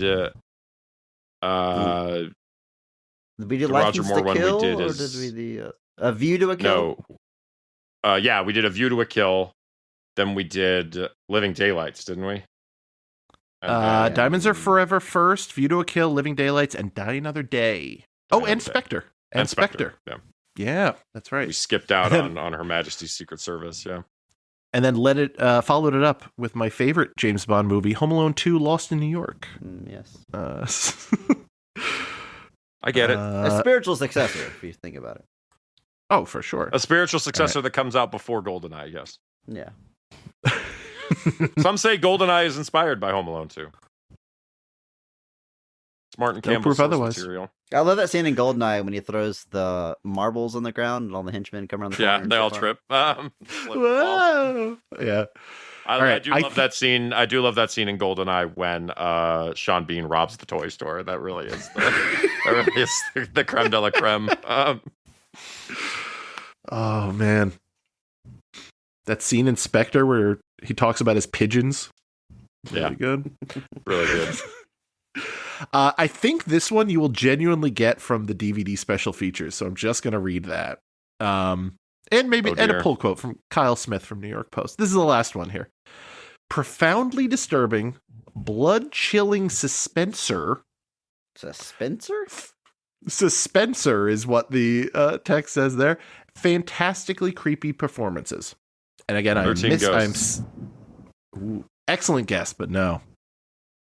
We did Roger License Moore to one. Kill, We did or did we do A View to a Kill? No. Yeah, we did A View to a Kill. Then we did Living Daylights, didn't we? Diamonds Are Forever first, View to a Kill, Living Daylights, and Die Another Day. And Spectre. And Spectre. Yeah, that's right. We skipped out on Her Majesty's Secret Service, yeah. And then followed it up with my favorite James Bond movie, Home Alone 2, Lost in New York. Yes. I get it. A spiritual successor, if you think about it. Oh, for sure. A spiritual successor that comes out before GoldenEye, yes. Yeah. Some say GoldenEye is inspired by Home Alone 2. It's Martin Campbell's material. I love that scene in GoldenEye when he throws the marbles on the ground and all the henchmen come around the corner. Yeah, they all trip. Whoa! Yeah. I do love that scene. I do love that scene in GoldenEye when Sean Bean robs the toy store. That really is the creme de la creme. Oh man, that scene in Spectre where he talks about his pigeons. Really good. Really good. I think this one you will genuinely get from the DVD special features, so I'm just going to read that. And maybe and a pull quote from Kyle Smith from New York Post. This is the last one here. Profoundly disturbing, blood-chilling suspenser. Suspenser is what the text says there. Fantastically creepy performances. And again, excellent guess, but no.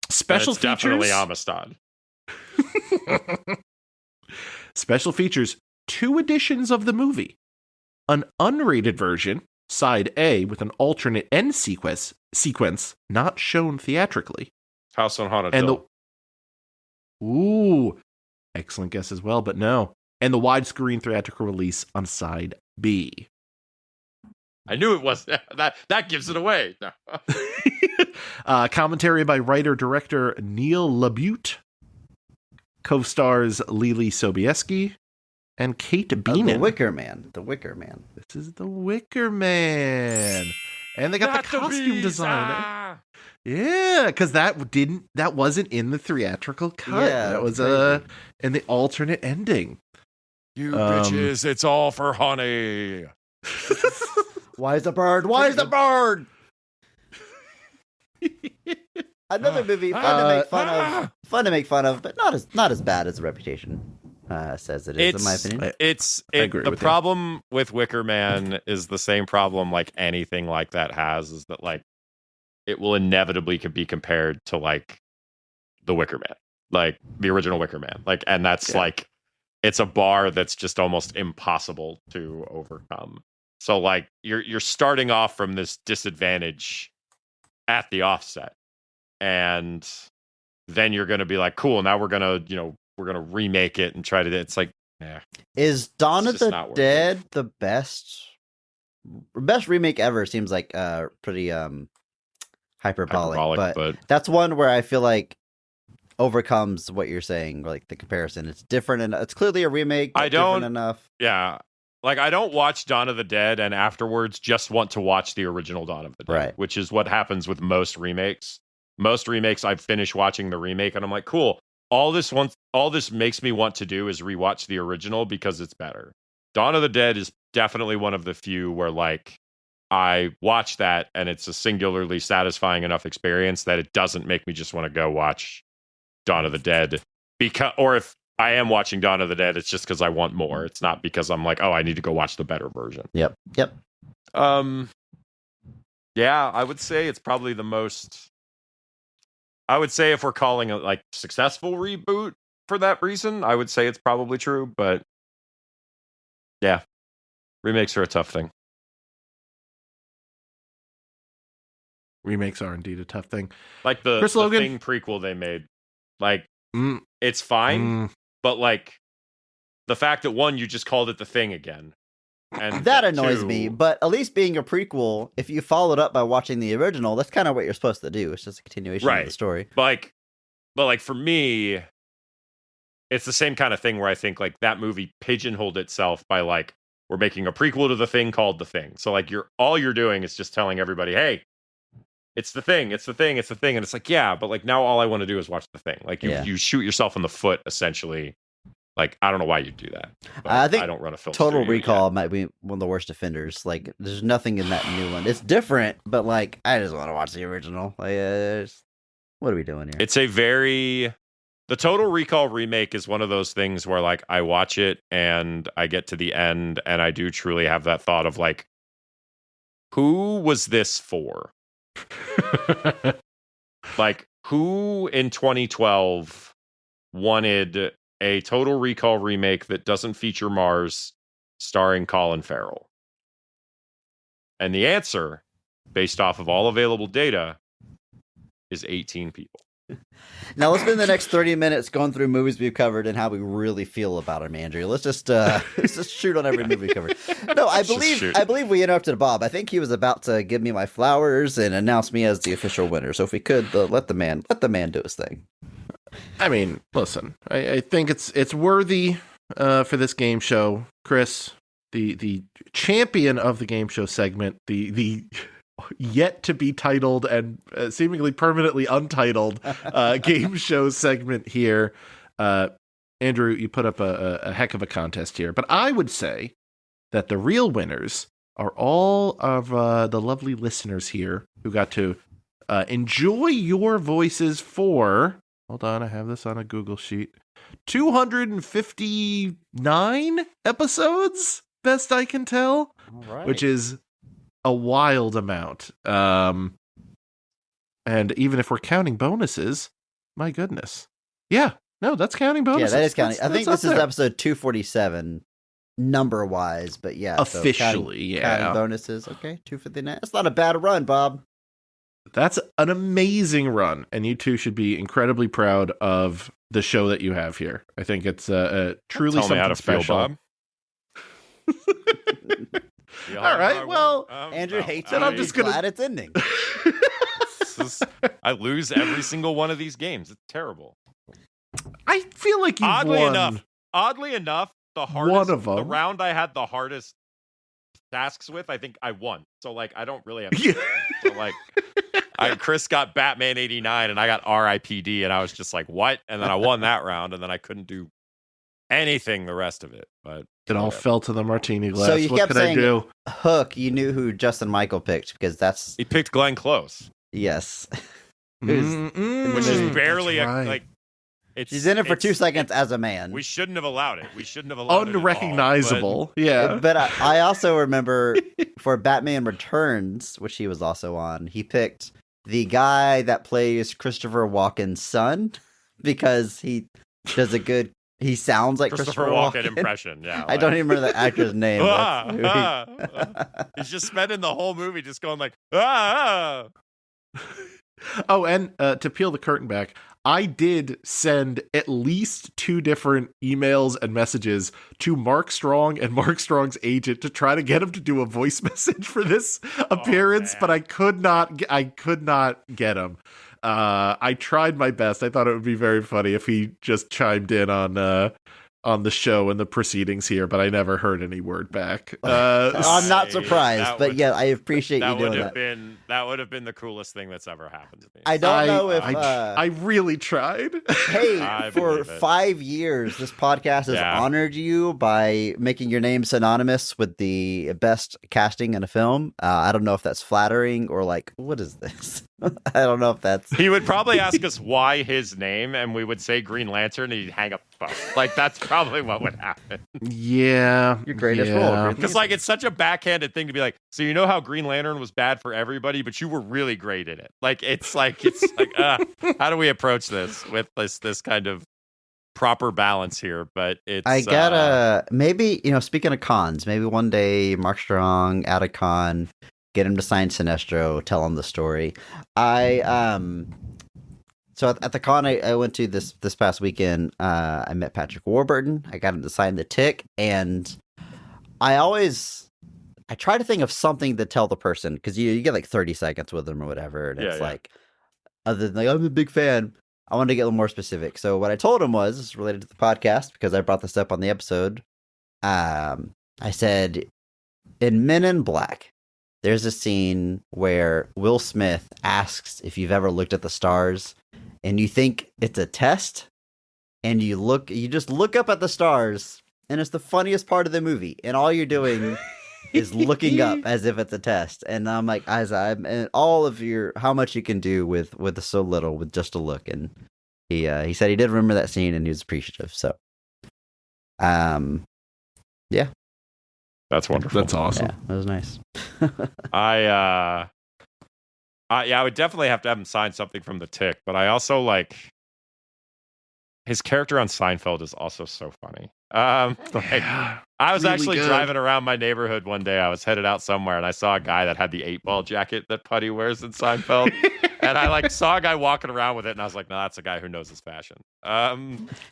Special features. Definitely Amistad. Special features: 2 editions of the movie, an unrated version, Side A with an alternate end sequence not shown theatrically. House on Haunted And Hill. Ooh, excellent guess as well, but no. And the widescreen theatrical release on side B. I knew it was that gives it away. No. Commentary by writer-director Neil LaBute. Co-stars Lily Sobieski and Kate Beenan. The Wicker Man. The Wicker Man. This is the Wicker Man. And they got Not the costume bees, designer. Yeah, because that wasn't in the theatrical cut. Yeah, that was crazy. in the alternate ending. You bitches, it's all for honey. Why is the bird? Why is the bird? Another movie fun to make fun of, but not as bad as the Reputation says it is, in my opinion. The problem with Wicker Man is the same problem like anything like that has, is that like it will inevitably be compared to like the Wicker Man, like the original Wicker Man, like, and that's like it's a bar that's just almost impossible to overcome. So like you're starting off from this disadvantage at the offset, and then you're going to be like, cool, now we're going to remake it and try to, it's like, is Dawn of the Dead the best remake ever? Seems like pretty hyperbolic, but that's one where I feel like overcomes what you're saying, like the comparison. It's different and it's clearly a remake, but different enough. Yeah. Like, I don't watch Dawn of the Dead and afterwards just want to watch the original Dawn of the Dead, right, which is what happens with most remakes. Most remakes, I've finished watching the remake and I'm like, cool. All this makes me want to do is rewatch the original because it's better. Dawn of the Dead is definitely one of the few where like I watch that and it's a singularly satisfying enough experience that it doesn't make me just want to go watch Dawn of the Dead. Or if I am watching Dawn of the Dead, it's just because I want more. It's not because I'm like, oh, I need to go watch the better version. Yep. Yeah, I would say it's probably the most. I would say if we're calling it like successful reboot for that reason, I would say it's probably true. But yeah, remakes are a tough thing. Remakes are indeed a tough thing. Like the Thing prequel they made, like it's fine, but like the fact that one, you just called it The Thing again, and that annoys me. But at least being a prequel, if you followed up by watching the original, that's kind of what you're supposed to do. It's just a continuation of the story. But like for me, it's the same kind of thing where I think like that movie pigeonholed itself by like, we're making a prequel to The Thing called The Thing. So like all you're doing is just telling everybody, hey, it's The Thing, it's The Thing, it's The Thing. And it's like, yeah, but like now all I want to do is watch The Thing. Like you shoot yourself in the foot, essentially. Like, I don't know why you'd do that. I think I don't run a film Total studio Recall yet. might be one of the worst offenders. Like, there's nothing in that new one. It's different, but like, I just want to watch the original. Like, what are we doing here? It's the Total Recall remake is one of those things where like I watch it and I get to the end and I do truly have that thought of like, who was this for? Like, who in 2012 wanted a Total Recall remake that doesn't feature Mars starring Colin Farrell? And the answer, based off of all available data, is 18 people. Now let's spend the next 30 minutes going through movies we've covered and how we really feel about them, Andrew. Let's just shoot on every movie we covered. No, I believe we interrupted Bob. I think he was about to give me my flowers and announce me as the official winner. So if we could, let the man do his thing. I mean, listen, I think it's worthy for this game show, Chris, the champion of the game show segment, the yet to be titled and seemingly permanently untitled game show segment here. Andrew, you put up a heck of a contest here, but I would say that the real winners are all of the lovely listeners here who got to enjoy your voices for, hold on, I have this on a Google sheet, 259 episodes, best I can tell, all right, which is a wild amount. And even if we're counting bonuses, my goodness. Yeah, no, that's counting bonuses. Yeah, that is counting. I think this is up there. episode 247. number wise, but yeah, officially, counting bonuses. Okay, 259. That's not a bad run, Bob. That's an amazing run, and you two should be incredibly proud of the show that you have here. I think it's truly Tell me something how to feel, special. Bob. All right, well, Andrew hates then it. I'm just gonna- glad it's ending. I lose every single one of these games. It's terrible. I feel like you've Oddly enough, the hardest one of them. the round I had the hardest tasks with, I think I won. So like I don't really have so, like Chris got Batman 89 and I got RIPD and I was just like, what? And then I won that round and then I couldn't do anything the rest of it. But It all fell to the martini glass. So you what kept could I saying do? Hook. You knew who Justin Michael picked because that's he picked Glenn Close. yes. Which is barely that's right. like it's She's in it for 2 seconds as a man. We shouldn't have allowed it. We shouldn't have allowed it. Unrecognizable. Yeah. But I also remember for Batman Returns, which he was also on, he picked the guy that plays Christopher Walken's son because he does a good. He sounds like Christopher Walken impression. Yeah, I don't even remember the actor's name. He's just spending the whole movie just going like Oh, and to peel the curtain back, I did send at least 2 different emails and messages to Mark Strong and Mark Strong's agent to try to get him to do a voice message for this appearance, but I could not get him. I tried my best. I thought it would be very funny if he just chimed in on the show and the proceedings here, but I never heard any word back. I'm not surprised, but yeah, I appreciate you doing that. That would have been the coolest thing that's ever happened to me. I don't know if I really tried. Hey, for 5 years, this podcast has honored you by making your name synonymous with the best casting in a film. I don't know if that's flattering or like, what is this? I don't know if that's. He would probably ask us why his name, and we would say Green Lantern, and he'd hang up the phone. Like that's probably what would happen. Yeah, your greatest role. Because like it's such a backhanded thing to be like, so you know how Green Lantern was bad for everybody, but you were really great in it. Like it's like how do we approach this with this kind of proper balance here? But it's I gotta maybe speaking of cons, maybe one day Mark Strong at a con. Get him to sign Sinestro, tell him the story. So at the con I went to this past weekend, I met Patrick Warburton. I got him to sign the Tick, and I try to think of something to tell the person because you get like 30 seconds with them or whatever, and it's like other than like I'm a big fan. I wanted to get a little more specific. So what I told him was this is related to the podcast because I brought this up on the episode. I said in Men in Black. There's a scene where Will Smith asks if you've ever looked at the stars and you think it's a test and you just look up at the stars and it's the funniest part of the movie and all you're doing is looking up as if it's a test. And I'm like, and all of how much you can do with so little, with just a look. And he said he did remember that scene and he was appreciative. So, yeah. That's wonderful. That's awesome. Yeah, that was nice. I would definitely have to have him sign something from the Tick, but I also like his character on Seinfeld is also so funny. I was really actually good. driving around my neighborhood one day. I was headed out somewhere and I saw a guy that had the 8-ball jacket that Putty wears in Seinfeld. And I saw a guy walking around with it and I was like, no, that's a guy who knows his fashion.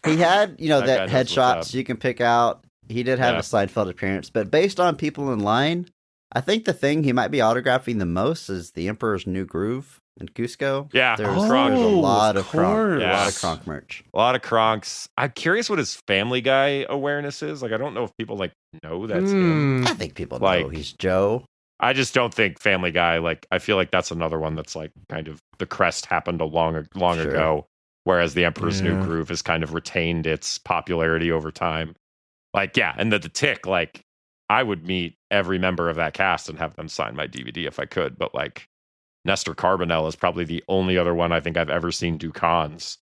He had, that guy knows what's headshots you can pick out. He did have a Seinfeld appearance, but based on people in line, I think the thing he might be autographing the most is the Emperor's New Groove in Cusco. Yeah, there's a lot of Kronk, yes. a lot of Kronk merch. A lot of Kronks. I'm curious what his Family Guy awareness is. Like, I don't know if people know that's him. I think people know he's Joe. I just don't think Family Guy. Like, I feel like that's another one that's like kind of the crest happened long ago, whereas the Emperor's New Groove has kind of retained its popularity over time. Like, yeah, and the Tick, like, I would meet every member of that cast and have them sign my DVD if I could. But, like, Nestor Carbonell is probably the only other one I think I've ever seen do cons.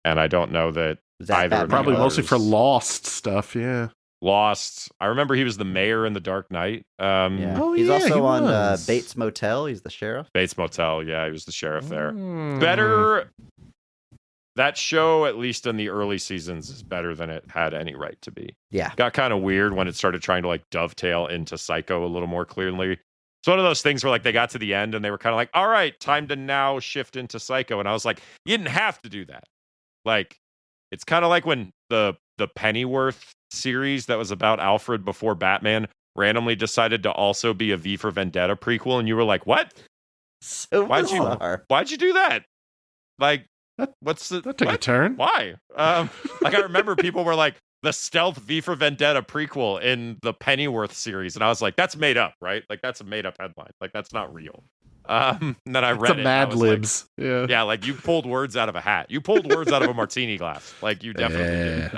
And I don't know that either of the probably others. Mostly for Lost stuff, yeah. Lost. I remember he was the mayor in The Dark Knight. He's also on Bates Motel. He's the sheriff. Bates Motel, yeah, he was the sheriff there. Better that show, at least in the early seasons, is better than it had any right to be. Yeah. It got kind of weird when it started trying to like dovetail into Psycho a little more clearly. It's one of those things where like they got to the end and they were kind of like, all right, time to now shift into Psycho. And I was like, you didn't have to do that. Like, it's kind of like when the Pennyworth series that was about Alfred before Batman randomly decided to also be a V for Vendetta prequel. And you were like, what? So why'd you do that? Like, that took what? a turn. Why? Like, I remember people were like, the stealth V for Vendetta prequel in the Pennyworth series, and I was like, that's made up, right? Like, that's a made up headline. Like, that's not real. And then I read it. Mad Libs. Like, yeah, like you pulled words out of a hat. You pulled words out of a martini glass. Like, you definitely did.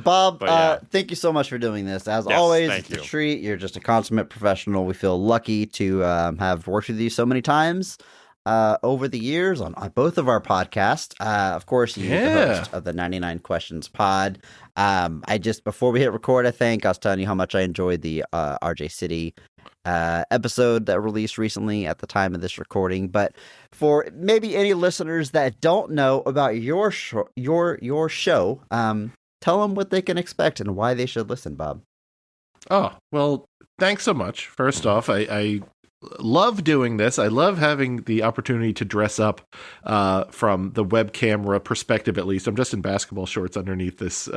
Bob, yeah. thank you so much for doing this. As Yes, always, thank it's a you. treat. You're just a consummate professional. We feel lucky to have worked with you so many times over the years on both of our podcasts. Of course, you're the host of the 99 Questions pod. Before we hit record, I was telling you how much I enjoyed the RJ City episode that released recently at the time of this recording. But for maybe any listeners that don't know about your show, tell them what they can expect and why they should listen, Bob. Oh, well, thanks so much. First off, I love doing this. I love having the opportunity to dress up from the web camera perspective, at least. I'm just in basketball shorts underneath this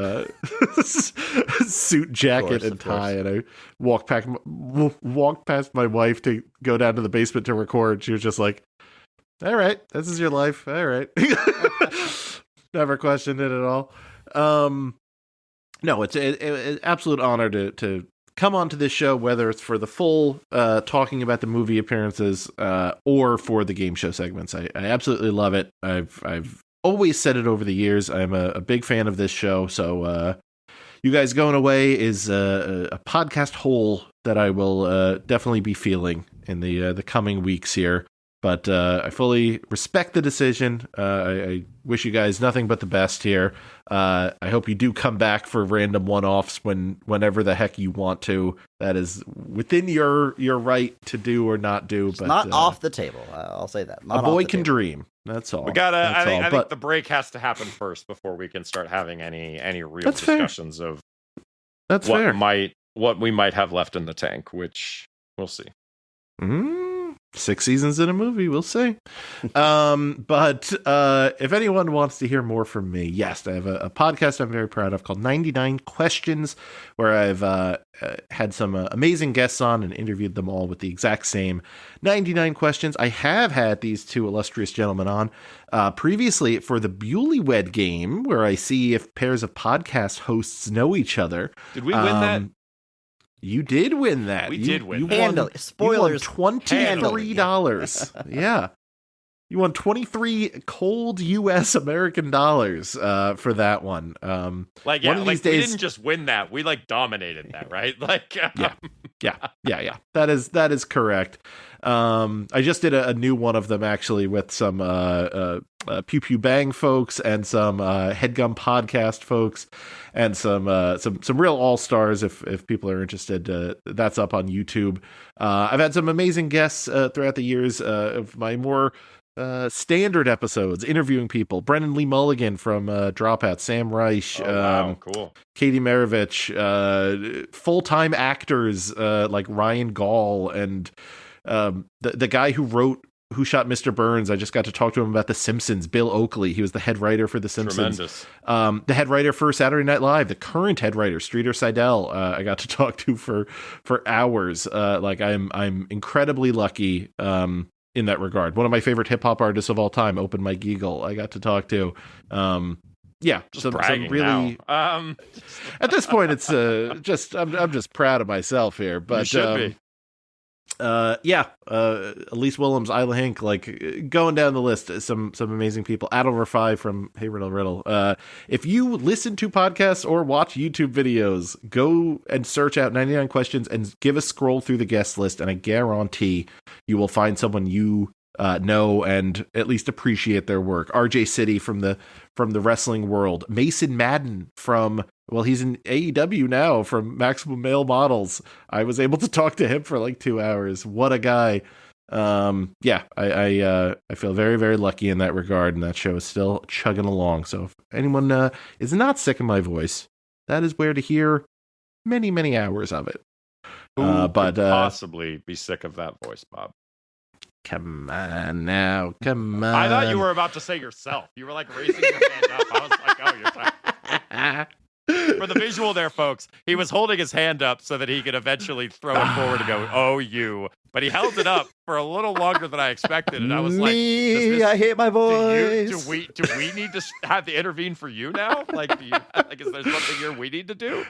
suit jacket and tie, and I walk past my wife to go down to the basement to record. She was just like, all right, this is your life. All right. Never questioned it at all. No, it's an absolute honor to come onto this show, whether it's for the full talking about the movie appearances or for the game show segments. I absolutely love it. I've always said it over the years. I'm a big fan of this show. So you guys going away is a podcast hole that I will definitely be feeling in the coming weeks here. But I fully respect the decision. I wish you guys nothing but the best here. I hope you do come back for random one-offs whenever the heck you want to. That is within your right to do or not do. It's but not off the table. I'll say that. Not a boy off the can table. dream. That's all. We gotta. I think But the break has to happen first before we can start having any real That's fair. discussions of that's fair. what we might have left in the tank, which we'll see. 6 seasons in a movie, we'll see. But if anyone wants to hear more from me, yes, I have a podcast I'm very proud of called 99 Questions, where I've had some amazing guests on and interviewed them all with the exact same 99 questions. I have had these two illustrious gentlemen on previously for the Bewlywed game, where I see if pairs of podcast hosts know each other. Did we win that? You did win that. We did win You that. Handily. Spoilers. You won $23. Yeah. You won 23 cold U.S. American dollars for that one. Like, yeah, one of like these days, we didn't just win that. We like dominated that, right? Like, yeah. That is correct. I just did a new one of them actually with some Pew Pew Bang folks and some Headgum Podcast folks and some real all-stars if people are interested. That's up on YouTube. I've had some amazing guests throughout the years of my more standard episodes, interviewing people. Brendan Lee Mulligan from Dropout, Sam Reich, wow, cool. Katie Maravich, full-time actors like Ryan Gall and the guy who shot Mr. Burns. I just got to talk to him about The Simpsons. Bill Oakley. He was the head writer for The Simpsons. Tremendous. The head writer for Saturday Night Live. The current head writer, Streeter Seidel. I got to talk to for hours. Like I'm incredibly lucky in that regard. One of my favorite hip hop artists of all time, Open Mike Eagle. I got to talk to. Yeah, just bragging really. Now. At this point, it's just I'm just proud of myself here. But you should be. Elise Willems, Isla Hink, like going down the list, some amazing people. Adel Rafai from Hey Riddle Riddle. If you listen to podcasts or watch YouTube videos, go and search out 99 Questions and give a scroll through the guest list, and I guarantee you will find someone you know and at least appreciate their work. RJ City from the wrestling world. Mason Madden from, well, he's in AEW now, from Maximum Male Models. I was able to talk to him for like 2 hours. What a guy. Yeah, I feel very, very lucky in that regard, and that show is still chugging along. So if anyone is not sick of my voice, that is where to hear many, many hours of it. Who But could possibly be sick of that voice, Bob? Come on now, come on. I thought you were about to say yourself. You were like raising your hand up. I was like, oh, you're talking. For the visual there, folks, he was holding his hand up so that he could eventually throw it forward and go, oh, you. But he held it up for a little longer than I expected. And I was like, I hate my voice. Do we need to have to intervene for you now? Like, is there something here we need to do?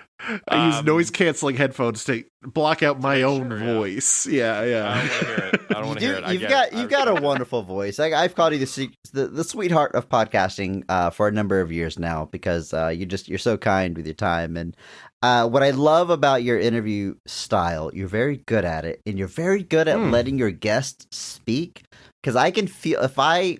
I use noise canceling headphones to block out my own voice. Yeah. I don't want to hear it. I don't want to hear it. You've got a wonderful voice. I've called you the sweetheart of podcasting for a number of years now because you're so kind with your time. And what I love about your interview style, you're very good at it, and you're very good at letting your guests speak. Because I can feel if I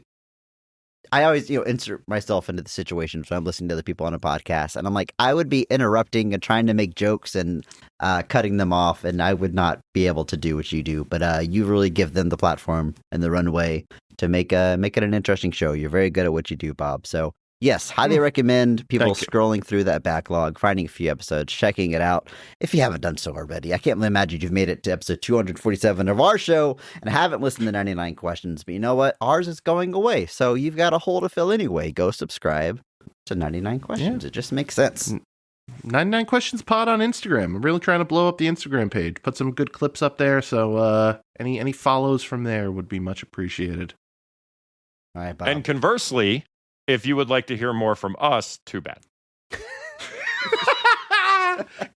always insert myself into the situations when I'm listening to other people on a podcast, and I'm like, I would be interrupting and trying to make jokes and cutting them off, and I would not be able to do what you do. But you really give them the platform and the runway to make it an interesting show. You're very good at what you do, Bob. So yes, highly recommend people scrolling through that backlog, finding a few episodes, checking it out if you haven't done so already. I can't really imagine you've made it to episode 247 of our show and haven't listened to 99 Questions. But you know what? Ours is going away, so you've got a hole to fill anyway. Go subscribe to 99 Questions. Yeah. It just makes sense. 99 Questions Pod on Instagram. I'm really trying to blow up the Instagram page. Put some good clips up there, so any follows from there would be much appreciated. All right, Bob. And conversely, if you would like to hear more from us, too bad.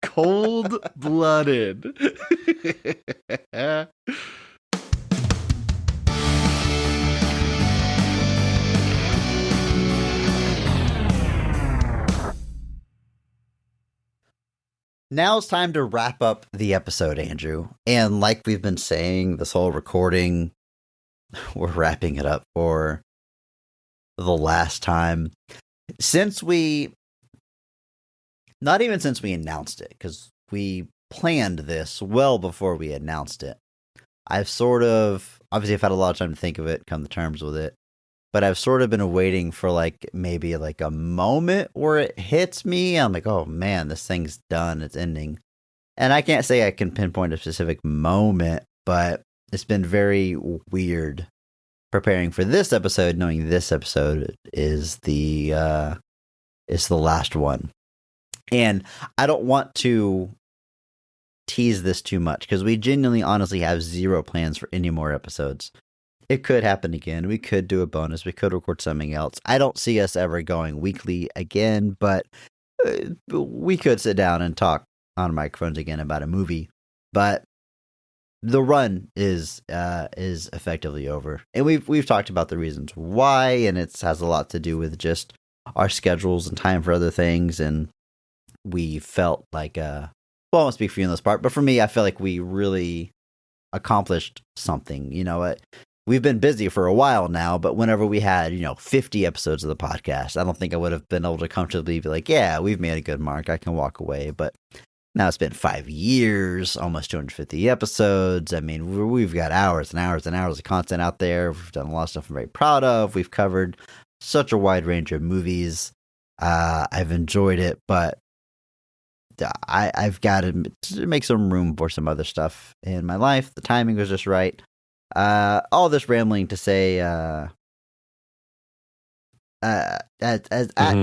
Cold-blooded. Now it's time to wrap up the episode, Andrew. And like we've been saying, this whole recording, we're wrapping it up for the last time. Not even since we announced it, because we planned this well before we announced it. Obviously I've had a lot of time to think of it, come to terms with it, but I've sort of been waiting for maybe a moment where it hits me. I'm like, oh man, this thing's done. It's ending. And I can't say I can pinpoint a specific moment, but it's been very weird preparing for this episode, knowing this episode is the last one. And I don't want to tease this too much because we genuinely, honestly have zero plans for any more episodes. It could happen again. We could do a bonus. We could record something else. I don't see us ever going weekly again, but we could sit down and talk on microphones again about a movie. But the run is effectively over, and we've talked about the reasons why, and it has a lot to do with just our schedules and time for other things. And we felt like, I won't speak for you on this part, but for me, I feel like we really accomplished something. We've been busy for a while now, but whenever we had, 50 episodes of the podcast, I don't think I would have been able to comfortably be like, yeah, we've made a good mark. I can walk away. But now it's been 5 years, almost 250 episodes. I mean, we've got hours and hours and hours of content out there. We've done a lot of stuff I'm very proud of. We've covered such a wide range of movies. I've enjoyed it, but I've got to make some room for some other stuff in my life. The timing was just right. All this rambling to say, at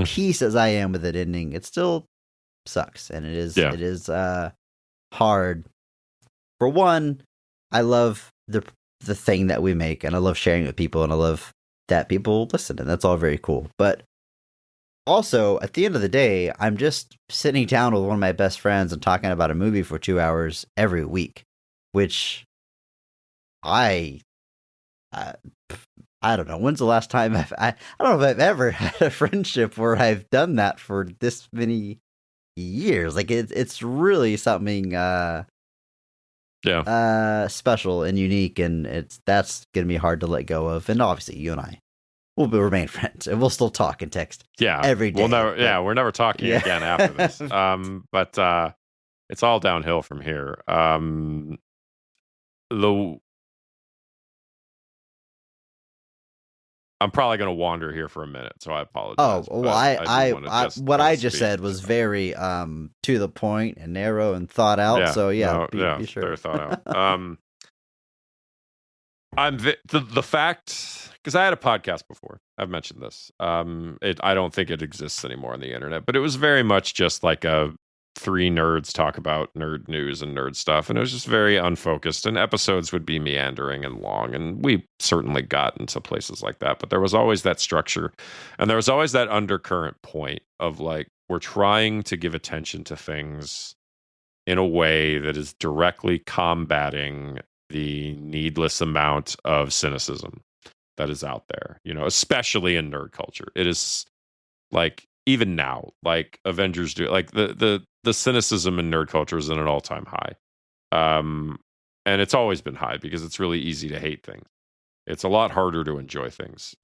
peace as I am with it ending, it still sucks, and it is hard. For one, I love the thing that we make, and I love sharing it with people, and I love that people listen, and that's all very cool. But also, at the end of the day, I'm just sitting down with one of my best friends and talking about a movie for 2 hours every week, which I don't know. When's the last time I don't know if I've ever had a friendship where I've done that for this many years. Like it's really something special and unique, and that's gonna be hard to let go of. And obviously, you and I will remain friends, and we'll still talk and text. Every day. We're never talking again after this. But it's all downhill from here. I'm probably going to wander here for a minute, so I apologize. Oh well, what I just speak. said was very to the point and narrow and thought out. Yeah, So yeah, no, be sure. they're thought out. The fact, because I had a podcast before. I've mentioned this. I don't think it exists anymore on the internet, but it was very much just like a three nerds talk about nerd news and nerd stuff, and it was just very unfocused, and episodes would be meandering and long, and we certainly got into places like that, but there was always that structure, and there was always that undercurrent point of like, we're trying to give attention to things in a way that is directly combating the needless amount of cynicism that is out there, especially in nerd culture. It is like, even now, like Avengers do, like the cynicism in nerd culture is at an all-time high. And it's always been high because it's really easy to hate things. It's a lot harder to enjoy things.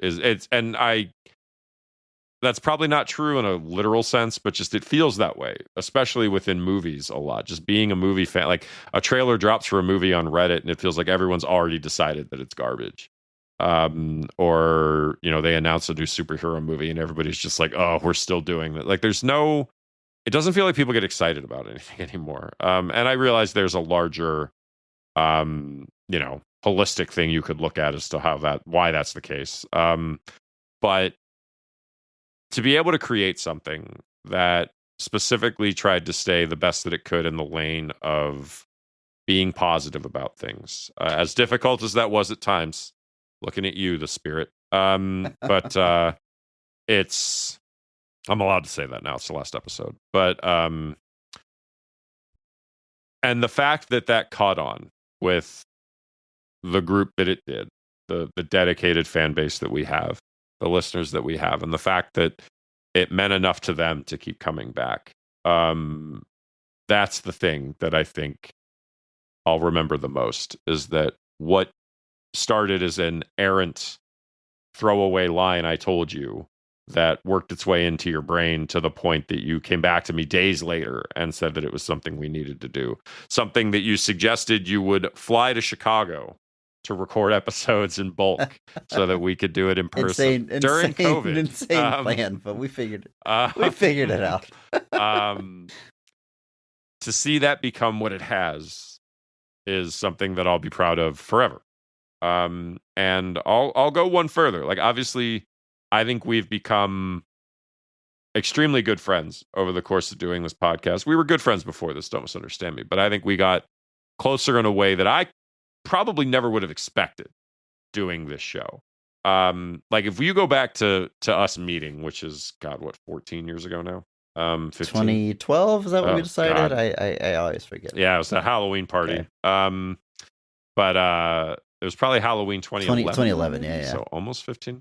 That's probably not true in a literal sense, but just it feels that way, especially within movies a lot. Just being a movie fan, like a trailer drops for a movie on Reddit and it feels like everyone's already decided that it's garbage. Or they announce a new superhero movie and everybody's just like, oh, we're still doing that. Like it doesn't feel like people get excited about anything anymore. And I realize there's a larger, holistic thing you could look at as to why that's the case. But to be able to create something that specifically tried to stay the best that it could in the lane of being positive about things, as difficult as that was at times, looking at you, the spirit. But I'm allowed to say that now. It's the last episode. But and the fact that caught on with the group that it did, the dedicated fan base that we have, the listeners that we have, and the fact that it meant enough to them to keep coming back. That's the thing that I think I'll remember the most, is that what started as an errant throwaway line I told you that worked its way into your brain to the point that you came back to me days later and said that it was something we needed to do. Something that you suggested you would fly to Chicago to record episodes in bulk so that we could do it in person during COVID. Insane plan, but we figured it out. To see that become what it has is something that I'll be proud of forever. And I'll go one further. Like, obviously, I think we've become extremely good friends over the course of doing this podcast. We were good friends before this, don't misunderstand me, but I think we got closer in a way that I probably never would have expected doing this show. Like, if you go back to us meeting, which is, God, what, 14 years ago now? 15? 2012, is that what we decided? God. I always forget. Yeah, it was a Halloween party. Okay. But it was probably Halloween 2011. 2011, yeah. So almost 15.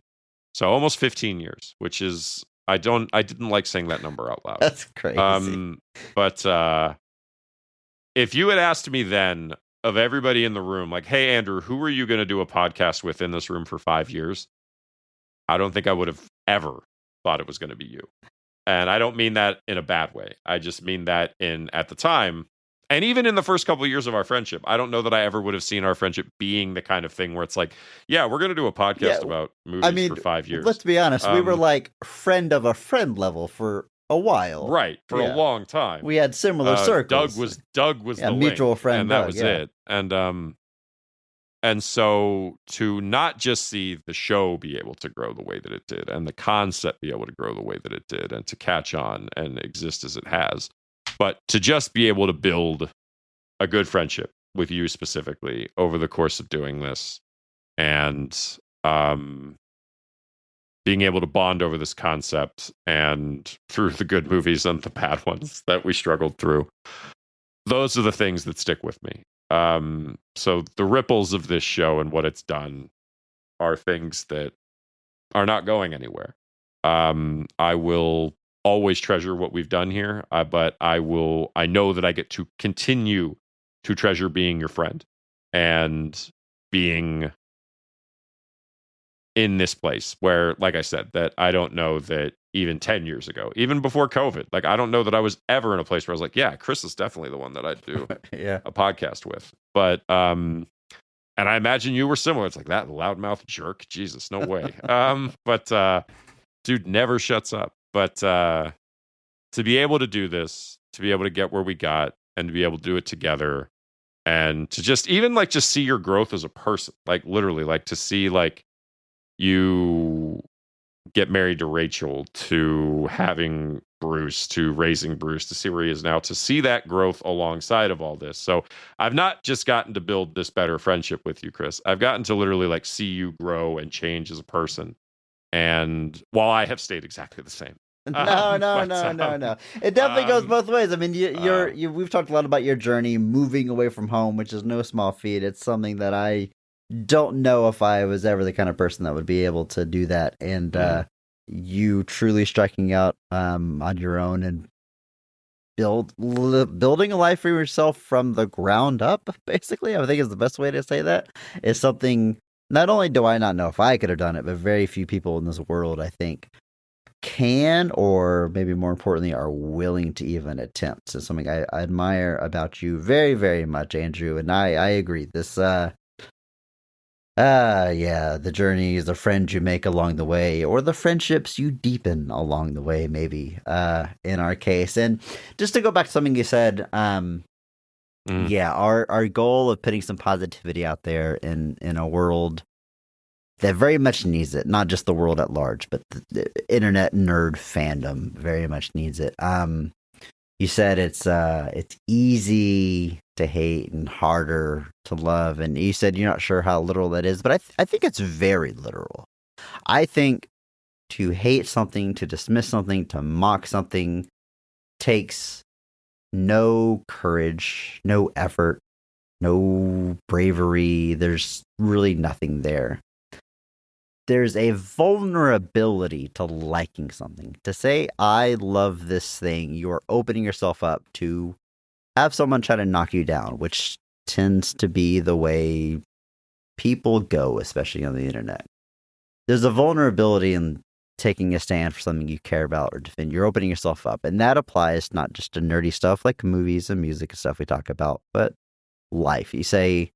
So almost 15 years, which is, I didn't like saying that number out loud. That's crazy. But if you had asked me then, of everybody in the room, like, hey, Andrew, who are you going to do a podcast with in this room for 5 years? I don't think I would have ever thought it was going to be you. And I don't mean that in a bad way. I just mean that at the time, and even in the first couple of years of our friendship, I don't know that I ever would have seen our friendship being the kind of thing where it's like, yeah, we're going to do a podcast about movies for 5 years. Let's be honest. We were like friend of a friend level for a while. Right. For a long time. We had similar circles. Doug was the mutual link, friend. And that was it. And so to not just see the show be able to grow the way that it did, and the concept be able to grow the way that it did, and to catch on and exist as it has, but to just be able to build a good friendship with you specifically over the course of doing this, and being able to bond over this concept and through the good movies and the bad ones that we struggled through. Those are the things that stick with me. So the ripples of this show and what it's done are things that are not going anywhere. I will always treasure what we've done here, but I know that I get to continue to treasure being your friend and being in this place where, like I said, that I don't know that even 10 years ago, even before COVID, like, I don't know that I was ever in a place where I was like, yeah, Chris is definitely the one that I'd do a podcast with. But And I imagine you were similar. It's like that loudmouth jerk. Jesus, no way. But dude never shuts up. But to be able to do this, to be able to get where we got, and to be able to do it together, and to just even like just see your growth as a person, like literally, like to see like you get married to Rachel, to having Bruce, to raising Bruce, to see where he is now, to see that growth alongside of all this. So I've not just gotten to build this better friendship with you, Chris. I've gotten to literally like see you grow and change as a person. And while I have stayed exactly the same. No. It definitely goes both ways. I mean, we've talked a lot about your journey moving away from home, which is no small feat. It's something that I don't know if I was ever the kind of person that would be able to do that. And you truly striking out on your own and building a life for yourself from the ground up, basically, I think is the best way to say that, is something not only do I not know if I could have done it, but very few people in this world, I think, can, or maybe more importantly, are willing to even attempt. So something I admire about you very, very much, Andrew. And I agree. This, the journeys, the friends you make along the way, or the friendships you deepen along the way, maybe, in our case. And just to go back to something you said, our goal of putting some positivity out there in a world that very much needs it, not just the world at large, but the internet nerd fandom very much needs it. You said it's easy to hate and harder to love, and you said you're not sure how literal that is, but I think it's very literal. I think to hate something, to dismiss something, to mock something takes no courage, no effort, no bravery. There's really nothing there. There's a vulnerability to liking something. To say, I love this thing, you're opening yourself up to have someone try to knock you down, which tends to be the way people go, especially on the internet. There's a vulnerability in taking a stand for something you care about or defend. You're opening yourself up. And that applies not just to nerdy stuff like movies and music and stuff we talk about, but life. You say,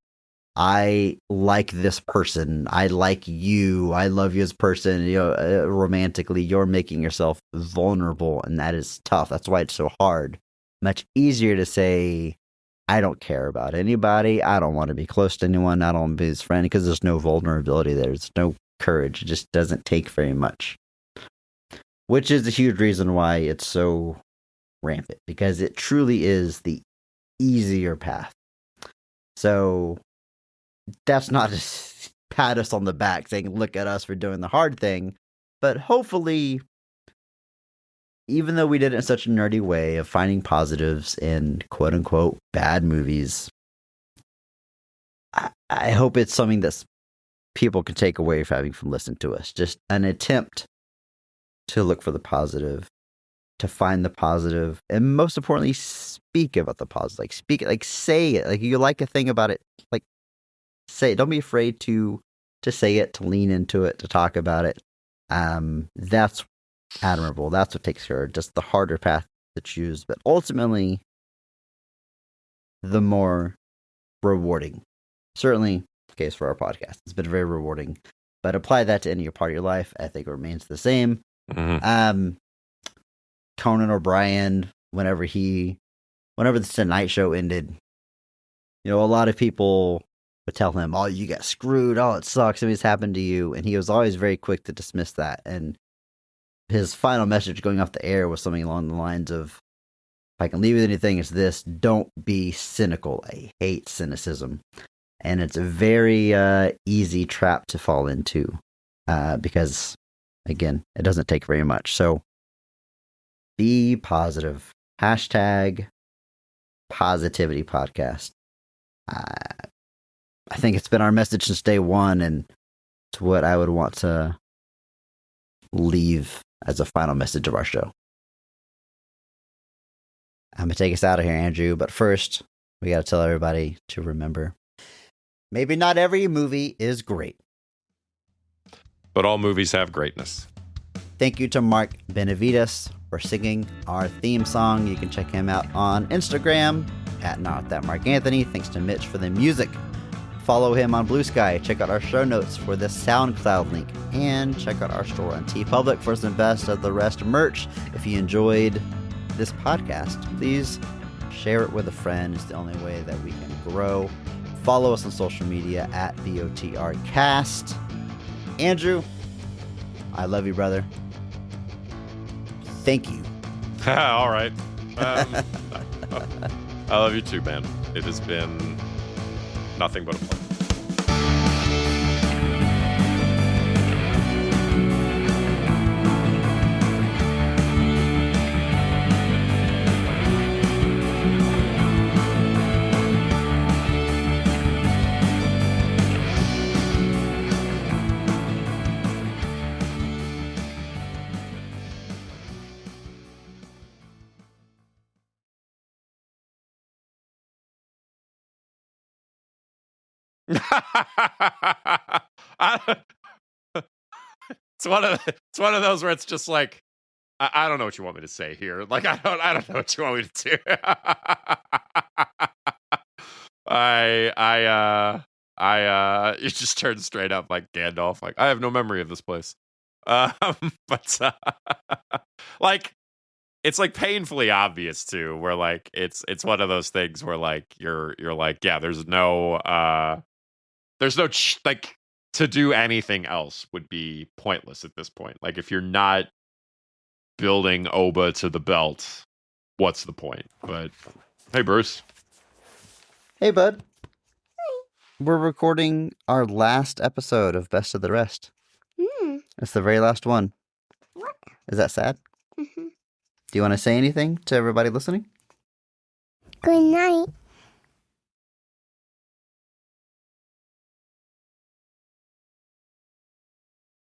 I like this person. I like you. I love you as a person. Romantically, you're making yourself vulnerable, and that is tough. That's why it's so hard. Much easier to say, I don't care about anybody. I don't want to be close to anyone. I don't want to be his friend, because there's no vulnerability there. There's no courage. It just doesn't take very much, which is a huge reason why it's so rampant, because it truly is the easier path. So that's not to pat us on the back saying, look at us for doing the hard thing. But hopefully, even though we did it in such a nerdy way of finding positives in quote unquote bad movies, I hope it's something that people can take away from listening to us. Just an attempt to look for the positive, to find the positive, and most importantly, speak about the positive. Like, speak it, like, say it. Like, you like a thing about it, like, say it. Don't be afraid to say it, to lean into it, to talk about it. That's admirable. That's what takes care of just the harder path to choose, but ultimately the more rewarding. Certainly the case for our podcast. It's been very rewarding, but apply that to any part of your life, I think it remains the same. Mm-hmm. Conan O'Brien, whenever the Tonight Show ended, a lot of people would tell him, oh, you got screwed, oh, it sucks, something's happened to you, and he was always very quick to dismiss that. And his final message going off the air was something along the lines of, if I can leave you with anything, it's this: don't be cynical. I hate cynicism. And it's a very easy trap to fall into, because, again, it doesn't take very much. So be positive. Hashtag positivity podcast. I think it's been our message since day one, and it's what I would want to leave as a final message of our show. I'm going to take us out of here, Andrew, but first, we got to tell everybody to remember, maybe not every movie is great, but all movies have greatness. Thank you to Mark Benavides for singing our theme song. You can check him out on Instagram at Not That Mark Anthony. Thanks to Mitch for the music. follow him on Blue Sky. Check out our show notes for this SoundCloud link. And check out our store on TeePublic for some Best of the Rest merch. If you enjoyed this podcast, please share it with a friend. It's the only way that we can grow. Follow us on social media at BOTRcast. Andrew, I love you, brother. Thank you. All right. I love you too, man. It has been nothing but a pleasure. It's one of those where it's just like I don't know what you want me to say here. Like I don't know what you want me to do. You just turned straight up like Gandalf. Like I have no memory of this place. But like it's like painfully obvious too, where like it's one of those things where like you're like, yeah, there's no like to do anything else would be pointless at this point. Like if you're not building Oba to the belt, what's the point? But hey, Bruce. Hey, bud. We're recording our last episode of Best of the Rest. It's the very last one. What? Is that sad? Mm-hmm. Do you want to say anything to everybody listening? Good night.